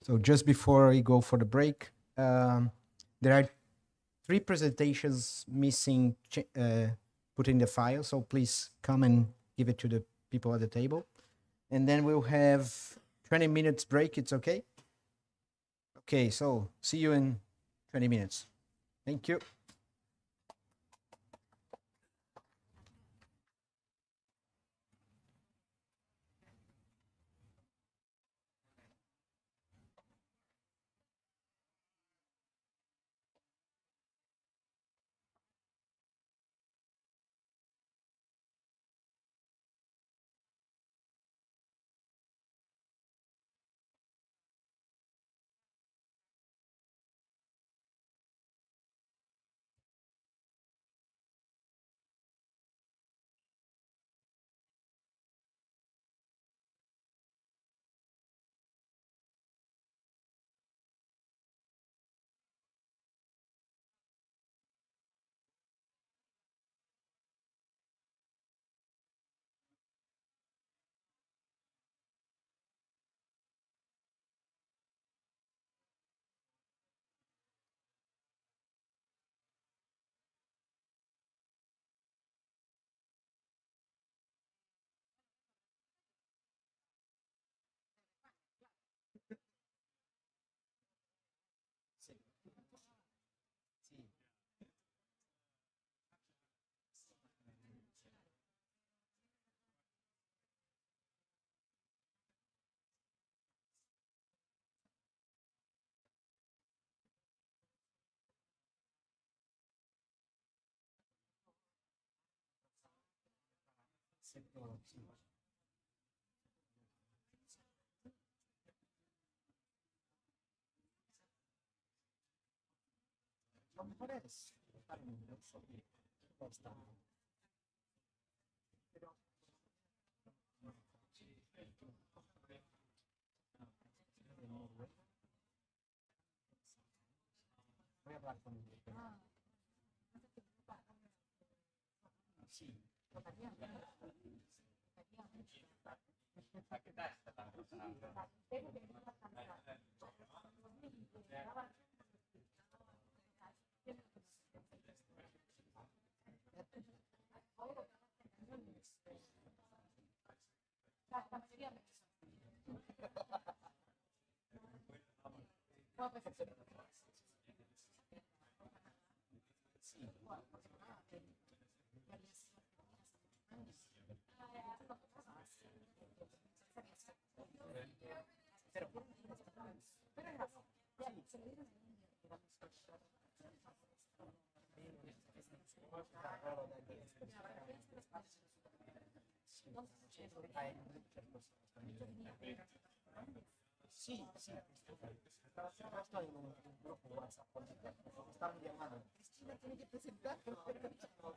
so just before we go for the break, there are 3 presentations missing put in the file. So please come and give it to the people at the table. And then we'll have 20 minutes break. It's okay? Okay, so see you in 20 minutes. Thank you. Lo mejor es estar en un solo. Pero voy a hablar con él. Sí. Sí, sí. Estoy en un grupo WhatsApp. Estamos llamando. Cristina tiene que presentar.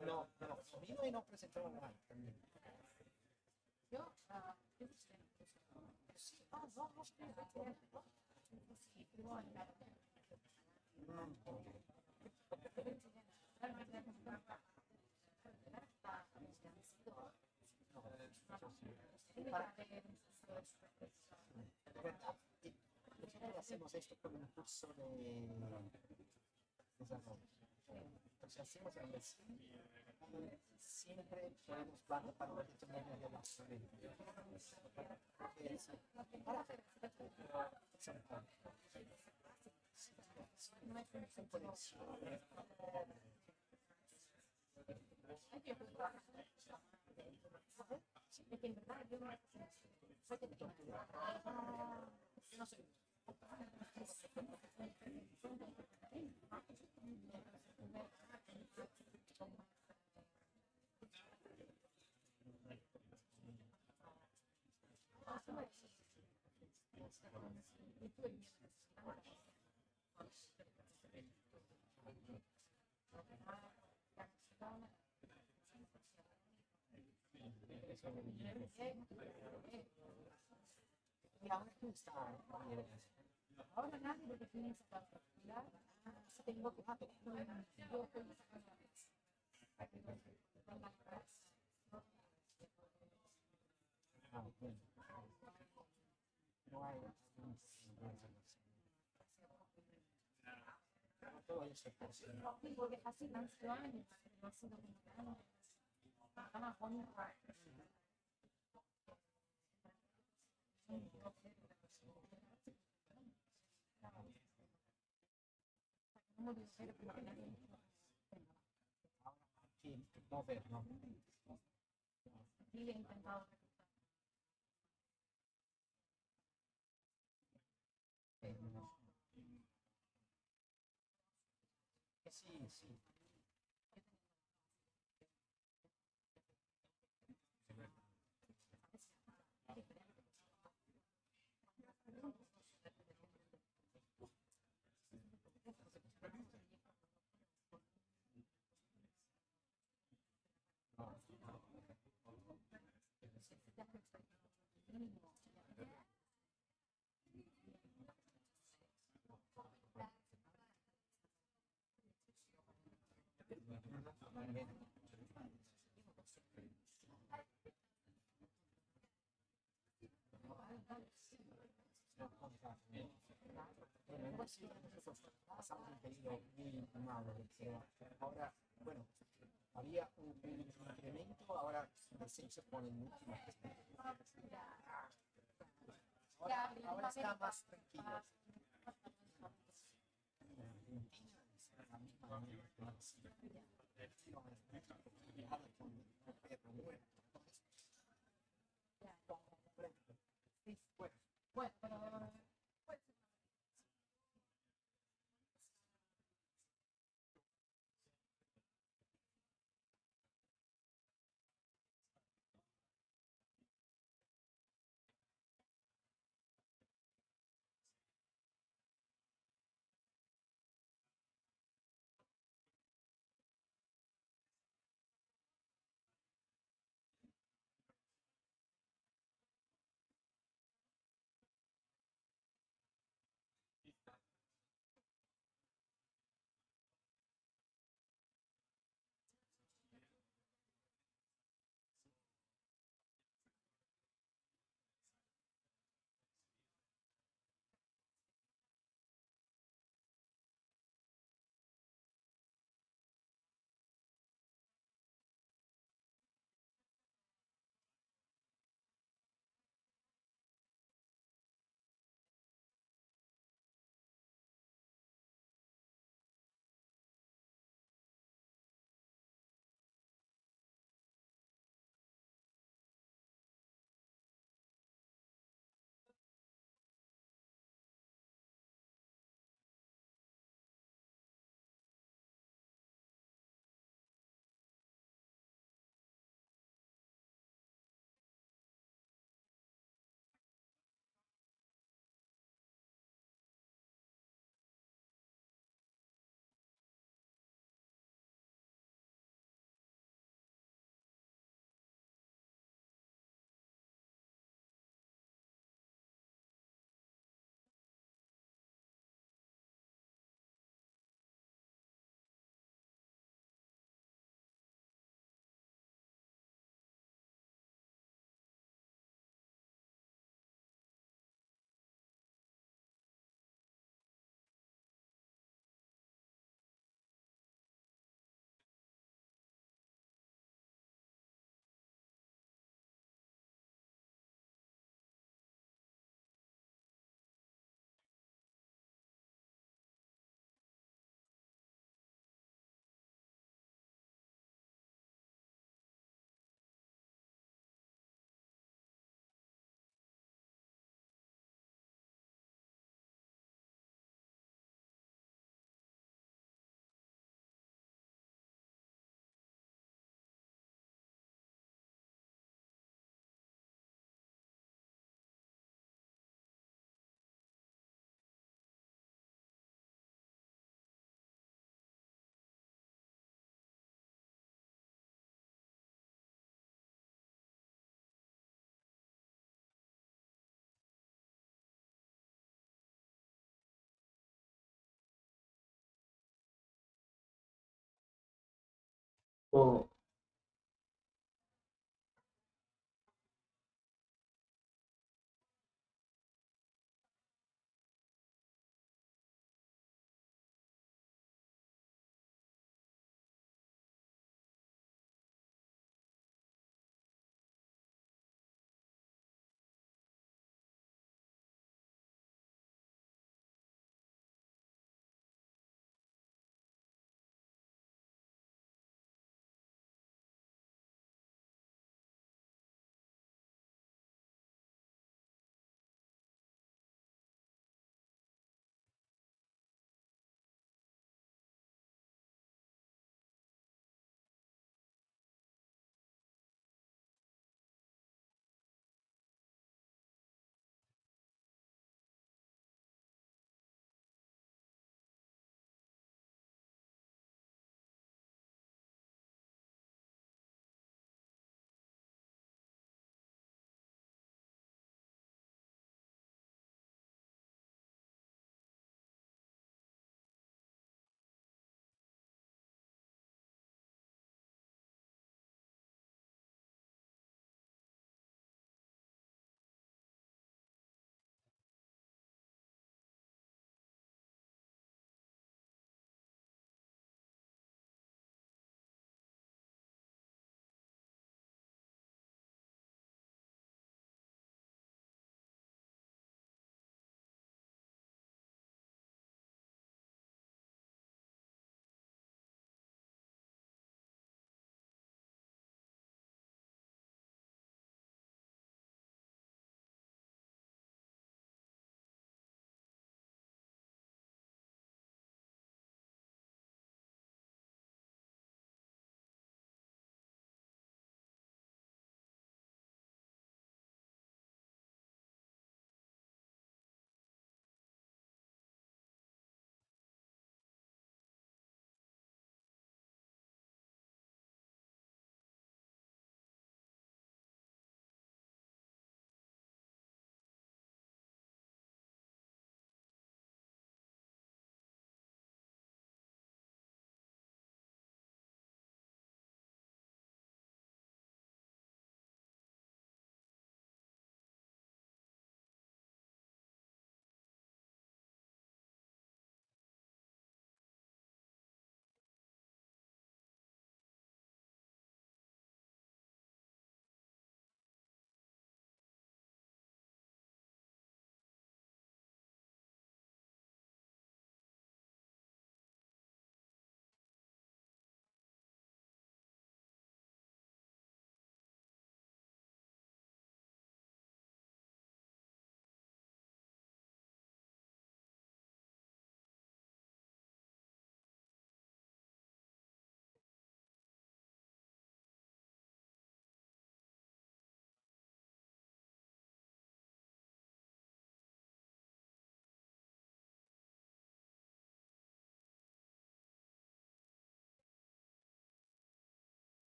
No, vino y no presentó online también. Yo, sí, vamos. Hacemos esto por un curso de desarrollo. Entonces hacemos el siempre ponemos plata para los determinados de los eventos. No sé. Y ahora tú estás ahora nadie lo que tiene es particular. Si tengo que hacer yo no hay todo eso es posible. Porque hace tantos años, no ha sido como estamos con sí, no ver, no. Sí, he intentado reclutar. Sí, sí. Pasamos un periodo muy malo, ahora, bueno, había un incremento, ahora el descenso pone en última. Ahora está más tranquilo. Argentina es la misma manera que bueno,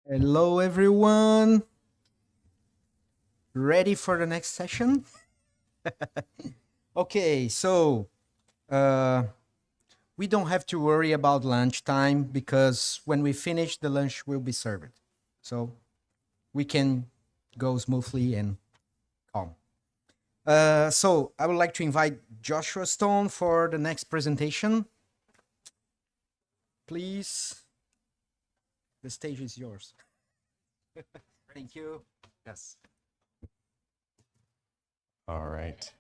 Hello, everyone. Ready for the next session? Okay, so we don't have to worry about lunchtime because when we finish, the lunch will be served. So we can go smoothly and calm. So I would like to invite Joshua Stone for the next presentation. Please, the stage is yours. Thank you. Yes. All right.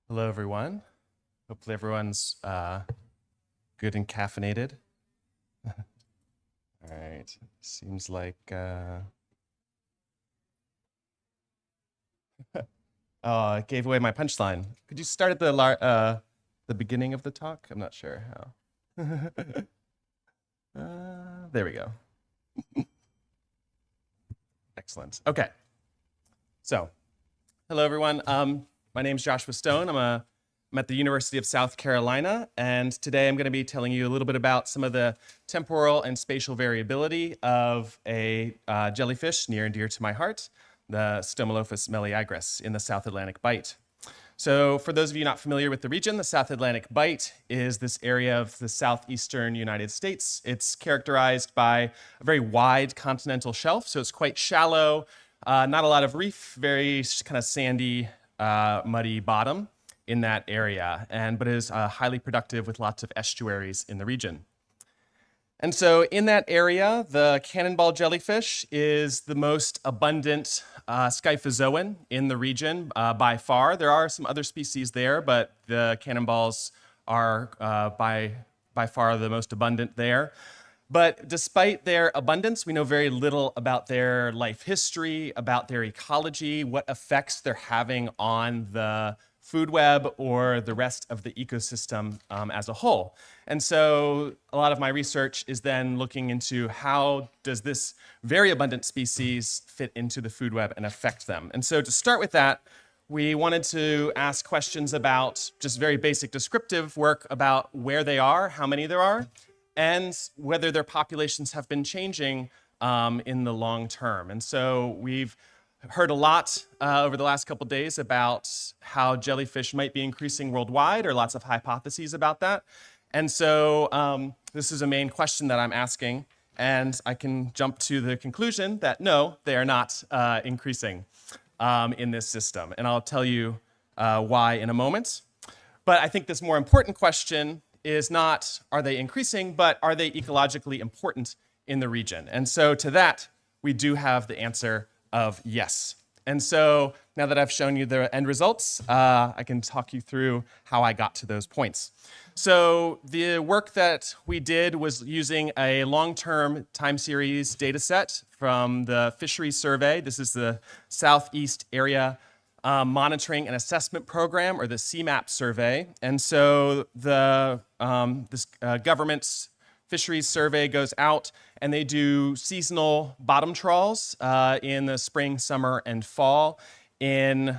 Hello, everyone. Hopefully everyone's good and caffeinated. All right. Seems like... Oh, I gave away my punchline. Could you start at the beginning of the talk? I'm not sure how. There we go. Excellent. Okay. So, hello everyone. My name is Joshua Stone. I'm at the University of South Carolina, and today I'm going to be telling you a little bit about some of the temporal and spatial variability of a jellyfish near and dear to my heart, the Stomolophus meleagris in the South Atlantic Bight. So for those of you not familiar with the region, the South Atlantic Bight is this area of the southeastern United States. It's characterized by a very wide continental shelf, so it's quite shallow, not a lot of reef, very kind of sandy, muddy bottom in that area, but is highly productive with lots of estuaries in the region. And so in that area, the cannonball jellyfish is the most abundant scyphozoan in the region by far. There are some other species there, but the cannonballs are by far the most abundant there. But despite their abundance, we know very little about their life history, about their ecology, what effects they're having on the food web or the rest of the ecosystem as a whole. And so a lot of my research is then looking into how does this very abundant species fit into the food web and affect them. And so to start with that, we wanted to ask questions about just very basic descriptive work about where they are, how many there are, and whether their populations have been changing in the long term. And so we've heard a lot over the last couple of days about how jellyfish might be increasing worldwide, or lots of hypotheses about that. And so this is a main question that I'm asking, and I can jump to the conclusion that no, they are not increasing in this system. And I'll tell you why in a moment. But I think this more important question is not, are they increasing, but are they ecologically important in the region? And so to that, we do have the answer of yes. And so now that I've shown you the end results, I can talk you through how I got to those points. So the work that we did was using a long-term time series data set from the Fisheries Survey. This is the Southeast Area Monitoring and Assessment Program, or the CMAP survey. And so this government's Fisheries Survey goes out and they do seasonal bottom trawls in the spring, summer, and fall in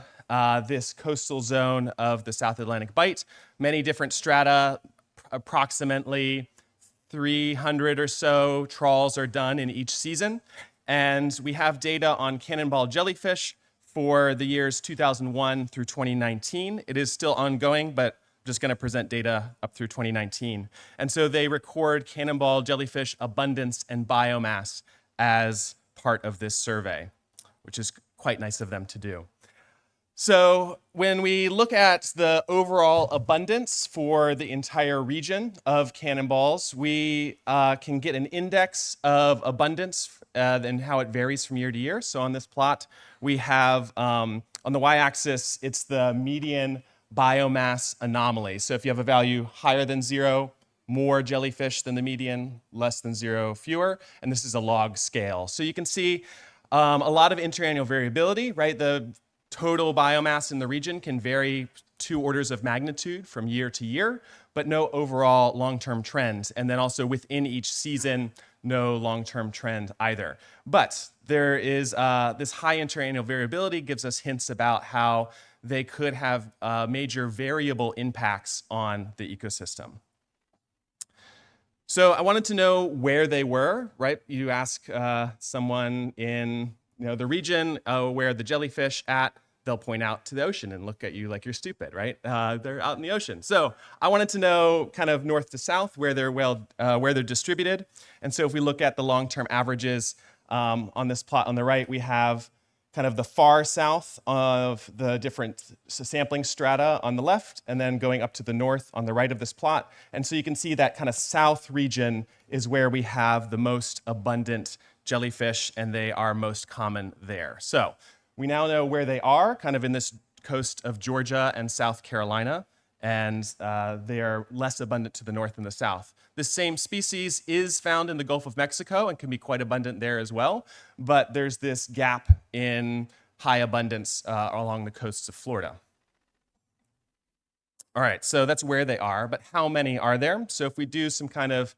this coastal zone of the South Atlantic Bight. Many different strata, approximately 300 or so trawls are done in each season. And we have data on cannonball jellyfish for the years 2001 through 2019. It is still ongoing, but just going to present data up through 2019. And so they record cannonball jellyfish abundance and biomass as part of this survey, which is quite nice of them to do. So when we look at the overall abundance for the entire region of cannonballs, we can get an index of abundance and how it varies from year to year. So on this plot, we have on the y-axis, it's the median biomass anomaly. So if you have a value higher than 0, more jellyfish than the median, less than 0, fewer, and this is a log scale. So you can see a lot of interannual variability, right? The total biomass in the region can vary 2 orders of magnitude from year to year, but no overall long-term trend. And then also within each season, no long-term trend either. But there is this high interannual variability gives us hints about how they could have major variable impacts on the ecosystem. So I wanted to know where they were, right? You ask someone in the region where the jellyfish at, they'll point out to the ocean and look at you like you're stupid, right? They're out in the ocean. So I wanted to know kind of north to south where they're distributed. And so if we look at the long-term averages on this plot on the right, we have kind of the far south of the different sampling strata on the left, and then going up to the north on the right of this plot. And so you can see that kind of south region is where we have the most abundant jellyfish, and they are most common there. So we now know where they are, kind of in this coast of Georgia and South Carolina, and they are less abundant to the north and the south. This same species is found in the Gulf of Mexico and can be quite abundant there as well, but there's this gap in high abundance along the coasts of Florida. All right, so that's where they are, but how many are there? So if we do some kind of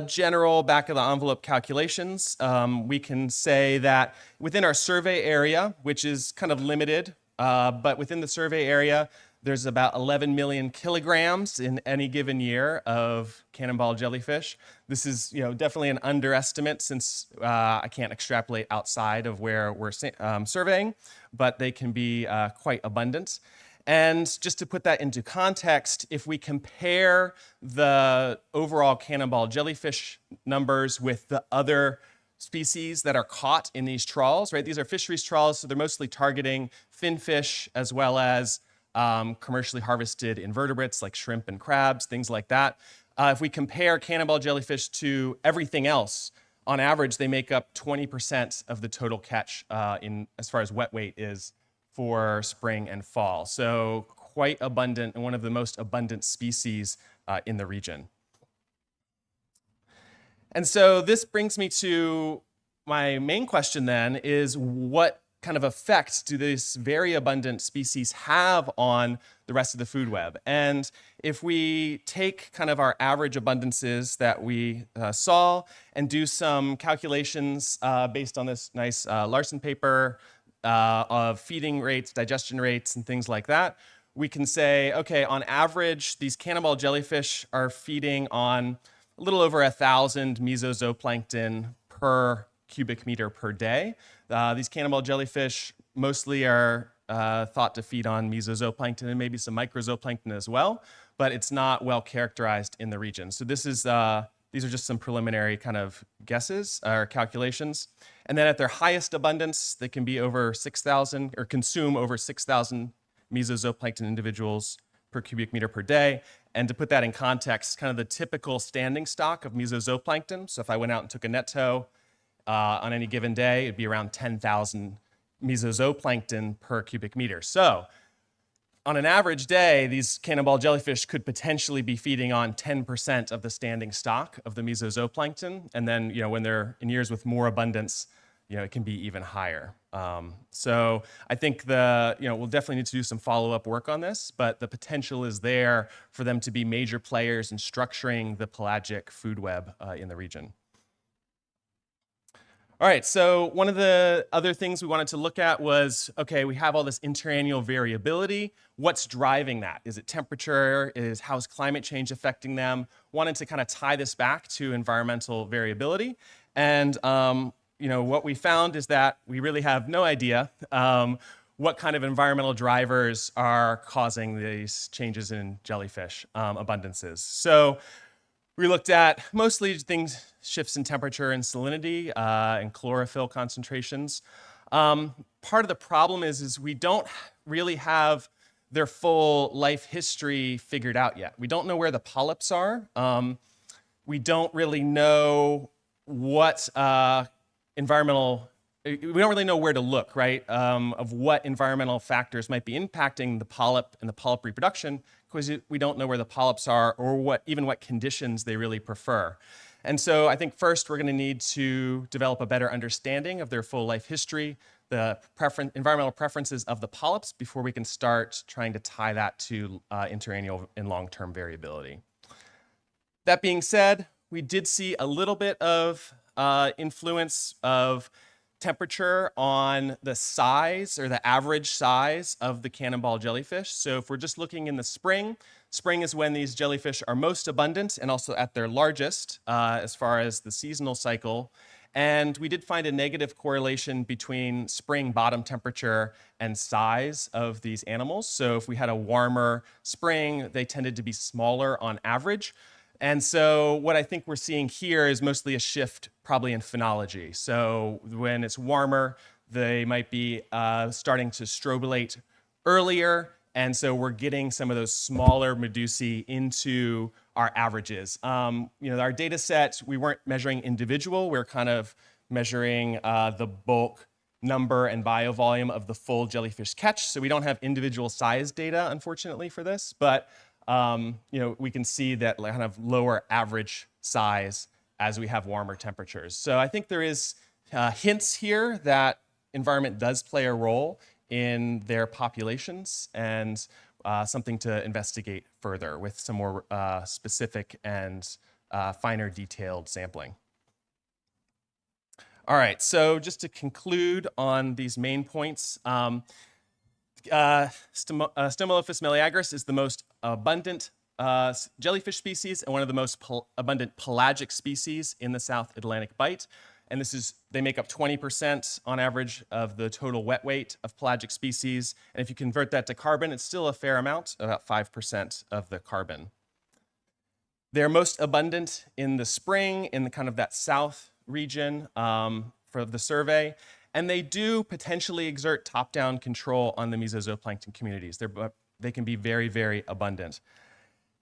general back of the envelope calculations, we can say that within our survey area, which is kind of limited, but within the survey area, there's about 11 million kilograms in any given year of cannonball jellyfish. This is definitely an underestimate since I can't extrapolate outside of where we're surveying, but they can be quite abundant. And just to put that into context, if we compare the overall cannonball jellyfish numbers with the other species that are caught in these trawls, right? These are fisheries trawls, so they're mostly targeting finfish as well as commercially harvested invertebrates like shrimp and crabs, things like that. If we compare cannonball jellyfish to everything else, on average, they make up 20% of the total catch as far as wet weight is for spring and fall. So quite abundant and one of the most abundant species in the region. And so this brings me to my main question then is what kind of effect do these very abundant species have on the rest of the food web? And if we take kind of our average abundances that we saw and do some calculations based on this nice Larson paper of feeding rates, digestion rates, and things like that, we can say, okay, on average, these cannonball jellyfish are feeding on a little over 1,000 mesozooplankton per cubic meter per day. These cannonball jellyfish mostly are thought to feed on mesozooplankton and maybe some microzooplankton as well, but it's not well characterized in the region. So this is these are just some preliminary kind of guesses or calculations. And then at their highest abundance, they can be over 6,000 or consume over 6,000 mesozooplankton individuals per cubic meter per day. And to put that in context, kind of the typical standing stock of mesozooplankton. So if I went out and took a net tow on any given day, it'd be around 10,000 mesozooplankton per cubic meter. So on an average day, these cannonball jellyfish could potentially be feeding on 10% of the standing stock of the mesozooplankton. And then, when they're in years with more abundance, it can be even higher. So I think we'll definitely need to do some follow-up work on this, but the potential is there for them to be major players in structuring the pelagic food web in the region. All right, so one of the other things we wanted to look at was, okay, we have all this interannual variability. What's driving that? Is it temperature? How's climate change affecting them? Wanted to kind of tie this back to environmental variability. And what we found is that we really have no idea what kind of environmental drivers are causing these changes in jellyfish abundances. So we looked at mostly shifts in temperature and salinity and chlorophyll concentrations. Part of the problem is we don't really have their full life history figured out yet. We don't know where the polyps are. We don't really know what we don't really know where to look, right, of what environmental factors might be impacting the polyp and the polyp reproduction, because we don't know where the polyps are or what conditions they really prefer. And so I think first we're going to need to develop a better understanding of their full life history, the environmental preferences of the polyps before we can start trying to tie that to interannual and long-term variability. That being said, we did see a little bit of influence of temperature on the size or the average size of the cannonball jellyfish. So if we're just looking in the spring, spring is when these jellyfish are most abundant and also at their largest as far as the seasonal cycle. And we did find a negative correlation between spring bottom temperature and size of these animals. So if we had a warmer spring, they tended to be smaller on average. And so what I think we're seeing here is mostly a shift probably in phenology. So when it's warmer, they might be starting to strobilate earlier. And so we're getting some of those smaller medusae into our averages. Our data set, we weren't measuring individual. We're kind of measuring the bulk number and biovolume of the full jellyfish catch. So we don't have individual size data, unfortunately, for this. But we can see that kind of lower average size as we have warmer temperatures. So I think there is hints here that environment does play a role in their populations, and something to investigate further with some more specific and finer detailed sampling. All right, so just to conclude on these main points, Stimolophus meleagris is the most abundant jellyfish species and one of the most abundant pelagic species in the South Atlantic Bight. And they make up 20% on average of the total wet weight of pelagic species. And if you convert that to carbon, it's still a fair amount, about 5% of the carbon. They're most abundant in the spring in the kind of that south region for the survey. And they do potentially exert top-down control on the mesozooplankton communities. They can be very, very abundant.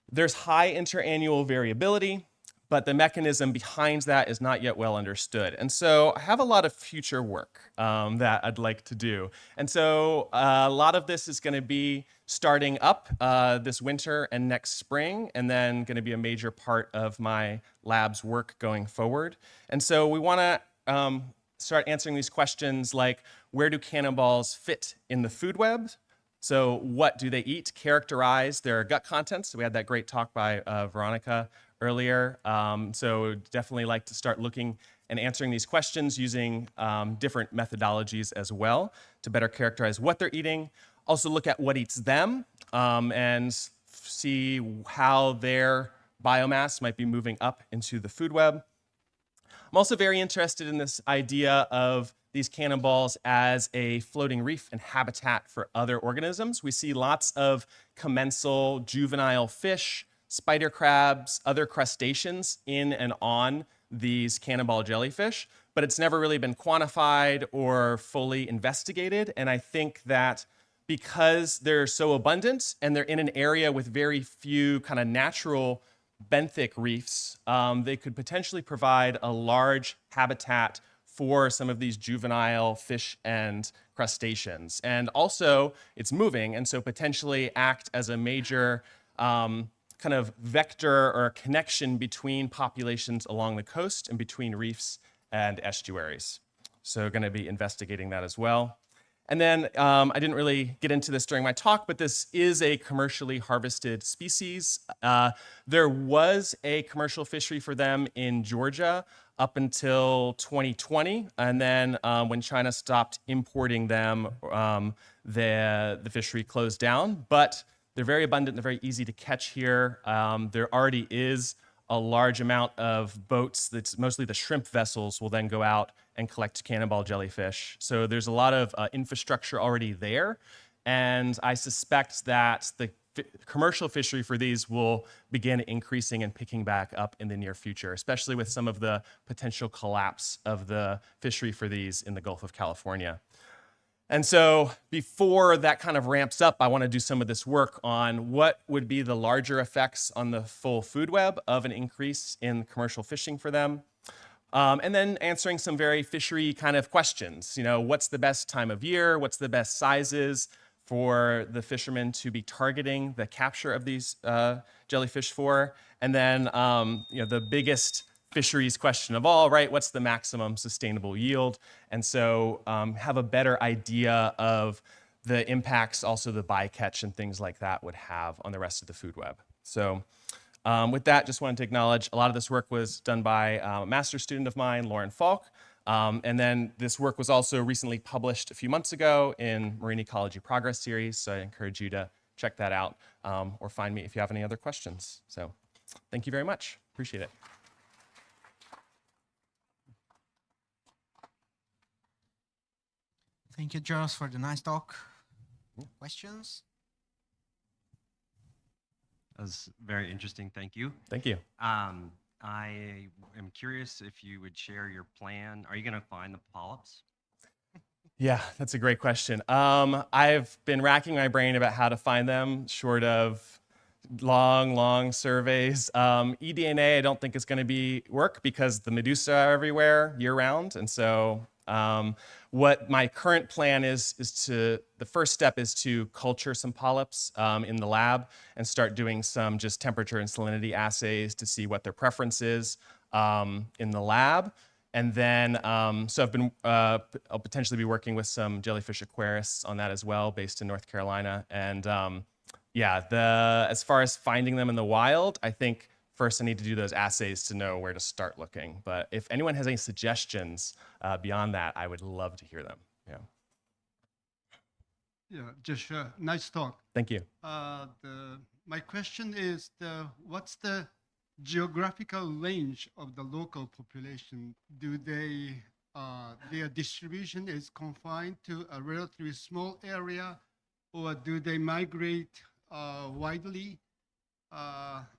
There's high interannual variability, but the mechanism behind that is not yet well understood. And so I have a lot of future work that I'd like to do. And so a lot of this is going to be starting up this winter and next spring, and then going to be a major part of my lab's work going forward. And so we want to start answering these questions like, where do cannonballs fit in the food web? So what do they eat? Characterize their gut contents. So we had that great talk by Veronica earlier. So definitely like to start looking and answering these questions using different methodologies as well to better characterize what they're eating. Also look at what eats them and see how their biomass might be moving up into the food web. I'm also very interested in this idea of these cannonballs as a floating reef and habitat for other organisms. We see lots of commensal juvenile fish, spider crabs, other crustaceans in and on these cannonball jellyfish, but it's never really been quantified or fully investigated. And I think that because they're so abundant and they're in an area with very few kind of natural benthic reefs, they could potentially provide a large habitat for some of these juvenile fish and crustaceans. And also, it's moving, and so potentially act as a major kind of vector or connection between populations along the coast and between reefs and estuaries. So going to be investigating that as well. And then I didn't really get into this during my talk, but this is a commercially harvested species. There was a commercial fishery for them in Georgia up until 2020. And then when China stopped importing them, the fishery closed down. But they're very abundant, they're very easy to catch here. There already is a large amount of boats, that's mostly the shrimp vessels, will then go out and collect cannonball jellyfish. So there's a lot of infrastructure already there. And I suspect that the commercial fishery for these will begin increasing and picking back up in the near future, especially with some of the potential collapse of the fishery for these in the Gulf of California. And so before that kind of ramps up, I want to do some of this work on what would be the larger effects on the full food web of an increase in commercial fishing for them. And then answering some very fishery kind of questions. You know, what's the best time of year? What's the best sizes for the fishermen to be targeting the capture of these jellyfish for? And then, the biggest fisheries question of all, right? What's the maximum sustainable yield? And so have a better idea of the impacts also the bycatch and things like that would have on the rest of the food web. So with that, just wanted to acknowledge a lot of this work was done by a master's student of mine, Lauren Falk. And then this work was also recently published a few months ago in Marine Ecology Progress Series, so I encourage you to check that out or find me if you have any other questions. So thank you very much. Appreciate it. Thank you, Josh, for the nice talk. Questions? That was very interesting. Thank you. Thank you. I am curious if you would share your plan. Are you going to find the polyps? Yeah, that's a great question. I've been racking my brain about how to find them, short of long surveys. eDNA, I don't think is going to work because the medusa are everywhere year round, and so what my current plan is the first step is to culture some polyps in the lab and start doing some just temperature and salinity assays to see what their preference is in the lab. And then, so I'll potentially be working with some jellyfish aquarists on that as well, based in North Carolina. And yeah, as far as finding them in the wild, I think first I need to do those assays to know where to start looking. But if anyone has any suggestions beyond that, I would love to hear them. Yeah. Yeah, just nice talk. Thank you. My question is, what's the geographical range of the local population? Do they, their distribution is confined to a relatively small area, or do they migrate widely?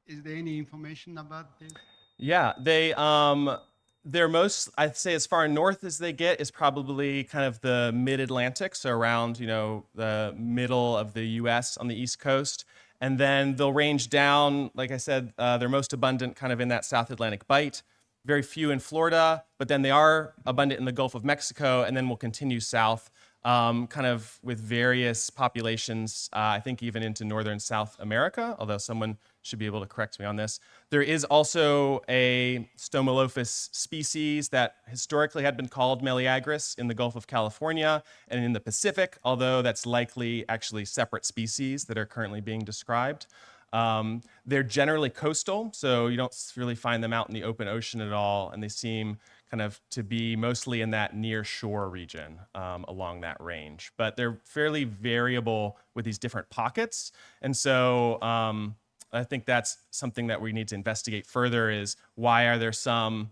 Is there any information about this? Yeah, they're most, I'd say as far north as they get is probably kind of the mid-Atlantic, so around, the middle of the US on the East Coast. And then they'll range down, like I said, they're most abundant kind of in that South Atlantic bight. Very few in Florida, but then they are abundant in the Gulf of Mexico, and then we'll continue south, kind of with various populations, I think even into northern South America, although someone should be able to correct me on this. There is also a Stomolophus species that historically had been called Meleagris in the Gulf of California and in the Pacific, although that's likely actually separate species that are currently being described. They're generally coastal, so you don't really find them out in the open ocean at all, and they seem kind of to be mostly in that near shore region along that range. But they're fairly variable with these different pockets, and so I think that's something that we need to investigate further is why are there some,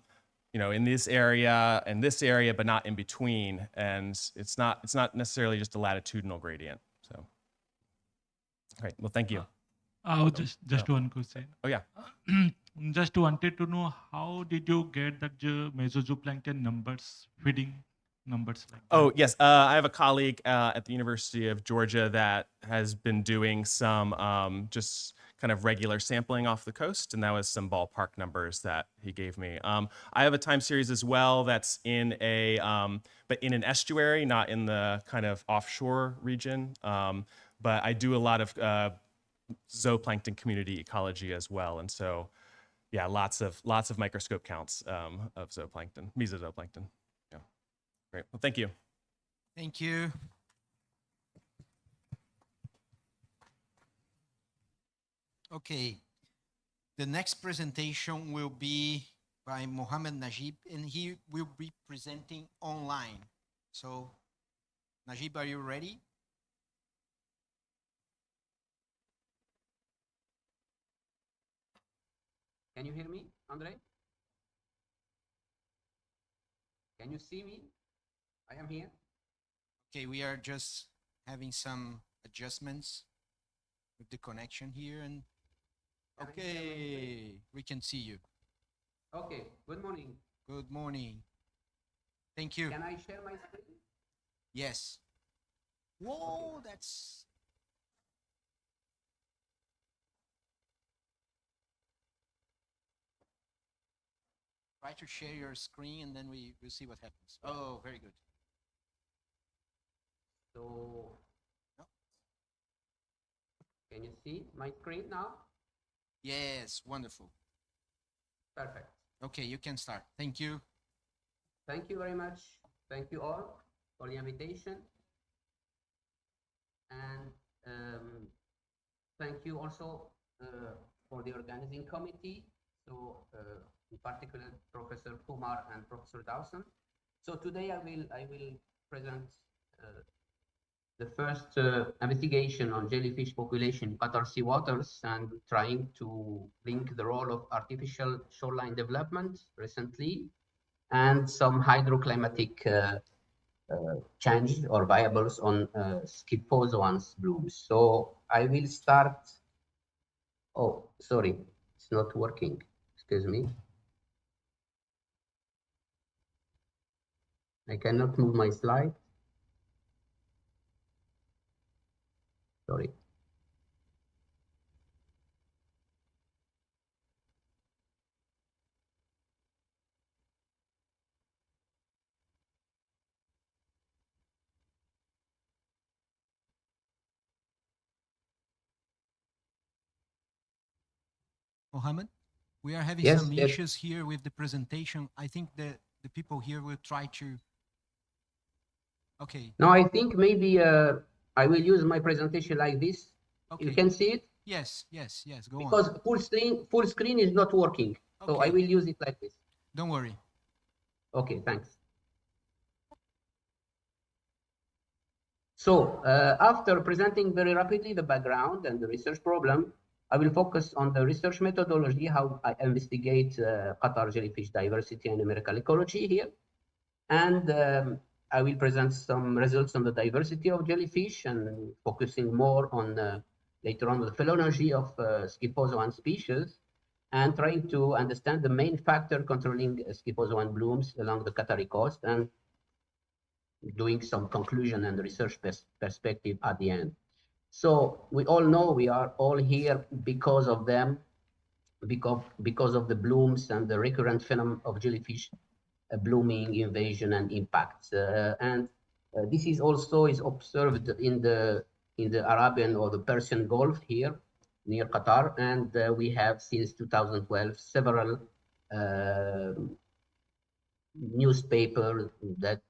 in this area and this area, but not in between? And it's not necessarily just a latitudinal gradient. So, all right. Well, thank you. Just one question. Oh yeah. Just wanted to know how did you get that mesozooplankton numbers, feeding numbers like that? Oh yes, I have a colleague at the University of Georgia that has been doing some just kind of regular sampling off the coast, and that was some ballpark numbers that he gave me. I have a time series as well that's in but in an estuary, not in the kind of offshore region. But I do a lot of zooplankton community ecology as well, and so yeah, lots of microscope counts of zooplankton, mesozooplankton. Yeah, great. Well, thank you. Thank you. Okay, the next presentation will be by Mohammed Najib, and he will be presenting online. So, Najib, are you ready? Can you hear me, Andre? Can you see me? I am here. Okay, we are just having some adjustments with the connection here, and okay, we can see you. Okay, good morning. Good morning. Thank you. Can I share my screen? Yes. Whoa, that's... Try to share your screen and then we'll see what happens. Oh, very good. So, can you see my screen now? Yes, wonderful. Perfect. Okay, you can start. Thank you. Thank you very much. Thank you all for the invitation. And thank you also for the organizing committee. So, in particular, Professor Kumar and Professor Dawson. So today I will present the first investigation on jellyfish population in Qatar sea waters and trying to link the role of artificial shoreline development recently and some hydroclimatic change or variables on schiphoson's blooms. So I will start. Oh, sorry, it's not working. Excuse me. I cannot move my slide. Sorry. Mohammed, we are having Yes, some yes. issues here with the presentation. I think the people here will try to. Okay. Now I think maybe I will use my presentation like this. Okay. You can see it? Yes, yes, yes. Go Because on. full screen is not working. So I Okay. will use it like this. Don't worry. Okay, thanks. So after presenting very rapidly the background and the research problem, I will focus on the research methodology, how I investigate Qatar jellyfish diversity and numerical ecology here. And I will present some results on the diversity of jellyfish and focusing more on later on the phylogenealogy of Schiphosone species and trying to understand the main factor controlling Schiphosone blooms along the Qatari coast and doing some conclusion and research perspective at the end. So we all know we are all here because of them, because of the blooms and the recurrent phenomenon of jellyfish blooming, invasion, and impacts. This is also observed in the Arabian or the Persian Gulf here near Qatar, and we have since 2012 several newspapers that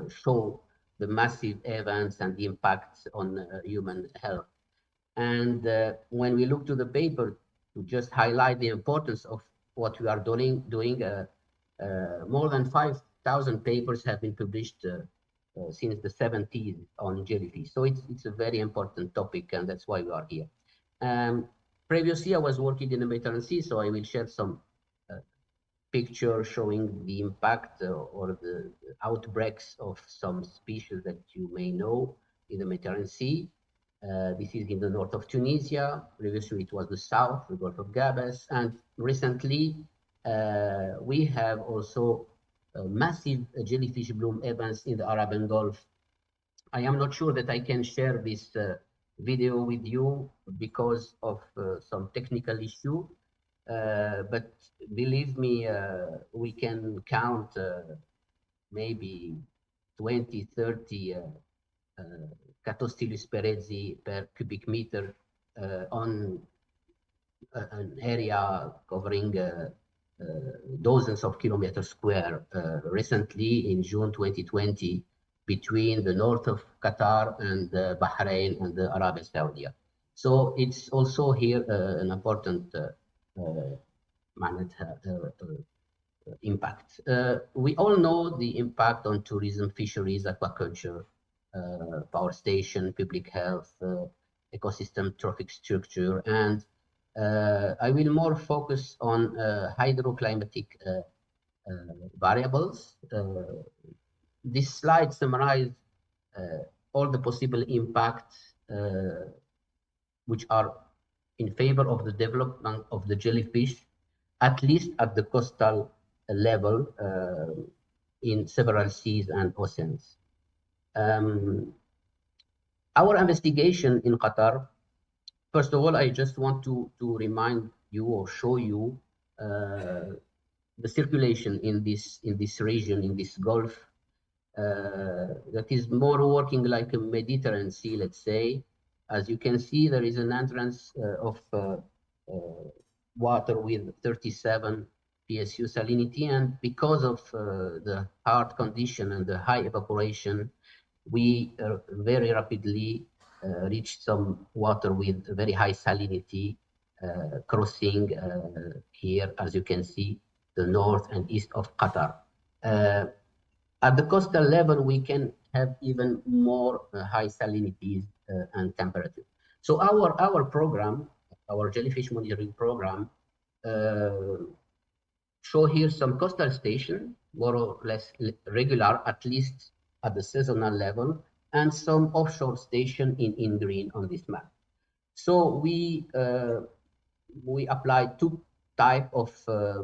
show the massive events and the impacts on human health. And when we look to the paper to just highlight the importance of what we are doing, more than 5,000 papers have been published since the 70s on jellyfish. So it's a very important topic, and that's why we are here. Previously, I was working in the Mediterranean Sea, so I will share some picture showing the impact or the outbreaks of some species that you may know in the Mediterranean Sea. This is in the north of Tunisia. Previously, it was the south, the Gulf of Gabas. And recently, we have also massive jellyfish bloom events in the Arabian Gulf. I am not sure that I can share this video with you because of some technical issue. But believe me, we can count maybe 20, 30 Catostylus perezi per cubic meter on an area covering dozens of kilometers square recently in June 2020 between the north of Qatar and Bahrain and the Arab Saudi. So it's also here an important impact. We all know the impact on tourism, fisheries, aquaculture, power station, public health, ecosystem trophic structure, and I will more focus on hydroclimatic variables. This slide summarizes all the possible impacts which are in favor of the development of the jellyfish, at least at the coastal level in several seas and oceans. Our investigation in Qatar, first of all, I just want to remind you or show you the circulation in this region, in this Gulf, that is more working like a Mediterranean Sea, let's say. As you can see, there is an entrance of water with 37 PSU salinity, and because of the hard condition and the high evaporation, we very rapidly reached some water with very high salinity, crossing here, as you can see, the north and east of Qatar. At the coastal level, we can have even more high salinities and temperature. So our program, our jellyfish monitoring program, show here some coastal station, more or less regular, at least at the seasonal level, and some offshore station in green on this map. So we applied two type of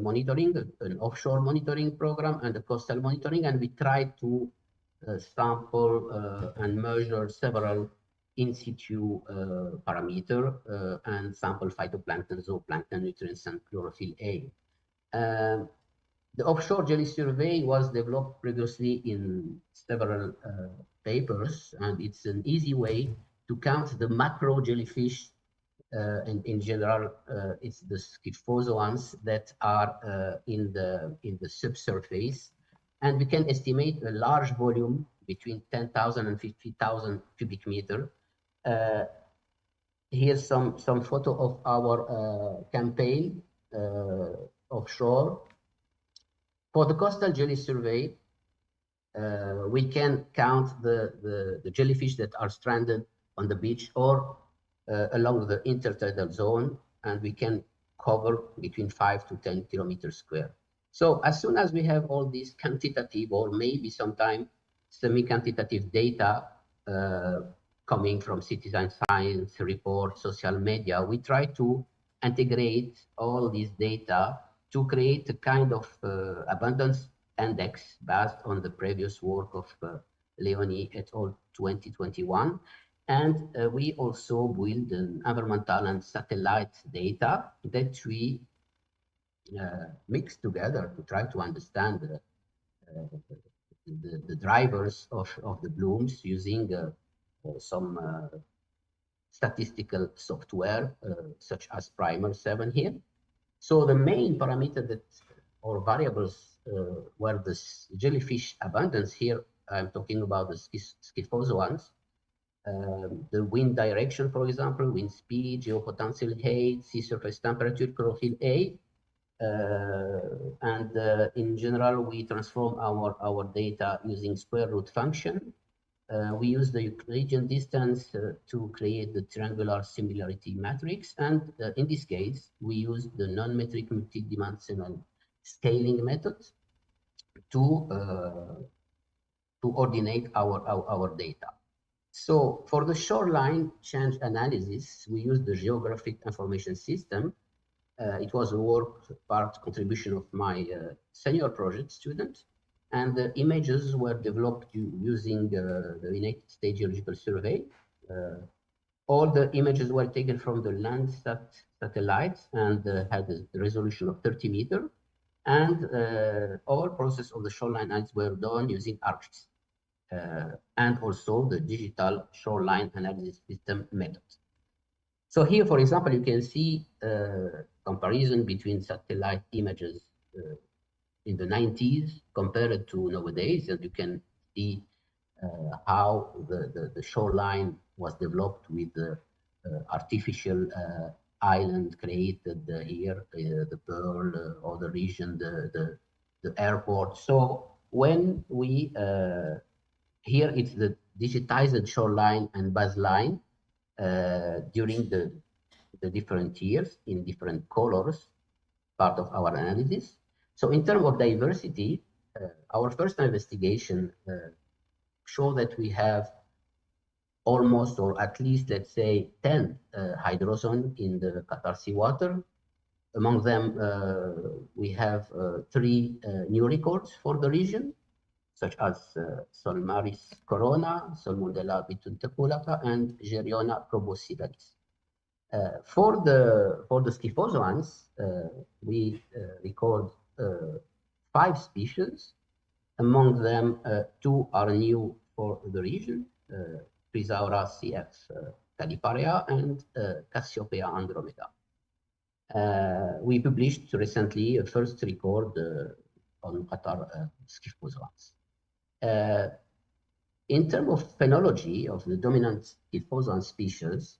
monitoring, an offshore monitoring program and a coastal monitoring, and we tried to sample and measure several in situ parameter and sample phytoplankton, zooplankton, nutrients, and chlorophyll A. The offshore jelly survey was developed previously in several papers, and it's an easy way to count the macro jellyfish. In general, it's the scyphozoans that are in the subsurface, and we can estimate a large volume between 10,000 and 50,000 cubic meter. Here's some photo of our campaign offshore. For the coastal jelly survey, we can count the jellyfish that are stranded on the beach or along the intertidal zone, and we can cover between 5 to 10 kilometers square. So as soon as we have all these quantitative or maybe sometime semi-quantitative data coming from citizen science reports, social media, we try to integrate all these data to create a kind of abundance index based on the previous work of Leonie et al. 2021. And we also build an environmental and satellite data that we mix together to try to understand the drivers of the blooms using some statistical software such as Primer 7 here. So the main parameter that or variables were the jellyfish abundance here, I'm talking about the scyphozoans, the wind direction, for example, wind speed, geopotential height, sea surface temperature, chlorophyll A. And in general, we transform our data using square root function. We use the Euclidean distance to create the triangular similarity matrix. And in this case, we use the non-metric multidimensional scaling method to ordinate our data. So for the shoreline change analysis, we use the geographic information system. It was a work part contribution of my senior project student. And the images were developed using the United States Geological Survey. All the images were taken from the Landsat satellites and had a resolution of 30 meters. And all process of the shoreline analysis were done using ArcGIS. And also the digital shoreline analysis system method. So here, for example, you can see comparison between satellite images in the 90s compared to nowadays, and you can see how the shoreline was developed with the artificial island created here, the Pearl, or the region, the airport. So when we here it's the digitized shoreline and baseline during the different years in different colors, part of our analysis. So in terms of diversity, our first investigation showed that we have almost, or at least, let's say, 10 hydrozones in the Qatar seawater. Among them, we have 3 new records for the region, such as Solmaris corona, Solmundella bitunteculata, and Geriona proboscidalis. For the scyphozoans, we record 5 species. Among them, 2 are new for the region, Chrysaora cf. Caliparea and Cassiopeia andromeda. We published recently a first record on Qatar scyphozoans. In terms of phenology of the dominant scyphozoan species,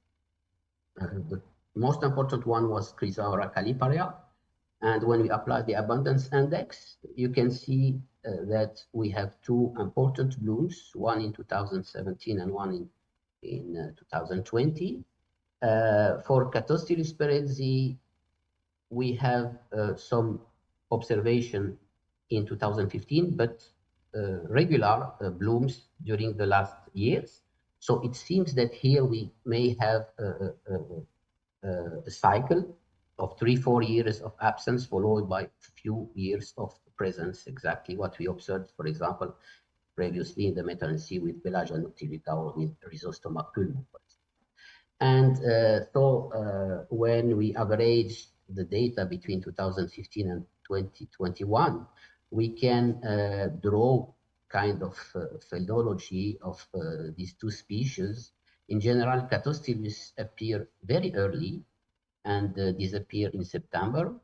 the most important one was Chrysaora caliparea. And when we apply the abundance index, you can see that we have two important blooms, one in 2017 and one in 2020. For Catostylus perezi, we have some observation in 2015, but regular blooms during the last years. So it seems that here we may have a cycle of 3-4 years of absence followed by few years of presence, exactly what we observed, for example, previously in the Mediterranean with Pelagia noctiluca or with Rhizostoma pulmo. And so when we average the data between 2015 and 2021, we can draw kind of phenology of these two species. In general, Catostylus appear very early and disappear in September,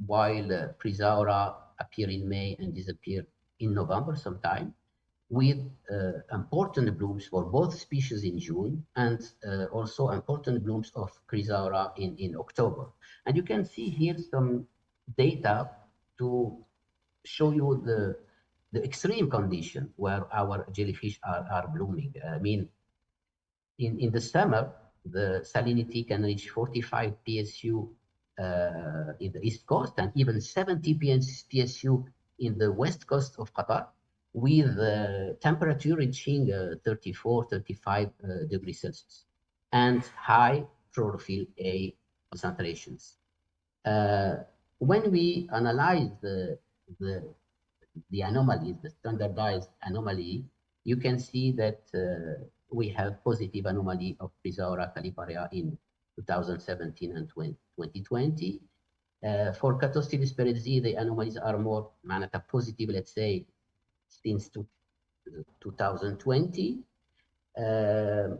while Chrysaora appear in May and disappear in November sometime, with important blooms for both species in June and also important blooms of Chrysaora in October. And you can see here some data to show you the extreme condition where our jellyfish are blooming. I mean, in the summer, the salinity can reach 45 PSU in the east coast and even 70 PSU in the west coast of Qatar, with temperature reaching 34, 35 degrees Celsius and high chlorophyll A concentrations. When we analyze the anomalies, the standardized anomaly, you can see that we have positive anomaly of Chrysaora caliparea in 2017 and 2020. For Catostylus perezi, the anomalies are more positive, let's say, since 2020.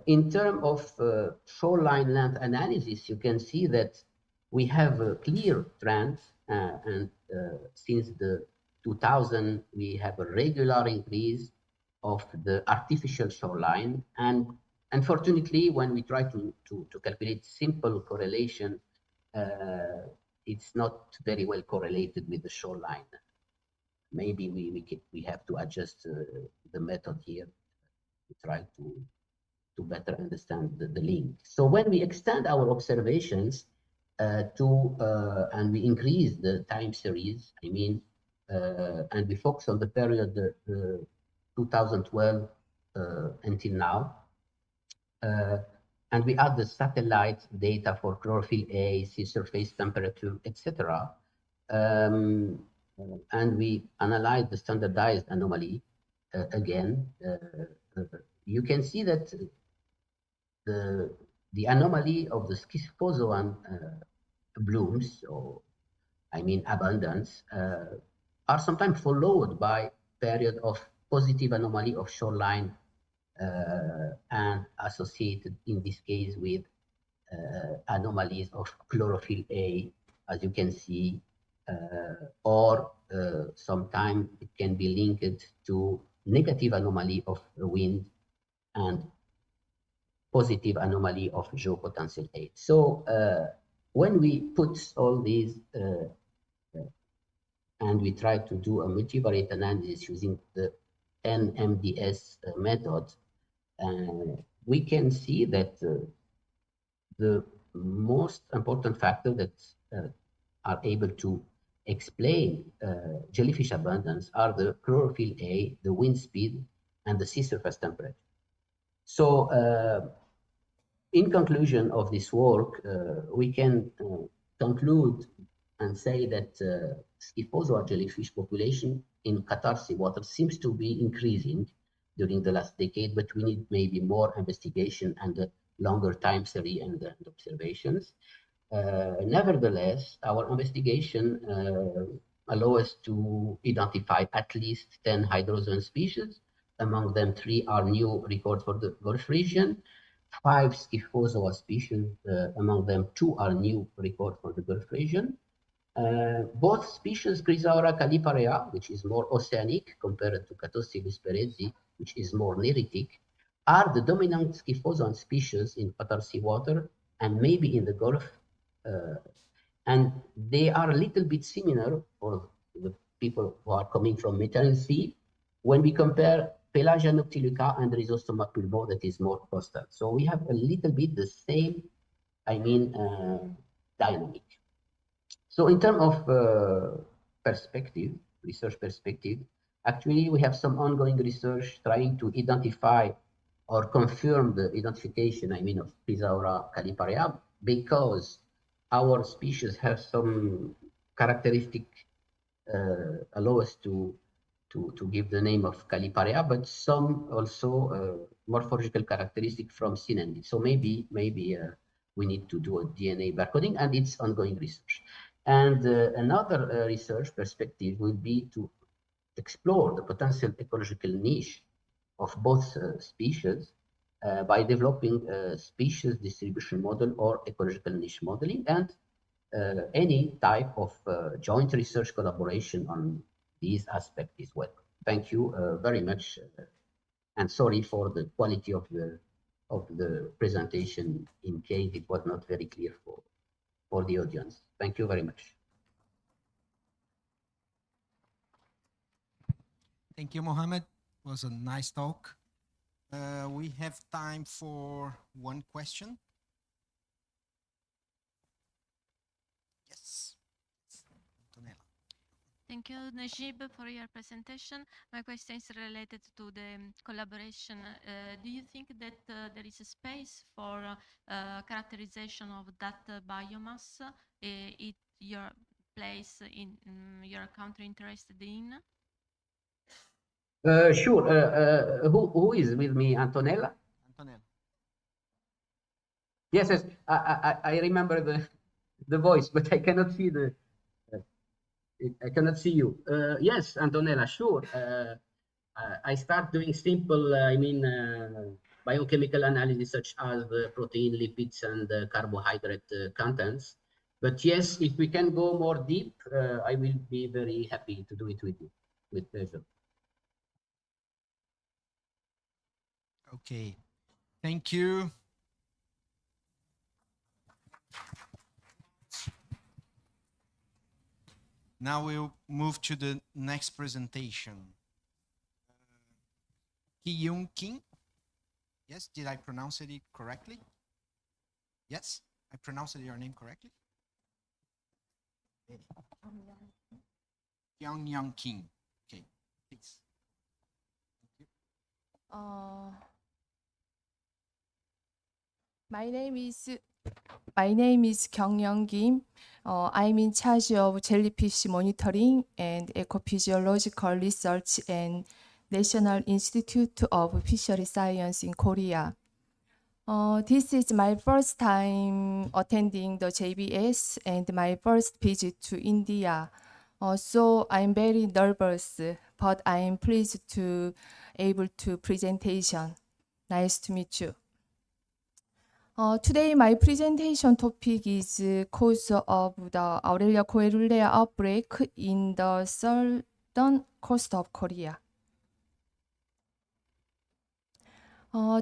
In terms of shoreline length analysis, you can see that we have a clear trend, and since the 2000, we have a regular increase of the artificial shoreline. And unfortunately, when we try to calculate simple correlation, it's not very well correlated with the shoreline. Maybe we have to adjust the method here to try to better understand the link. So when we extend our observations and we increase the time series, I mean, and we focus on the period 2012 until now, and we add the satellite data for chlorophyll A, sea surface temperature, etc. And we analyze the standardized anomaly again. You can see that the anomaly of the schistozoan blooms, or I mean abundance, are sometimes followed by period of positive anomaly of shoreline and associated in this case with anomalies of chlorophyll A, as you can see, or sometimes it can be linked to negative anomaly of wind and positive anomaly of geopotential A. So when we put all these and we try to do a multivariate analysis using the NMDS method, we can see that the most important factor that are able to explain jellyfish abundance are the chlorophyll A, the wind speed, and the sea surface temperature. So in conclusion of this work, we can conclude and say that Scyphozoa jellyfish population in Qatar seawater seems to be increasing during the last decade, but we need maybe more investigation and a longer time series and observations. Nevertheless, our investigation allow us to identify at least 10 hydrozoan species. Among them, 3 are new records for the Gulf region. 5 Scyphozoa species, among them 2 are new records for the Gulf region. Both species, Chrysaora caliparea, which is more oceanic compared to Catostylus perezi, which is more neritic, are the dominant Scyphozoan species in Qatar seawater and maybe in the Gulf. And they are a little bit similar for the people who are coming from Mediterranean Sea, when we compare Pelagia noctiluca and Rhizostoma pulvo, that is more coastal. So we have a little bit the same, dynamic. So in terms of perspective, research perspective, actually we have some ongoing research trying to identify or confirm the identification, of Pisaura caliparea, because our species have some characteristic allow us to give the name of caliparea, but some also morphological characteristic from Sinandi. So maybe we need to do a DNA barcoding, and it's ongoing research. And another research perspective will be to explore the potential ecological niche of both species by developing a species distribution model or ecological niche modeling, and any type of joint research collaboration on these aspects is welcome. Thank you very much, and sorry for the quality of the presentation in case it was not very clear for the audience. Thank you very much. Thank you, Mohammed. It was a nice talk. We have time for one question. Yes. Antonella. Thank you, Najib, for your presentation. My question is related to the collaboration. Do you think that there is a space for characterization of that biomass? It your place in your country interested in? Sure. Who is with me, Antonella? Antonella. Yes, yes. I remember the voice, but I cannot see I cannot see you. Yes, Antonella, sure. I start doing simple, biochemical analysis such as the protein, lipids, and carbohydrate contents. But yes, if we can go more deep, I will be very happy to do it with you, with pleasure. Okay, thank you. Now we'll move to the next presentation. Ki-Young Kim. Yes, did I pronounce it correctly? Yes, I pronounced your name correctly? Ki-Young Kim. Okay, please. Thank you. My name is Kyung-Young Kim. I'm in charge of jellyfish monitoring and ecophysiological research and National Institute of Fishery Science in Korea. This is my first time attending the JBS and my first visit to India. So I'm very nervous, but I'm pleased to able to presentation. Nice to meet you. Today, my presentation topic is cause of the Aurelia coerulea outbreak in the southern coast of Korea.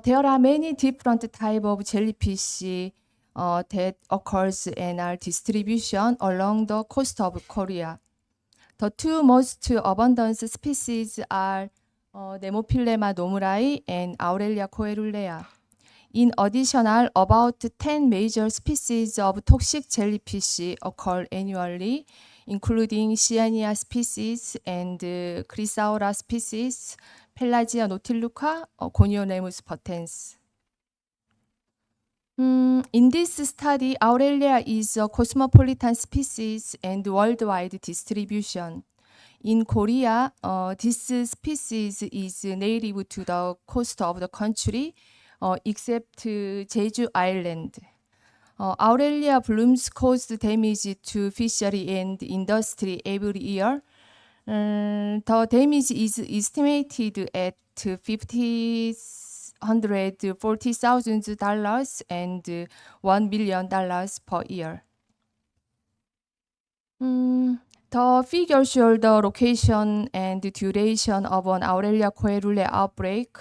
There are many different types of jellyfish that occurs and are distribution along the coast of Korea. The two most abundant species are Nemophilema nomurai and Aurelia coerulea. In addition, about 10 major species of toxic jellyfish occur annually, including Cyania species and Chrysaora species, Pelagia noctiluca, Conionemus potens. In this study, Aurelia is a cosmopolitan species and worldwide distribution. In Korea, this species is native to the coast of the country, except Jeju Island. Aurelia blooms cause damage to fishery and industry every year. The damage is estimated at $140,000 and $1 billion per year. The figure shows the location and duration of an Aurelia coerulea outbreak.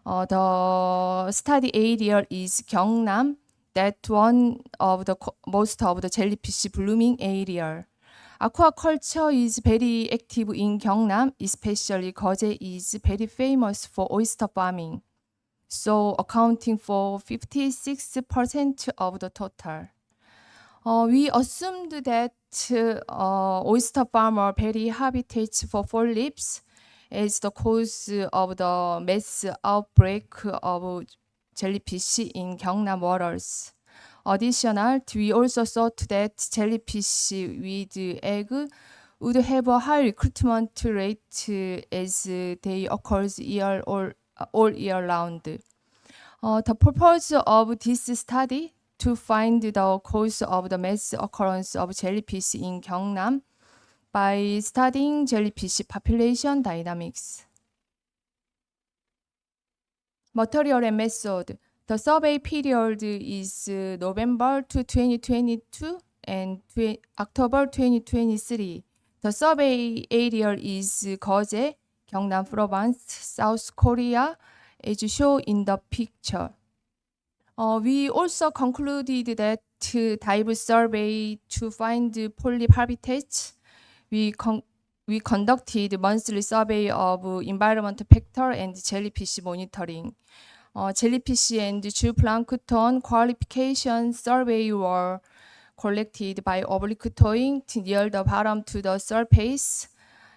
The study area is Gyeongnam, that one of the most of the jellyfish blooming area. Aquaculture is very active in Gyeongnam, especially Geoje is very famous for oyster farming, so accounting for 56% of the total. We assumed that oyster farm are very habitats for polyps as the cause of the mass outbreak of jellyfish in Gyeongnam waters. Additional, we also thought that jellyfish with egg would have a high recruitment rate as they occur all year round. The purpose of this study to find the cause of the mass occurrence of jellyfish in Gyeongnam by studying jellyfish population dynamics. Material and method. The survey period is November to 2022 and October 2023. The survey area is Geoje, Gyeongnam Province, South Korea, as shown in the picture. We also concluded that dive survey to find polyp habitats. We conducted monthly survey of environmental factor and jellyfish monitoring. Jellyfish and zooplankton qualification survey were collected by oblique towing near the bottom to the surface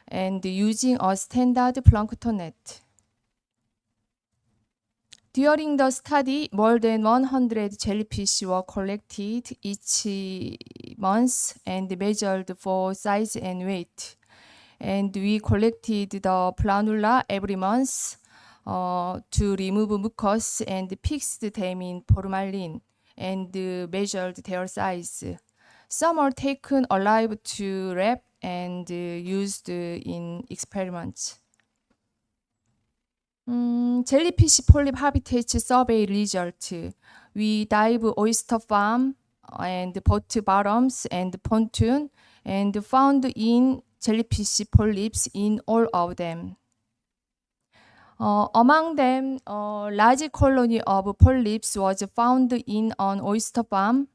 and using a standard plankton net. During the study, more than 100 jellyfish were collected each month and measured for size and weight. And we collected the planula every month to remove mucus and fixed them in formalin and measured their size. Some are taken alive to wrap and used in experiments. Jellyfish polyp habitat survey result. We dive oyster farm and boat bottoms and pontoon and found in jellyfish polyps in all of them. Among them, a large colony of polyps was found in an oyster farm.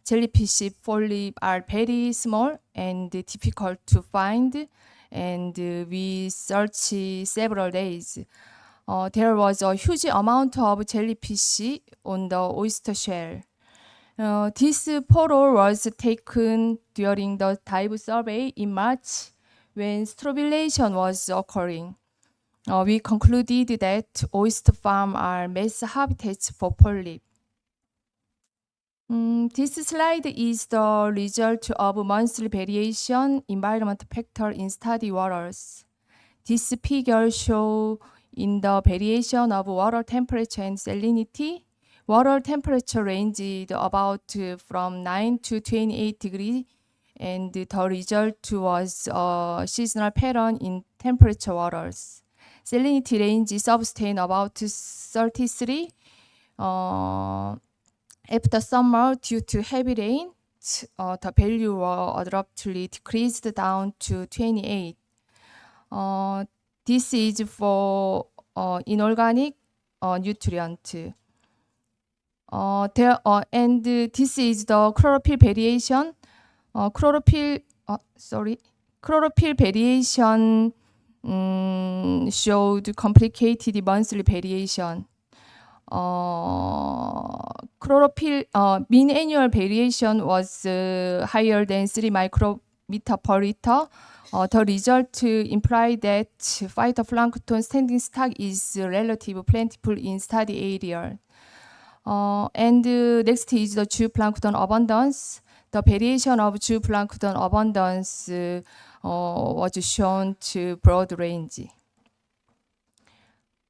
Jellyfish polyps are very small and difficult to find, and we searched several days. There was a huge amount of jellyfish on the oyster shell. This photo was taken during the dive survey in March when strobulation was occurring. We concluded that oyster farms are mass habitats for polyp. This slide is the result of monthly variation environment factor in study waters. This figure shows in the variation of water temperature and salinity. Water temperature ranged about from 9 to 28 degrees, and the result was a seasonal pattern in temperature waters. Salinity range sustained about 33. After summer, due to heavy rain, the value was abruptly decreased down to 28. This is for inorganic nutrient. And this is the chlorophyll variation. Chlorophyll variation showed complicated monthly variation. Chlorophyll mean annual variation was higher than 3 micrometer per liter. The result implied that phytoplankton standing stock is relatively plentiful in study area. And next is the zooplankton abundance. The variation of zooplankton abundance was shown to broad range.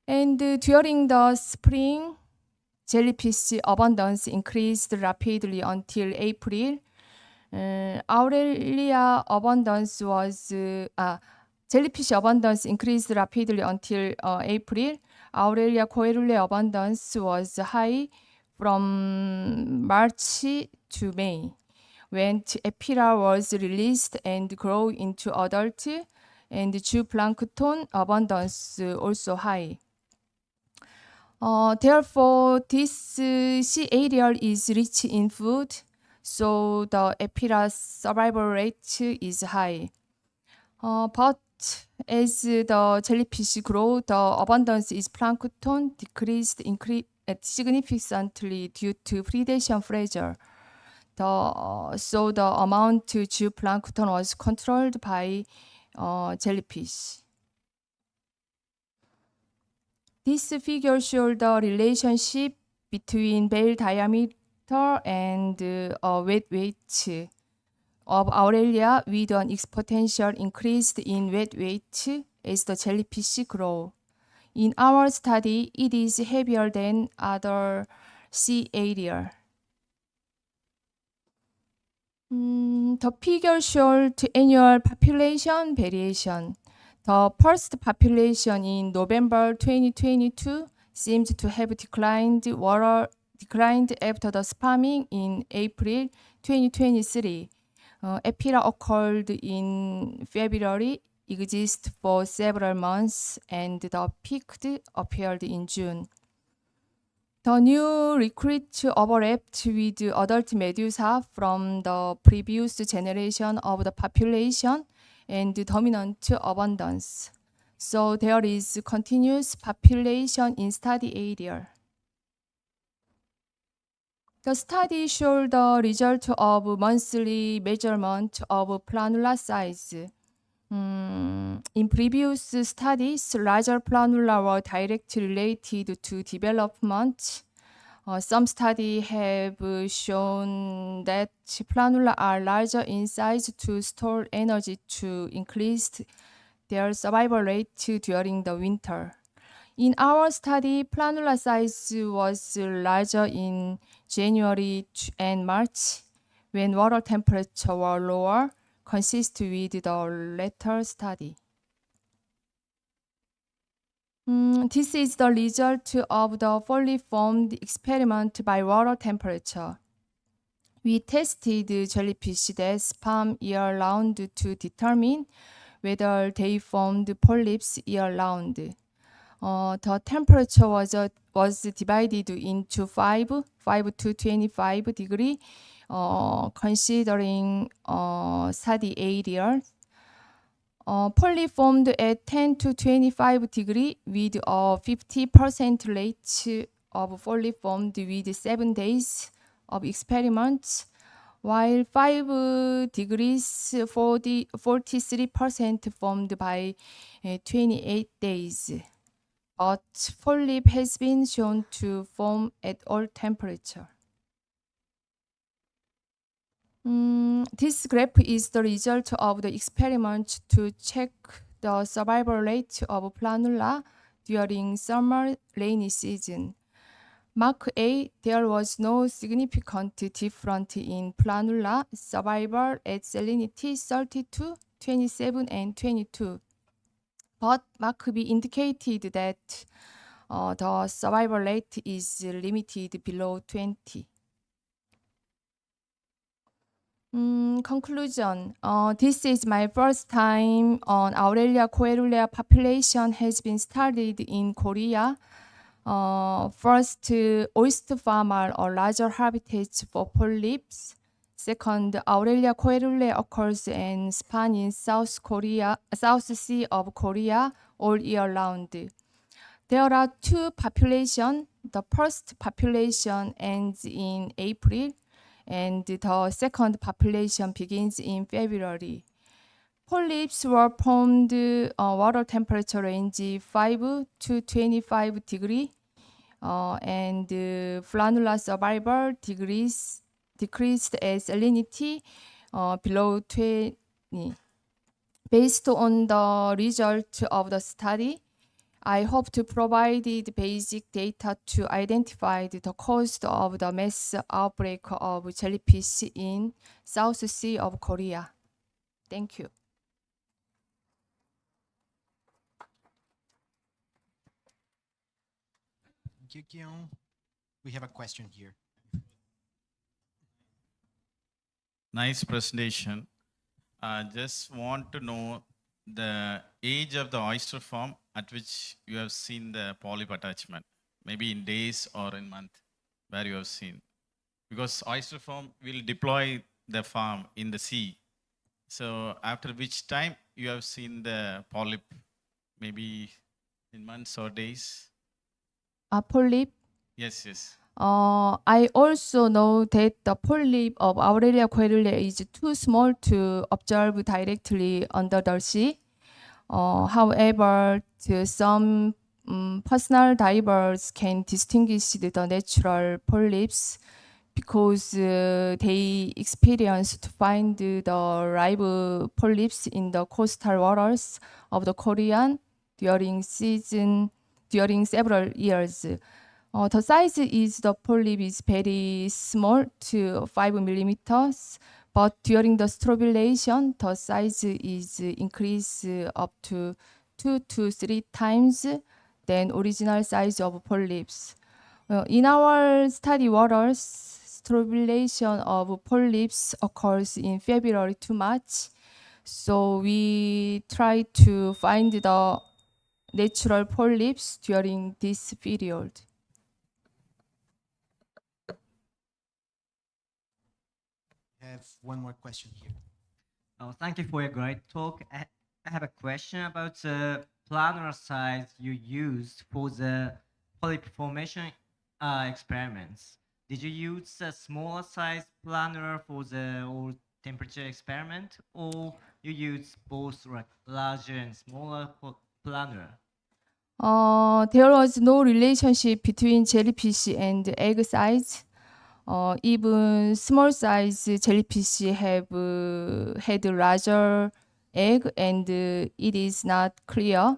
And during the spring, jellyfish abundance increased rapidly until April. Aurelia abundance was jellyfish abundance increased rapidly until April. Aurelia coeruleae abundance was high from March to May, when Ephira was released and grew into adult, and zooplankton abundance also high. Therefore, this sea area is rich in food. so the Ephira survival rate is high. But as the jellyfish grow, the abundance is plankton decreased significantly due to predation pressure. So the amount to zooplankton was controlled by jellyfish. This figure shows the relationship between bale diameter and wet weight of Aurelia, with an exponential increase in wet weight as the jellyfish grow. In our study, it is heavier than other sea area. The figure shows annual population variation. The first population in November 2022 seems to have declined after the spamming in April 2023. Ephira occurred in February, existed for several months, and the peak appeared in June. The new recruit overlapped with adult medusa from the previous generation of the population and dominant abundance. So there is continuous population in study area. The study showed the result of monthly measurement of planula size. In previous studies, larger planula were directly related to development. Some studies have shown that planula are larger in size to store energy to increase their survival rate during the winter. In our study, planula size was larger in January and March, when water temperature were lower, consistent with the latter study. This is the result of the fully formed experiment by water temperature. We tested jellyfish that spam year-round to determine whether they formed polyps year-round. The temperature was divided into 5 to 25 degree, considering study area. Polyp formed at 10 to 25 degree with a 50% rate of polyp formed with 7 days of experiments, while 5 degrees 43% formed by 28 days. But polyp has been shown to form at all temperature. This graph is the result of the experiment to check the survival rate of planula during summer rainy season. Mark A, there was no significant difference in planula survival at salinity 32, 27, and 22. But Mark B indicated that the survival rate is limited below 20. Conclusion. This is my first time on Aurelia coerulea population has been studied in Korea. First, oyster farm are larger habitats for polyps. Second, Aurelia coerulea occurs and span in South Sea of Korea all year round. There are two populations. The first population ends in April, and the second population begins in February. Polyps were formed water temperature range 5 to 25 degree, and planula survival decreased as salinity below 20. Based on the result of the study, I hope to provide the basic data to identify the cause of the mass outbreak of jellyfish in South Sea of Korea. Thank you. Thank you, Kyung. We have a question here. Nice presentation. Just want to know the age of the oyster farm at which you have seen the polyp attachment, maybe in days or in month, where you have seen. because oyster farm will deploy the farm in the sea. So after which time you have seen the polyp, maybe in months or days? Polyp. Yes, yes. I also know that the polyp of Aurelia coeruleus is too small to observe directly under the sea. However, some personal divers can distinguish the natural polyps because they experience to find the live polyps in the coastal waters of the Korean during several years. The size is the polyp is very small to 5 millimeters, but during the strobulation, the size is increased up to 2 to 3 times than original size of polyps. In our study waters, strobulation of polyps occurs in February to March. So we try to find the natural polyps during this period. I have one more question here. Thank you for your great talk. I have a question about the planar size you used for the polyp formation experiments. Did you use a smaller size planar for the or temperature experiment, or you use both like larger and smaller planar? There was no relationship between jellyfish and egg size. Even small size jellyfish have had larger egg, and it is not clear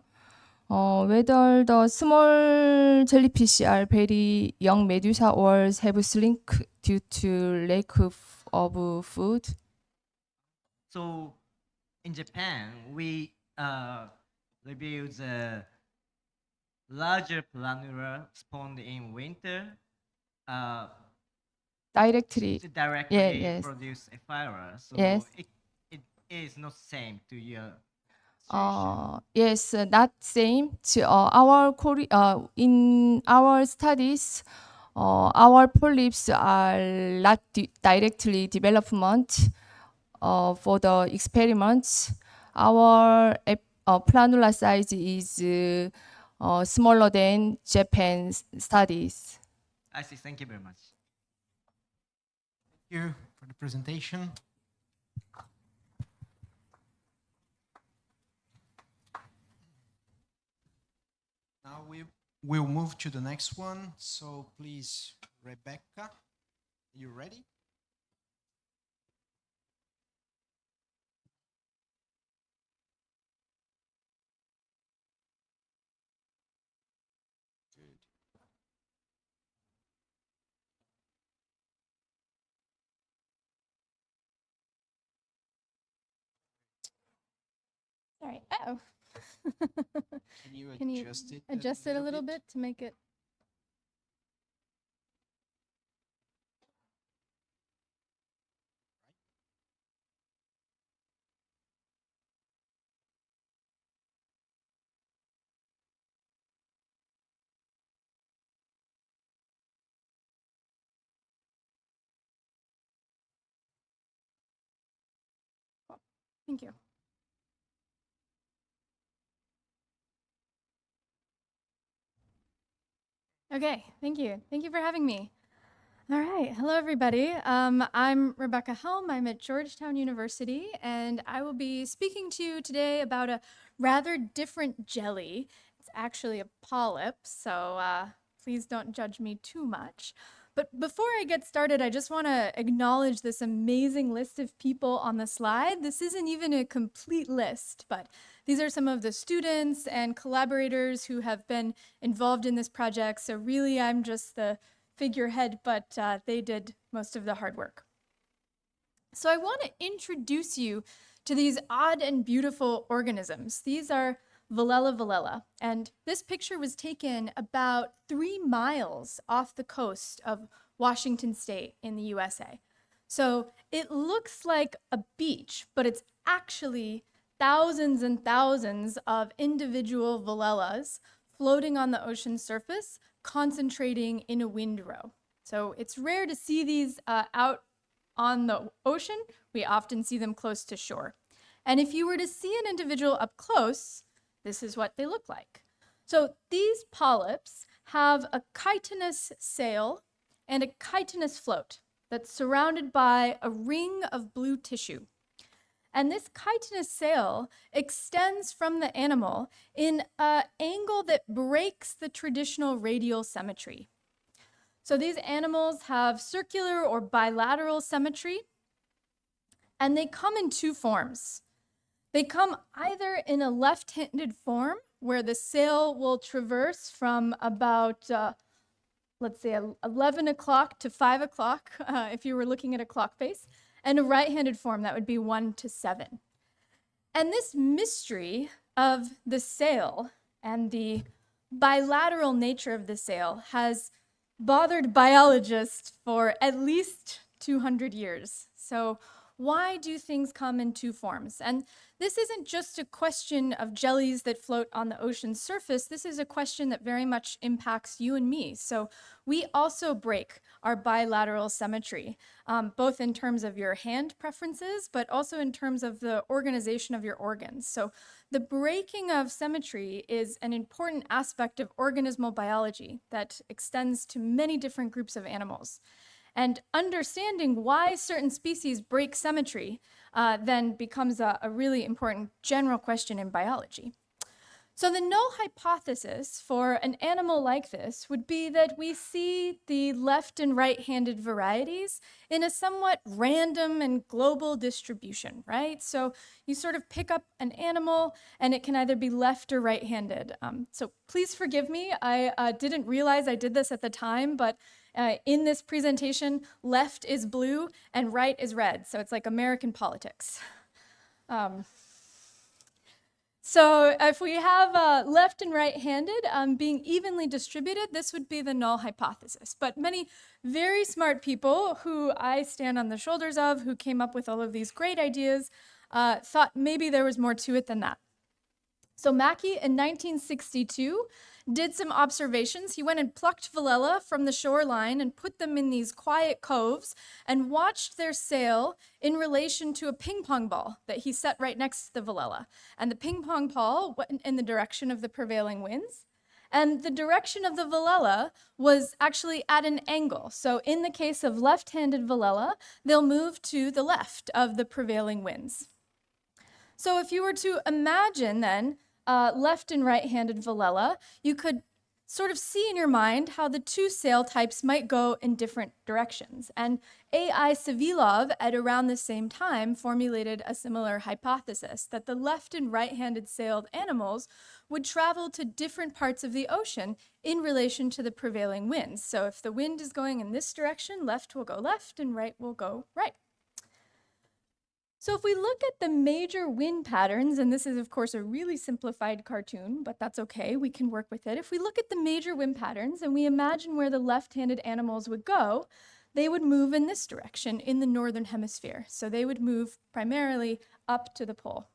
whether the small jellyfish are very young medusa or have shrunk due to lack of food. So in Japan, we reviewed the larger planura spawned in winter. Directly. To directly Yeah, yes. produce a fire. So Yes. it is not same to your Yes, not same. In our studies, our polyps are not directly development for the experiments. Our planula size is smaller than Japan's studies. I see. Thank you very much. Thank you for the presentation. Now we'll move to the next one. So please, Rebecca, you ready? Good. Sorry. Oh. Can you adjust it adjust it a little bit to make it? Cool. Thank you. Okay, thank you. Thank you for having me. All right, hello everybody. I'm Rebecca Helm. I'm at Georgetown University, and I will be speaking to you today about a rather different jelly. It's actually a polyp, so please don't judge me too much. But before I get started, I just want to acknowledge this amazing list of people on the slide. This isn't even a complete list, but these are some of the students and collaborators who have been involved in this project. So really, I'm just the figurehead, but they did most of the hard work. So I want to introduce you to these odd and beautiful organisms. These are Velella velella, and this picture was taken about 3 miles off the coast of Washington State in the USA. So it looks like a beach, but it's actually thousands and thousands of individual velellas floating on the ocean surface, concentrating in a windrow. So it's rare to see these out on the ocean. We often see them close to shore. And if you were to see an individual up close, this is what they look like. So these polyps have a chitinous sail and a chitinous float that's surrounded by a ring of blue tissue. And this chitinous sail extends from the animal in an angle that breaks the traditional radial symmetry. So these animals have circular or bilateral symmetry, and they come in two forms. They come either in a left-handed form, where the sail will traverse from about, let's say, 11 o'clock to 5 o'clock, if you were looking at a clock face, and a right-handed form, that would be 1 to 7. And this mystery of the sail and the bilateral nature of the sail has bothered biologists for at least 200 years. So why do things come in two forms? And this isn't just a question of jellies that float on the ocean's surface. This is a question that very much impacts you and me. So we also break our bilateral symmetry, both in terms of your hand preferences, but also in terms of the organization of your organs. So the breaking of symmetry is an important aspect of organismal biology that extends to many different groups of animals. And understanding why certain species break symmetry then becomes a really important general question in biology. So the null hypothesis for an animal like this would be that we see the left and right-handed varieties in a somewhat random and global distribution, right? So you sort of pick up an animal and it can either be left or right-handed. So please forgive me, I didn't realize I did this at the time, but in this presentation, left is blue and right is red. So it's like American politics. So if we have left and right-handed being evenly distributed, this would be the null hypothesis. But many very smart people who I stand on the shoulders of, who came up with all of these great ideas, thought maybe there was more to it than that. So Mackey in 1962 did some observations. He went and plucked Velella from the shoreline and put them in these quiet coves and watched their sail in relation to a ping pong ball that he set right next to the Velella. And the ping pong ball went in the direction of the prevailing winds. And the direction of the Velella was actually at an angle. So in the case of left-handed Velella, they'll move to the left of the prevailing winds. So if you were to imagine then left and right-handed Velella, you could sort of see in your mind how the two sail types might go in different directions. And A.I. Savilov at around the same time formulated a similar hypothesis, that the left and right-handed sailed animals would travel to different parts of the ocean in relation to the prevailing winds. So if the wind is going in this direction, left will go left and right will go right. So if we look at the major wind patterns, and this is of course a really simplified cartoon, but that's okay, we can work with it. If we look at the major wind patterns and we imagine where the left-handed animals would go, they would move in this direction in the northern hemisphere. So they would move primarily up to the pole.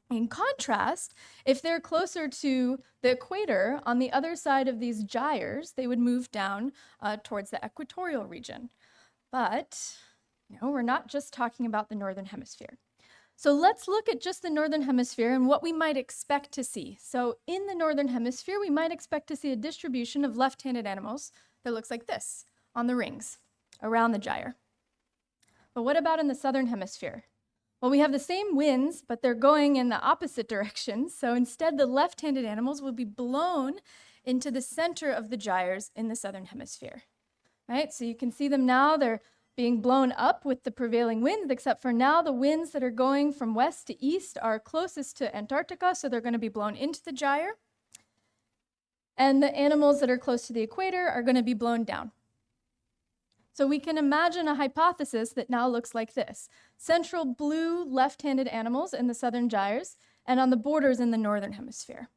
In contrast, if they're closer to the equator, on the other side of these gyres, they would move down towards the equatorial region. But no, we're not just talking about the northern hemisphere. So let's look at just the northern hemisphere and what we might expect to see. So in the northern hemisphere, we might expect to see a distribution of left-handed animals that looks like this on the rings around the gyre. But what about in the southern hemisphere? Well, we have the same winds, but they're going in the opposite direction. So instead, the left-handed animals will be blown into the center of the gyres in the southern hemisphere. Right? So you can see them now. They're being blown up with the prevailing winds, except for now the winds that are going from west to east are closest to Antarctica, so they're going to be blown into the gyre. And the animals that are close to the equator are going to be blown down. So we can imagine a hypothesis that now looks like this. Central blue left-handed animals in the southern gyres, and on the borders in the northern hemisphere.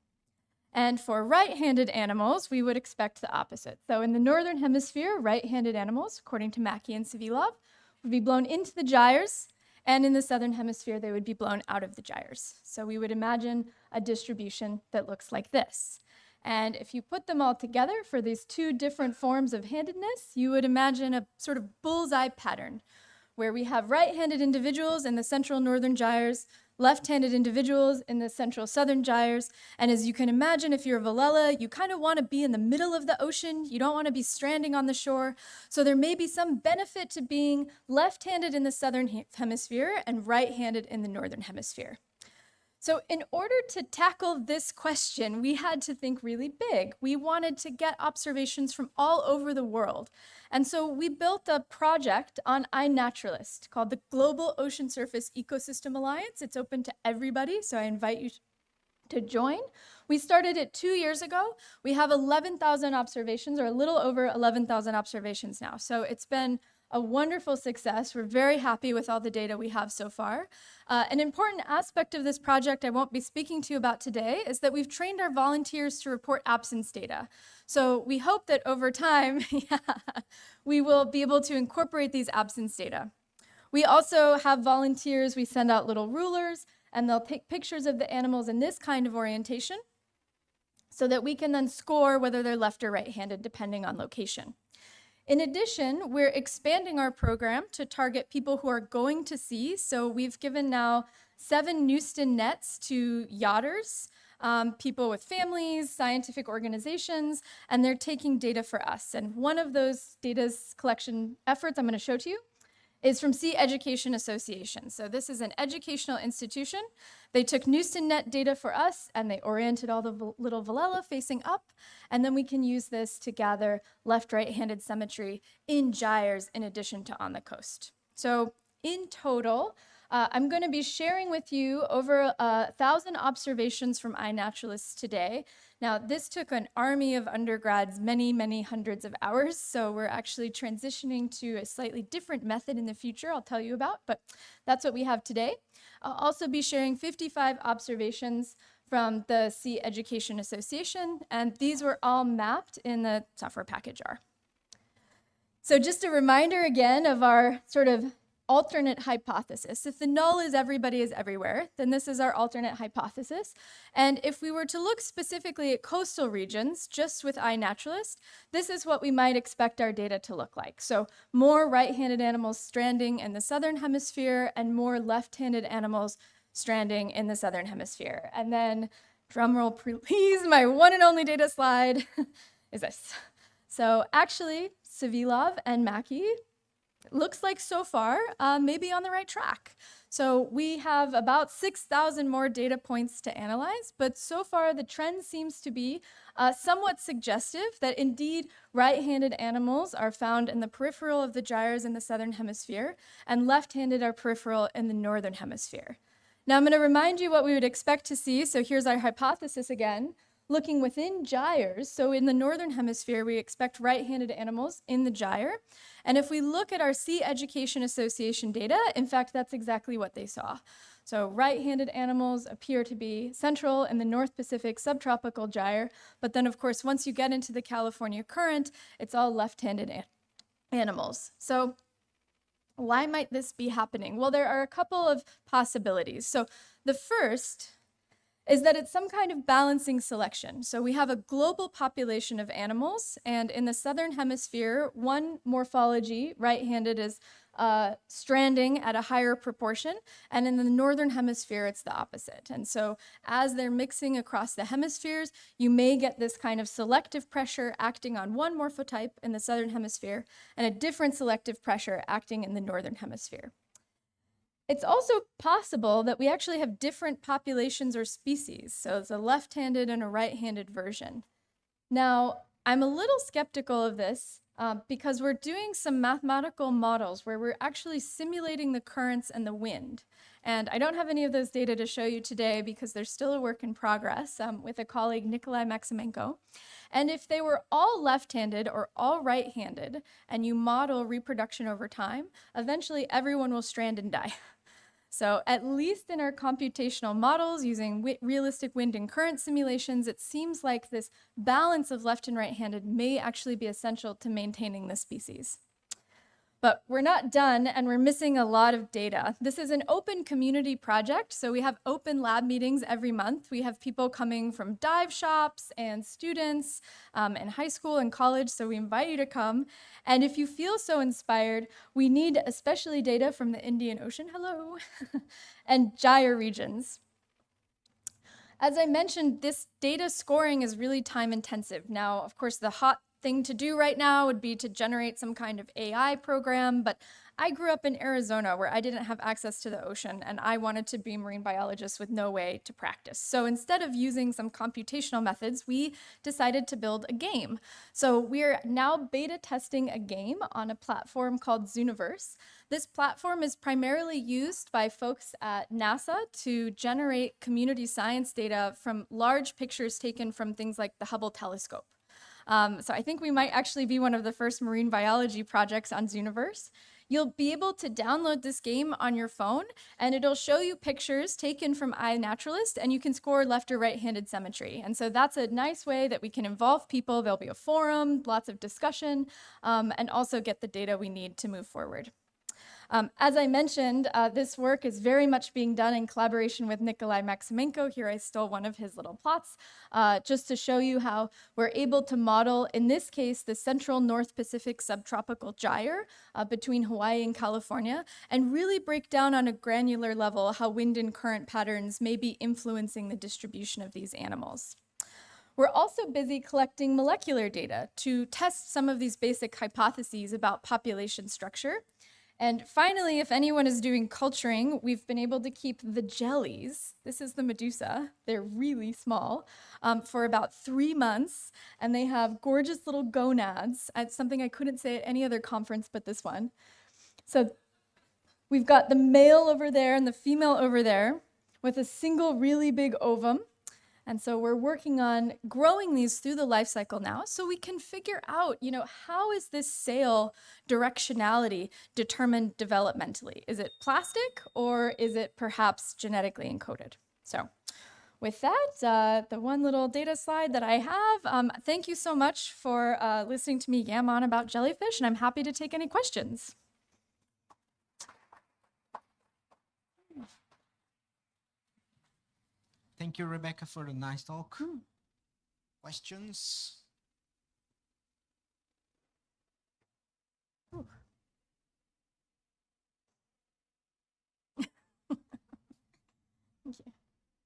And for right-handed animals, we would expect the opposite. So in the northern hemisphere, right-handed animals, according to Mackey and Savilov, would be blown into the gyres, and in the southern hemisphere, they would be blown out of the gyres. So we would imagine a distribution that looks like this. And if you put them all together for these two different forms of handedness, you would imagine a sort of bullseye pattern where we have right-handed individuals in the central northern gyres, left-handed individuals in the central southern gyres. And as you can imagine, if you're a Velella, you kind of want to be in the middle of the ocean. You don't want to be stranding on the shore. So there may be some benefit to being left-handed in the southern hemisphere and right-handed in the northern hemisphere. So in order to tackle this question, we had to think really big. We wanted to get observations from all over the world. And so we built a project on iNaturalist called the Global Ocean Surface Ecosystem Alliance. It's open to everybody, so I invite you to join. We started it 2 years ago. We have 11,000 observations, or a little over 11,000 observations now. So it's been a wonderful success. We're very happy with all the data we have so far. An important aspect of this project I won't be speaking to you about today is that we've trained our volunteers to report absence data. So we hope that over time, we will be able to incorporate these absence data. We also have volunteers, we send out little rulers, and they'll take pictures of the animals in this kind of orientation so that we can then score whether they're left or right-handed depending on location. In addition, we're expanding our program to target people who are going to sea. So we've given now 7 Newston nets to yachters, people with families, scientific organizations, and they're taking data for us. And one of those data collection efforts I'm going to show to you is from Sea Education Association. So this is an educational institution. They took Newston net data for us and they oriented all the little Velella facing up. And then we can use this to gather left-right-handed symmetry in gyres in addition to on the coast. So in total, I'm going to be sharing with you over 1,000 observations from iNaturalist today. Now, this took an army of undergrads many, many hundreds of hours, so we're actually transitioning to a slightly different method in the future I'll tell you about, but that's what we have today. I'll also be sharing 55 observations from the Sea Education Association, and these were all mapped in the software package R. So just a reminder again of our sort of alternate hypothesis. If the null is everybody is everywhere, then this is our alternate hypothesis. And if we were to look specifically at coastal regions, just with iNaturalist, this is what we might expect our data to look like. So more right-handed animals stranding in the southern hemisphere and more left-handed animals stranding in the southern hemisphere. And then, drumroll please, my one and only data slide is this. So actually, Savilov and Mackey, looks like so far maybe on the right track. So we have about 6,000 more data points to analyze, but so far the trend seems to be somewhat suggestive that indeed right-handed animals are found in the peripheral of the gyres in the southern hemisphere and left-handed are peripheral in the northern hemisphere. Now I'm going to remind you what we would expect to see. So here's our hypothesis again. Looking within gyres, so in the northern hemisphere, we expect right-handed animals in the gyre. And if we look at our Sea Education Association data, in fact, that's exactly what they saw. So right-handed animals appear to be central in the North Pacific subtropical gyre. But then, of course, once you get into the California current, it's all left-handed animals. So why might this be happening? Well, there are a couple of possibilities. So the first is that it's some kind of balancing selection. So we have a global population of animals, and in the southern hemisphere, one morphology, right-handed, is stranding at a higher proportion, and in the northern hemisphere, it's the opposite. And so as they're mixing across the hemispheres, you may get this kind of selective pressure acting on one morphotype in the southern hemisphere, and a different selective pressure acting in the northern hemisphere. It's also possible that we actually have different populations or species. So it's a left-handed and a right-handed version. Now, I'm a little skeptical of this because we're doing some mathematical models where we're actually simulating the currents and the wind. And I don't have any of those data to show you today because they're still a work in progress with a colleague, Nikolai Maximenko. And if they were all left-handed or all right-handed and you model reproduction over time, eventually everyone will strand and die. So at least in our computational models using realistic wind and current simulations, it seems like this balance of left and right-handed may actually be essential to maintaining the species. But we're not done, and we're missing a lot of data. This is an open community project, so we have open lab meetings every month. We have people coming from dive shops and students in high school and college, so we invite you to come. And if you feel so inspired, we need especially data from the Indian Ocean, hello, and gyre regions. As I mentioned, this data scoring is really time intensive. Now, of course, the hot thing to do right now would be to generate some kind of AI program, but I grew up in Arizona where I didn't have access to the ocean and I wanted to be a marine biologist with no way to practice. So instead of using some computational methods, we decided to build a game. So we're now beta testing a game on a platform called Zooniverse. This platform is primarily used by folks at NASA to generate community science data from large pictures taken from things like the Hubble telescope. So I think we might actually be one of the first marine biology projects on Zooniverse. You'll be able to download this game on your phone, and it'll show you pictures taken from iNaturalist, and you can score left or right-handed symmetry. And so that's a nice way that we can involve people. There'll be a forum, lots of discussion, and also get the data we need to move forward. As I mentioned, this work is very much being done in collaboration with Nikolai Maximenko. Here I stole one of his little plots, just to show you how we're able to model, in this case, the central North Pacific subtropical gyre between Hawaii and California, and really break down on a granular level how wind and current patterns may be influencing the distribution of these animals. We're also busy collecting molecular data to test some of these basic hypotheses about population structure. And finally, if anyone is doing culturing, we've been able to keep the jellies, this is the Medusa, they're really small, for about 3 months, and they have gorgeous little gonads. It's something I couldn't say at any other conference but this one. So we've got the male over there and the female over there with a single really big ovum. And so we're working on growing these through the life cycle now so we can figure out, how is this sail directionality determined developmentally? Is it plastic or is it perhaps genetically encoded? So with that, the one little data slide that I have, thank you so much for listening to me yam on about jellyfish, and I'm happy to take any questions. Thank you, Rebecca, for the nice talk. Questions?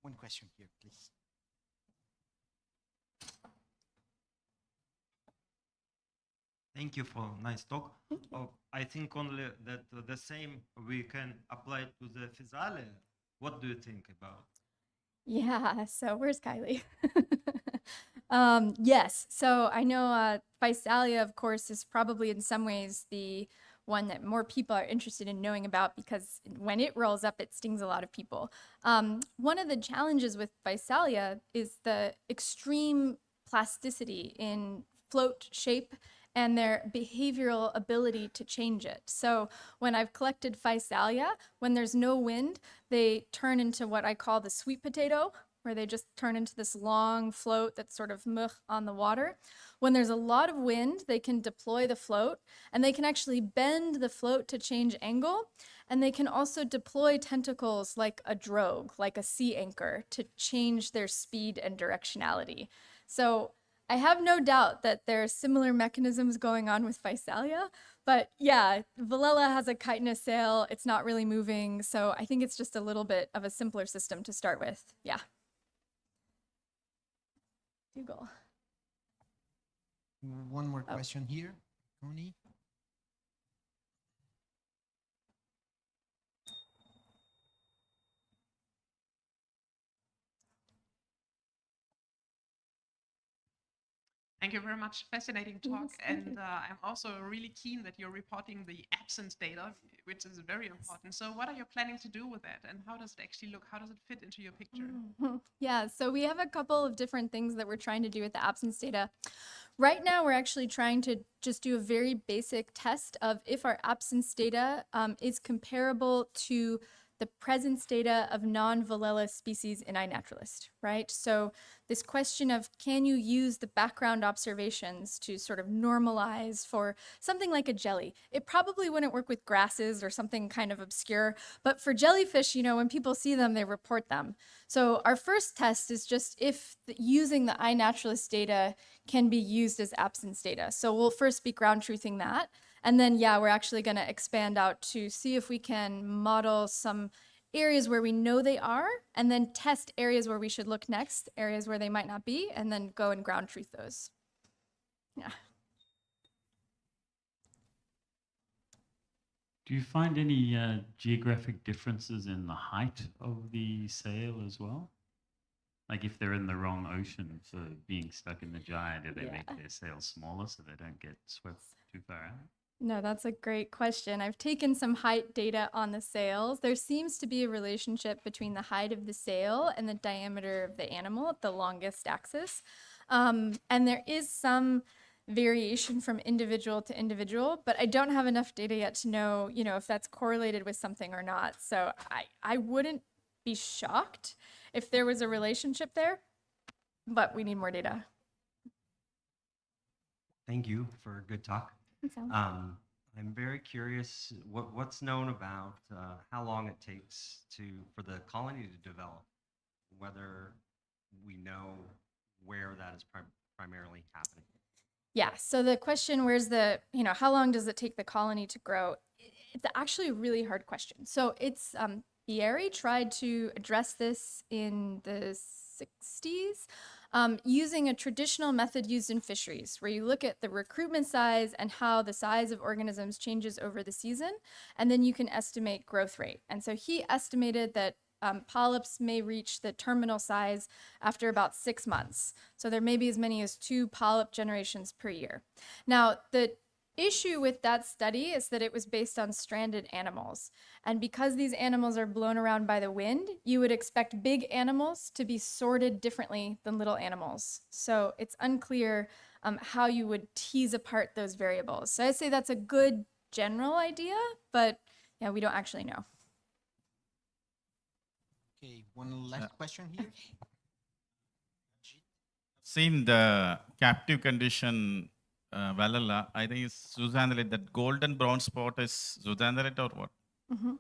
One question here, please. Thank you for nice talk. I think only that the same we can apply to the Physalia. What do you think about? Yeah, so where's Kylie? Yes, so I know Physalia, of course, is probably in some ways the one that more people are interested in knowing about because when it rolls up, it stings a lot of people. One of the challenges with Physalia is the extreme plasticity in float shape and their behavioral ability to change it. So when I've collected Physalia, when there's no wind, they turn into what I call the sweet potato, where they just turn into this long float that's sort of on the water. When there's a lot of wind, they can deploy the float, and they can actually bend the float to change angle, and they can also deploy tentacles like a drogue, like a sea anchor, to change their speed and directionality. So I have no doubt that there are similar mechanisms going on with Physalia, but yeah, Velella has a chitinous sail, it's not really moving, so I think it's just a little bit of a simpler system to start with, yeah. Dougal. One more question here, Tony. Thank you very much. Fascinating talk. And I'm also really keen that you're reporting the absence data, which is very important. So what are you planning to do with that? And how does it actually look? How does it fit into your picture? Yeah, so we have a couple of different things that we're trying to do with the absence data. Right now, we're actually trying to just do a very basic test of if our absence data is comparable to the presence data of non-Villella species in iNaturalist, right? So this question of can you use the background observations to sort of normalize for something like a jelly? It probably wouldn't work with grasses or something kind of obscure, but for jellyfish, you know, when people see them, they report them. So our first test is just if using the iNaturalist data can be used as absence data. So we'll first be ground truthing that. And then, yeah, we're actually going to expand out to see if we can model some areas where we know they are, and then test areas where we should look next, areas where they might not be, and then go and ground truth those. Yeah. Do you find any geographic differences in the height of the sail as well? Like if they're in the wrong ocean for being stuck in the gyre, do they make their sails smaller so they don't get swept too far out? No, that's a great question. I've taken some height data on the sails. There seems to be a relationship between the height of the sail and the diameter of the animal at the longest axis. And there is some variation from individual to individual, but I don't have enough data yet to know, you know, if that's correlated with something or not. So I wouldn't be shocked if there was a relationship there, but we need more data. Thank you for a good talk. I'm very curious what's known about how long it takes for the colony to develop, whether we know where that is primarily happening. Yeah, so the question, where's the, you know, how long does it take the colony to grow? It's actually a really hard question. So it's, Bieri tried to address this in the 60s using a traditional method used in fisheries, where you look at the recruitment size and how the size of organisms changes over the season, and then you can estimate growth rate. And so he estimated that polyps may reach the terminal size after about 6 months. So there may be as many as 2 polyp generations per year. Now, the issue with that study is that it was based on stranded animals. And because these animals are blown around by the wind, you would expect big animals to be sorted differently than little animals. So it's unclear how you would tease apart those variables. So I'd say that's a good general idea, but yeah, we don't actually know. Okay, one last question here. Seen the captive condition Valhalla, I think it's Zooxanthellae. That golden brown spot is Zooxanthellae or what? Mm-hmm.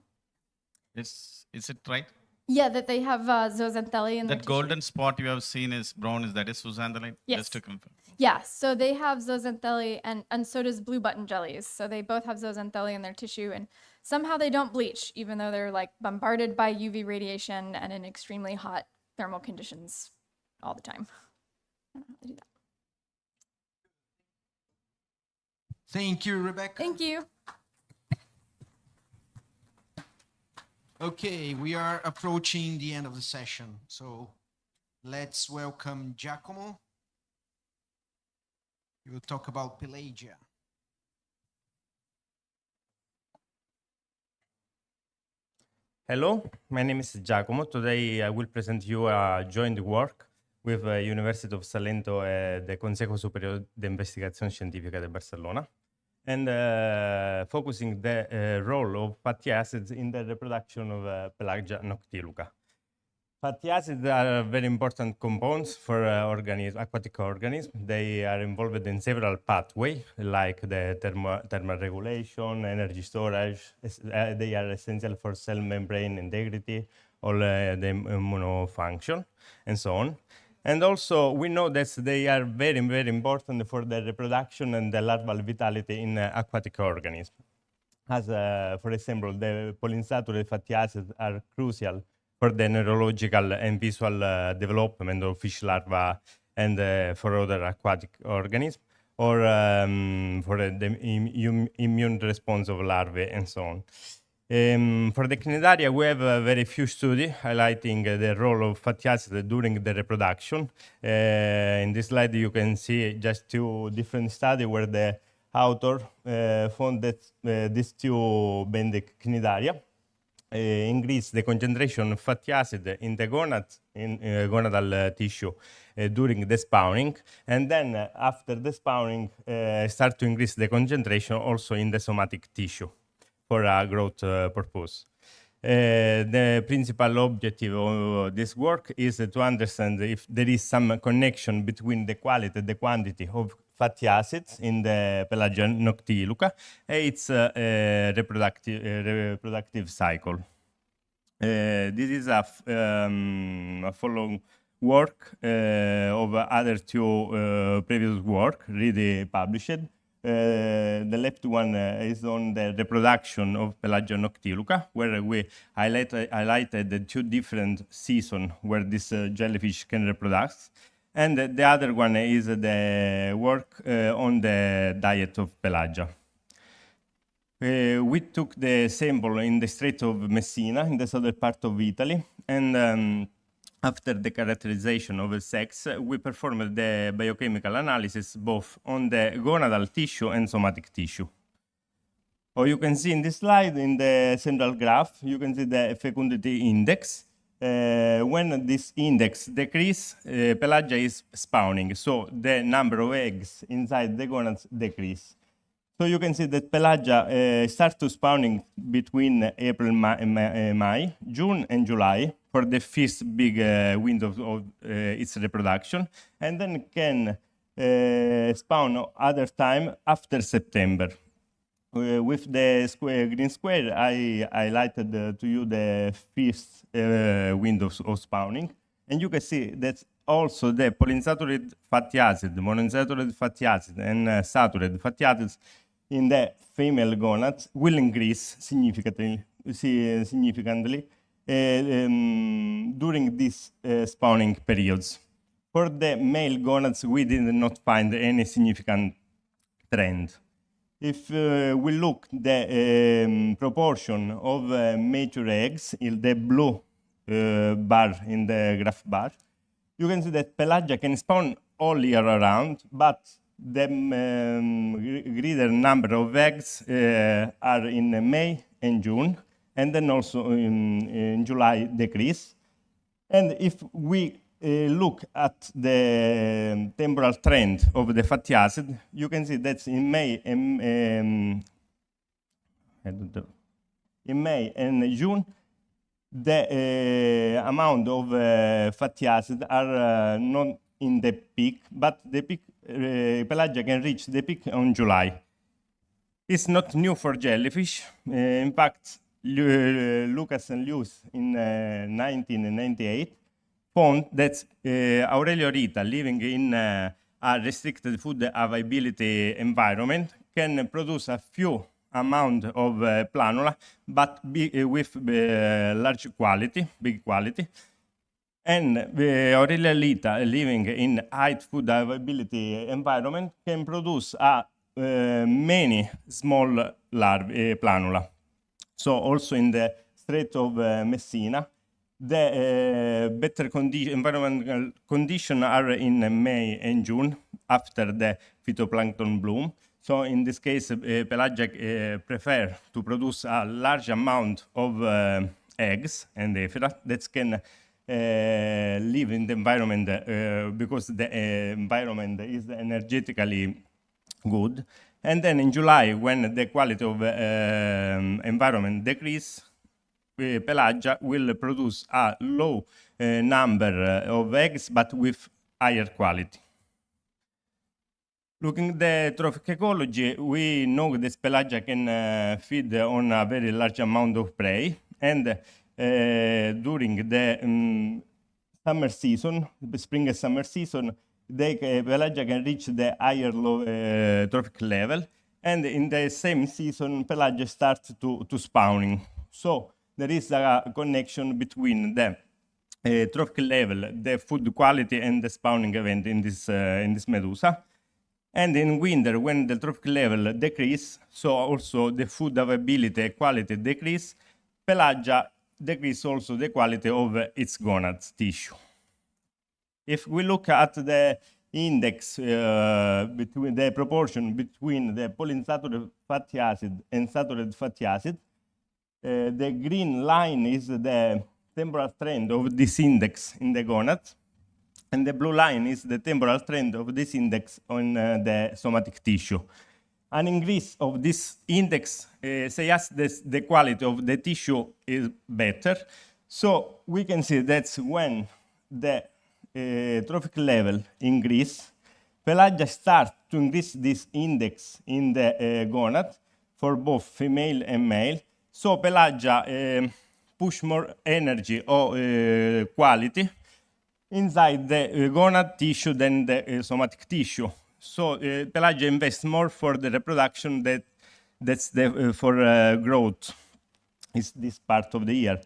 Is it right? Yeah, that they have Zooxanthellae in their That tissue. golden spot you have seen is brown. Is that is Zooxanthellae? Yes. Just to confirm. Yeah, so they have Zooxanthellae and so does blue button jellies. So they both have Zooxanthellae in their tissue, and somehow they don't bleach, even though they're like bombarded by UV radiation and in extremely hot thermal conditions all the time. I don't know how they do that. Thank you, Rebecca. Thank you. Okay, we are approaching the end of the session. So let's welcome Giacomo. He will talk about Pelagia. Hello, my name is Giacomo. Today I will present you a joint work with the University of Salento and the Consejo Superior de Investigación Científica de Barcelona, and focusing the role of fatty acids in the reproduction of Pelagia noctiluca. Fatty acids are very important components for aquatic organisms. They are involved in several pathways, like the thermoregulation, energy storage. They are essential for cell membrane integrity, all the immunofunction, and so on. And also, we know that they are very, very important for the reproduction and the larval vitality in aquatic organisms. As, for example, the polyunsaturated fatty acids are crucial for the neurological and visual development of fish larvae and for other aquatic organisms, or for the immune response of larvae and so on. For the cnidaria, we have a very few studies highlighting the role of fatty acids during the reproduction. In this slide, you can see just 2 different studies where the author found that these 2 bendic cnidaria increase the concentration of fatty acid in the gonadal tissue during the spawning, and then after the spawning start to increase the concentration also in the somatic tissue for a growth purpose. The principal objective of this work is to understand if there is some connection between the quality and the quantity of fatty acids in the Pelagia noctiluca and its reproductive cycle. This is a follow work of other two previous work really published. The left one is on the reproduction of Pelagia noctiluca, where we highlighted the two different seasons where this jellyfish can reproduce. And the other one is the work on the diet of Pelagia. We took the sample in the Strait of Messina, in the southern part of Italy, and after the characterization of the sex, we performed the biochemical analysis both on the gonadal tissue and somatic tissue. You can see in this slide, in the central graph, you can see the fecundity index. When this index decreases, Pelagia is spawning, so the number of eggs inside the gonads decrease. So you can see that Pelagia starts to spawning between April, May, June, and July for the first big window of its reproduction, and then can spawn other time after September. With the green square, I highlighted to you the first windows of spawning, and you can see that also the polyunsaturated fatty acid, monounsaturated fatty acid, and saturated fatty acids in the female gonads will increase significantly during these spawning periods. For the male gonads, we did not find any significant trend. If we look the proportion of mature eggs in the blue bar in the graph bar, you can see that Pelagia can spawn all year around, but the greater number of eggs are in May and June, and then also in July decrease. And if we look at the temporal trend of the fatty acid, you can see that in May and June, the amount of fatty acid are not in the peak, but the peak Pelagia can reach the peak on July. It's not new for jellyfish. In fact, Lucas and Lewis in 1998 found that Aurelio Rita, living in a restricted food availability environment, can produce a few amount of planula, but with large quality, big quality. And Aurelia Lita, living in high food availability environment, can produce many small larvae planula. So also in the Strait of Messina, the better environmental conditions are in May and June after the phytoplankton bloom. So in this case, Pelagia prefer to produce a large amount of eggs and ephora that can live in the environment because the environment is energetically good. And then in July, when the quality of environment decrease, Pelagia will produce a low number of eggs, but with higher quality. Looking at the trophic ecology, we know that Pelagia can feed on a very large amount of prey, and during the summer season, the spring and summer season, Pelagia can reach the higher trophic level, and in the same season, Pelagia starts to spawning. So there is a connection between the trophic level, the food quality, and the spawning event in this medusa. And in winter, when the trophic level decrease, so also the food availability quality decrease, Pelagia decrease also the quality of its gonads tissue. If we look at the index between the proportion between the polyunsaturated fatty acid and saturated fatty acid, the green line is the temporal trend of this index in the gonads, and the blue line is the temporal trend of this index on the somatic tissue. An increase of this index say us that the quality of the tissue is better. So we can see that when the trophic level increase, pelagia start to increase this index in the gonad for both female and male. So pelagia push more energy or quality inside the gonad tissue than the somatic tissue. So pelagia invests more for the reproduction that's for growth is this part of the year.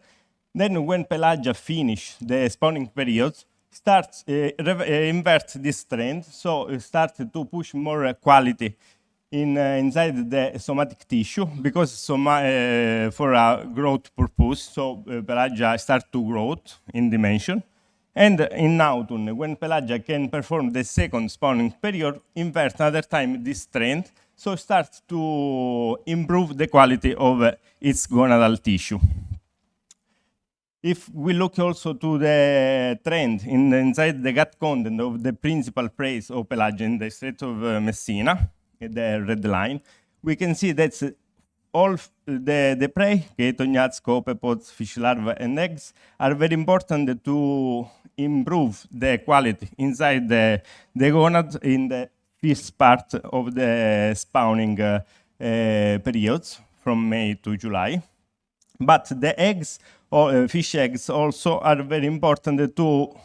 Then when pelagia finish the spawning period, starts invert this trend, so it starts to push more quality inside the somatic tissue because for a growth purpose, so pelagia start to grow in dimension. And in autumn, when pelagia can perform the second spawning period, invert another time this trend, so starts to improve the quality of its gonadal tissue. If we look also to the trend inside the gut content of the principal prey of pelagia in the Strait of Messina, the red line, we can see that all the prey, chaetoniads, copepods, fish larvae, and eggs, are very important to improve the quality inside the gonad in the first part of the spawning periods from May to July. But the eggs, or fish eggs, also are very important to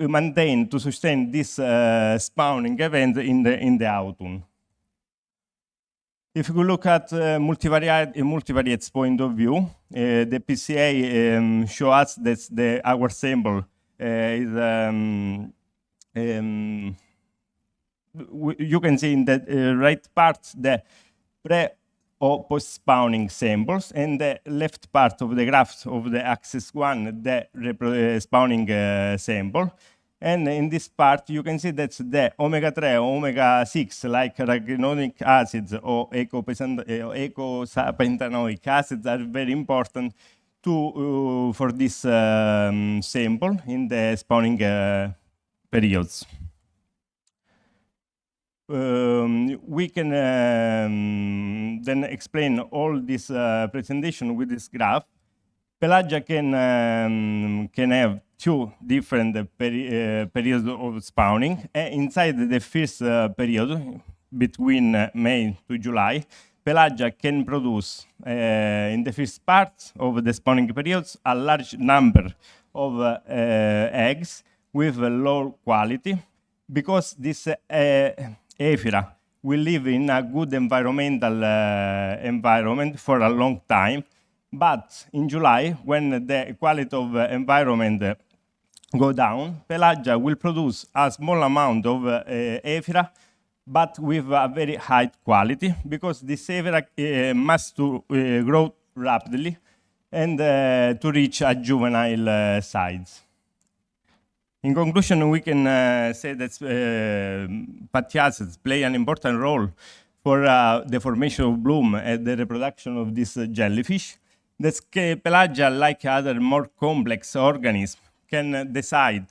maintain, to sustain this spawning event in the autumn. If we look at multivariates point of view, the PCA show us that our sample is you can see in the right part the pre or post-spawning samples, and the left part of the graph of the axis 1, the spawning sample. And in this part, you can see that the omega-3 or omega-6, like arachidonic acids or eicosapentaenoic acids, are very important for this sample in the spawning periods. We can then explain all this presentation with this graph. Pelagia can have two different periods of spawning. Inside the first period, between May to July, pelagia can produce, in the first part of the spawning periods, a large number of eggs with low quality, because this Ephira will live in a good environmental environment for a long time. But in July, when the quality of environment go down, pelagia will produce a small amount of Ephira, but with a very high quality, because this Ephira must grow rapidly and to reach a juvenile size. In conclusion, we can say that fatty acids play an important role for the formation of bloom and the reproduction of this jellyfish. That pelagia, like other more complex organisms, can decide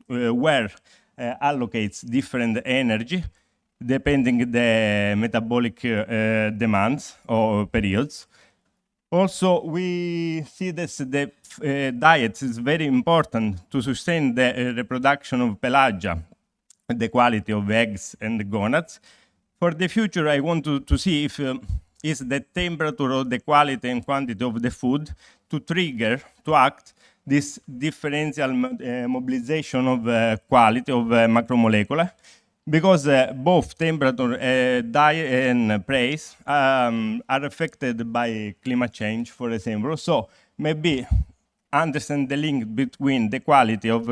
where allocates different energy depending the metabolic demands or periods. Also, we see that the diet is very important to sustain the reproduction of pelagia, the quality of eggs and gonads. For the future, I want to see if is the temperature or the quality and quantity of the food to trigger, to act this differential mobilization of quality of macromolecule, because both temperature, diet, and price are affected by climate change, for example. So maybe understand the link between the quality of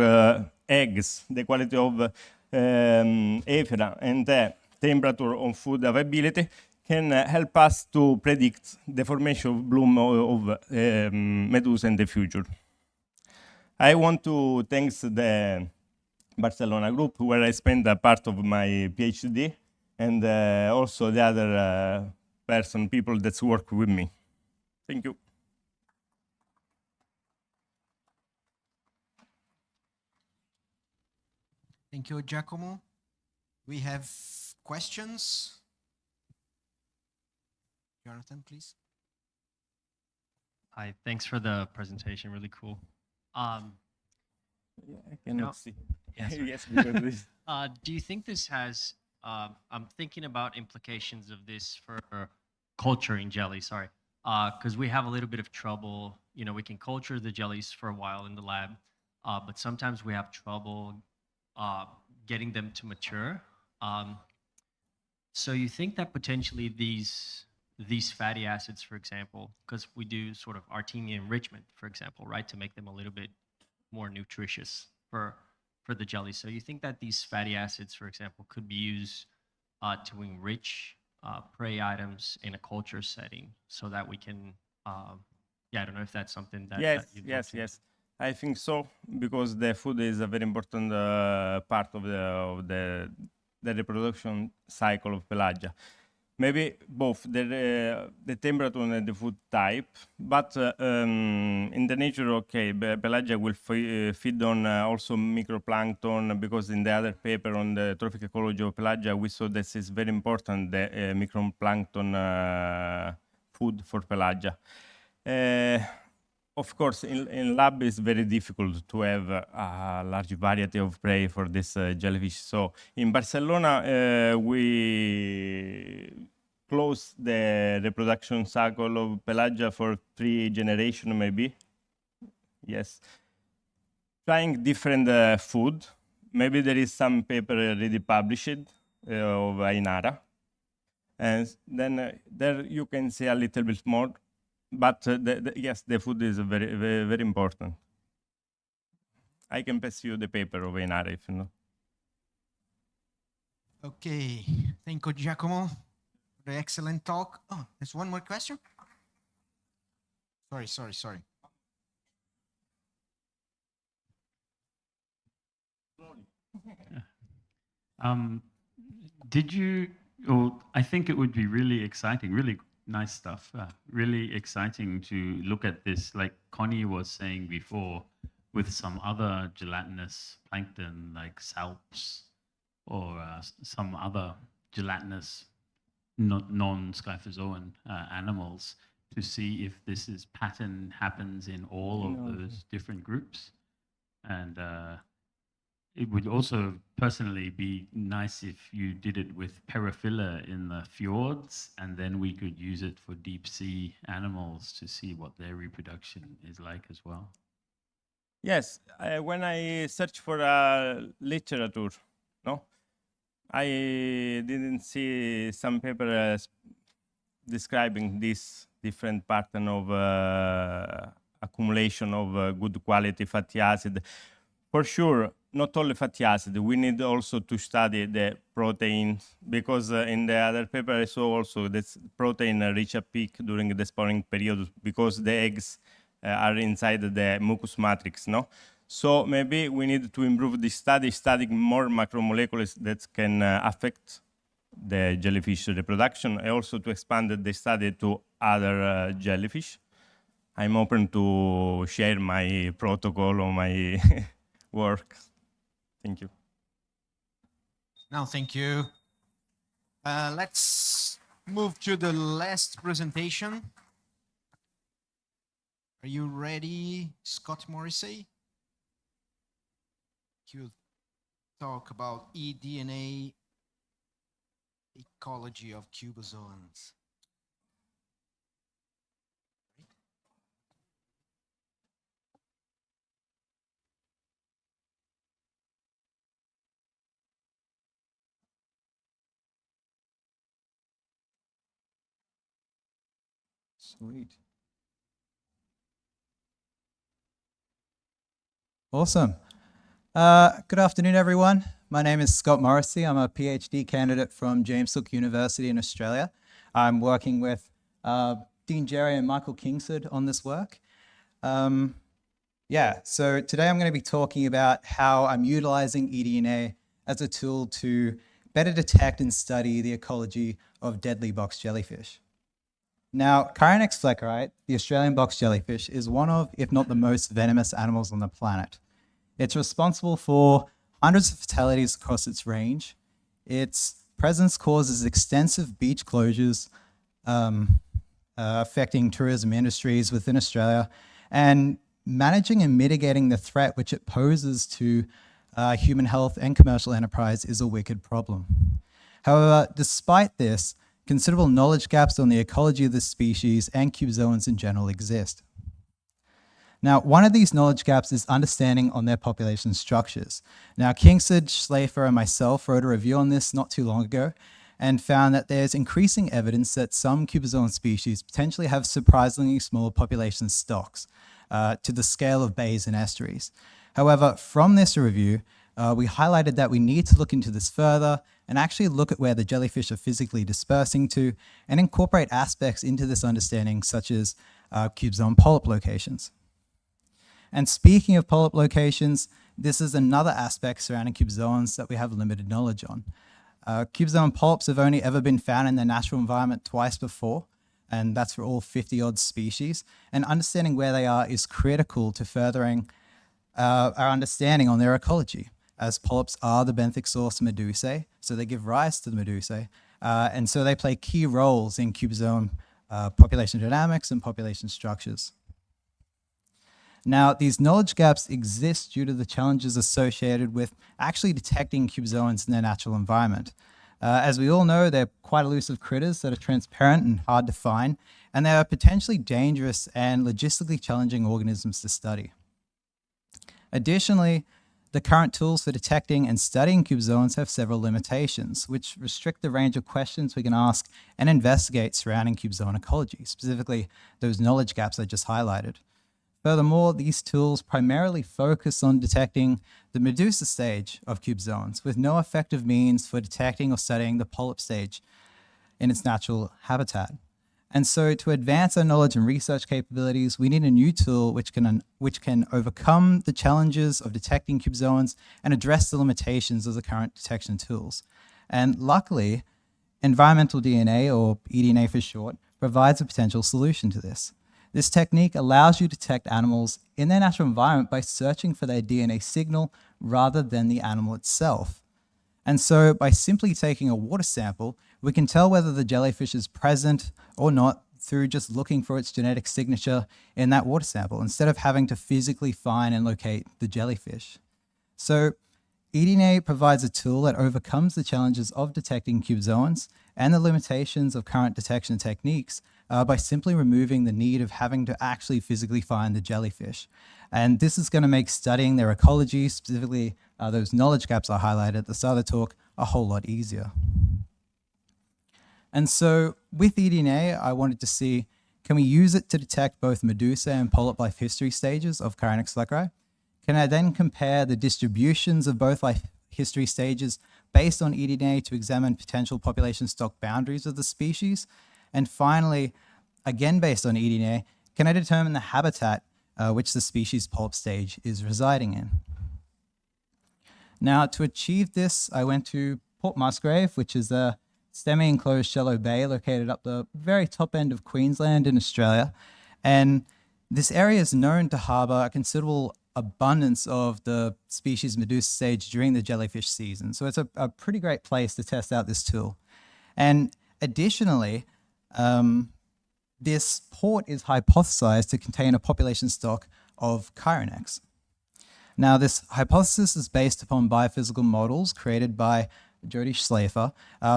eggs, the quality of Ephira, and the temperature on food availability can help us to predict the formation of bloom of medusa in the future. I want to thank the Barcelona group, where I spent a part of my PhD, and also the other people that work with me. Thank you. Thank you, Giacomo. We have questions. Jonathan, please. Hi, thanks for the presentation. Really cool. I cannot now- see. Yeah, sorry. Yes, because this. Do you think this has? I'm thinking about implications of this for culturing jelly. Sorry, because we have a little bit of trouble. You know, we can culture the jellies for a while in the lab, but sometimes we have trouble getting them to mature. So you think that potentially these fatty acids, for example, because we do sort of Artemian enrichment, for example, right, to make them a little bit more nutritious for the jelly. So you think that these fatty acids, for example, could be used to enrich prey items in a culture setting, so that we can, yeah, I don't know if that's something that Yes, that you'd yes, look yes. I think so, because the food is a very important part of the reproduction cycle of pelagia. Maybe both the temperature and the food type, but in the nature, okay, pelagia will feed on also microplankton, because in the other paper on the trophic ecology of pelagia, we saw this is very important, the microplankton food for pelagia. Of course, in lab it's very difficult to have a large variety of prey for this jellyfish. So in Barcelona, we close the reproduction cycle of pelagia for 3 generations, maybe. Yes. Trying different food. Maybe there is some paper already published of Ainara. And then there you can say a little bit more. But yes, the food is very, very, very important. I can pass you the paper of Ainara if you know. Okay, thank you, Giacomo, for the excellent talk. Oh, there's one more question. Sorry. Did you, or I think it would be really exciting, really nice stuff, really exciting to look at this, like Connie was saying before, with some other gelatinous plankton like salps or some other gelatinous non-scyphozoan animals, to see if this is pattern happens in all of those different groups. And it would also personally be nice if you did it with Paraphila in the fjords, and then we could use it for deep sea animals to see what their reproduction is like as well. Yes, when I search for literature, no, I didn't see some paper describing this different pattern of accumulation of good quality fatty acid. For sure, not only fatty acid, we need also to study the proteins, because in the other paper I saw also that protein reach a peak during the spawning period, because the eggs are inside the mucus matrix, no? So maybe we need to improve the study, studying more macromolecules that can affect the jellyfish reproduction, and also to expand the study to other jellyfish. I'm open to share my protocol or my work. Thank you. No, thank you. Let's move to the last presentation. Are you ready, Scott Morrissey? You talk about eDNA ecology of cubozoans. Sweet. Awesome. Good afternoon, everyone. My name is Scott Morrissey. I'm a PhD candidate from James Cook University in Australia. I'm working with Dean Jerry and Michael Kingsford on this work. So today I'm going to be talking about how I'm utilizing eDNA as a tool to better detect and study the ecology of deadly box jellyfish. Now, Chironex fleckeri, the Australian box jellyfish, is one of, if not the most venomous animals on the planet. It's responsible for hundreds of fatalities across its range. Its presence causes extensive beach closures, affecting tourism industries within Australia, and managing and mitigating the threat which it poses to human health and commercial enterprise is a wicked problem. However, despite this, considerable knowledge gaps on the ecology of the species and cubozoans in general exist. Now, one of these knowledge gaps is understanding on their population structures. Now, Kingsford, Schlafer, and myself wrote a review on this not too long ago and found that there's increasing evidence that some cubozoan species potentially have surprisingly small population stocks to the scale of bays and estuaries. However, from this review, we highlighted that we need to look into this further and actually look at where the jellyfish are physically dispersing to and incorporate aspects into this understanding such as cubozoan polyp locations. And speaking of polyp locations, this is another aspect surrounding cubozoans that we have limited knowledge on. Cubozoan polyps have only ever been found in their natural environment twice before, and that's for all 50-odd species. And understanding where they are is critical to furthering our understanding on their ecology, as polyps are the benthic source of medusae, so they give rise to the medusae, and so they play key roles in cubozoan population dynamics and population structures. Now, these knowledge gaps exist due to the challenges associated with actually detecting cubozoans in their natural environment. As we all know, they're quite elusive critters that are transparent and hard to find, and they are potentially dangerous and logistically challenging organisms to study. Additionally, the current tools for detecting and studying cubozoans have several limitations, which restrict the range of questions we can ask and investigate surrounding cubozoan ecology, specifically those knowledge gaps I just highlighted. Furthermore, these tools primarily focus on detecting the medusa stage of cubozoans, with no effective means for detecting or studying the polyp stage in its natural habitat. And so to advance our knowledge and research capabilities, we need a new tool which can overcome the challenges of detecting cubozoans and address the limitations of the current detection tools. And luckily, environmental DNA, or eDNA for short, provides a potential solution to this. This technique allows you to detect animals in their natural environment by searching for their DNA signal rather than the animal itself. And so by simply taking a water sample, we can tell whether the jellyfish is present or not through just looking for its genetic signature in that water sample, instead of having to physically find and locate the jellyfish. So eDNA provides a tool that overcomes the challenges of detecting cubozoans and the limitations of current detection techniques by simply removing the need of having to actually physically find the jellyfish. And this is going to make studying their ecology, specifically those knowledge gaps I highlighted at the start of the talk, a whole lot easier. And so with eDNA, I wanted to see, can we use it to detect both medusa and polyp life history stages of Chironex fleckeri? Can I then compare the distributions of both life history stages based on eDNA to examine potential population stock boundaries of the species? And finally, again based on eDNA, can I determine the habitat which the species polyp stage is residing in? Now, to achieve this, I went to Port Musgrave, which is a semi-enclosed shallow bay located up the very top end of Queensland in Australia. And this area is known to harbour a considerable abundance of the species medusa stage during the jellyfish season. So it's a pretty great place to test out this tool. And additionally, this port is hypothesized to contain a population stock of Chironex. Now, this hypothesis is based upon biophysical models created by Jody Schlafer,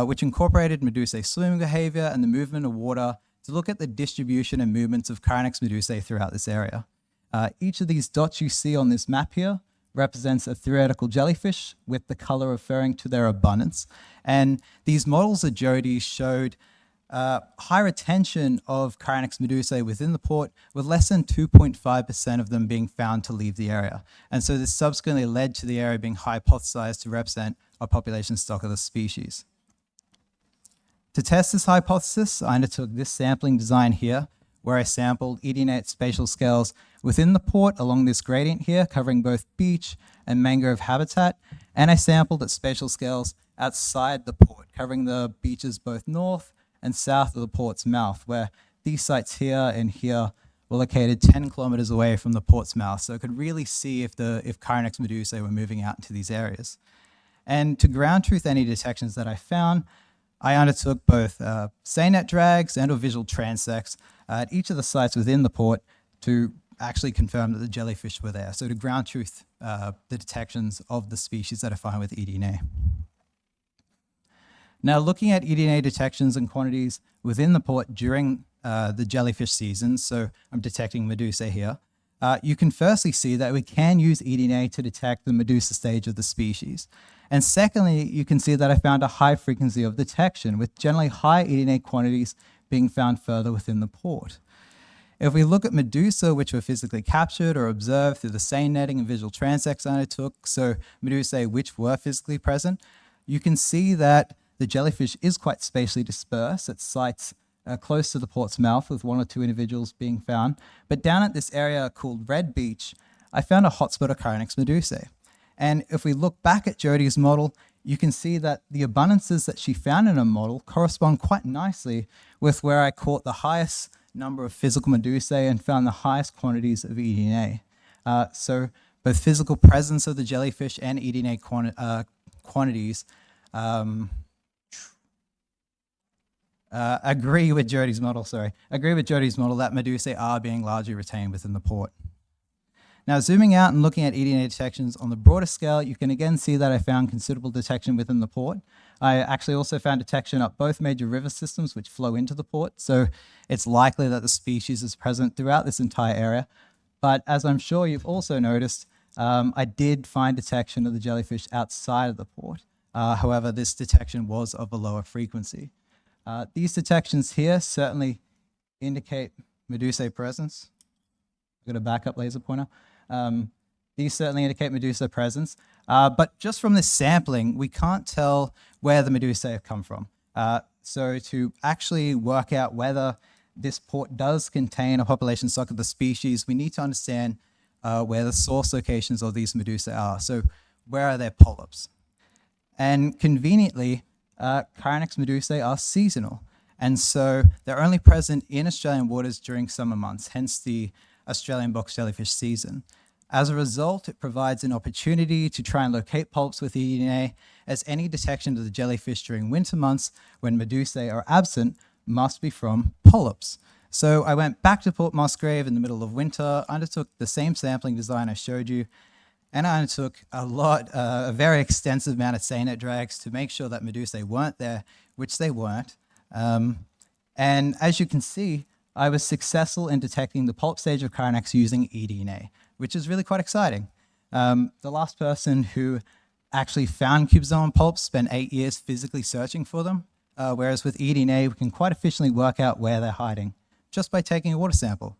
which incorporated medusae swimming behavior and the movement of water to look at the distribution and movements of Chironex medusae throughout this area. Each of these dots you see on this map here represents a theoretical jellyfish, with the color referring to their abundance. And these models that Jody showed high retention of Chironex medusae within the port, with less than 2.5% of them being found to leave the area. And so this subsequently led to the area being hypothesized to represent a population stock of the species. To test this hypothesis, I undertook this sampling design here, where I sampled eDNA at spatial scales within the port along this gradient here, covering both beach and mangrove habitat, and I sampled at spatial scales outside the port, covering the beaches both north and south of the port's mouth, where these sites here and here were located 10 kilometers away from the port's mouth, so I could really see if Chironex medusae were moving out into these areas. And to ground truth any detections that I found, I undertook both SANET drags and or visual transects at each of the sites within the port to actually confirm that the jellyfish were there. So to ground truth the detections of the species that are found with eDNA. Now, looking at eDNA detections and quantities within the port during the jellyfish season, so I'm detecting Medusae here, you can firstly see that we can use eDNA to detect the Medusa stage of the species. And secondly, you can see that I found a high frequency of detection, with generally high eDNA quantities being found further within the port. If we look at Medusa, which were physically captured or observed through the same netting and visual transects I undertook, so Medusae which were physically present, you can see that the jellyfish is quite spatially dispersed at sites close to the port's mouth, with 1 or 2 individuals being found. But down at this area called Red Beach, I found a hotspot of Chironex medusae. And if we look back at Jodie's model, you can see that the abundances that she found in her model correspond quite nicely with where I caught the highest number of physical medusae and found the highest quantities of eDNA. So both physical presence of the jellyfish and eDNA quantities agree with Jodie's model, agree with Jodie's model that medusae are being largely retained within the port. Now, zooming out and looking at eDNA detections on the broader scale, you can again see that I found considerable detection within the port. I actually also found detection up both major river systems which flow into the port, so it's likely that the species is present throughout this entire area. But as I'm sure you've also noticed, I did find detection of the jellyfish outside of the port. However, this detection was of a lower frequency. These detections here certainly indicate medusae presence. I've got a backup laser pointer. These certainly indicate medusa presence, but just from this sampling, we can't tell where the medusae have come from. So to actually work out whether this port does contain a population stock of the species, we need to understand where the source locations of these medusae are. So where are their polyps? And conveniently, Chironex medusae are seasonal, and so they're only present in Australian waters during summer months, hence the Australian box jellyfish season. As a result, it provides an opportunity to try and locate polyps with eDNA, as any detection of the jellyfish during winter months when medusae are absent must be from polyps. So I went back to Port Musgrave in the middle of winter, undertook the same sampling design I showed you, and I undertook a very extensive amount of SANET drags to make sure that medusae weren't there, which they weren't. And as you can see, I was successful in detecting the polyp stage of Chironex using eDNA, which is really quite exciting. The last person who actually found cubozoan polyps spent 8 years physically searching for them, whereas with eDNA, we can quite efficiently work out where they're hiding just by taking a water sample.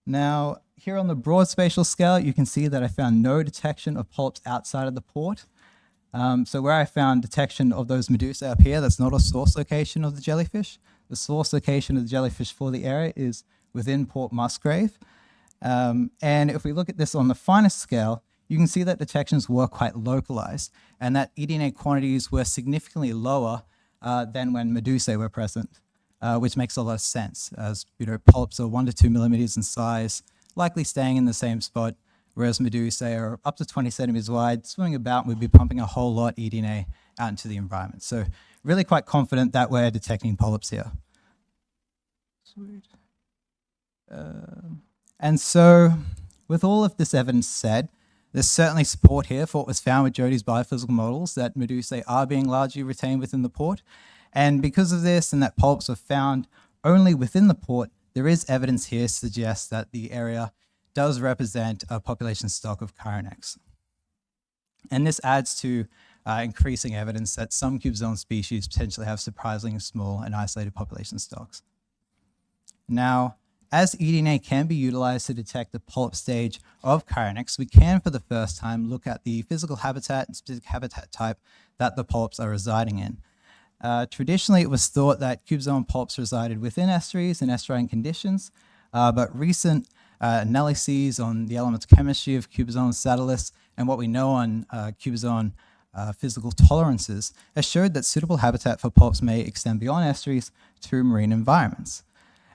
Now, here on the broad spatial scale, you can see that I found no detection of polyps outside of the port. So where I found detection of those medusae up here, that's not a source location of the jellyfish. The source location of the jellyfish for the area is within Port Musgrave. And if we look at this on the finest scale, you can see that detections were quite localized and that eDNA quantities were significantly lower than when medusae were present, which makes a lot of sense, as polyps are 1 to 2 millimeters in size, likely staying in the same spot, whereas medusae are up to 20 centimeters wide, swimming about, and we'd be pumping a whole lot eDNA out into the environment. So really quite confident that we're detecting polyps here. Sweet. And so with all of this evidence said, there's certainly support here for what was found with Jodie's biophysical models, that medusae are being largely retained within the port. And because of this and that polyps were found only within the port, there is evidence here to suggest that the area does represent a population stock of Chironex. And this adds to increasing evidence that some cubozoan species potentially have surprisingly small and isolated population stocks. Now, as eDNA can be utilized to detect the polyp stage of Chironex, we can for the first time look at the physical habitat and specific habitat type that the polyps are residing in. Traditionally, it was thought that cubozoan polyps resided within estuaries and estuarine conditions, but recent analyses on the elemental chemistry of cubozoan satellites and what we know on cubozoan physical tolerances has showed that suitable habitat for polyps may extend beyond estuaries to marine environments.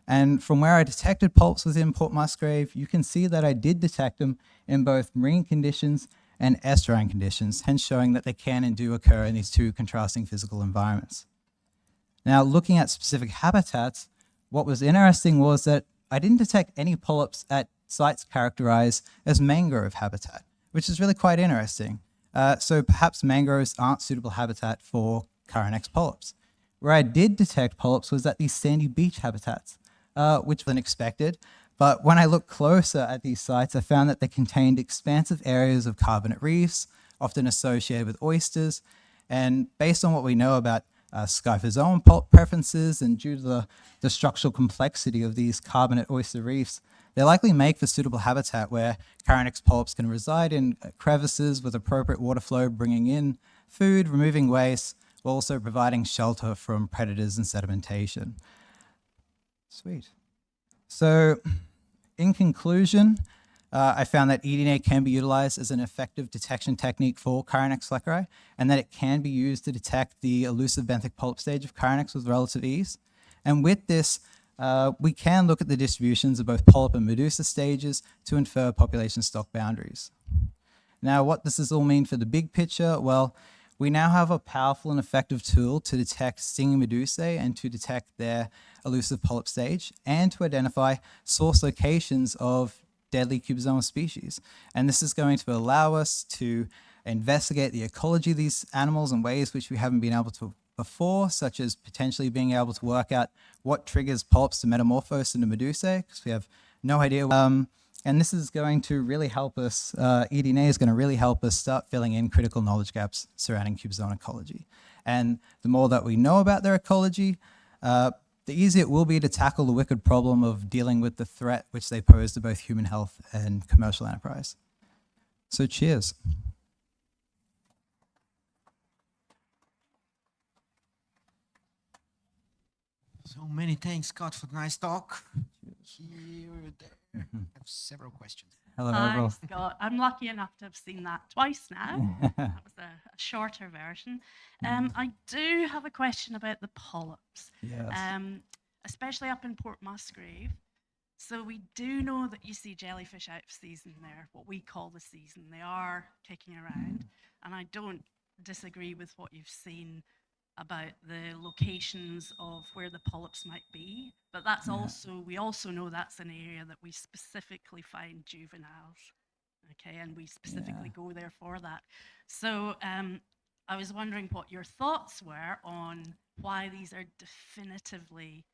And from where I detected polyps within Port Musgrave, you can see that I did detect them in both marine conditions and estuarine conditions, hence showing that they can and do occur in these two contrasting physical environments. Now, looking at specific habitats, what was interesting was that I didn't detect any polyps at sites characterized as mangrove habitat, which is really quite interesting. So perhaps mangroves aren't suitable habitat for Caranex polyps. Where I did detect polyps was at these sandy beach habitats, which was unexpected. But when I looked closer at these sites, I found that they contained expansive areas of carbonate reefs, often associated with oysters. And based on what we know about scyphozoan polyp preferences and due to the structural complexity of these carbonate oyster reefs, they likely make for suitable habitat where Caranex polyps can reside in crevices with appropriate water flow, bringing in food, removing waste, while also providing shelter from predators and sedimentation. Sweet. So in conclusion, I found that eDNA can be utilized as an effective detection technique for Caranex fleckeri, and that it can be used to detect the elusive benthic polyp stage of Caranex with relative ease. And with this, we can look at the distributions of both polyp and medusa stages to infer population stock boundaries. Now, what does this all mean for the big picture? Well, we now have a powerful and effective tool to detect stinging medusae and to detect their elusive polyp stage, and to identify source locations of deadly cubozoa species. And this is going to allow us to investigate the ecology of these animals in ways which we haven't been able to before, such as potentially being able to work out what triggers polyps to metamorphose into medusae, because we have no idea. And this is going to really help us, eDNA is going to really help us start filling in critical knowledge gaps surrounding cubozoan ecology. And the more that we know about their ecology, the easier it will be to tackle the wicked problem of dealing with the threat which they pose to both human health and commercial enterprise. So cheers. So many thanks, Scott, for the nice talk. Here, there. I have several questions. Hello, Hi, Avril. Scott. I'm lucky enough to have seen that twice now. That was a shorter version. I do have a question about the polyps, Yes. especially up in Port Musgrave. So we do know that you see jellyfish out of season there, what we call the season. They are kicking around, and I don't disagree with what you've seen about the locations of where the polyps might be, but that's also, we also know that's an area that we specifically find juveniles, okay, and we specifically go there for that. So I was wondering what your thoughts were on why these are definitively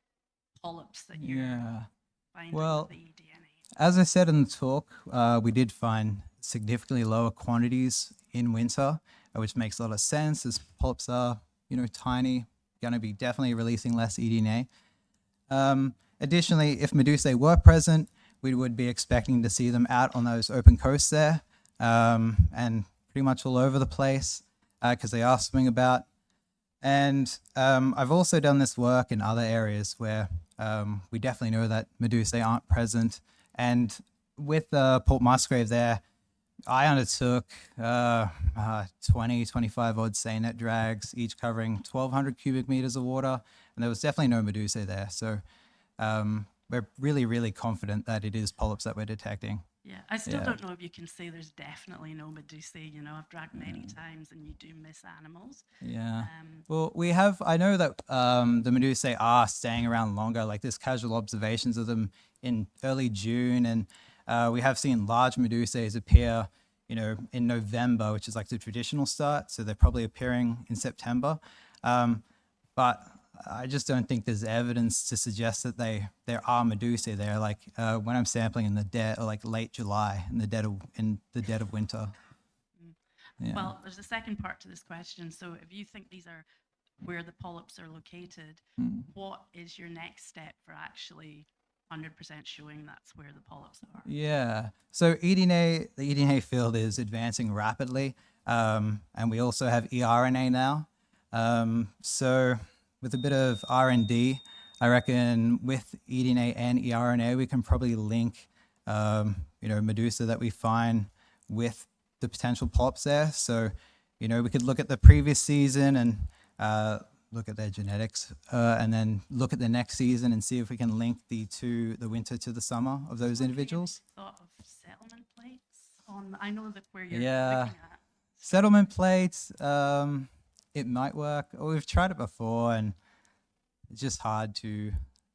polyps that you're finding Well, with the eDNA. as I said in the talk, we did find significantly lower quantities in winter, which makes a lot of sense as polyps are, you know, tiny, going to be definitely releasing less eDNA. Additionally, if medusae were present, we would be expecting to see them out on those open coasts there, and pretty much all over the place, because they are swimming about. And I've also done this work in other areas where we definitely know that medusae aren't present. And with Port Musgrave there, I undertook 20, 25 odd seine net drags, each covering 1,200 cubic meters of water, and there was definitely no medusae there. So we're really, really confident that it is polyps that we're detecting. Yeah, I still don't know if you can say there's definitely no medusae. You know, I've dragged many times and you do miss animals. Yeah. Well, we have, I know that the medusae are staying around longer, like there's casual observations of them in early June, and we have seen large medusae appear, you know, in November, which is like the traditional start. So they're probably appearing in September. But I just don't think there's evidence to suggest that there are medusae there. Like when I'm sampling in the dead, or like late July, in the dead of winter. Yeah. Well, there's a second part to this question. So if you think these are where the polyps are located, what is your next step for actually 100% showing that's where the polyps are? Yeah. So the eDNA field is advancing rapidly, and we also have eRNA now. So with a bit of R&D, I reckon with eDNA and eRNA, we can probably link, you know, medusa that we find with the potential polyps there. So, you know, we could look at the previous season and look at their genetics, and then look at the next season and see if we can link the winter to the summer of those individuals. Thought of settlement plates on, I know that where you're Yeah. looking at. Settlement plates, it might work. We've tried it before, and it's just hard to,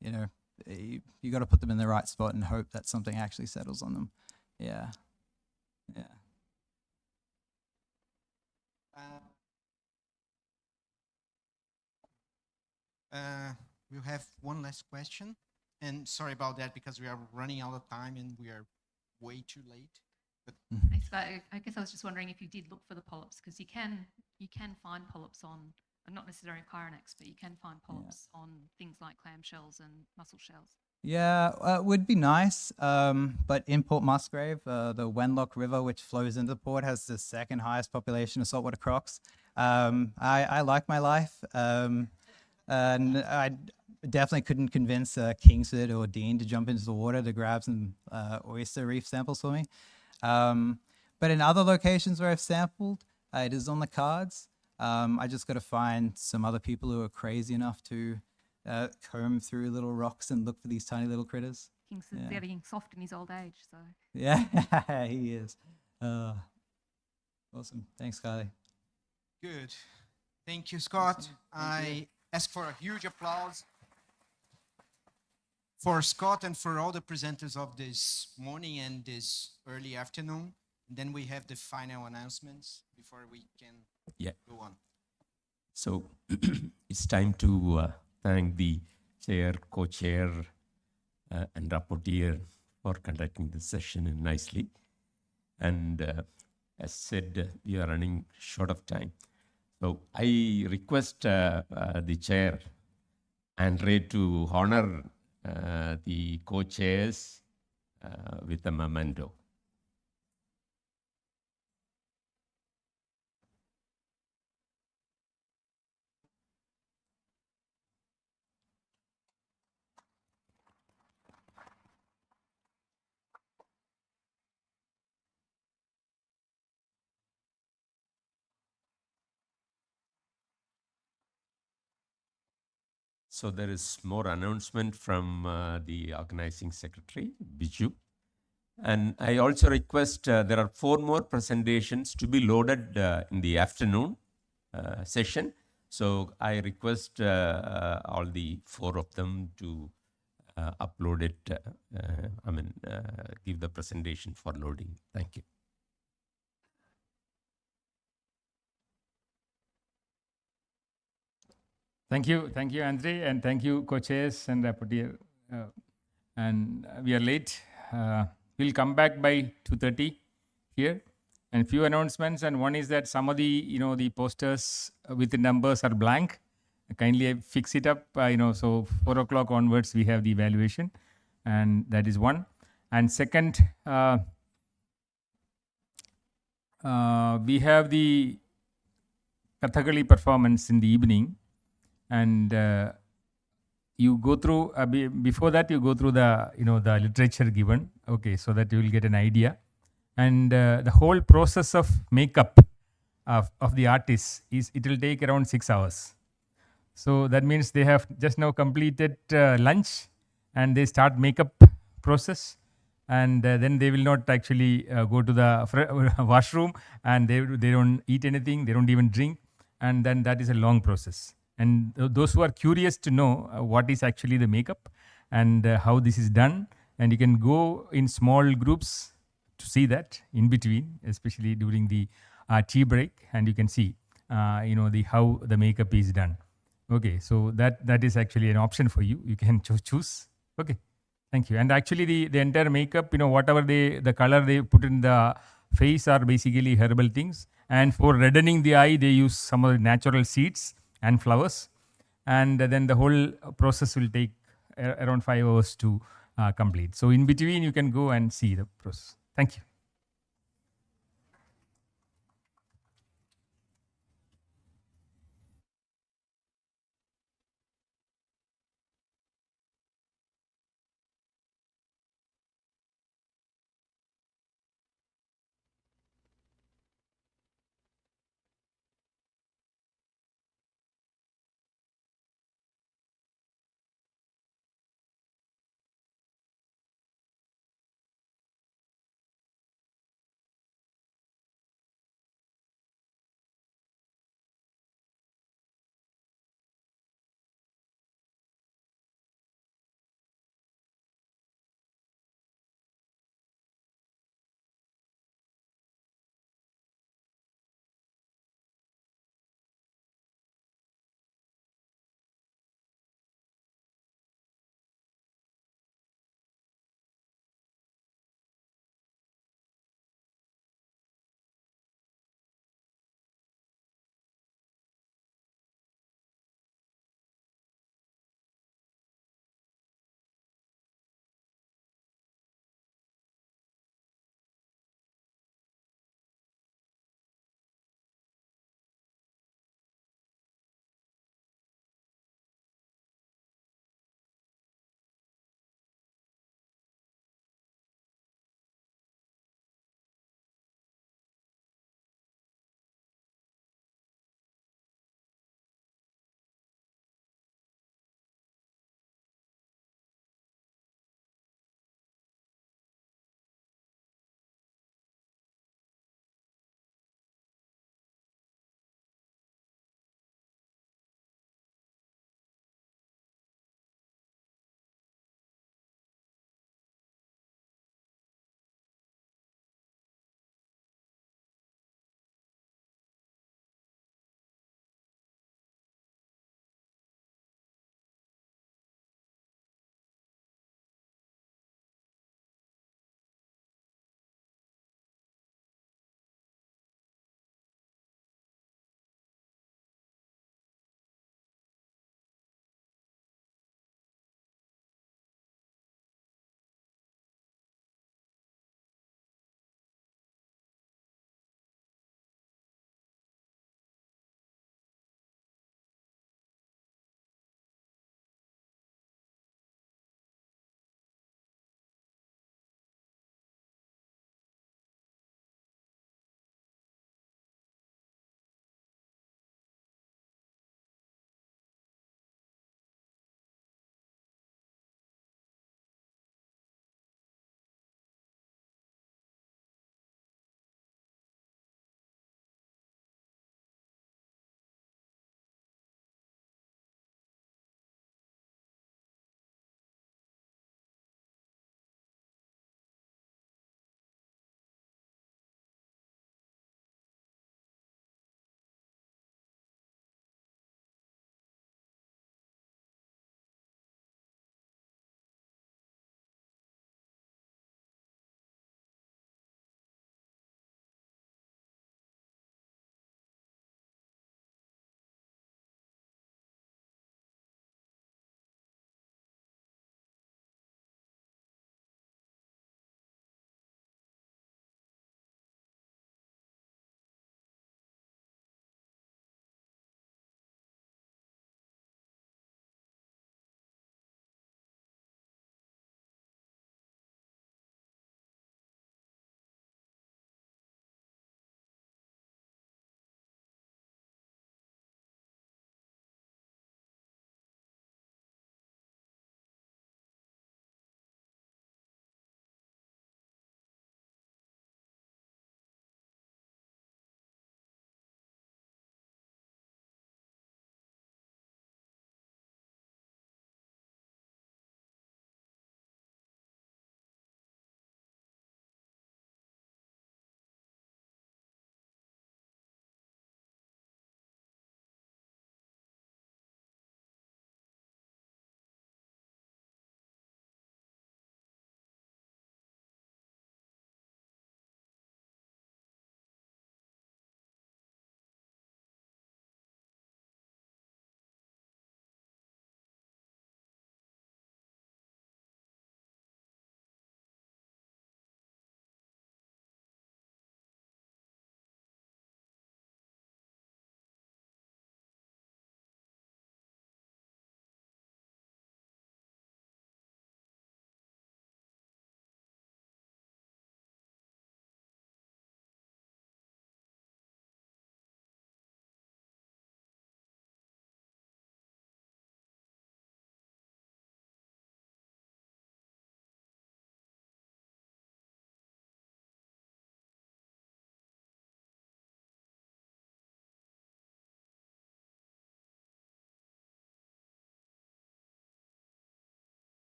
you know, you got to put them in the right spot and hope that something actually settles on them. Yeah. Yeah. We'll have one last question. And sorry about that because we are running out of time and we are way too late. But I guess I was just wondering if you did look for the polyps, because you can find polyps on, not necessarily Chironex, but you can find polyps on things like clam shells and mussel shells. Yeah, it would be nice, but in Port Musgrave, the Wenlock River, which flows into the port, has the second highest population of saltwater crocs. I like my life, and I definitely couldn't convince Kingsford or Dean to jump into the water to grab some oyster reef samples for me. But in other locations where I've sampled, it is on the cards. I just got to find some other people who are crazy enough to comb through little rocks and look for these tiny little critters. Kingsford's getting soft in his old age, so. Yeah, he is. Awesome. Thanks, Kylie. good. Thank you, Scott. I ask for a huge applause for Scott and for all the presenters of this morning and this early afternoon. And then we have the final announcements before we can go on. So it's time to thank the chair, co-chair, and rapporteur for conducting the session nicely. And as said, we are running short of time. So I request the chair, Andre, to honor the co-chairs with a memento. So there is more announcement from the organizing secretary, Biju. And I also request there are 4 more presentations to be loaded in the afternoon session. So I request all the 4 of them to upload it, give the presentation for loading. Thank you. Thank you, Andre, and thank you, co-chairs and rapporteur. And we are late. We'll come back by 2:30 here. And few announcements, and one is that some of the, the posters with the numbers are blank. Kindly fix it up, so 4 o'clock onwards we have the evaluation, and that is one. And second, we have the Kathakali performance in the evening. And you go through before that you go through the the literature given, okay, so that you will get an idea. And the whole process of makeup of the artist it will take around 6 hours. So that means they have just now completed lunch and they start makeup process, and then they will not actually go to the washroom, and they don't eat anything, they don't even drink, and then that is a long process. And those who are curious to know what is actually the makeup and how this is done, and you can go in small groups to see that in between, especially during the tea break, and you can see how the makeup is done. Okay, so that is actually an option for you. You can choose. Okay, thank you. And actually the entire makeup, whatever the color they put in the face are basically herbal things. And for reddening the eye, they use some of the natural seeds and flowers, and then the whole process will take around 5 hours to complete. So in between you can go and see the process. Thank you.